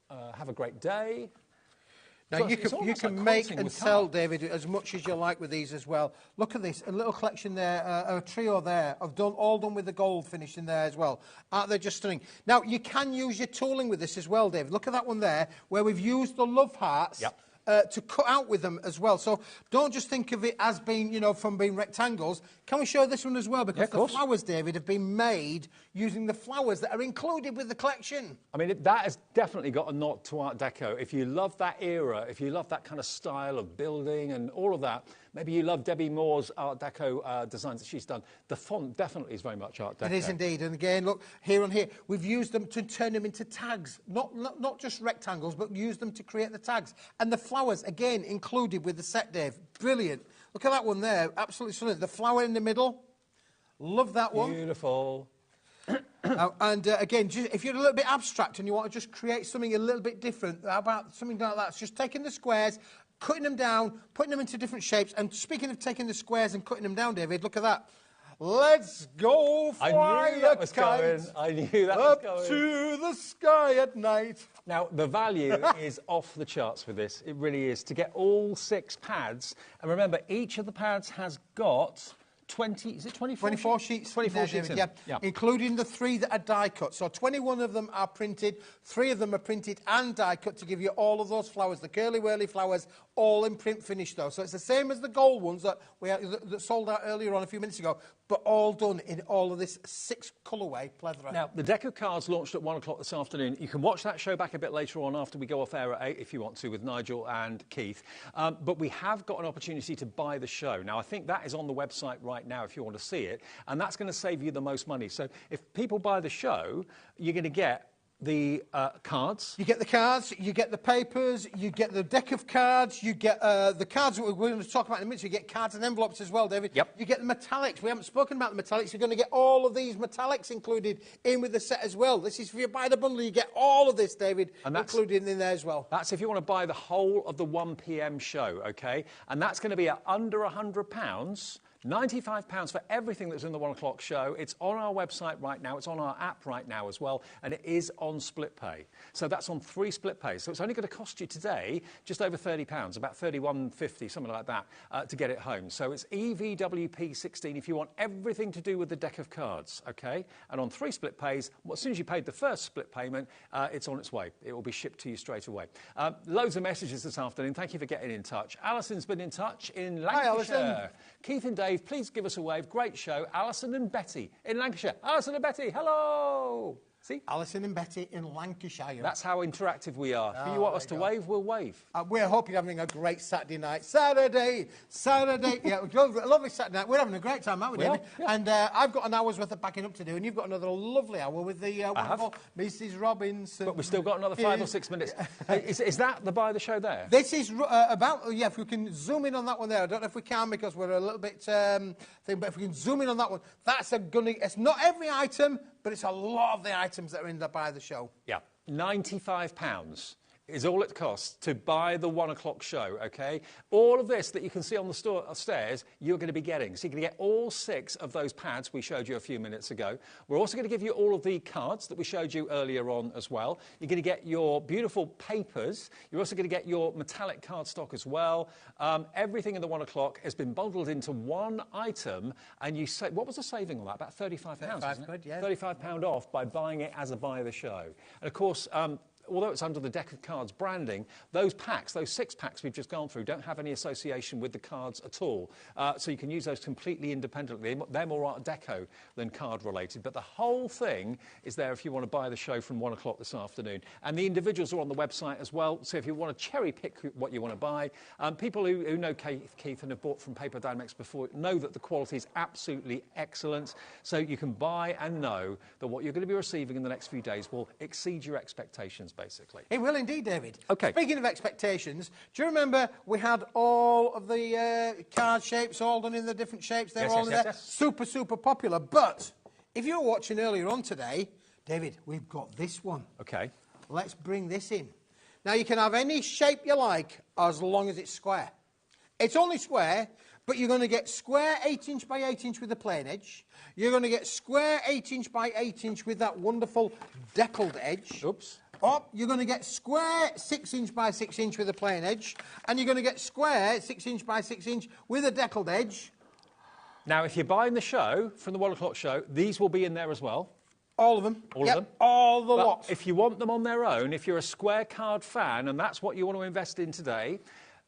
Have a great day. Now, you can make and sell, David, as much as you like with these as well. Look at this, a little collection there, a trio there, all done with the gold finish in there as well. Aren't they just stunning? Now, you can use your tooling with this as well, David. Look at that one there, where we've used the love hearts. Yep. To cut out with them as well. So don't just think of it as being, from being rectangles. Can we show this one as well? Because the flowers, David, have been made using the flowers that are included with the collection. I mean, that has definitely got a nod to Art Deco. If you love that era, if you love that kind of style of building and all of that, maybe you love Debbie Moore's Art Deco designs that she's done. The font definitely is very much Art Deco. It is indeed. And again, look, here on here, we've used them to turn them into tags. Not just rectangles, but use them to create the tags. And the flowers, again, included with the set, Dave. Brilliant. Look at that one there. Absolutely stunning. The flower in the middle. Love that one. Beautiful. Again, if you're a little bit abstract and you want to just create something a little bit different, how about something like that? It's just taking the squares, cutting them down, putting them into different shapes. And speaking of taking the squares and cutting them down, David, look at that. Let's go fly a kite. I knew that was going. Up to the sky at night. Now, the value is off the charts with this. It really is. To get all 6 pads, and remember, each of the pads has got 24 sheets. 24 sheets in. Yeah, including the 3 that are die cut. So 21 of them are printed, 3 of them are printed and die cut to give you all of those flowers, the curly-whirly flowers, all in print finish though. So it's the same as the gold ones that that sold out earlier on a few minutes ago, but all done in all of this 6 colourway plethora. Now, the Deck of Cards launched at 1 o'clock this afternoon. You can watch that show back a bit later on after we go off air at 8 if you want to with Nigel and Keith. But we have got an opportunity to buy the show. Now, I think that is on the website right now if you want to see it, and that's going to save you the most money. So if people buy the show, you're going to get the cards. You get the cards, you get the papers, you get the deck of cards, you get the cards that we're going to talk about in a minute. So you get cards and envelopes as well, David. Yep. You get the metallics. We haven't spoken about the metallics. You're going to get all of these metallics included in with the set as well. This is for you buy the bundle. You get all of this, David, included in there as well. That's if you want to buy the whole of the 1 p.m. show, OK? And that's going to be at under £100. £95 for everything that's in the 1 o'clock show. It's on our website right now. It's on our app right now as well. And it is on split pay. So that's on 3 split pays. So it's only going to cost you today just over £30, about £31.50, something like that, to get it home. So it's EVWP16 if you want everything to do with the deck of cards, OK? And on 3 split pays, well, as soon as you paid the first split payment, it's on its way. It will be shipped to you straight away. Loads of messages this afternoon. Thank you for getting in touch. Alison's been in touch in Lancashire. Hi, Alison. Keith and Dave, please give us a wave. Great show. Alison and Betty in Lancashire. Alison and Betty, hello. See? Alison and Betty in Lancashire. That's how interactive we are. If you want us to wave, we'll wave. We're hoping you're having a great Saturday night. Saturday. Yeah, a lovely Saturday night. We're having a great time, aren't we, David? Yeah. And I've got an hour's worth of packing up to do, and you've got another lovely hour with the wonderful Mrs. Robinson. But we've still got another 5 or 6 minutes. Is that the buy the show there? This is about, if we can zoom in on that one there. I don't know if we can because we're a little bit thing, but if we can zoom in on that one, that's it's not every item, but it's a lot of the items that are in the buy the show. Yeah, £95 is all it costs to buy the 1 o'clock show, OK? All of this that you can see on the stairs, you're going to be getting. So you're going to get all 6 of those pads we showed you a few minutes ago. We're also going to give you all of the cards that we showed you earlier on as well. You're going to get your beautiful papers. You're also going to get your metallic cardstock as well. Everything in the 1 o'clock has been bundled into one item. And you say, what was the saving on that? About £35, wasn't it? Yeah. £35 off by buying it as a buy the show. And of course, although it's under the deck of cards branding, those packs, those 6 packs we've just gone through, don't have any association with the cards at all. So you can use those completely independently. They're more Art Deco than card related. But the whole thing is there if you want to buy the show from 1 o'clock this afternoon. And the individuals are on the website as well. So if you want to cherry pick what you want to buy, people who know Keith and have bought from Paper Dynamics before know that the quality is absolutely excellent. So you can buy and know that what you're going to be receiving in the next few days will exceed your expectations, basically. It will indeed, David. OK. Speaking of expectations, do you remember we had all of the card shapes all done in the different shapes? They were all in there. Yes. Super, super popular. But if you were watching earlier on today, David, we've got this one. OK. Let's bring this in. Now, you can have any shape you like as long as it's square. It's only square, but you're going to get square 8-inch by 8-inch with a plain edge. You're going to get square 8-inch by 8-inch with that wonderful deckled edge. Oops. You're going to get square 6-inch by 6-inch with a plain edge. And you're going to get square 6-inch by 6-inch with a deckled edge. Now, if you're buying the show from the 1 o'clock show, these will be in there as well. All of them. All of them? All the But lots. if you want them on their own, if you're a square card fan, and that's what you want to invest in today,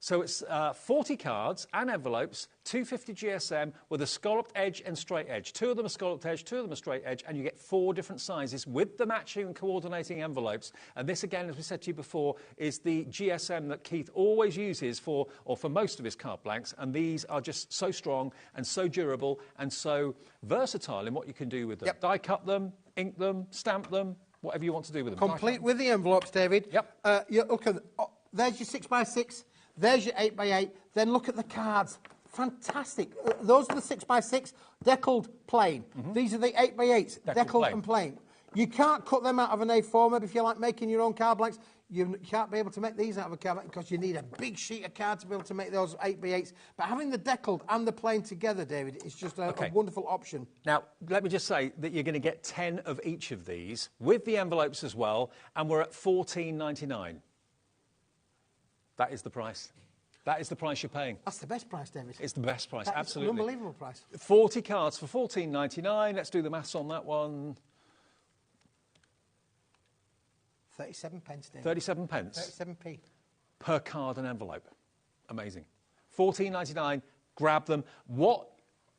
so it's 40 cards and envelopes, 250 GSM with a scalloped edge and straight edge. 2 of them are scalloped edge, 2 of them are straight edge, and you get 4 different sizes with the matching and coordinating envelopes. And this, again, as we said to you before, is the GSM that Keith always uses for most of his card blanks. And these are just so strong and so durable and so versatile in what you can do with them. Yep. Die cut them, ink them, stamp them, whatever you want to do with them. Complete with the envelopes, David. Yep. There's your 6x6. There's your 8x8. Then look at the cards. Fantastic. Those are the 6x6, deckled plain. These are the 8x8s, deckled and plain. You can't cut them out of an A4. Maybe if you like making your own card blanks, you can't be able to make these out of a card blank because you need a big sheet of card to be able to make those 8x8s. But having the deckled and the plain together, David, is just a wonderful option. Now, let me just say that you're going to get 10 of each of these with the envelopes as well, and we're at $14.99. That is the price. That is the price you're paying. That's the best price, David. It's the best price, That's absolutely. an unbelievable price. 40 cards for $14.99. Let's do the maths on that one. 37 pence, David. 37 pence. 37p. Per card and envelope. Amazing. $14.99. Grab them.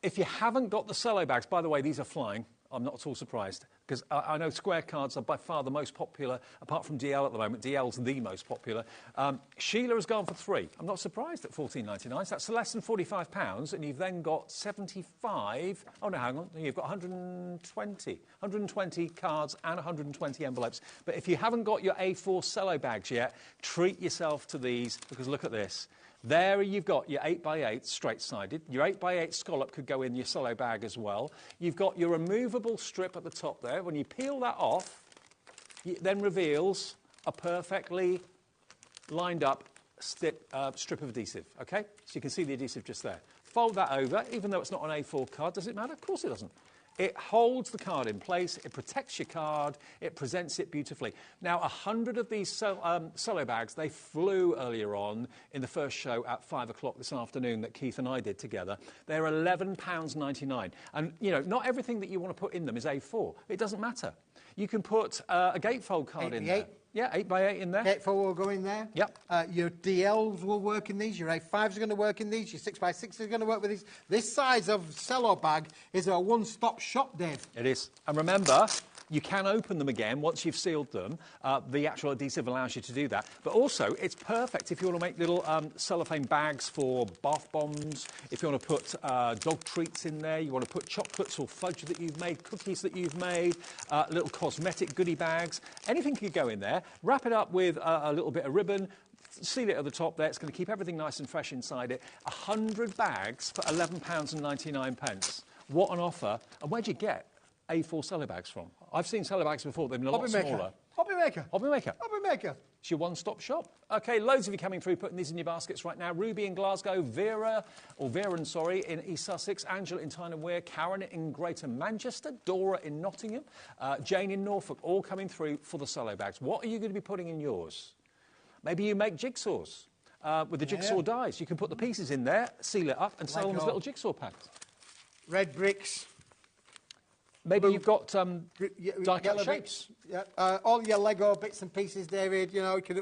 If you haven't got the cello bags, by the way, these are flying. I'm not at all surprised. because I know square cards are by far the most popular, apart from DL at the moment. DL's the most popular. Sheila has gone for 3. I'm not surprised at £14.99. So that's less than £45, and you've then got 75. Oh, no, hang on. You've got 120 cards and 120 envelopes. But if you haven't got your A4 cello bags yet, treat yourself to these, because look at this. There you've got your 8x8 straight-sided. Your 8x8 scallop could go in your cello bag as well. You've got your removable strip at the top there. When you peel that off, it then reveals a perfectly lined up strip of adhesive, OK? So you can see the adhesive just there. Fold that over, even though it's not an A4 card. Does it matter? Of course it doesn't. It holds the card in place, it protects your card, it presents it beautifully. Now, 100 of these cello bags, they flew earlier on in the first show at 5 o'clock this afternoon that Keith and I did together. They're £11.99. And, you know, not everything that you want to put in them is A4. It doesn't matter. You can put a gatefold card in there. Yeah, 8x8 in there. Gatefold will go in there. Yep. Your DLs will work in these. Your A5s are going to work in these. Your 6x6 are going to work with these. This size of cello bag is a one-stop shop, Dave. It is. And remember, you can open them again once you've sealed them. The actual adhesive allows you to do that. But also, it's perfect if you want to make little cellophane bags for bath bombs, if you want to put dog treats in there, you want to put chocolates or fudge that you've made, cookies that you've made, little cosmetic goodie bags. Anything could go in there. Wrap it up with a little bit of ribbon, seal it at the top there. It's going to keep everything nice and fresh inside it. 100 bags for £11.99. What an offer. And where'd you get A4 cello bags from? I've seen cello bags before. They've been a lot smaller. HobbyMaker. HobbyMaker. HobbyMaker. It's your one-stop shop. OK, loads of you coming through, putting these in your baskets right now. Ruby in Glasgow, Varen in East Sussex, Angela in Tyne and Wear, Karen in Greater Manchester, Dora in Nottingham, Jane in Norfolk, all coming through for the cello bags. What are you going to be putting in yours? Maybe you make jigsaws with the jigsaw dies. You can put the pieces in there, seal it up, and sell them as little jigsaw packs. Red bricks. Maybe you've got die-cut shapes. Yeah. All your Lego bits and pieces, David. You know, you could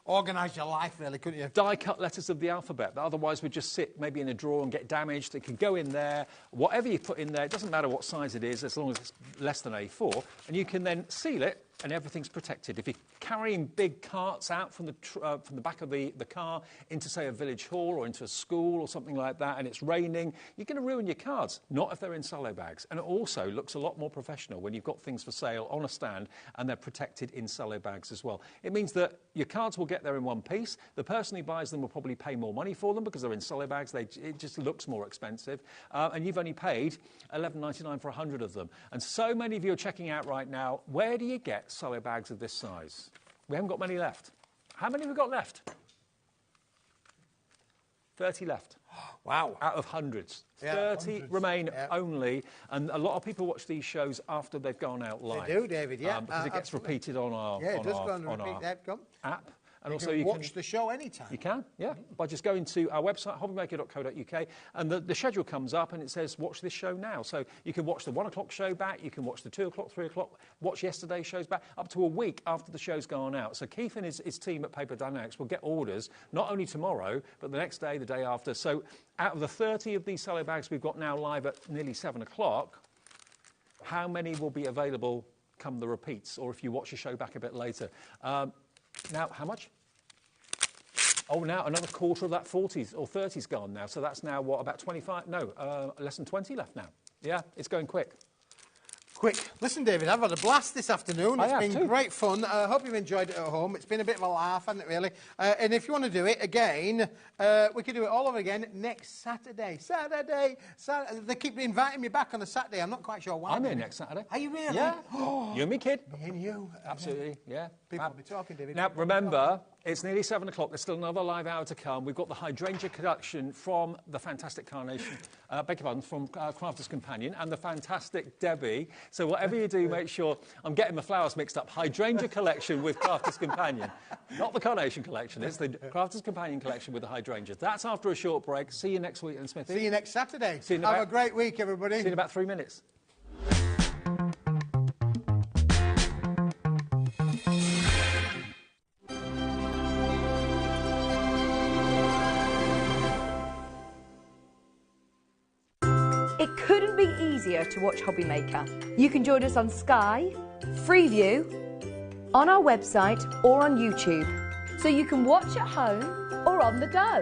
organise your life, really, couldn't you? Die-cut letters of the alphabet that otherwise would just sit maybe in a drawer and get damaged. It can go in there. Whatever you put in there, it doesn't matter what size it is, as long as it's less than A4. And you can then seal it, and everything's protected. If you're carrying big carts out from the back of the car into, say, a village hall or into a school or something like that, and it's raining, you're going to ruin your cards. Not if they're in cello bags. And it also looks a lot more professional when you've got things for sale on a stand and they're protected in cello bags as well. It means that your cards will get there in one piece. The person who buys them will probably pay more money for them because they're in cello bags. It just looks more expensive. And you've only paid £11.99 for 100 of them. And so many of you are checking out right now, where do you get cello bags of this size? We haven't got many left. How many have we got left? 30 left. Wow. Out of hundreds. Yeah, 30 hundreds. remain only. And a lot of people watch these shows after they've gone out live. They do, David, yeah. Because it gets repeated on our, app. And also you can watch the show anytime. You can, yeah, by just going to our website, hobbymaker.co.uk, and the schedule comes up and it says, watch this show now. So you can watch the 1 o'clock show back, you can watch the 2 o'clock, 3 o'clock, watch yesterday's shows back, up to a week after the show's gone out. So Keith and his team at Paper Dynamics will get orders, not only tomorrow, but the next day, the day after. So out of the 30 of these cello bags we've got now live at nearly 7 o'clock, how many will be available come the repeats, or if you watch the show back a bit later? Now, how much? Oh, now another quarter of that 40s or 30s gone now. So that's now, what, about 25? No, less than 20 left now. Yeah, it's going quick. Quick. Listen, David, I've had a blast this afternoon. It's been great fun. I hope you've enjoyed it at home. It's been a bit of a laugh, hasn't it, really? And if you want to do it again, we could do it all over again next Saturday. They keep inviting me back on a Saturday. I'm not quite sure why. I'm here next Saturday. Are you really? Yeah. You and me, kid. Me and you. Absolutely, yeah. People will be talking, David. Now, remember, it's nearly 7 o'clock. There's still another live hour to come. We've got the hydrangea collection from the fantastic Carnation, beg your pardon, from Crafter's Companion, and the fantastic Debbie. So whatever you do, make sure, I'm getting the flowers mixed up, hydrangea collection with Crafter's Companion. Not the Carnation collection, it's the Crafter's Companion collection with the hydrangea. That's after a short break. See you next week, Ian Smith. See you next Saturday. See you Have a great week, everybody. See you in about 3 minutes. It couldn't be easier to watch HobbyMaker. You can join us on Sky, Freeview, on our website or on YouTube. So you can watch at home or on the go.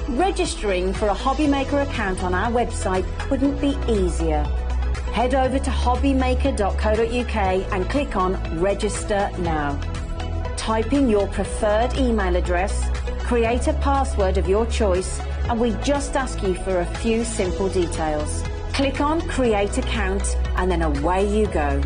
Registering for a HobbyMaker account on our website couldn't be easier. Head over to hobbymaker.co.uk and click on Register Now. Type in your preferred email address, create a password of your choice, and we just ask you for a few simple details. Click on Create Account and then away you go.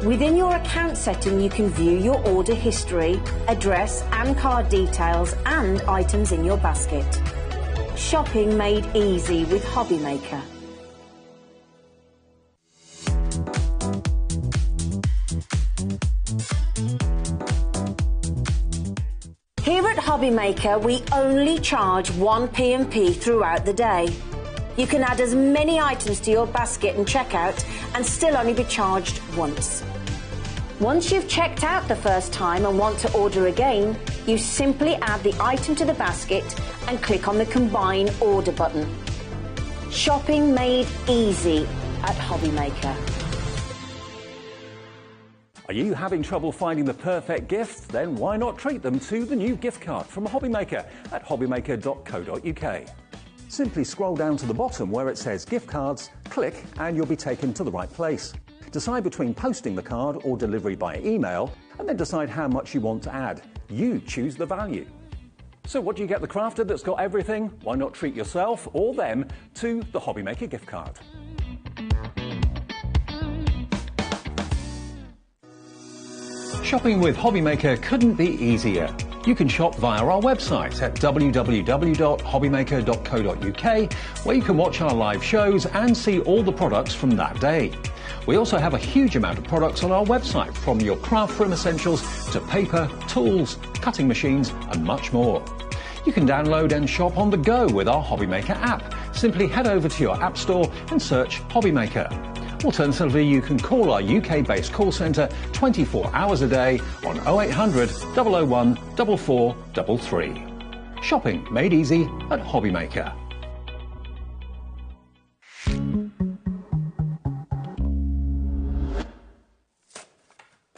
Within your account setting, you can view your order history, address and card details and items in your basket. Shopping made easy with HobbyMaker. Here at HobbyMaker, we only charge 1 P&P throughout the day. You can add as many items to your basket and checkout and still only be charged once. Once you've checked out the first time and want to order again, you simply add the item to the basket and click on the Combine Order button. Shopping made easy at HobbyMaker. Are you having trouble finding the perfect gift? Then why not treat them to the new gift card from HobbyMaker at hobbymaker.co.uk. Simply scroll down to the bottom where it says gift cards, click and you'll be taken to the right place. Decide between posting the card or delivery by email and then decide how much you want to add. You choose the value. So what do you get the crafter that's got everything? Why not treat yourself or them to the HobbyMaker gift card? Shopping with HobbyMaker couldn't be easier. You can shop via our website at www.hobbymaker.co.uk, where you can watch our live shows and see all the products from that day. We also have a huge amount of products on our website, from your craft room essentials to paper, tools, cutting machines and much more. You can download and shop on the go with our HobbyMaker app. Simply head over to your app store and search HobbyMaker. Alternatively, you can call our UK-based call centre 24 hours a day on 0800 001 4433. Shopping made easy at HobbyMaker.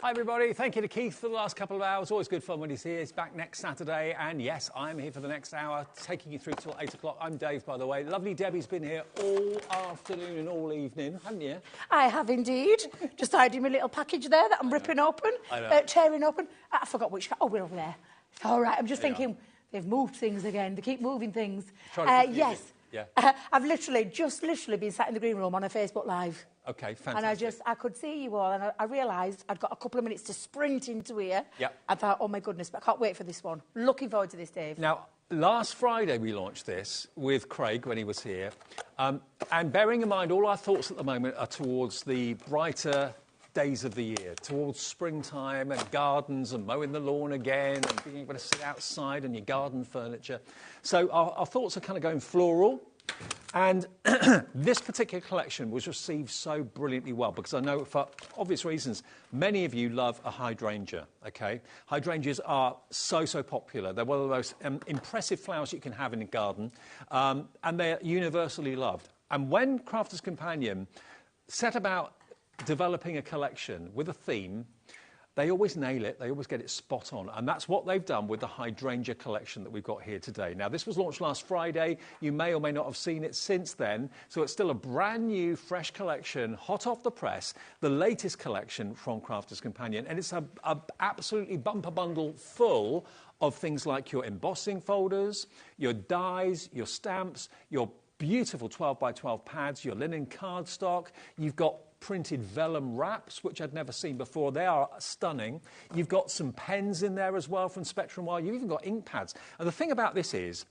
Hi everybody, thank you to Keith for the last couple of hours. Always good fun when he's here. He's back next Saturday, and yes, I'm here for the next hour, taking you through till 8 o'clock. I'm Dave, by the way. Lovely Debbie's been here all afternoon and all evening, haven't you? I have indeed. Just hiding my little package there that I'm ripping open, tearing open. I forgot which. Oh, we're over there. All right, I'm just thinking, they've moved things again. They keep moving things. Yes. Yeah. I've just literally been sat in the green room on a Facebook Live. Okay, fantastic. And I could see you all, and I realised I'd got a couple of minutes to sprint into here. Yep. I thought, oh my goodness, but I can't wait for this one. Looking forward to this, Dave. Now, last Friday we launched this with Craig when he was here. And bearing in mind, all our thoughts at the moment are towards the brighter days of the year, towards springtime and gardens and mowing the lawn again and being able to sit outside on your garden furniture. So our thoughts are kind of going floral. And this particular collection was received so brilliantly well because I know for obvious reasons, many of you love a hydrangea, okay? Hydrangeas are so popular. They're one of the most impressive flowers you can have in a garden, and they're universally loved. And when Crafter's Companion set about developing a collection with a theme, They always nail it. They always get it spot on. And that's what they've done with the hydrangea collection that we've got here today. Now, this was launched last Friday. You may or may not have seen it since then. So it's still a brand new, fresh collection, hot off the press, the latest collection from Crafters Companion. And it's a absolutely bumper bundle full of things like your embossing folders, your dies, your stamps, your beautiful 12 by 12 pads, your linen cardstock. You've got printed vellum wraps, which I'd never seen before. They are stunning. You've got some pens in there as well from Spectrum Wire. You've even got ink pads. And the thing about this is,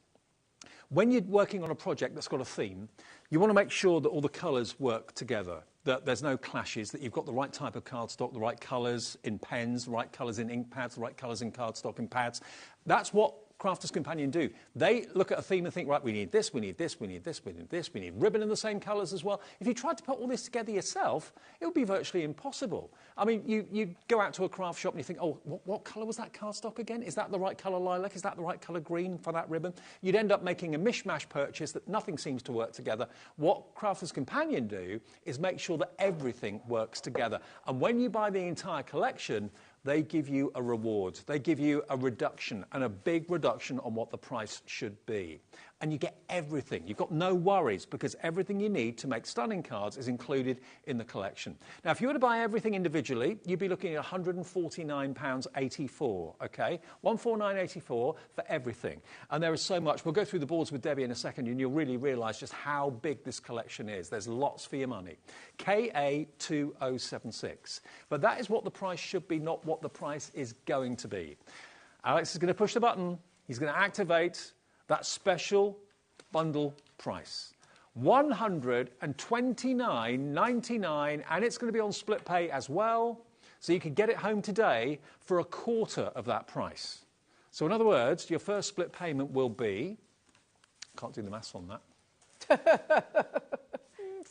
when you're working on a project that's got a theme, you want to make sure that all the colours work together, that there's no clashes, that you've got the right type of cardstock, the right colours in pens, the right colours in ink pads, the right colours in cardstock and pads. That's what Crafters Companion do. They look at a theme and think, right, we need this, we need this, we need this, we need this, we need ribbon in the same colours as well. If you tried to put all this together yourself, it would be virtually impossible. I mean, you go out to a craft shop and you think, oh, what colour was that cardstock again? Is that the right colour lilac? Is that the right colour green for that ribbon? You'd end up making a mishmash purchase that nothing seems to work together. What Crafters Companion do is make sure that everything works together. And when you buy the entire collection, they give you a reward. They give you a reduction, and a big reduction on what the price should be. And you get everything. You've got no worries, because everything you need to make stunning cards is included in the collection. Now, if you were to buy everything individually, you'd be looking at £149.84, okay? £149.84 for everything. And there is so much. We'll go through the boards with Debbie in a second, and you'll really realise just how big this collection is. There's lots for your money. KA2076. But that is what the price should be, not what the price is going to be. Alex is going to push the button. He's going to activate that special bundle price. $129.99, and it's going to be on split pay as well, so you can get it home today for a quarter of that price. So in other words, your first split payment will be, can't do the maths on that.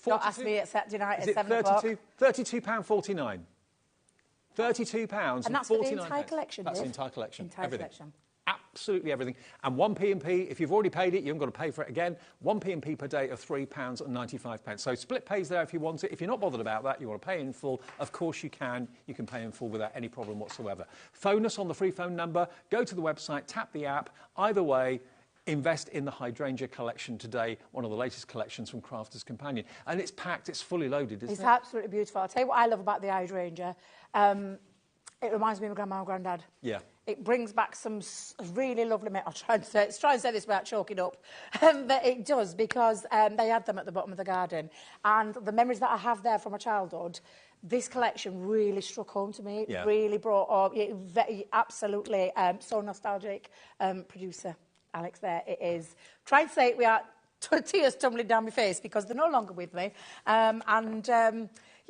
Don't ask me at Saturday night at 7 o'clock. £32.49. £32.49. And that's for the entire collection, That's the Dave? entire collection. Entire everything. collection. Absolutely everything. And 1p&p, if you've already paid it, you haven't got to pay for it again. 1p&p per day of £3.95. So split pays there if you want it. If you're not bothered about that, you want to pay in full, of course you can. You can pay in full without any problem whatsoever. Phone us on the free phone number, go to the website, tap the app. Either way, invest in the Hydrangea collection today, one of the latest collections from Crafters Companion. And it's packed, it's fully loaded, isn't it? It's absolutely beautiful. I'll tell you what I love about the Hydrangea. It reminds me of my grandma and granddad. Yeah. It brings back some really lovely... I'll try and say this without choking up. But it does, because they had them at the bottom of the garden. And the memories that I have there from my childhood, this collection really struck home to me. Yeah. It really brought up... absolutely so nostalgic. Producer Alex there, it is. Try and say it without tears tumbling down my face, because they're no longer with me.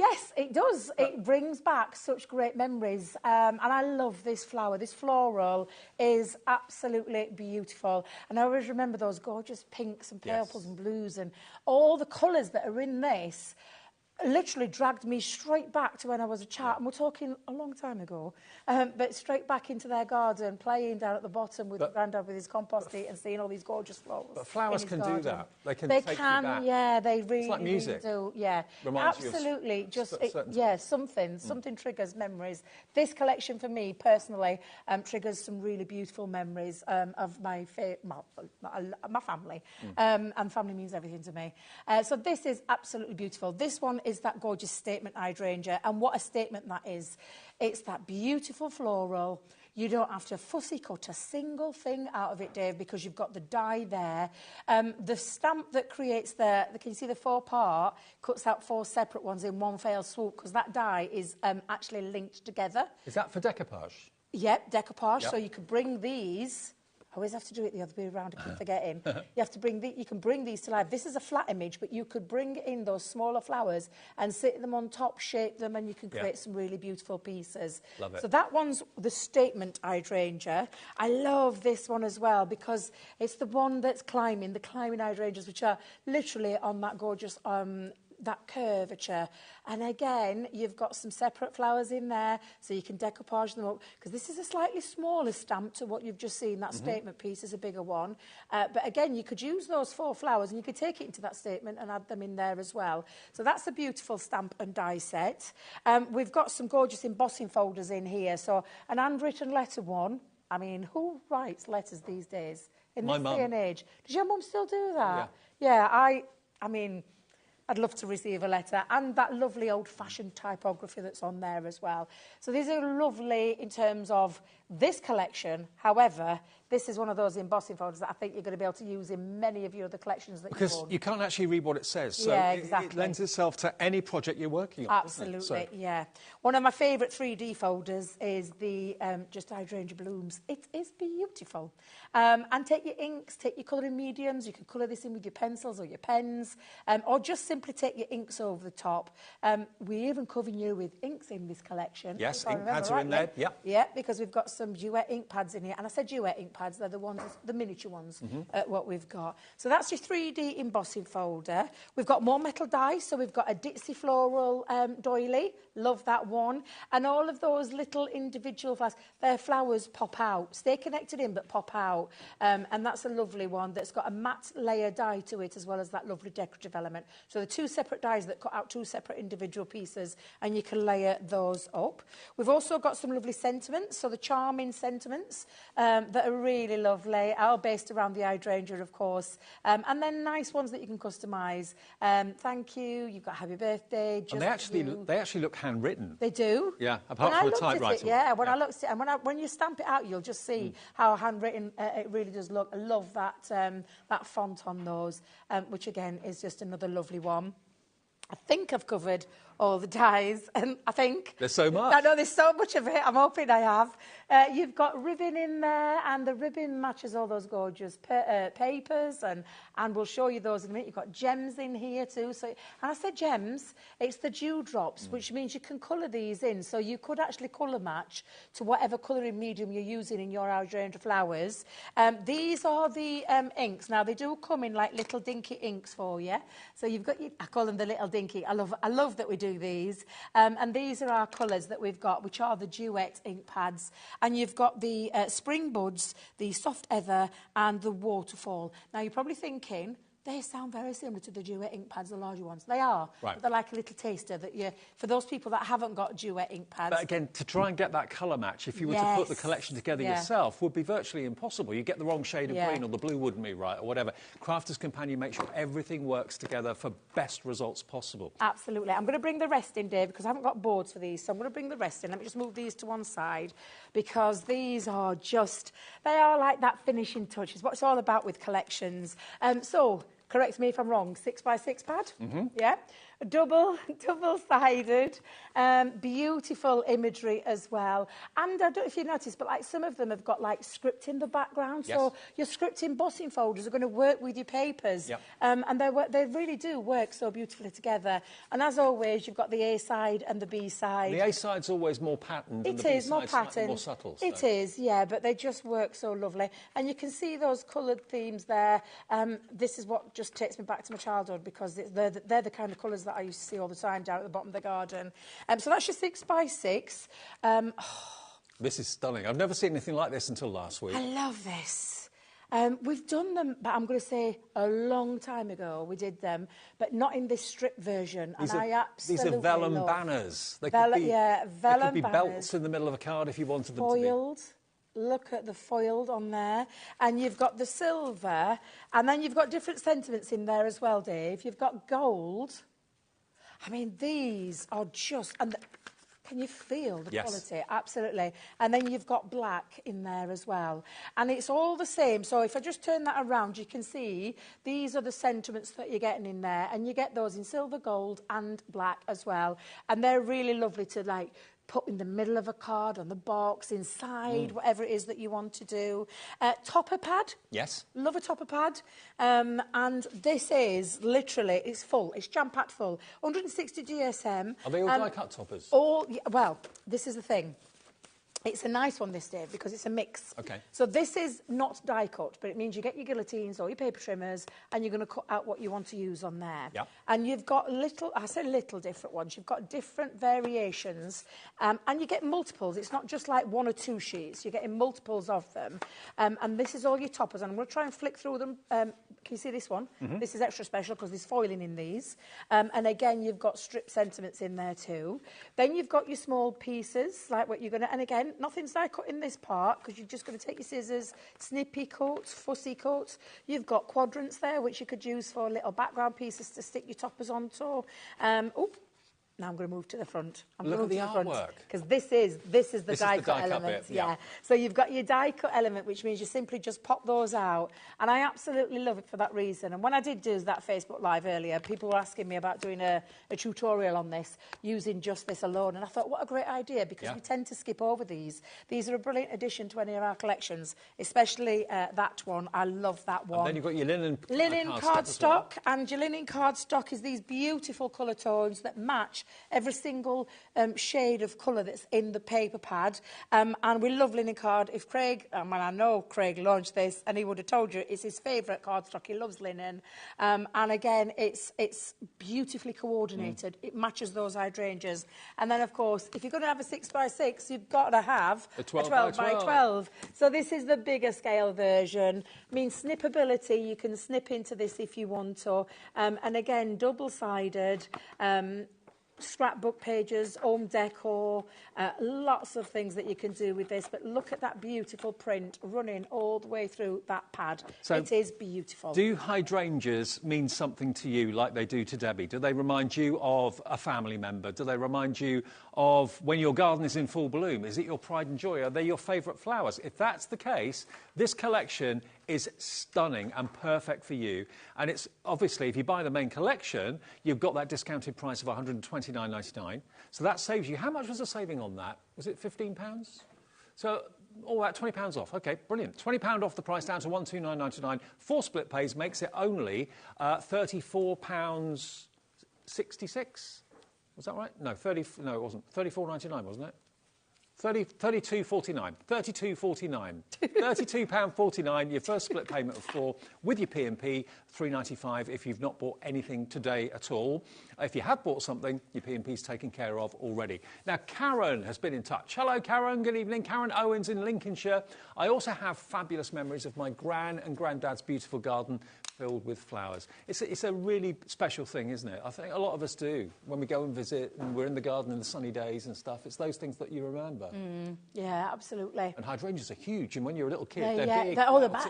Yes, it does. It brings back such great memories. And I love this flower. This floral is absolutely beautiful. And I always remember those gorgeous pinks and purples and blues, and all the colours that are in this literally dragged me straight back to when I was a child. And we're talking a long time ago, but straight back into their garden, playing down at the bottom with Grandad with his compost heat and seeing all these gorgeous flowers. But flowers can do that. They can They take can, you back. yeah, they really, It's like music. really do. Yeah, Reminds you of absolutely. Just certain yeah, something triggers memories. This collection for me personally triggers some really beautiful memories of my family, and family means everything to me. So this is absolutely beautiful. This one is that gorgeous statement hydrangea, and what a statement that is. It's that beautiful floral. You don't have to fussy cut a single thing out of it, Dave, because you've got the die there. The stamp that creates can you see the 4-part, cuts out 4 separate ones in one fell swoop, because that die is actually linked together. Is that for decoupage? Yep, decoupage. Yep. So you could bring these... I always have to do it the other way around. I keep forgetting. You have to you can bring these to life. This is a flat image, but you could bring in those smaller flowers and sit them on top, shape them, and you can create some really beautiful pieces. Love it. So that one's the statement hydrangea. I love this one as well, because it's the one that's climbing, the climbing hydrangeas, which are literally on that gorgeous that curvature. And again, you've got some separate flowers in there, so you can decoupage them up, because this is a slightly smaller stamp to what you've just seen. That statement piece is a bigger one. But again, you could use those 4 flowers and you could take it into that statement and add them in there as well. So that's a beautiful stamp and die set. We've got some gorgeous embossing folders in here. So an handwritten letter one. I mean, who writes letters these days in this day and age? Does your mum still do that? Yeah, I mean, I'd love to receive a letter, and that lovely old-fashioned typography that's on there as well. So these are lovely in terms of this collection. However, this is one of those embossing folders that I think you're going to be able to use in many of your other collections that because you own. You can't actually read what it says, so exactly. it lends itself to any project you're working on. Absolutely, so. yeah. One of my favourite 3D folders is the Just Hydrangea Blooms. It is beautiful. And take your inks, take your colouring mediums. You can colour this in with your pencils or your pens, or just simply take your inks over the top. We're even covering you with inks in this collection. Yes, ink pads are in there, Yeah, because we've got some duet ink pads in here. And I said duet ink pads, they're the ones, the miniature ones, what we've got. So that's your 3D embossing folder. We've got more metal dies, so we've got a Ditsy floral doily. Love that one. And all of those little individual flowers, their flowers pop out. Stay connected in, but pop out. And that's a lovely one that's got a matte layer die to it, as well as that lovely decorative element. So the 2 separate dies that cut out 2 separate individual pieces, and you can layer those up. We've also got some lovely sentiments, so the charming sentiments that are really lovely, all based around the hydrangea, of course. And then nice ones that you can customise. Thank you, you've got happy birthday, just and they actually look handwritten. They do. Yeah, apart from the typewriter. When I looked at it, and when you stamp it out, you'll just see how handwritten it really does look. I love that, that font on those, which again is just another lovely one. I think I've covered all the dies, and I think... There's so much. I know there's so much of it. I'm hoping I have. You've got ribbon in there, and the ribbon matches all those gorgeous papers, and we'll show you those in a minute. You've got gems in here too. So, and I said gems, it's the dewdrops, which means you can colour these in. So you could actually colour match to whatever colouring medium you're using in your hydrangea flowers. These are the inks. Now, they do come in like little dinky inks for you. So you've got, I call them the little dinky. I love that we do these. And these are our colours that we've got, which are the duet ink pads. And you've got the spring buds, the soft ether, and the waterfall. Now, you're probably thinking, they sound very similar to the duet ink pads, the larger ones. They are, but they're like a little taster that you, for those people that haven't got duet ink pads. But again, to try and get that colour match, if you were to put the collection together yourself, would be virtually impossible. You get the wrong shade of green, or the blue wouldn't be right, or whatever. Crafter's Companion makes sure everything works together for best results possible. Absolutely. I'm going to bring the rest in, Dave, because I haven't got boards for these, so I'm going to bring the rest in. Let me just move these to one side, because these are just, they are like that finishing touch. It's what it's all about with collections. So, correct me if I'm wrong, 6x6 pad? Yeah. Double-sided, beautiful imagery as well. And I don't know if you noticed, but like some of them have got like script in the background. So your script embossing folders are going to work with your papers. And they really do work so beautifully together. And as always, you've got the A side and the B side. The A side's always more patterned and the B side's slightly more subtle. So. It is, yeah, but they just work so lovely. And you can see those coloured themes there. This is what just takes me back to my childhood, because they're the kind of colours that I used to see all the time down at the bottom of the garden. So that's your 6x6. This is stunning. I've never seen anything like this until last week. I love this. We've done them, but I'm going to say a long time ago we did them, but not in this strip version. These and are, I absolutely these are vellum love. banners. They Vellum could be, vellum they could be banners. belts in the middle of a card if you wanted them Foiled. to be. Look at the foiled on there. And you've got the silver, and then you've got different sentiments in there as well, Dave. You've got gold. I mean, these are just... And can you feel the quality? Absolutely. And then you've got black in there as well. And it's all the same. So if I just turn that around, you can see these are the sentiments that you're getting in there. And you get those in silver, gold and black as well. And they're really lovely to, like, put in the middle of a card, on the box, inside, whatever it is that you want to do. Topper pad. Yes. Love a topper pad. And this is literally, it's full. It's jam-packed full. 160 GSM. Are they all die-cut toppers? All, well, this is the thing. It's a nice one this day because it's a mix. Okay. So this is not die cut, but it means you get your guillotines or your paper trimmers and you're going to cut out what you want to use on there. Yeah. And you've got little different ones. You've got different variations and you get multiples. It's not just like 1 or 2 sheets. You're getting multiples of them. And this is all your toppers. And I'm going to try and flick through them. Can you see this one? Mm-hmm. This is extra special because there's foiling in these. And again, you've got strip sentiments in there too. Then you've got your small pieces, like what you're going to... And again, nothing's die cut in this part because you're just going to take your scissors, snippy cuts, fussy cuts. You've got quadrants there, which you could use for little background pieces to stick your toppers onto. Now I'm going to move to the front. Look at the artwork. Because this is the die cut element. Yeah. So you've got your die cut element, which means you simply just pop those out. And I absolutely love it for that reason. And when I did do that Facebook Live earlier, people were asking me about doing a tutorial on this, using just this alone. And I thought, what a great idea, because we tend to skip over these. These are a brilliant addition to any of our collections, especially that one. I love that one. And then you've got your linen cardstock. And your linen cardstock is these beautiful colour tones that match every single shade of colour that's in the paper pad. And we love linen card. If Craig, and I know Craig launched this, and he would have told you it's his favourite cardstock. He loves linen. And again, it's beautifully coordinated. It matches those hydrangeas. And then, of course, if you're going to have a 6x6, you've got to have a 12 by 12. So this is the bigger scale version. I mean, snippability, you can snip into this if you want to. And again, double-sided. Scrapbook pages, home decor, lots of things that you can do with this. But look at that beautiful print running all the way through that pad. So it is beautiful. Do hydrangeas mean something to you like they do to Debbie? Do they remind you of a family member? Do they remind you of when your garden is in full bloom? Is it your pride and joy? Are they your favourite flowers? If that's the case, this collection is stunning and perfect for you. And it's obviously, if you buy the main collection, you've got that discounted price of £129.99. So that saves you. How much was the saving on that? Was it £15? So all that, £20 off. OK, brilliant. £20 off the price down to £129.99. 4 split pays makes it only £34.66. Was that right? No, no, it wasn't. £34.99, wasn't it? £32.49. £32.49. Your first split payment of 4 with your P&P, £3.95 if you've not bought anything today at all. If you have bought something, your P&P's taken care of already. Now, Karen has been in touch. Hello, Karen. Good evening. Karen Owens in Lincolnshire. I also have fabulous memories of my gran and granddad's beautiful garden filled with flowers. It's a really special thing, isn't it? I think a lot of us do. When we go and visit and we're in the garden in the sunny days and stuff, it's those things that you remember. Yeah, absolutely. And hydrangeas are huge, and when you're a little kid, they're big.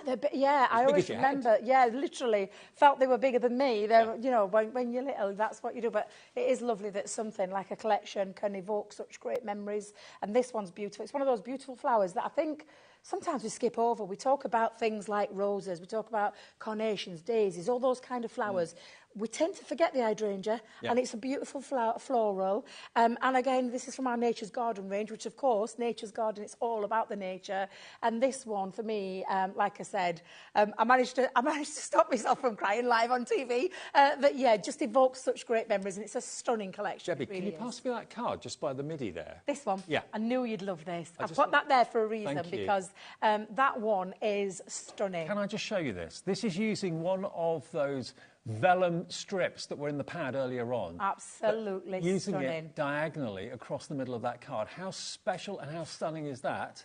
They're big. Yeah, I always remember. Yeah, literally felt they were bigger than me. They're, you know, when you're little, that's what you do. But it is lovely that something like a collection can evoke such great memories. And this one's beautiful. It's one of those beautiful flowers that I think sometimes we skip over. We talk about things like roses, we talk about carnations, daisies, all those kind of flowers. We tend to forget the hydrangea, and it's a beautiful floral. And again, this is from our Nature's Garden range, which, of course, Nature's Garden, it's all about the nature. And this one, for me, like I said, I managed to stop myself from crying live on TV. That, just evokes such great memories, and it's a stunning collection. Debbie, can you pass me that card just by the MIDI there? This one? Yeah. I knew you'd love this. I put that there for a reason, because that one is stunning. Can I just show you this? This is using one of those vellum strips that were in the pad earlier on. Absolutely using stunning. It diagonally across the middle of that card. How special and how stunning is that?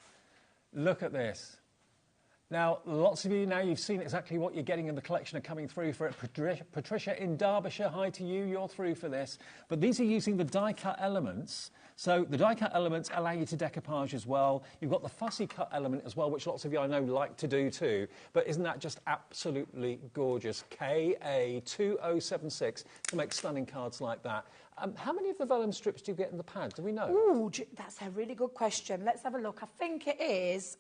Look at this. Now, lots of you now, you've seen exactly what you're getting in the collection are coming through for it. Patricia in Derbyshire, hi to you, you're through for this. But these are using the die-cut elements. So the die-cut elements allow you to decoupage as well. You've got the fussy cut element as well, which lots of you I know like to do too. But isn't that just absolutely gorgeous? KA2076 to make stunning cards like that. How many of the vellum strips do you get in the pad? Do we know? Ooh, that's a really good question. Let's have a look. I think it is...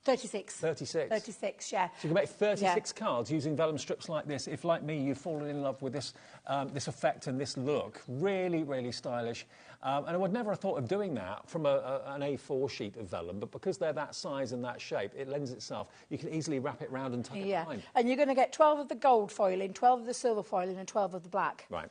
36. 36? 36, yeah. So you can make 36 cards using vellum strips like this. If, like me, you've fallen in love with this, this effect and this look. Really, really stylish. And I would never have thought of doing that from an A4 sheet of vellum, but because they're that size and that shape, it lends itself. You can easily wrap it round and tuck it behind. And you're going to get 12 of the gold foiling, 12 of the silver foiling and 12 of the black. Right.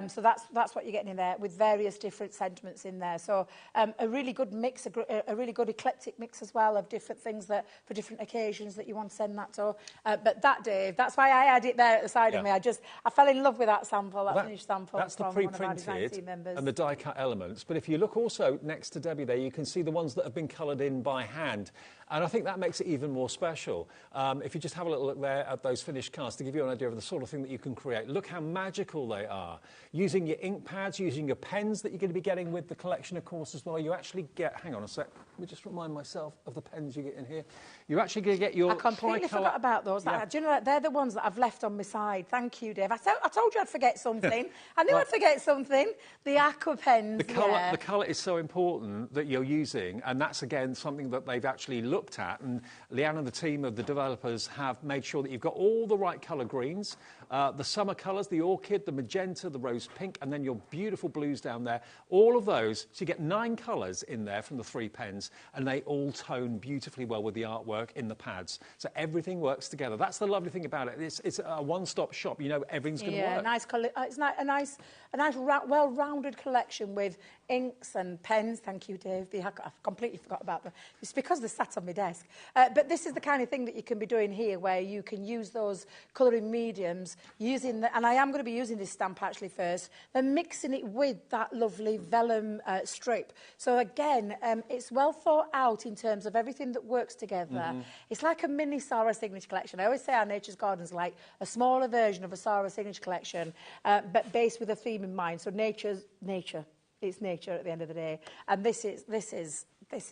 So that's what you're getting in there, with various different sentiments in there. So a really good mix, a really good eclectic mix as well of different things that for different occasions that you want to send that to. But that, Dave, that's why I had it there at the side of me. I fell in love with that sample, that finished sample. That's the from one of our design team members. and the die-cut elements. But if you look also next to Debbie there, you can see the ones that have been coloured in by hand. And I think that makes it even more special. If you just have a little look there at those finished cards to give you an idea of the sort of thing that you can create. Look how magical they are. Using your ink pads, using your pens that you're going to be getting with the collection, of course, as well. You actually get, hang on a sec, let me just remind myself of the pens you get in here. You're actually going to get your I completely forgot about those. Yeah. Do you know, they're the ones that I've left on my side. Thank you, Dave. I told you I'd forget something. I knew I'd forget something. The aqua pens. The colour is so important that you're using, and that's, again, something that they've actually looked at. And Leanne and the team of the developers have made sure that you've got all the right colour greens, the summer colours, the orchid, the magenta, the rose pink, and then your beautiful blues down there. All of those. So you get 9 colours in there from the 3 pens, and they all tone beautifully well with the artwork in the pads. So everything works together. That's the lovely thing about it. It's a one-stop shop. You know everything's going to work. Yeah, nice colour. It's a nice, well-rounded collection with inks and pens. Thank you, Dave. I've completely forgot about them. It's because they're sat on my desk. But this is the kind of thing that you can be doing here, where you can use those colouring mediums, and I am going to be using this stamp actually first, then mixing it with that lovely vellum strip. So again, it's well thought out in terms of everything that works together. It's like a mini Sarah Signature Collection. I always say our Nature's Garden's like a smaller version of a Sarah Signature Collection, but based with a theme in mind. So nature's nature. It's nature at the end of the day. And this is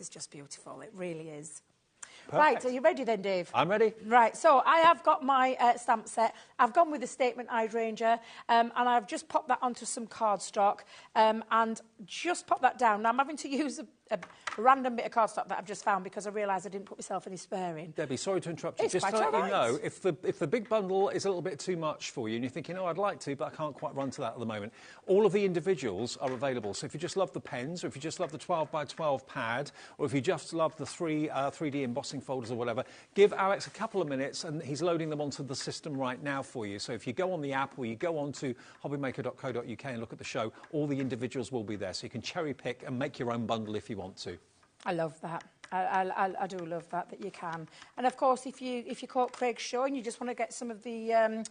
just beautiful. It really is. Perfect. Right, are you ready then, Dave? I'm ready. Right, so I have got my stamp set. I've gone with the Statement Hydrangea, and I've just popped that onto some cardstock, and just popped that down. Now, I'm having to use a random bit of cardstock that I've just found because I realised I didn't put myself any spare in. Debbie, sorry to interrupt you. It's Just to quite let all you know, if the big bundle is a little bit too much for you and you're thinking, oh, I'd like to, but I can't quite run to that at the moment, all of the individuals are available. So if you just love the pens, or if you just love the 12x12 pad, or if you just love the 3D embossing folders or whatever, give Alex a couple of minutes and he's loading them onto the system right now for you. So if you go on the app or you go on to hobbymaker.co.uk and look at the show, all the individuals will be there. So you can cherry pick and make your own bundle if you want to. I love that. I do love that you can. And of course, if you caught Craig's show and you just want to get some of the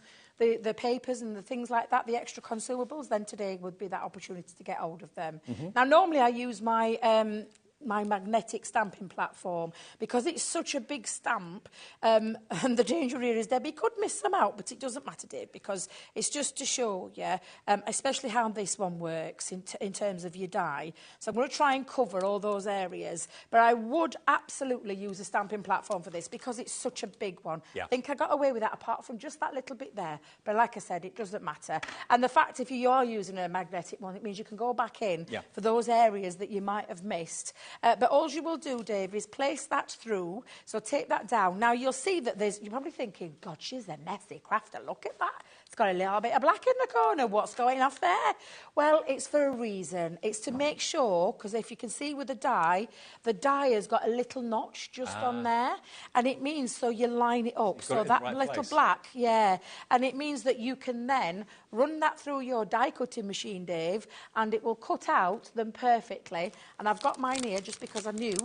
papers and the things like that, the extra consumables, then today would be that opportunity to get hold of them. Now, normally I use my magnetic stamping platform because it's such a big stamp, and the danger here is Debbie could miss some out, but it doesn't matter, Dave, because it's just to show you, especially how this one works in terms of your die. So I'm going to try and cover all those areas, but I would absolutely use a stamping platform for this because it's such a big one. Yeah. I think I got away with that apart from just that little bit there, but like I said, it doesn't matter. And the fact if you are using a magnetic one, it means you can go back in for those areas that you might have missed. But all you will do, Dave, is place that through. So take that down. Now, you'll see that you're probably thinking, God, she's a messy crafter. Look at that. It's got a little bit of black in the corner. What's going off there? Well, it's for a reason. It's to make sure, because if you can see with the die has got a little notch just on there. And it means so you line it up. So that little black, and it means that you can then run that through your die cutting machine, Dave, and it will cut out them perfectly. And I've got mine here just because I knew.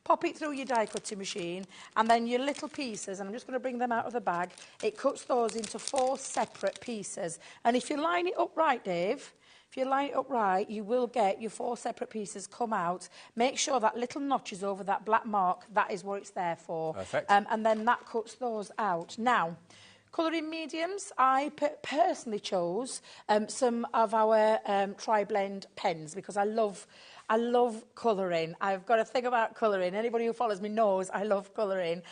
Pop it through your die cutting machine, and then your little pieces, and I'm just going to bring them out of the bag, it cuts those into 4 separate pieces. And if you line it up right, Dave, if you line it up right, you will get your 4 separate pieces come out. Make sure that little notch is over that black mark. That is what it's there for. Perfect. And then that cuts those out. Now, colouring mediums, I personally chose some of our tri-blend pens because I love colouring. I've got a thing about colouring. Anybody who follows me knows I love colouring.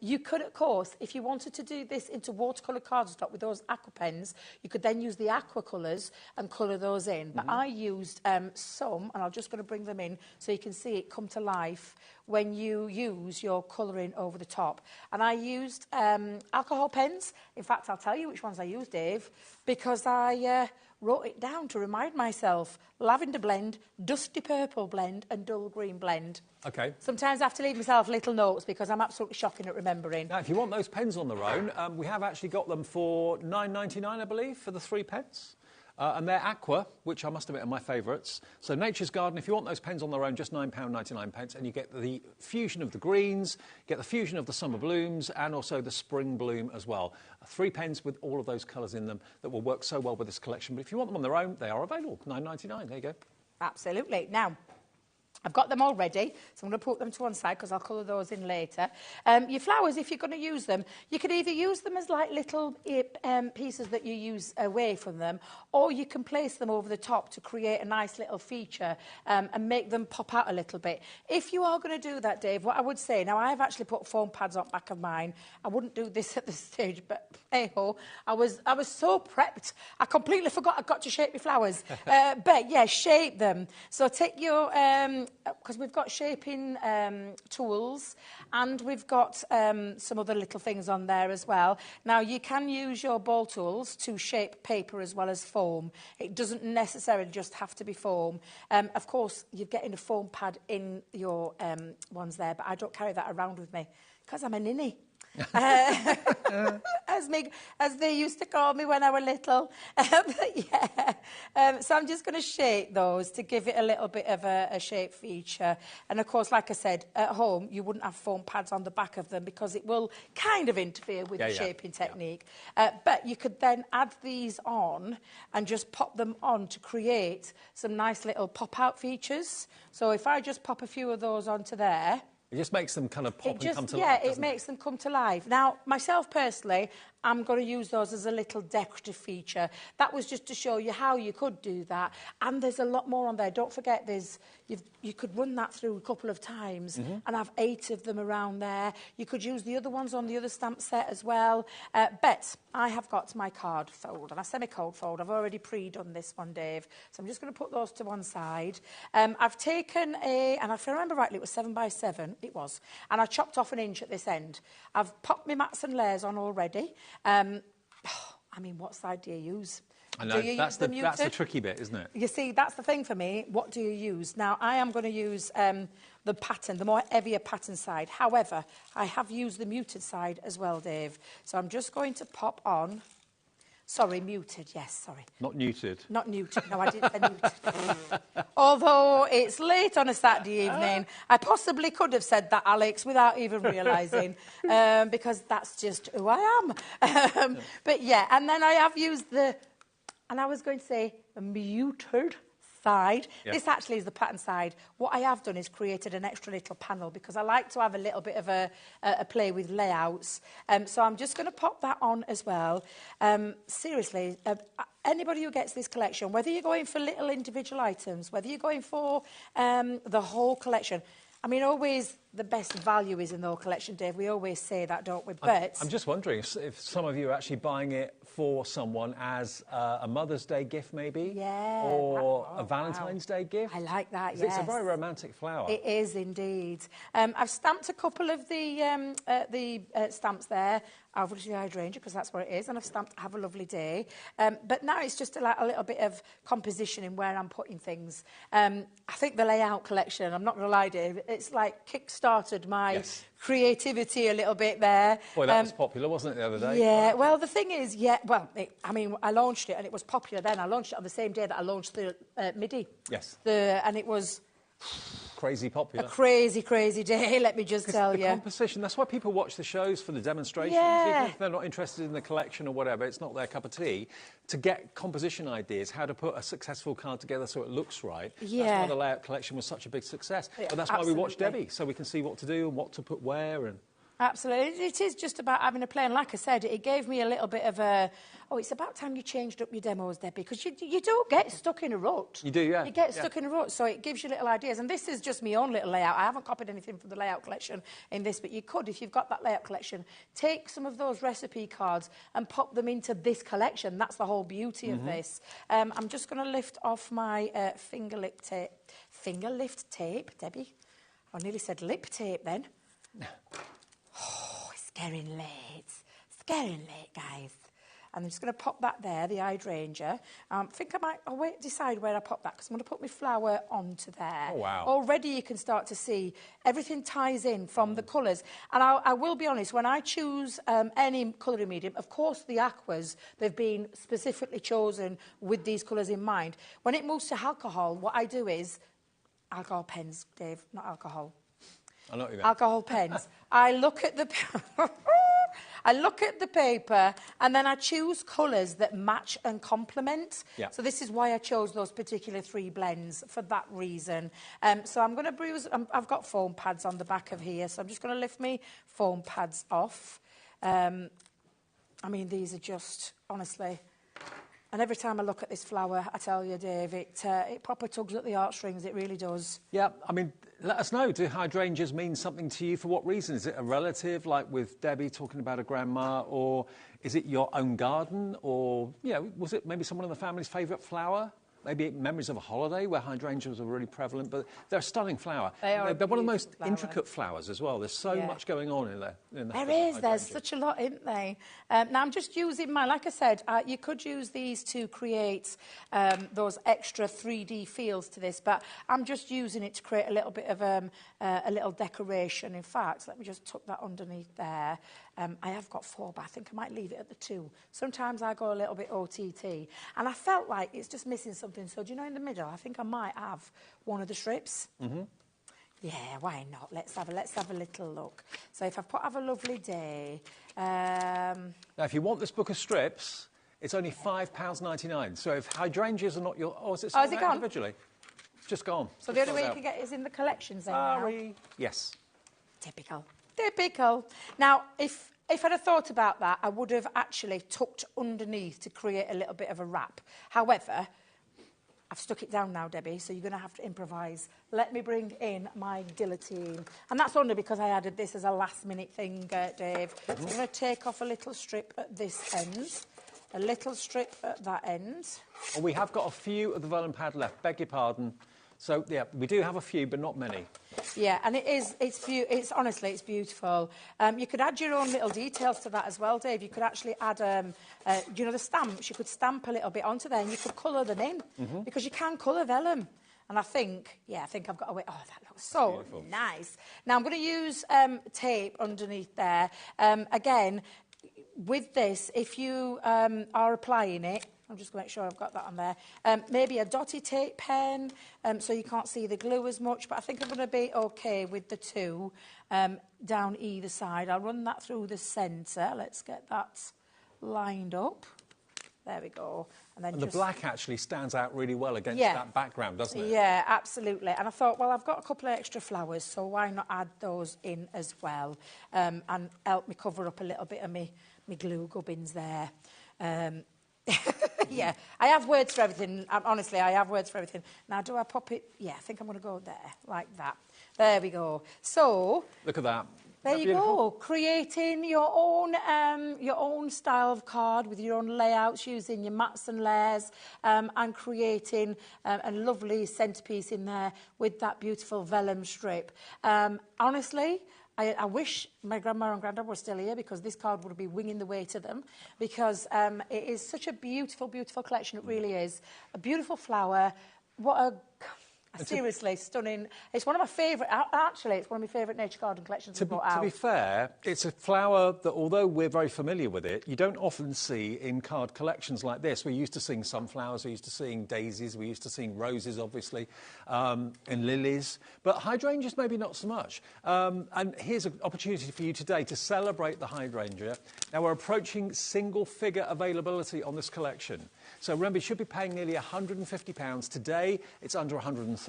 You could, of course, if you wanted to do this into watercolour cardstock with those aqua pens, you could then use the aqua colours and colour those in. But I used some, and I'm just going to bring them in so you can see it come to life when you use your colouring over the top. And I used alcohol pens. In fact, I'll tell you which ones I used, Dave, because I wrote it down to remind myself. Lavender blend, dusty purple blend and dull green blend. OK. Sometimes I have to leave myself little notes because I'm absolutely shocking at remembering. Now, if you want those pens on their own, we have actually got them for £9.99, I believe, for the 3 pence. And they're aqua, which I must admit are my favourites. So Nature's Garden, if you want those pens on their own, just £9.99, and you get the fusion of the greens, get the fusion of the summer blooms, and also the spring bloom as well. 3 pens with all of those colours in them that will work so well with this collection. But if you want them on their own, they are available, £9.99. There you go. Absolutely. Now, I've got them all ready, so I'm going to put them to one side because I'll colour those in later. Your flowers, if you're going to use them, you could either use them as like little pieces that you use away from them, or you can place them over the top to create a nice little feature and make them pop out a little bit. If you are going to do that, Dave, what I would say, now I've actually put foam pads on the back of mine. I wouldn't do this at this stage, but hey-ho, I was so prepped. I completely forgot I've got to shape my flowers. But yeah, shape them. So take your... because we've got shaping tools and we've got some other little things on there as well. Now, you can use your ball tools to shape paper as well as foam. It doesn't necessarily just have to be foam. Of course, you're getting a foam pad in your ones there, but I don't carry that around with me because I'm a ninny. As they used to call me when I was little. But yeah, so I'm just going to shape those to give it a little bit of a shape feature. And of course, like I said, at home you wouldn't have foam pads on the back of them because it will kind of interfere with the shaping technique. But you could then add these on and just pop them on to create some nice little pop-out features. So if I just pop a few of those onto there... It just makes them kind of pop and come to life, yeah, it makes them come to life. Now, myself personally, I'm going to use those as a little decorative feature. That was just to show you how you could do that. And there's a lot more on there. Don't forget, you could run that through a couple of times and have 8 of them around there. You could use the other ones on the other stamp set as well. But I have got my card folder, my semi-code folder. I've already pre-done this one, Dave. So I'm just going to put those to one side. I've taken and if I remember rightly, it was 7 by 7. It was. And I chopped off an inch at this end. I've popped my mats and layers on already. I mean, what side do you use? I know, do you that's use the tricky bit, isn't it? You see, that's the thing for me. What do you use? Now, I am going to use the pattern, the more heavier pattern side. However, I have used the muted side as well, Dave. So I'm just going to pop on... Sorry, muted, yes, sorry. Not neutered. Not neutered, no, I didn't say neutered. Although it's late on a Saturday evening, I possibly could have said that, Alex, without even realising, because that's just who I am. But yeah, and then I have used and I was going to say a muted side. Yep. This actually is the pattern side. What I have done is created an extra little panel because I like to have a little bit of a play with layouts. So I'm just going to pop that on as well. Seriously, anybody who gets this collection, whether you're going for little individual items, whether you're going for the whole collection, I mean, always the best value is in the whole collection, Dave. We always say that, don't we? But I'm just wondering if some of you are actually buying it for someone as a Mother's Day gift, maybe? Yeah. Or a Valentine's Day gift? I like that, yes. It's a very romantic flower. It is indeed. I've stamped a couple of the stamps there. Obviously, the hydrangea, because that's what it is, and I've stamped Have a Lovely Day. But now it's just a little bit of composition in where I'm putting things. I think the layout collection, I'm not going to lie, Dave, it's like kick-started my creativity a little bit there. Boy, that was popular, wasn't it, the other day? Yeah, well, the thing is, I launched it, and it was popular then. I launched it on the same day that I launched the MIDI. Yes. And it was... Crazy popular. A crazy, crazy day, let me just tell you. The composition, that's why people watch the shows for the demonstrations. Yeah. Even if they're not interested in the collection or whatever, it's not their cup of tea, to get composition ideas, how to put a successful card together so it looks right. Yeah. That's why the layout collection was such a big success. Yeah, but that's why we watch Debbie, so we can see what to do and what to put where. And absolutely. It is just about having a play. And like I said, it gave me a little bit of a... Oh, it's about time you changed up your demos, Debbie, because you do get stuck in a rut. You do, yeah. You get stuck in a rut, so it gives you little ideas. And this is just my own little layout. I haven't copied anything from the layout collection in this, but you could, if you've got that layout collection, take some of those recipe cards and pop them into this collection. That's the whole beauty of this. I'm just going to lift off my finger lift tape, Debbie. I nearly said lip tape then. Oh, it's getting late. It's getting late, guys. And I'm just going to pop that there, the hydrangea. I think I'll decide where I pop that, because I'm going to put my flower onto there. Oh, wow. Already you can start to see everything ties in from the colours. And I will be honest, when I choose any colouring medium, of course the aquas, they've been specifically chosen with these colours in mind. When it moves to alcohol, what I do is, alcohol pens, Dave, not alcohol. I know what you mean. Alcohol pens. I look at the paper and then I choose colours that match and complement. Yeah. So this is why I chose those particular 3 blends, for that reason. So I'm going to bruise. I've got foam pads on the back of here, so I'm just going to lift me foam pads off. I mean, these are just, honestly... And every time I look at this flower, I tell you, Dave, it proper tugs at the heartstrings. It really does. Yeah, I mean, let us know. Do hydrangeas mean something to you? For what reason? Is it a relative, like with Debbie talking about a grandma, or is it your own garden, or, you know, was it maybe someone in the family's favourite flower? Maybe memories of a holiday where hydrangeas are really prevalent, but they're a stunning flower. They're one of the most intricate flowers as well. There's so much going on in there. There is. There's such a lot, isn't there? Now, I'm just using mine. Like I said, you could use these to create those extra 3D feels to this, but I'm just using it to create a little bit of a little decoration. In fact, let me just tuck that underneath there. I have got 4, but I think I might leave it at the 2. Sometimes I go a little bit OTT, and I felt like it's just missing something. So, do you know, in the middle, I think I might have one of the strips. Mm-hmm. Yeah, why not? Let's have a little look. So, if Have a Lovely Day. Now, if you want this book of strips, it's only £5.99. So, if hydrangeas are not your... Oh, is it sold out individually? It's just gone. So, the only way you can get it is in the collections then now? Yes. Typical. Typical. Now, if I'd have thought about that, I would have actually tucked underneath to create a little bit of a wrap. However, I've stuck it down now, Debbie, so you're going to have to improvise. Let me bring in my guillotine. And that's only because I added this as a last-minute thing, Dave. So I'm going to take off a little strip at this end, a little strip at that end. Well, we have got a few of the vellum pad left, beg your pardon. So, yeah, we do have a few, but not many. Yeah, and honestly, it's beautiful. You could add your own little details to that as well, Dave. You could actually add, you know, the stamps. You could stamp a little bit onto there and you could colour them in, because you can colour vellum. And I think I've got a way. Oh, that looks so nice. Now, I'm going to use tape underneath there. Again, with this, if you are applying it, I'm just going to make sure I've got that on there. Maybe a dotty tape pen, so you can't see the glue as much, but I think I'm going to be okay with the 2 down either side. I'll run that through the centre. Let's get that lined up. There we go. And the black actually stands out really well against that background, doesn't it? Yeah, absolutely. And I thought, well, I've got a couple of extra flowers, so why not add those in as well, and help me cover up a little bit of my glue gubbins there. Yeah, I have words for everything. Honestly, I have words for everything. Now, do I pop it? Yeah, I think I'm going to go there, like that. There we go. So... Look at that. There you go, creating your own style of card with your own layouts, using your mats and layers, and creating a lovely centrepiece in there with that beautiful vellum strip. Honestly, I wish my grandma and granddad were still here, because this card would be winging the way to them, because it is such a beautiful, beautiful collection. It really is. A beautiful flower. What a... Seriously, stunning. It's one of my favourite, actually, it's one of my favourite nature garden collections we've brought out. To be fair, it's a flower that, although we're very familiar with it, you don't often see in card collections like this. We're used to seeing sunflowers, we're used to seeing daisies, we're used to seeing roses, obviously, and lilies. But hydrangeas, maybe not so much. And here's an opportunity for you today to celebrate the hydrangea. Now, we're approaching single-figure availability on this collection. So remember, you should be paying nearly £150. Today, it's under 130.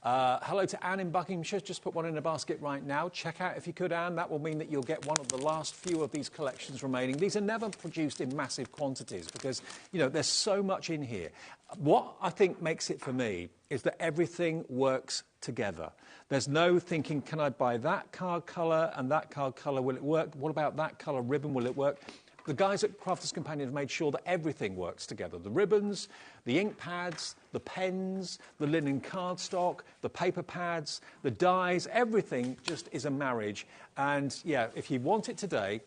Hello to Anne in Buckinghamshire. Just put one in a basket right now. Check out if you could, Anne. That will mean that you'll get one of the last few of these collections remaining. These are never produced in massive quantities because, you know, there's so much in here. What I think makes it for me is that everything works together. There's no thinking, can I buy that card colour and that card colour? Will it work? What about that colour ribbon? Will it work? The guys at Crafters Companion have made sure that everything works together. The ribbons, the ink pads, the pens, the linen cardstock, the paper pads, the dies, everything just is a marriage. And, yeah, if you want it today,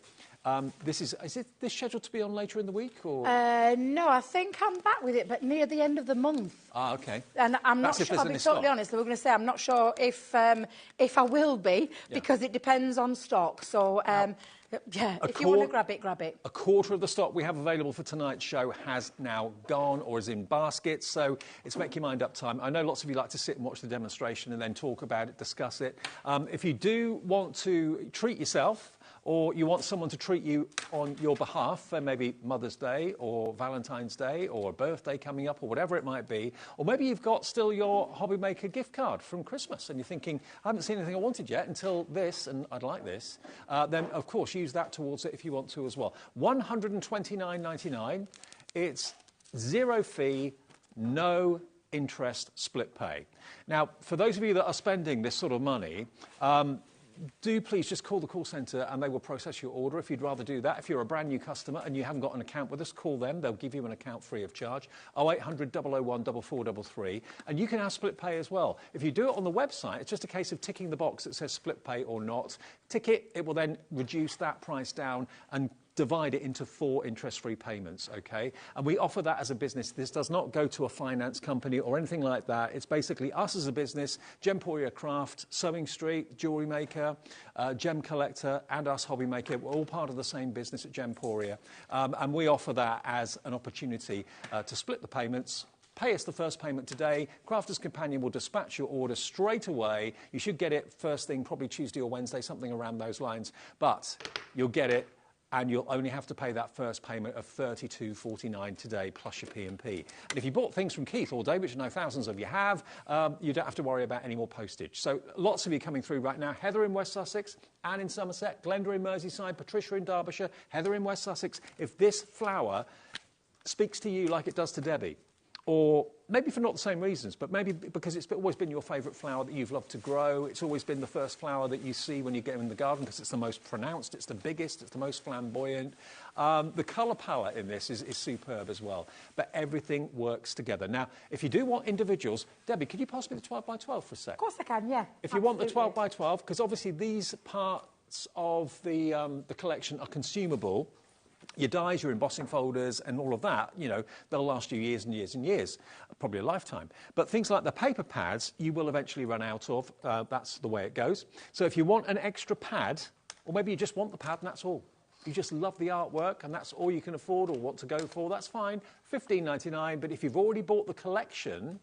Is this scheduled to be on later in the week? Or? No, I think I'm back with it, but near the end of the month. Ah, OK. And I'm not sure, I'll be totally honest, we're going to say I'm not sure if I will be, because it depends on stock. So, yeah, if you want to grab it, grab it. A quarter of the stock we have available for tonight's show has now gone or is in baskets, so it's make your mind up time. I know lots of you like to sit and watch the demonstration and then talk about it, discuss it. If you do want to treat yourself, or you want someone to treat you on your behalf for maybe Mother's Day or Valentine's Day or a birthday coming up or whatever it might be, or maybe you've got still your HobbyMaker gift card from Christmas and you're thinking, I haven't seen anything I wanted yet until this, and I'd like this, then of course use that towards it if you want to as well. $129.99. It's zero fee, no interest split pay. Now, for those of you that are spending this sort of money, do please just call the call centre and they will process your order if you'd rather do that. If you're a brand new customer and you haven't got an account with us, call them. They'll give you an account free of charge. 0800 001 4433. And you can have split pay as well. If you do it on the website, it's just a case of ticking the box that says split pay or not. Tick it, it will then reduce that price down and divide it into 4 interest-free payments, OK? And we offer that as a business. This does not go to a finance company or anything like that. It's basically us as a business, Gemporia Craft, Sewing Street, Jewellery Maker, Gem Collector, and us, HobbyMaker. We're all part of the same business at Gemporia. And we offer that as an opportunity to split the payments. Pay us the first payment today. Crafter's Companion will dispatch your order straight away. You should get it first thing, probably Tuesday or Wednesday, something around those lines. But you'll get it, and you'll only have to pay that first payment of $32.49 today, plus your P&P. And if you bought things from Keith all day, which I know thousands of you have, you don't have to worry about any more postage. So lots of you coming through right now. Heather in West Sussex, Anne in Somerset, Glenda in Merseyside, Patricia in Derbyshire, Heather in West Sussex. If this flower speaks to you like it does to Debbie, or maybe for not the same reasons, but maybe because it's always been your favourite flower that you've loved to grow. It's always been the first flower that you see when you get in the garden because it's the most pronounced, it's the biggest, it's the most flamboyant. The colour palette in this is superb as well. But everything works together. Now, if you do want individuals, Debbie, could you pass me the 12 by 12 for a sec? Of course I can, yeah. If you want the 12 by 12, because obviously these parts of the collection are consumable. Your dies, your embossing folders and all of that, you know, they'll last you years and years and years, probably a lifetime. But things like the paper pads, you will eventually run out of. That's the way it goes. So if you want an extra pad, or maybe you just want the pad and that's all. You just love the artwork and that's all you can afford or want to go for, that's fine. $15.99, but if you've already bought the collection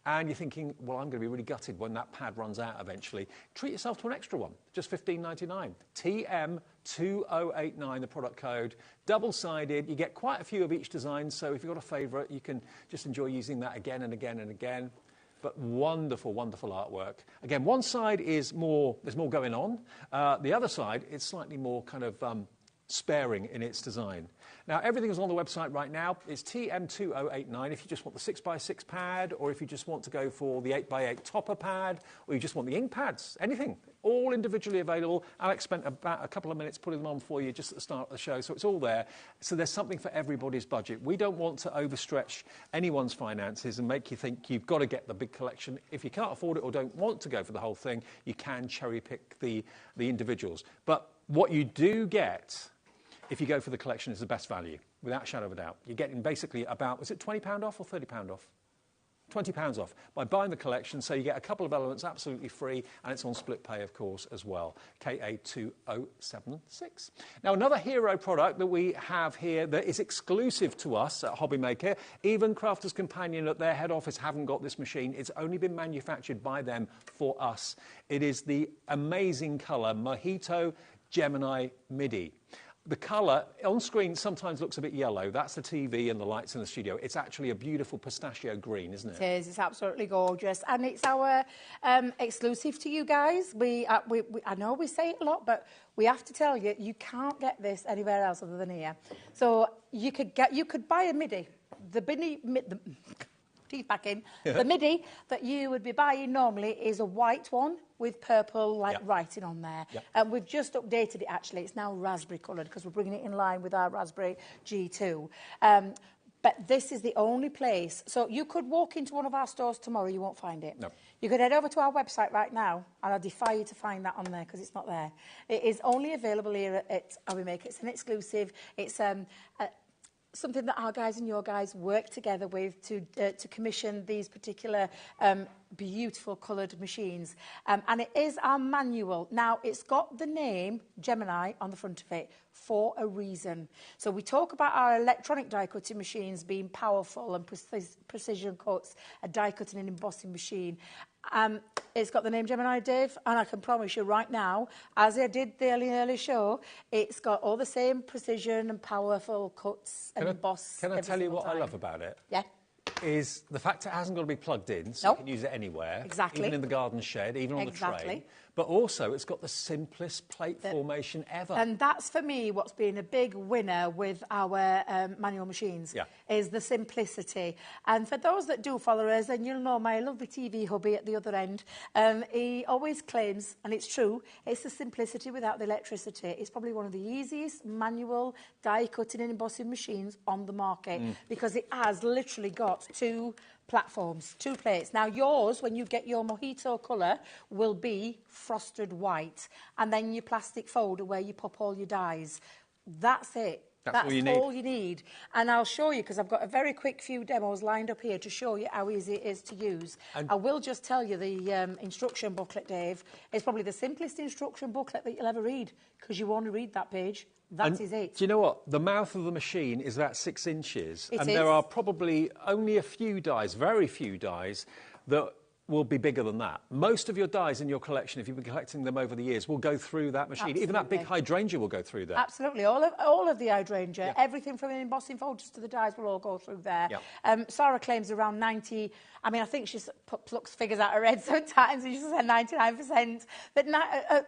and you're thinking, well, I'm going to be really gutted when that pad runs out eventually, treat yourself to an extra one, just $15.99. TM2089, the product code, double-sided. You get quite a few of each design, so if you've got a favourite, you can just enjoy using that again and again and again. But wonderful, wonderful artwork. Again, one side is more, there's more going on. The other side is slightly more kind of sparing in its design. Now, everything is on the website right now. It's TM2089 if you just want the 6x6 pad, or if you just want to go for the 8x8 topper pad, or you just want the ink pads, anything. All individually available. Alex spent about a couple of minutes putting them on for you just at the start of the show, so it's all there. So there's something for everybody's budget. We don't want to overstretch anyone's finances and make you think you've got to get the big collection. If you can't afford it or don't want to go for the whole thing, you can cherry-pick the individuals. But what you do get, if you go for the collection, is the best value, without a shadow of a doubt. You're getting basically about, was it £20 off or £30 off? £20 off by buying the collection, so you get a couple of elements absolutely free, and it's on split pay, of course, as well. KA2076. Now, another hero product that we have here that is exclusive to us at HobbyMaker, even Crafter's Companion at their head office haven't got this machine. It's only been manufactured by them for us. It is the amazing colour Mojito Gemini MIDI. The colour on screen sometimes looks a bit yellow. That's the TV and the lights in the studio. It's actually a beautiful pistachio green, isn't it? It is. It's absolutely gorgeous. And it's our exclusive to you guys. I know we say it a lot, but we have to tell you, you can't get this anywhere else other than here. So you could buy a MIDI. The teeth back in. The MIDI that you would be buying normally is a white one with purple writing on there. And we've just updated it actually. It's now raspberry coloured because we're bringing it in line with our Raspberry G2. But this is the only place. So you could walk into one of our stores tomorrow, you won't find it. No. You could head over to our website right now, and I defy you to find that on there because it's not there. It is only available here at HobbyMaker. It's an exclusive. It's something that our guys and your guys work together with to commission these particular beautiful coloured machines. And it is our manual. Now, it's got the name Gemini on the front of it for a reason. So we talk about our electronic die cutting machines being powerful and precision cuts, a die cutting and embossing machine. It's got the name Gemini, Dave, and I can promise you right now, as I did the early show, it's got all the same precision and powerful cuts and emboss. Can I tell you what I love about it? Yeah. Is the fact it hasn't got to be plugged in, so you can use it anywhere. Exactly. Even in the garden shed, even on the tray. But also, it's got the simplest plate formation ever. And that's, for me, what's been a big winner with our manual machines, is the simplicity. And for those that do follow us, and you'll know my lovely TV hubby at the other end, he always claims, and it's true, it's the simplicity without the electricity. It's probably one of the easiest manual die-cutting and embossing machines on the market because it has literally got two platforms, two plates. Now yours, when you get your mojito colour, will be frosted white, and then your plastic folder where you pop all your dies. That's it. That's all you need. And I'll show you, because I've got a very quick few demos lined up here to show you how easy it is to use. And I will just tell you the instruction booklet, Dave, is probably the simplest instruction booklet that you'll ever read, because you only read that page. That is it. Do you know what? The mouth of the machine is about 6 inches. There are probably only a few dies, very few dies, that will be bigger than that. Most of your dies in your collection, if you've been collecting them over the years, will go through that machine. Absolutely. Even that big hydrangea will go through there. Absolutely. All of the hydrangea, everything from the embossing folders to the dies will all go through there. Sarah claims around 90... I mean, I think she plucks figures out her head sometimes, and she said 99%. But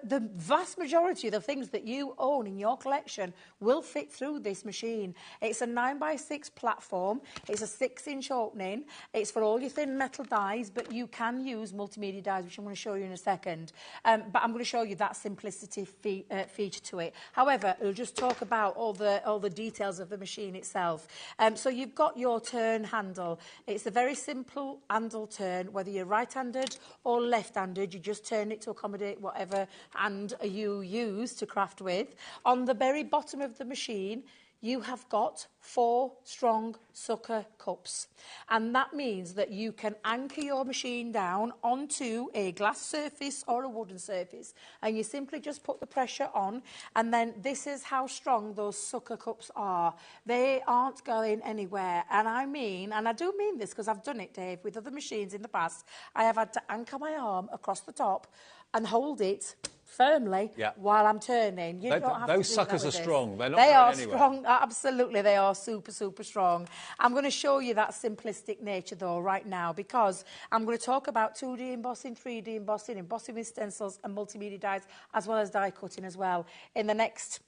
the vast majority of the things that you own in your collection will fit through this machine. It's a 9x6 platform. It's a 6-inch opening. It's for all your thin metal dies, but you can use multimedia dies, which I'm going to show you in a second. But I'm going to show you that simplicity feature to it. However, we'll just talk about all the details of the machine itself. So you've got your turn handle. It's a very simple handle turn, whether you're right-handed or left-handed. You just turn it to accommodate whatever hand you use to craft with. On the very bottom of the machine, you have got 4 strong sucker cups. And that means that you can anchor your machine down onto a glass surface or a wooden surface. And you simply just put the pressure on. And then this is how strong those sucker cups are. They aren't going anywhere. And I do mean this because I've done it, Dave, with other machines in the past. I have had to anchor my arm across the top and hold it firmly while I'm turning. You don't have to do those suckers are strong. They're not They are anywhere. strong. Absolutely, they are super, super strong. I'm going to show you that simplistic nature, though, right now, because I'm going to talk about 2D embossing, 3D embossing, embossing with stencils and multimedia dies, as well as die cutting as well, in the next...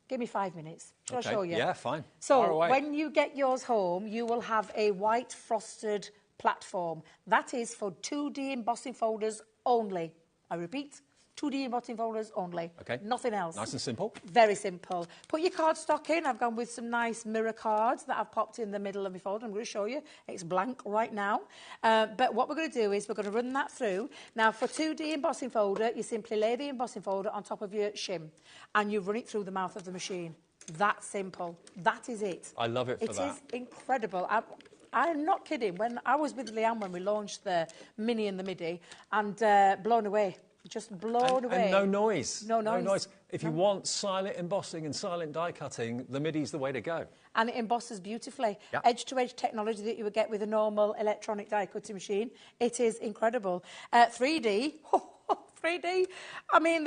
Give me 5 minutes. Shall I show you? Yeah, fine. So, when you get yours home, you will have a white frosted platform. That is for 2D embossing folders only. I repeat, 2D embossing folders only. Okay. Nothing else. Nice and simple. Very simple. Put your cardstock in. I've gone with some nice mirror cards that I've popped in the middle of my folder. I'm going to show you. It's blank right now. But what we're going to do is we're going to run that through. Now, for 2D embossing folder, you simply lay the embossing folder on top of your shim and you run it through the mouth of the machine. That simple. That is it. I love it for that. It is incredible. I'm not kidding. When I was with Leanne when we launched the Mini and the Midi, and blown away. Just blown away. And no noise. No noise. No noise. If you want silent embossing and silent die cutting, the Midi's the way to go. And it embosses beautifully. Edge-to-edge technology that you would get with a normal electronic die cutting machine. It is incredible. 3D. 3D. I mean,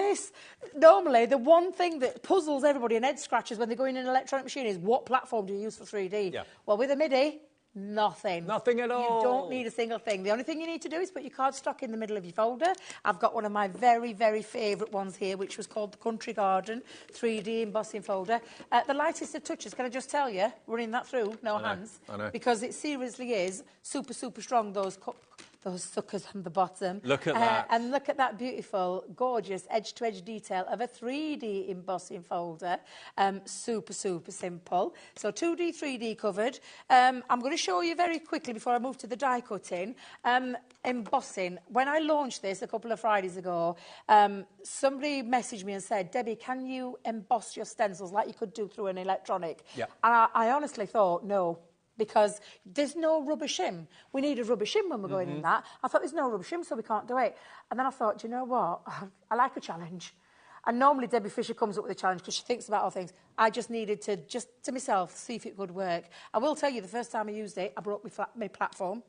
normally, the one thing that puzzles everybody and head scratches when they go in an electronic machine is what platform do you use for 3D? Well, with a Midi, nothing. Nothing at all. You don't need a single thing. The only thing you need to do is put your cardstock in the middle of your folder. I've got one of my very, very favourite ones here, which was called the Country Garden 3D embossing folder. The lightest of touches, can I just tell you, running that through, no hands. I know. Because it seriously is super, super strong, those those suckers on the bottom. Look at that. And look at that beautiful, gorgeous edge-to-edge detail of a 3D embossing folder. Super, super simple. So 2D, 3D covered. I'm going to show you very quickly before I move to the die cutting. Embossing. When I launched this a couple of Fridays ago, somebody messaged me and said, Debbie, can you emboss your stencils like you could do through an electronic? Yeah. And I honestly thought, no. Because there's no rubber shim. We need a rubber shim when we're going in that. I thought there's no rubber shim, so we can't do it. And then I thought, do you know what? I like a challenge. And normally Debbie Fisher comes up with a challenge because she thinks about all things. I just needed to, just to myself, see if it could work. I will tell you, the first time I used it, I broke my platform.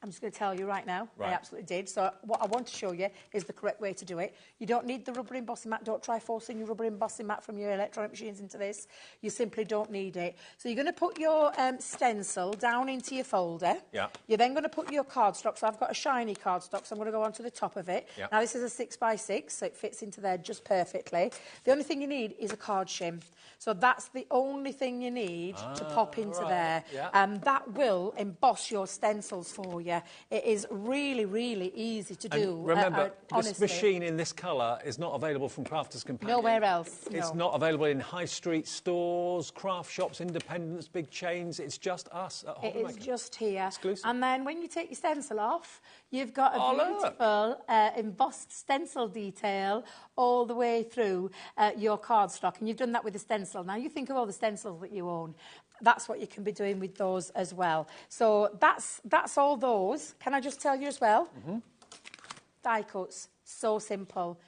I'm just going to tell you right now, I absolutely did. So what I want to show you is the correct way to do it. You don't need the rubber embossing mat. Don't try forcing your rubber embossing mat from your electronic machines into this. You simply don't need it. So you're going to put your stencil down into your folder. Yeah. You're then going to put your cardstock. So I've got a shiny cardstock, so I'm going to go onto the top of it. Yeah. Now this is a 6x6, so it fits into there just perfectly. The only thing you need is a card shim. So that's the only thing you need to pop into there. Yeah. That will emboss your stencils for you. It is really, really easy to do. And remember, this honestly. machine in this colour is not available from Crafters Companion. Nowhere else. It's not available in high street stores, craft shops, independents, big chains. It's just us at HobbyMaker. It is just here. Exclusive. And then when you take your stencil off, you've got a beautiful embossed stencil detail all the way through your cardstock. And you've done that with the stencil. Now, you think of all the stencils that you own. That's what you can be doing with those as well. So that's all those. Can I just tell you as well? Die cuts, so simple.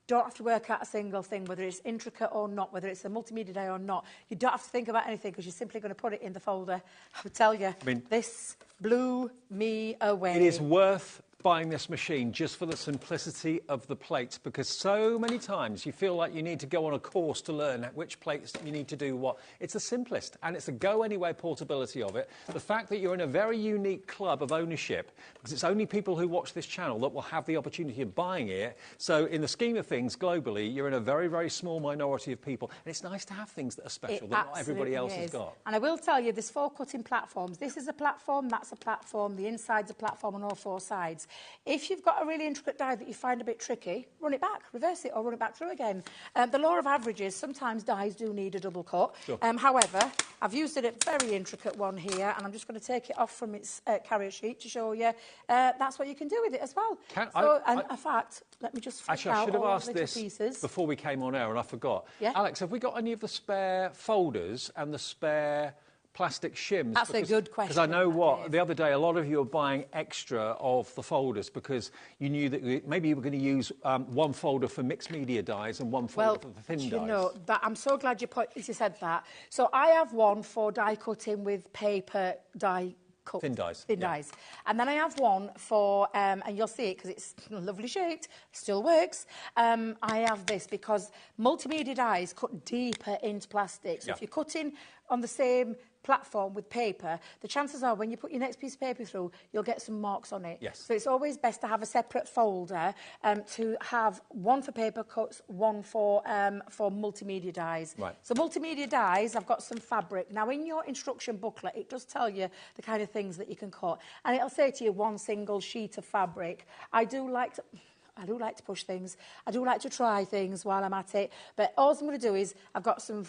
Don't have to work out a single thing, whether it's intricate or not, whether it's a multimedia die or not. You don't have to think about anything because you're simply going to put it in the folder. I tell you, this blew me away. It is worth buying this machine just for the simplicity of the plates, because so many times you feel like you need to go on a course to learn which plates you need to do what. It's the simplest, and it's the go-anywhere portability of it. The fact that you're in a very unique club of ownership, because it's only people who watch this channel that will have the opportunity of buying it. So in the scheme of things, globally, you're in a very, very small minority of people, and it's nice to have things that are special that not everybody else has got. And I will tell you, there's 4 cutting platforms. This is a platform, that's a platform, the inside's a platform on all 4 sides. If you've got a really intricate die that you find a bit tricky, run it back, reverse it, or run it back through again. The law of averages, sometimes dies do need a double cut. Sure. However, I've used a very intricate one here, and I'm just going to take it off from its carrier sheet to show you that's what you can do with it as well. In fact, let me just actually, I should have asked this pieces before we came on air, and I forgot. Yeah? Alex, have we got any of the spare folders and the spare plastic shims? That's a good question. Because I know the other day a lot of you were buying extra of the folders because you knew that maybe you were going to use one folder for mixed media dies and one folder for the thin dies. You know, I'm so glad you said that. So I have one for die cutting with paper die cut. Thin dies. Thin dies. And then I have one for, and you'll see it because it's lovely shaped, still works. I have this because multimedia dies cut deeper into plastic. So if you're cutting on the same platform with paper, the chances are when you put your next piece of paper through, you'll get some marks on it. Yes. So it's always best to have a separate folder to have one for paper cuts, one for multimedia dies. Right. So multimedia dies, I've got some fabric. Now in your instruction booklet, it does tell you the kind of things that you can cut. And it'll say to you one single sheet of fabric. I do like to push things. I do like to try things while I'm at it. But all I'm going to do is I've got some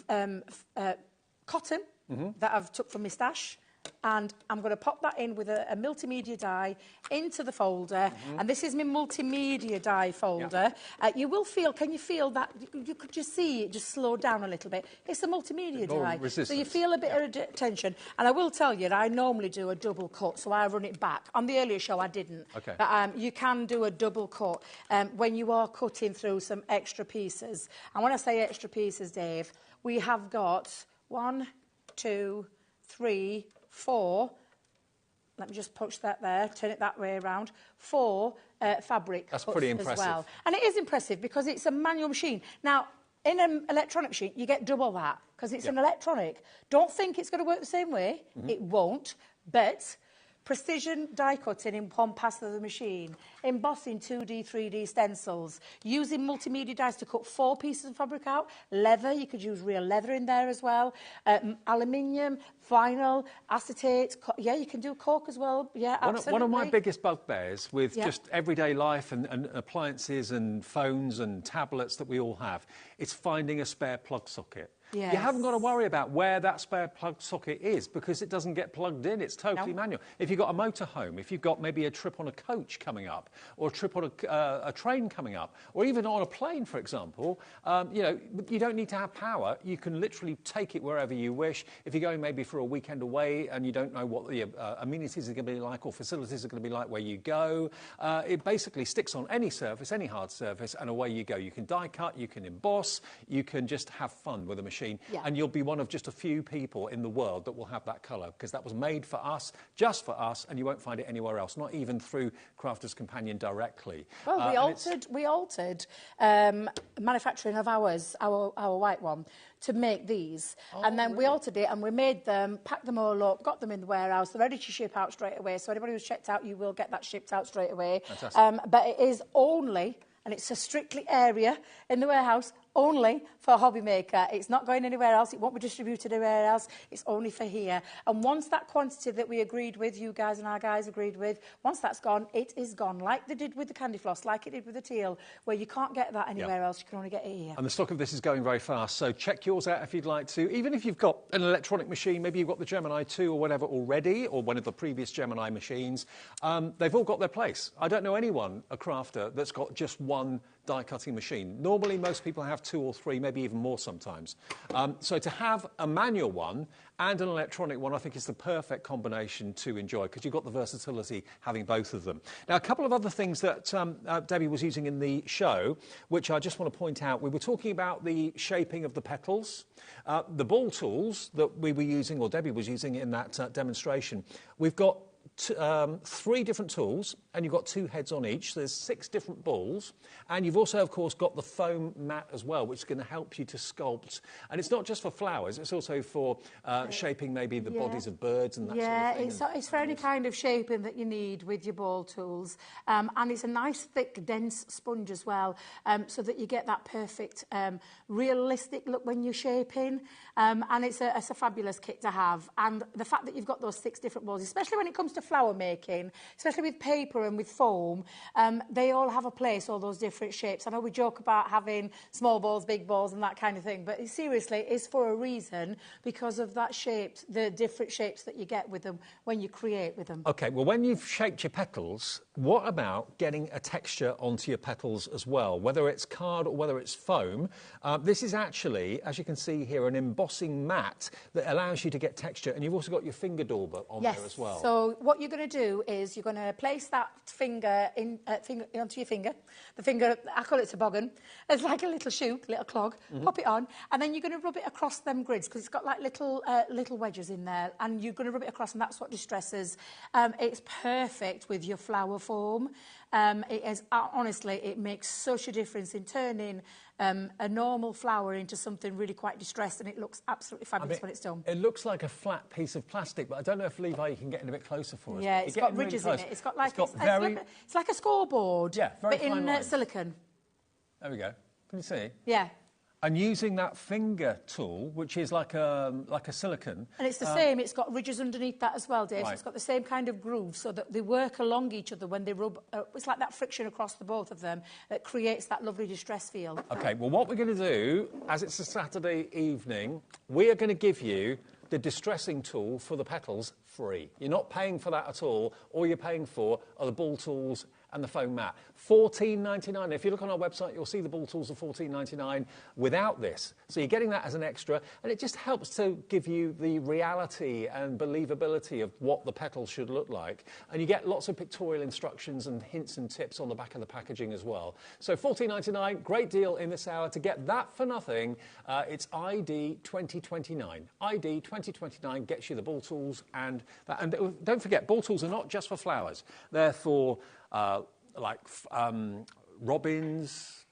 cotton that I've took from my stash, and I'm going to pop that in with a multimedia die into the folder. And this is my multimedia die folder. You will feel, can you feel that? You could just see it just slow down a little bit. It's a multimedia die. Resistance. So you feel a bit of tension. And I will tell you, I normally do a double cut, so I run it back. On the earlier show, I didn't. Okay. But you can do a double cut when you are cutting through some extra pieces. And when I say extra pieces, Dave, we have got 1, 2, 3, 4. Let me just push that there, turn it that way around. 4 fabric That's cuts pretty impressive. as well. And it is impressive because it's a manual machine. Now, in an electronic machine, you get double that because it's an electronic. Don't think it's going to work the same way. It won't. But precision die cutting in one pass of the machine, embossing 2D, 3D stencils, using multimedia dies to cut 4 pieces of fabric out, leather, you could use real leather in there as well, aluminium, vinyl, acetate, yeah, you can do cork as well, yeah, absolutely. One of my biggest bugbears with just everyday life and appliances and phones and tablets that we all have, it's finding a spare plug socket. Yes. You haven't got to worry about where that spare plug socket is because it doesn't get plugged in. It's totally manual. If you've got a motorhome, if you've got maybe a trip on a coach coming up or a trip on a train coming up or even on a plane, for example, you know, you don't need to have power. You can literally take it wherever you wish. If you're going maybe for a weekend away and you don't know what the amenities are going to be like or facilities are going to be like where you go, it basically sticks on any surface, any hard surface, and away you go. You can die cut, you can emboss, you can just have fun with a machine. And you'll be one of just a few people in the world that will have that colour because that was made for us, just for us, and you won't find it anywhere else, not even through Crafter's Companion directly. Well, we altered manufacturing of ours, our white one, to make these. And then we altered it and we made them, packed them all up, got them in the warehouse. They're ready to ship out straight away. So anybody who's checked out, you will get that shipped out straight away. But it is only, and it's a strictly area in the warehouse, only for HobbyMaker. It's not going anywhere else. It won't be distributed anywhere else. It's only for here. And once that quantity that we agreed with, you guys and our guys agreed with, once that's gone, it is gone. Like they did with the candy floss, like it did with the teal, where you can't get that anywhere else. You can only get it here. And the stock of this is going very fast, so check yours out if you'd like to. Even if you've got an electronic machine, maybe you've got the Gemini 2 or whatever already, or one of the previous Gemini machines, they've all got their place. I don't know anyone, a crafter, that's got just one die-cutting machine. Normally, most people have 2 or 3, maybe even more sometimes. So to have a manual one and an electronic one, I think is the perfect combination to enjoy because you've got the versatility having both of them. Now, a couple of other things that Debbie was using in the show, which I just want to point out. We were talking about the shaping of the petals, the ball tools that we were using, or Debbie was using in that demonstration. We've got 3 different tools, and you've got 2 heads on each. So there's 6 different balls, and you've also, of course, got the foam mat as well, which is going to help you to sculpt. And it's not just for flowers; it's also for shaping maybe the bodies of birds and that sort of thing. It's for any kind of shaping that you need with your ball tools, and it's a nice, thick, dense sponge as well, so that you get that perfect, realistic look when you're shaping. And it's a fabulous kit to have. And the fact that you've got those 6 different balls, especially when it comes to flower making, especially with paper and with foam, they all have a place, all those different shapes. I know we joke about having small balls, big balls and that kind of thing, but seriously, it's for a reason because of that shape, the different shapes that you get with them when you create with them. OK, well, when you've shaped your petals, what about getting a texture onto your petals as well, whether it's card or whether it's foam? This is actually, as you can see here, an embossing mat that allows you to get texture, and you've also got your finger dauber on there as well. So what you're going to do is you're going to place that finger onto your finger. The finger, I call it toboggan. It's like a little shoe, little clog. Pop it on, and then you're going to rub it across them grids because it's got like little wedges in there, and you're going to rub it across, and that's what distresses. It's perfect with your flower foam. It is honestly, it makes such a difference in turning a normal flower into something really quite distressed, and it looks absolutely fabulous when it's done. It looks like a flat piece of plastic, but I don't know if, Levi, you can get in a bit closer for us. Yeah, it's got ridges in it. It's got like it's like a scoreboard, but in silicone. There we go. Can you see? Yeah. And using that finger tool, which is like a silicone. And it's the same. It's got ridges underneath that as well, Dave. So it's got the same kind of groove so that they work along each other when they rub. It's like that friction across the both of them that creates that lovely distress feel. OK, well, what we're going to do, as it's a Saturday evening, we are going to give you the distressing tool for the petals free. You're not paying for that at all. All you're paying for are the ball tools and the foam mat. $14.99. If you look on our website, you'll see the ball tools are $14.99 without this. So you're getting that as an extra, and it just helps to give you the reality and believability of what the petals should look like. And you get lots of pictorial instructions and hints and tips on the back of the packaging as well. So $14.99, great deal in this hour. To get that for nothing, it's ID 2029. ID 2029 gets you the ball tools and that. And don't forget, ball tools are not just for flowers. They're for like robins,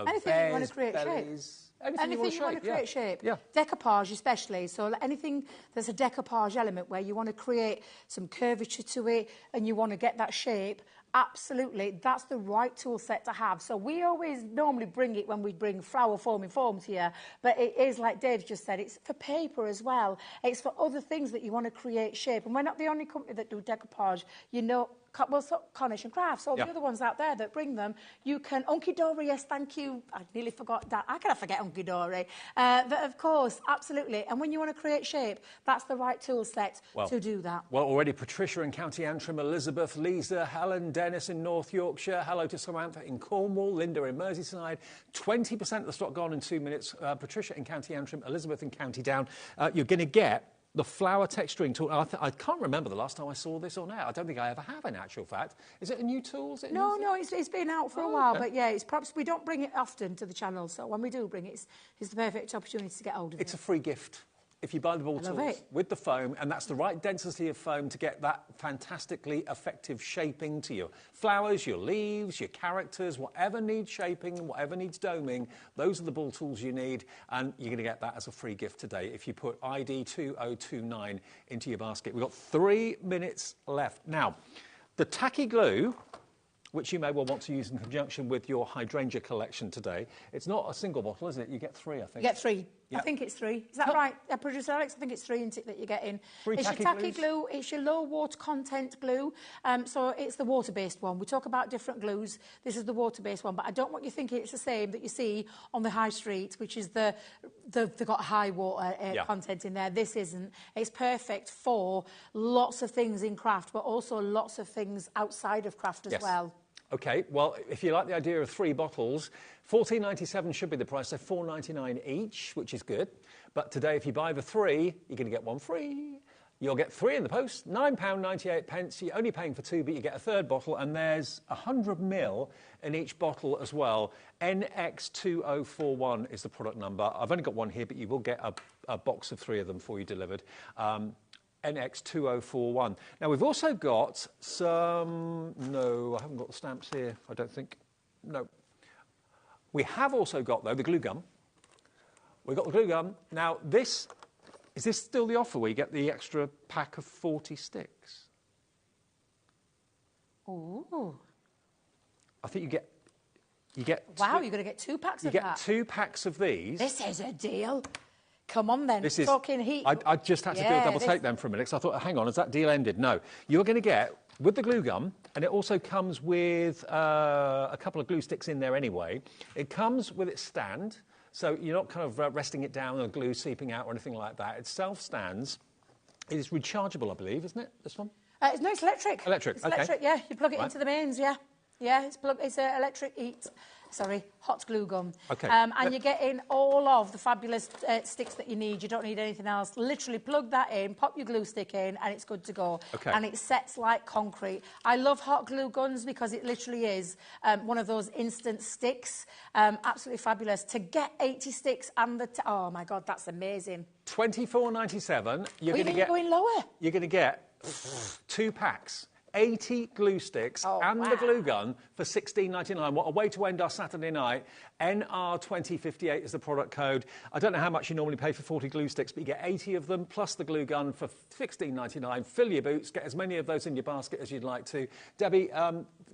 anything you want to create bellies, shape. Anything you want to create shape. Yeah. Decoupage especially. So anything there's a decoupage element where you want to create some curvature to it and you want to get that shape, absolutely, that's the right tool set to have. So we always normally bring it when we bring flower forming foams here, but it is, like Dave just said, it's for paper as well. It's for other things that you want to create shape. And we're not the only company that do decoupage. You know, well, so Carnation Crafts, all the other ones out there that bring them. You can, Unky Dory, yes, thank you. I nearly forgot that. How can I forget Unky Dory? But of course, absolutely. And when you want to create shape, that's the right tool set to do that. Well, already Patricia in County Antrim, Elizabeth, Lisa, Helen, Dennis in North Yorkshire, hello to Samantha in Cornwall, Linda in Merseyside. 20% of the stock gone in 2 minutes. Patricia in County Antrim, Elizabeth in County Down. You're going to get the flower texturing tool. I can't remember the last time I saw this on air. I don't think I ever have, in actual fact. Is it a new tool? No, it's been out for a while, but yeah, it's perhaps we don't bring it often to the channel, so when we do bring it, it's the perfect opportunity to get hold of it. It's a free gift. If you buy the ball tools with the foam, and that's the right density of foam to get that fantastically effective shaping to your flowers, your leaves, your characters, whatever needs shaping, whatever needs doming, those are the ball tools you need, and you're going to get that as a free gift today if you put ID 2029 into your basket. We've got 3 minutes left. Now, the tacky glue, which you may well want to use in conjunction with your hydrangea collection today. It's not a single bottle, is it? You get 3, I think. You get 3. Yep. I think it's 3. Is that right? Producer Alex, I think it's 3, isn't it, that you're getting? It's your tacky glue. It's your low water content glue. So it's the water-based one. We talk about different glues. This is the water-based one, but I don't want you thinking it's the same that you see on the high street, which is they've got high water content in there. This isn't. It's perfect for lots of things in craft, but also lots of things outside of craft as well. OK, well, if you like the idea of 3 bottles, $14.97 should be the price, so $4.99 each, which is good. But today, if you buy the 3, you're going to get 1 free. You'll get 3 in the post, £9.98. You're only paying for 2, but you get a 3rd bottle, and there's 100ml in each bottle as well. NX2041 is the product number. I've only got 1 here, but you will get a box of 3 of them for you delivered. NX2041. Now, we've also got some... No, I haven't got the stamps here, I don't think. No. We have also got, though, the glue gun. We've got the glue gun. Now, is this still the offer where you get the extra pack of 40 sticks? Oh. I think you get... Wow, you're going to get 2 packs of that. You get 2 packs of these. This is a deal. Come on, then. This is talking heat. I just had to do a double take then for a minute, because I thought, hang on, has that deal ended? No. You're going to get, with the glue gun, and it also comes with a couple of glue sticks in there anyway. It comes with its stand, so you're not kind of resting it down and glue seeping out or anything like that. It self-stands. It is rechargeable, I believe, isn't it, this one? No, it's electric. Electric, it's electric, yeah. You plug it into the mains, yeah. Yeah, it's an electric hot glue gun. Okay. And you're getting all of the fabulous sticks that you need. You don't need anything else. Literally plug that in, pop your glue stick in, and it's good to go. Okay. And it sets like concrete. I love hot glue guns because it literally is one of those instant sticks. Absolutely fabulous. To get 80 sticks and oh my God, that's amazing. $24.97. You're going to get going lower. You're going to get 2 packs. 80 glue sticks and the glue gun for $16.99. What a way to end our Saturday night. NR2058 is the product code. I don't know how much you normally pay for 40 glue sticks, but you get 80 of them plus the glue gun for $16.99. Fill your boots, get as many of those in your basket as you'd like to. Debbie,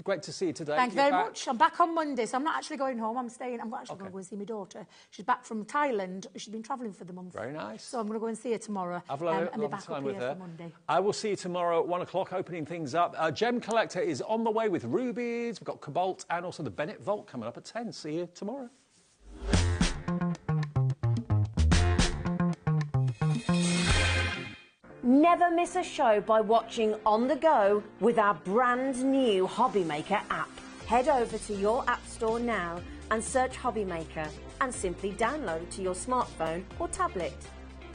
great to see you today. Thank you very much. I'm back on Monday, so I'm not actually going home. I'm staying. I'm actually going to go and see my daughter. She's back from Thailand. She's been travelling for the month. Very nice. So I'm going to go and see her tomorrow. Have a lovely time with her. Monday. I will see you tomorrow at 1 o'clock, opening things up. Gem Collector is on the way with rubies. We've got Cobalt and also the Bennett Vault coming up at 10. See you tomorrow. Never miss a show by watching on the go with our brand new HobbyMaker app. Head over to your app store now and search HobbyMaker and simply download to your smartphone or tablet.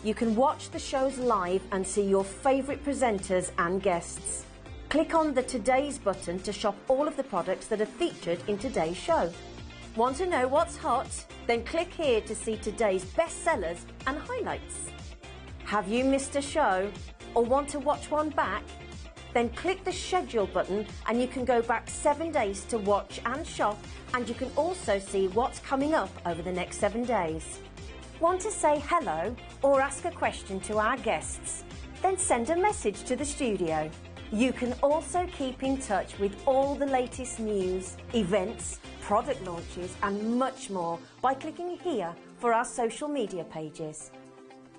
You can watch the shows live and see your favourite presenters and guests. Click on the Today's button to shop all of the products that are featured in today's show. Want to know what's hot? Then click here to see today's bestsellers and highlights. Have you missed a show or want to watch one back? Then click the schedule button and you can go back 7 days to watch and shop, and you can also see what's coming up over the next 7 days. Want to say hello or ask a question to our guests? Then send a message to the studio. You can also keep in touch with all the latest news, events, product launches and much more by clicking here for our social media pages.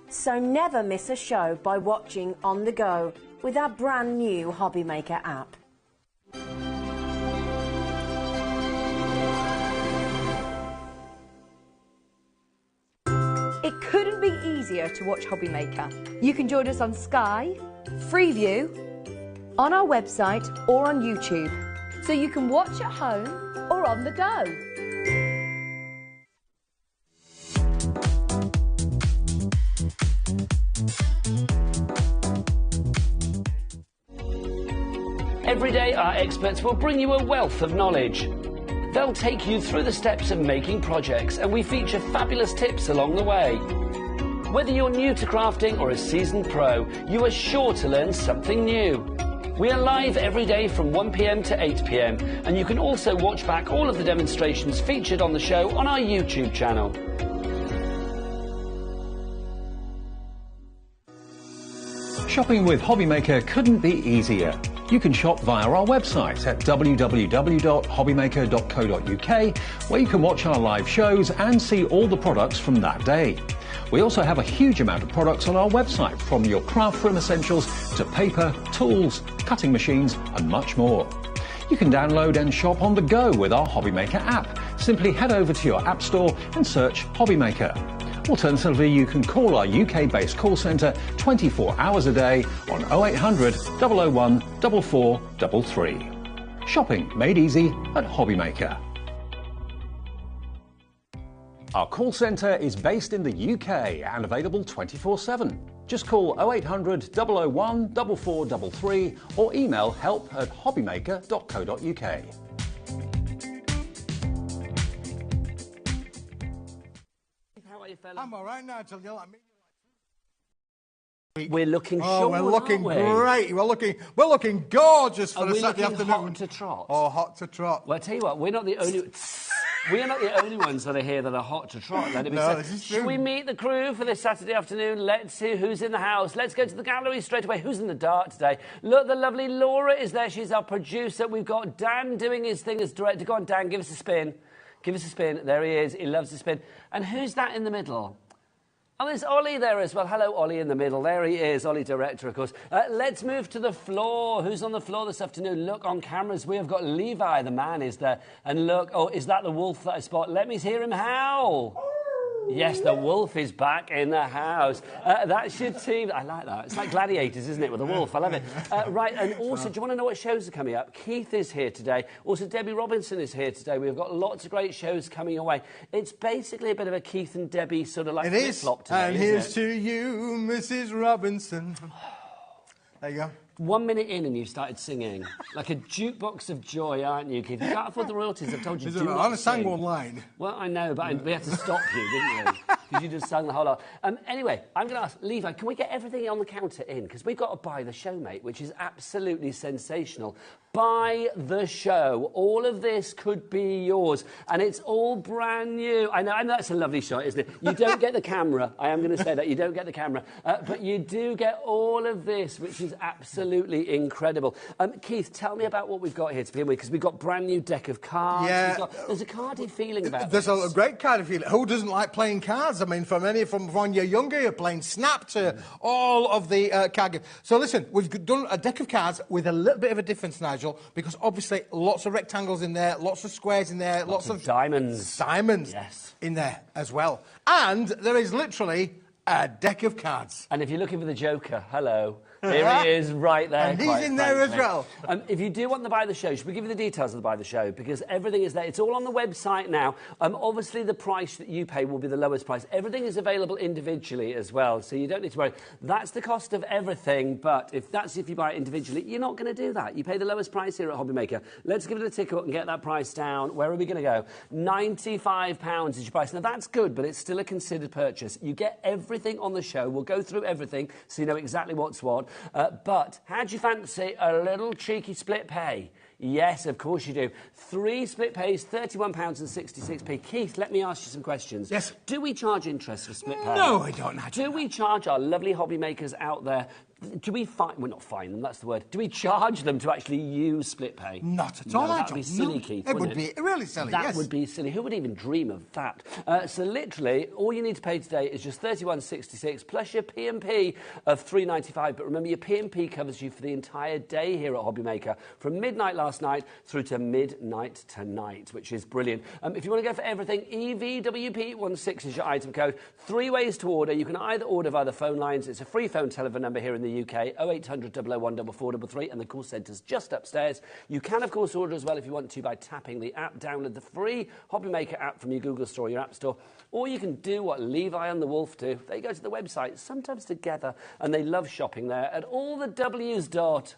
So never miss a show by watching on the go with our brand new HobbyMaker app. It couldn't be easier to watch HobbyMaker. You can join us on Sky, Freeview, on our website or on YouTube. So you can watch at home or on the go. Every day, our experts will bring you a wealth of knowledge. They'll take you through the steps of making projects, and we feature fabulous tips along the way. Whether you're new to crafting or a seasoned pro, you are sure to learn something new. We are live every day from 1 p.m. to 8 p.m, and you can also watch back all of the demonstrations featured on the show on our YouTube channel. Shopping with HobbyMaker couldn't be easier. You can shop via our website at www.hobbymaker.co.uk, where you can watch our live shows and see all the products from that day. We also have a huge amount of products on our website, from your craft room essentials to paper, tools, cutting machines and much more. You can download and shop on the go with our HobbyMaker app. Simply head over to your app store and search HobbyMaker. Alternatively, you can call our UK-based call centre 24 hours a day on 0800 001 4433. Shopping made easy at HobbyMaker. Our call centre is based in the UK and available 24/7. Just call 0800 001 4433 or email help@hobbymaker.co.uk. I'm all right, Nigel. You're like me. We're looking Oh, we're looking aren't we? great. We're looking gorgeous for Are a we Saturday looking afternoon. hot to trot? Oh, hot to trot. Well, I tell you what, we're not the only... We are not the only ones that are here that are hot to trot. Let it be No, said. this is Should true. we meet the crew for this Saturday afternoon? Let's see who's in the house. Let's go to the gallery straight away. Who's in the dark today? Look, the lovely Laura is there. She's our producer. We've got Dan doing his thing as director. Go on, Dan, give us a spin. Give us a spin. There he is. He loves to spin. And who's that in the middle? Oh, there's Ollie there as well. Hello, Ollie in the middle. There he is, Ollie director, of course. Let's move to the floor. Who's on the floor this afternoon? Look, on cameras, we have got Levi, the man is there. And look, oh, is that the wolf that I spot? Let me hear him howl. Yes, the wolf is back in the house. That's your team. I like that. It's like Gladiators, isn't it, with a wolf? I love it. Right, and also, do you want to know what shows are coming up? Keith is here today. Also, Debbie Robinson is here today. We've got lots of great shows coming away. It's basically a bit of a Keith and Debbie sort of like flip-flop today, And here's to you, Mrs. Robinson. There you go. 1 minute in and you've started singing. Like a jukebox of joy, aren't you, Keith? You can't afford the royalties. I've told you, do not I sang sing. one line. Well, I know, but we had to stop you, didn't we? Because you just sang the whole lot. Anyway, I'm going to ask, Levi, can we get everything on the counter in? Because we've got to buy the show, mate, which is absolutely sensational. Buy the show. All of this could be yours. And it's all brand new. I know that's a lovely shot, isn't it? You don't get the camera. I am going to say that. You don't get the camera. But you do get all of this, which is absolutely incredible. Keith, tell me about what we've got here to begin with, because we've got brand new deck of cards. Yeah. There's a cardy feeling about There's this. a great kind of feeling. Who doesn't like playing cards? I mean, from when you're younger, you're playing Snap to all of the card games. So listen, we've done a deck of cards with a little bit of a difference, Nigel, because obviously lots of rectangles in there, lots of squares in there, lots of diamonds. Diamonds Yes. in there as well. And there is literally a deck of cards. And if you're looking for the Joker, hello. Here he is, right there. And he's in there as well. If you do want to buy the show, should we give you the details of the buy the show? Because everything is there. It's all on the website now. Obviously, the price that you pay will be the lowest price. Everything is available individually as well, so you don't need to worry. That's the cost of everything, but if you buy it individually, you're not going to do that. You pay the lowest price here at HobbyMaker. Let's give it a tick up and get that price down. Where are we going to go? £95 is your price. Now, that's good, but it's still a considered purchase. You get everything on the show. We'll go through everything so you know exactly what's what. But how do you fancy a little cheeky split pay? Yes, of course you do. 3 split pays, £31.66. Keith, let me ask you some questions. Yes. Do we charge interest for split pay? No, I don't. Do we charge our lovely hobby makers out there? Do we fine? Well, not fine them. That's the word. Do we charge them to actually use split pay? Not at all. That would be silly, Keith. It would be really silly. That would be silly. Who would even dream of that? So literally, all you need to pay today is just £31.66 plus your P&P of £3.95. But remember, your P&P covers you for the entire day here at HobbyMaker, from midnight last night through to midnight tonight, which is brilliant. If you want to go for everything, EVWP16 is your item code. 3 ways to order. You can either order via the phone lines. It's a free phone telephone number here in the UK, 0800 001 4433, and the call centre's just upstairs. You can, of course, order as well if you want to by tapping the app. Download the free HobbyMaker app from your Google Store or your App Store. Or you can do what Levi and the Wolf do. They go to the website, sometimes together, and they love shopping there at all the W's dot.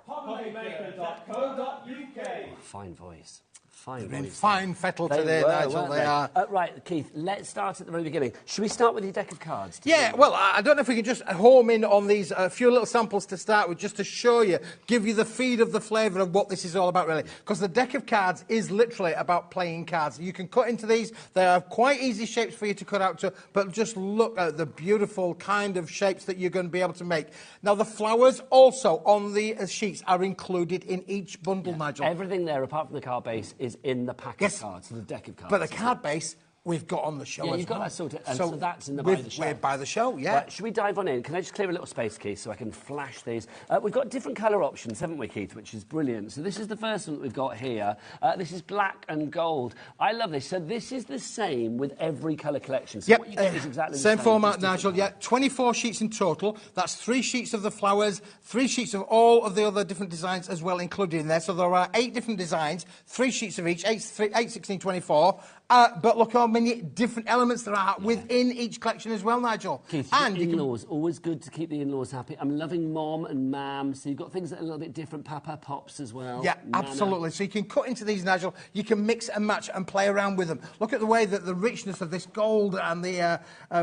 HobbyMaker.co.uk. Fine voice. They're in fine fettle today, Nigel. They are. Right, Keith, let's start at the very beginning. Should we start with your deck of cards? Yeah, well, I don't know if we can just home in on these few little samples to start with, just to show you, give you the feed of the flavour of what this is all about, really. Because the deck of cards is literally about playing cards. You can cut into these. They are quite easy shapes for you to cut out to, but just look at the beautiful kind of shapes that you're going to be able to make. Now, the flowers also on the sheets are included in each bundle, Nigel. Everything there, apart from the card base, is in the pack of cards, the deck of cards. But the card base we've got on the show. Yeah, you've got that sorted, and so that's in the by the show. We're by the show, yeah. Right, should we dive on in? Can I just clear a little space, Keith, so I can flash these? We've got different colour options, haven't we, Keith, which is brilliant. So this is the first one that we've got here. This is black and gold. I love this. So this is the same with every colour collection. So what you get is exactly the same. Same format, Nigel, yeah. 24 sheets in total. That's 3 sheets of the flowers, 3 sheets of all of the other different designs as well included in there. So there are 8 different designs, 3 sheets of each, 8, 16, 24. But look how many different elements there are within each collection as well, Nigel. Keith, and in-laws, always good to keep the in-laws happy. I'm loving Mom and Mam, so you've got things that are a little bit different, Papa, Pops as well. Yeah, Nana. absolutely. So you can cut into these, Nigel. You can mix and match and play around with them. Look at the way that the richness of this gold and the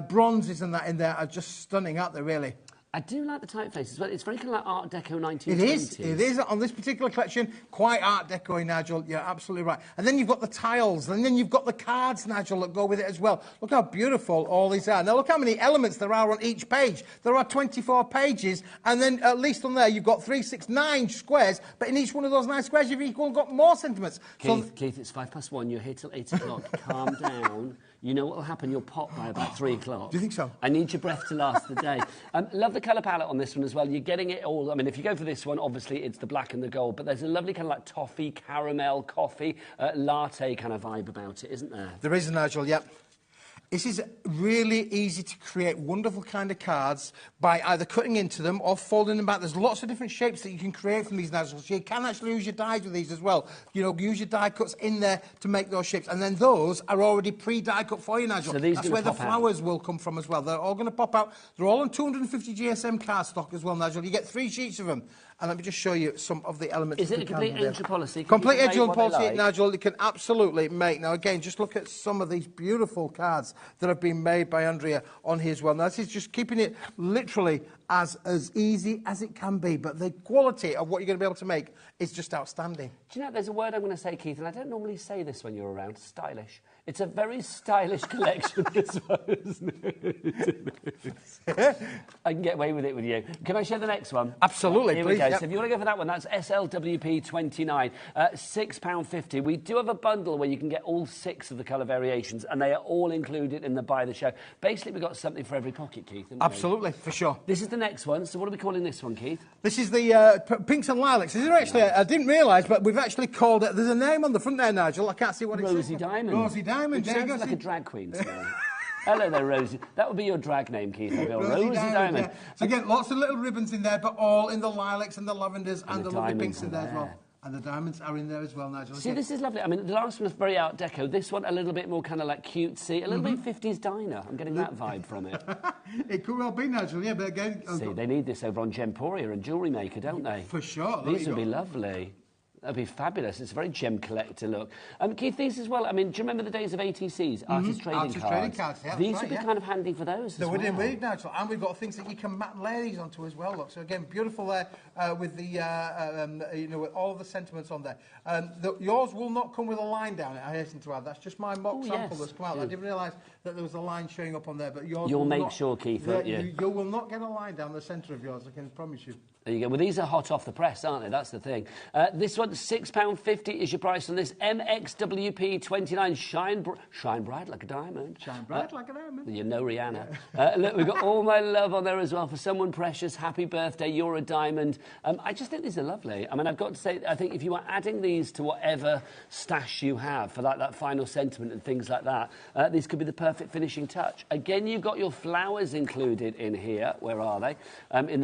bronzes and that in there are just stunning, aren't they, really? I do like the typeface as well. It's very kind of like Art Deco 1920s. It is. On this particular collection, quite Art Deco, Nigel. You're absolutely right. And then you've got the tiles, and then you've got the cards, Nigel, that go with it as well. Look how beautiful all these are. Now, look how many elements there are on each page. There are 24 pages, and then at least on there, you've got 3, 6, 9 squares, but in each one of those 9 squares, you've got more sentiments. Keith, it's 1:05. You're here till 8 o'clock. Calm down. You know what will happen? You'll pop by about 3 o'clock. Do you think so? I need your breath to last the day. Love the colour palette on this one as well. You're getting it all. I mean, if you go for this one, obviously it's the black and the gold, but there's a lovely kind of like toffee, caramel, coffee, latte kind of vibe about it, isn't there? There is, Nigel, yep. This is really easy to create wonderful kind of cards by either cutting into them or folding them back. There's lots of different shapes that you can create from these, Nigel. So you can actually use your dies with these as well. You know, use your die cuts in there to make those shapes. And then those are already pre-die cut for you, Nigel. So these That's where the flowers will come from as well. They're all going to pop out. They're all on 250 GSM card stock as well, Nigel. You get 3 sheets of them. And let me just show you some of the elements. Is it a complete entry policy? Complete entry policy, Nigel. You can absolutely make. Now, again, just look at some of these beautiful cards that have been made by Andrea on here as well. Now, this is just keeping it literally as easy as it can be. But the quality of what you're going to be able to make is just outstanding. Do you know, there's a word I'm going to say, Keith, and I don't normally say this when you're around, stylish. It's a very stylish collection, this one, isn't it? I can get away with it with you. Can I share the next one? Absolutely, Here please. we go. Yep. So if you want to go for that one, that's SLWP 29, £6.50. We do have a bundle where you can get all 6 of the colour variations, and they are all included in the buy the show. Basically, we've got something for every pocket, Keith. Absolutely, for sure. This is the next one. So what are we calling this one, Keith? This is the pinks and lilacs. Is there actually? I didn't realise, but we've actually called it. There's a name on the front there, Nigel. I can't see what it is. Rosie Diamond. Rosie Diamond. It sounds like a drag queen to me. Hello there, Rosie. That would be your drag name, Keith. Rosie Diamond. Yeah. So again, lots of little ribbons in there, but all in the lilacs and the lavenders and the lovely pinks in there as well. And the diamonds are in there as well, Nigel. See, this is lovely. I mean, the last one was very Art Deco. This one, a little bit more kind of like cutesy, a little bit 50s diner. I'm getting that vibe from it. It could well be, Nigel, yeah, but again... See, they need this over on Gemporia and Jewellery Maker, don't they? For sure. These would be lovely. That'd be fabulous. It's a very gem collector look. Keith, these as well. I mean, do you remember the days of ATCs, artist trading cards? Yeah, these would be kind of handy for those. So we're doing really nice, and we've got things that you can mat and layer these onto as well. Look, so again, beautiful there with the with all the sentiments on there. Yours will not come with a line down it. I hasten to add. That's just my mock sample that's come out. I didn't realise that there was a line showing up on there, but yours. You'll make sure, Keith, won't you? You will not get a line down the centre of yours. I can promise you. There you go. Well, these are hot off the press, aren't they? That's the thing. This one, £6.50 is your price on this MXWP 29. Shine bright like a diamond. Shine bright like a diamond. You know Rihanna. Look, we've got All My Love on there as well. For someone precious, happy birthday, you're a diamond. I just think these are lovely. I mean, I've got to say, I think if you are adding these to whatever stash you have for that final sentiment and things like that, these could be the perfect finishing touch. Again, you've got your flowers included in here. Where are they? In the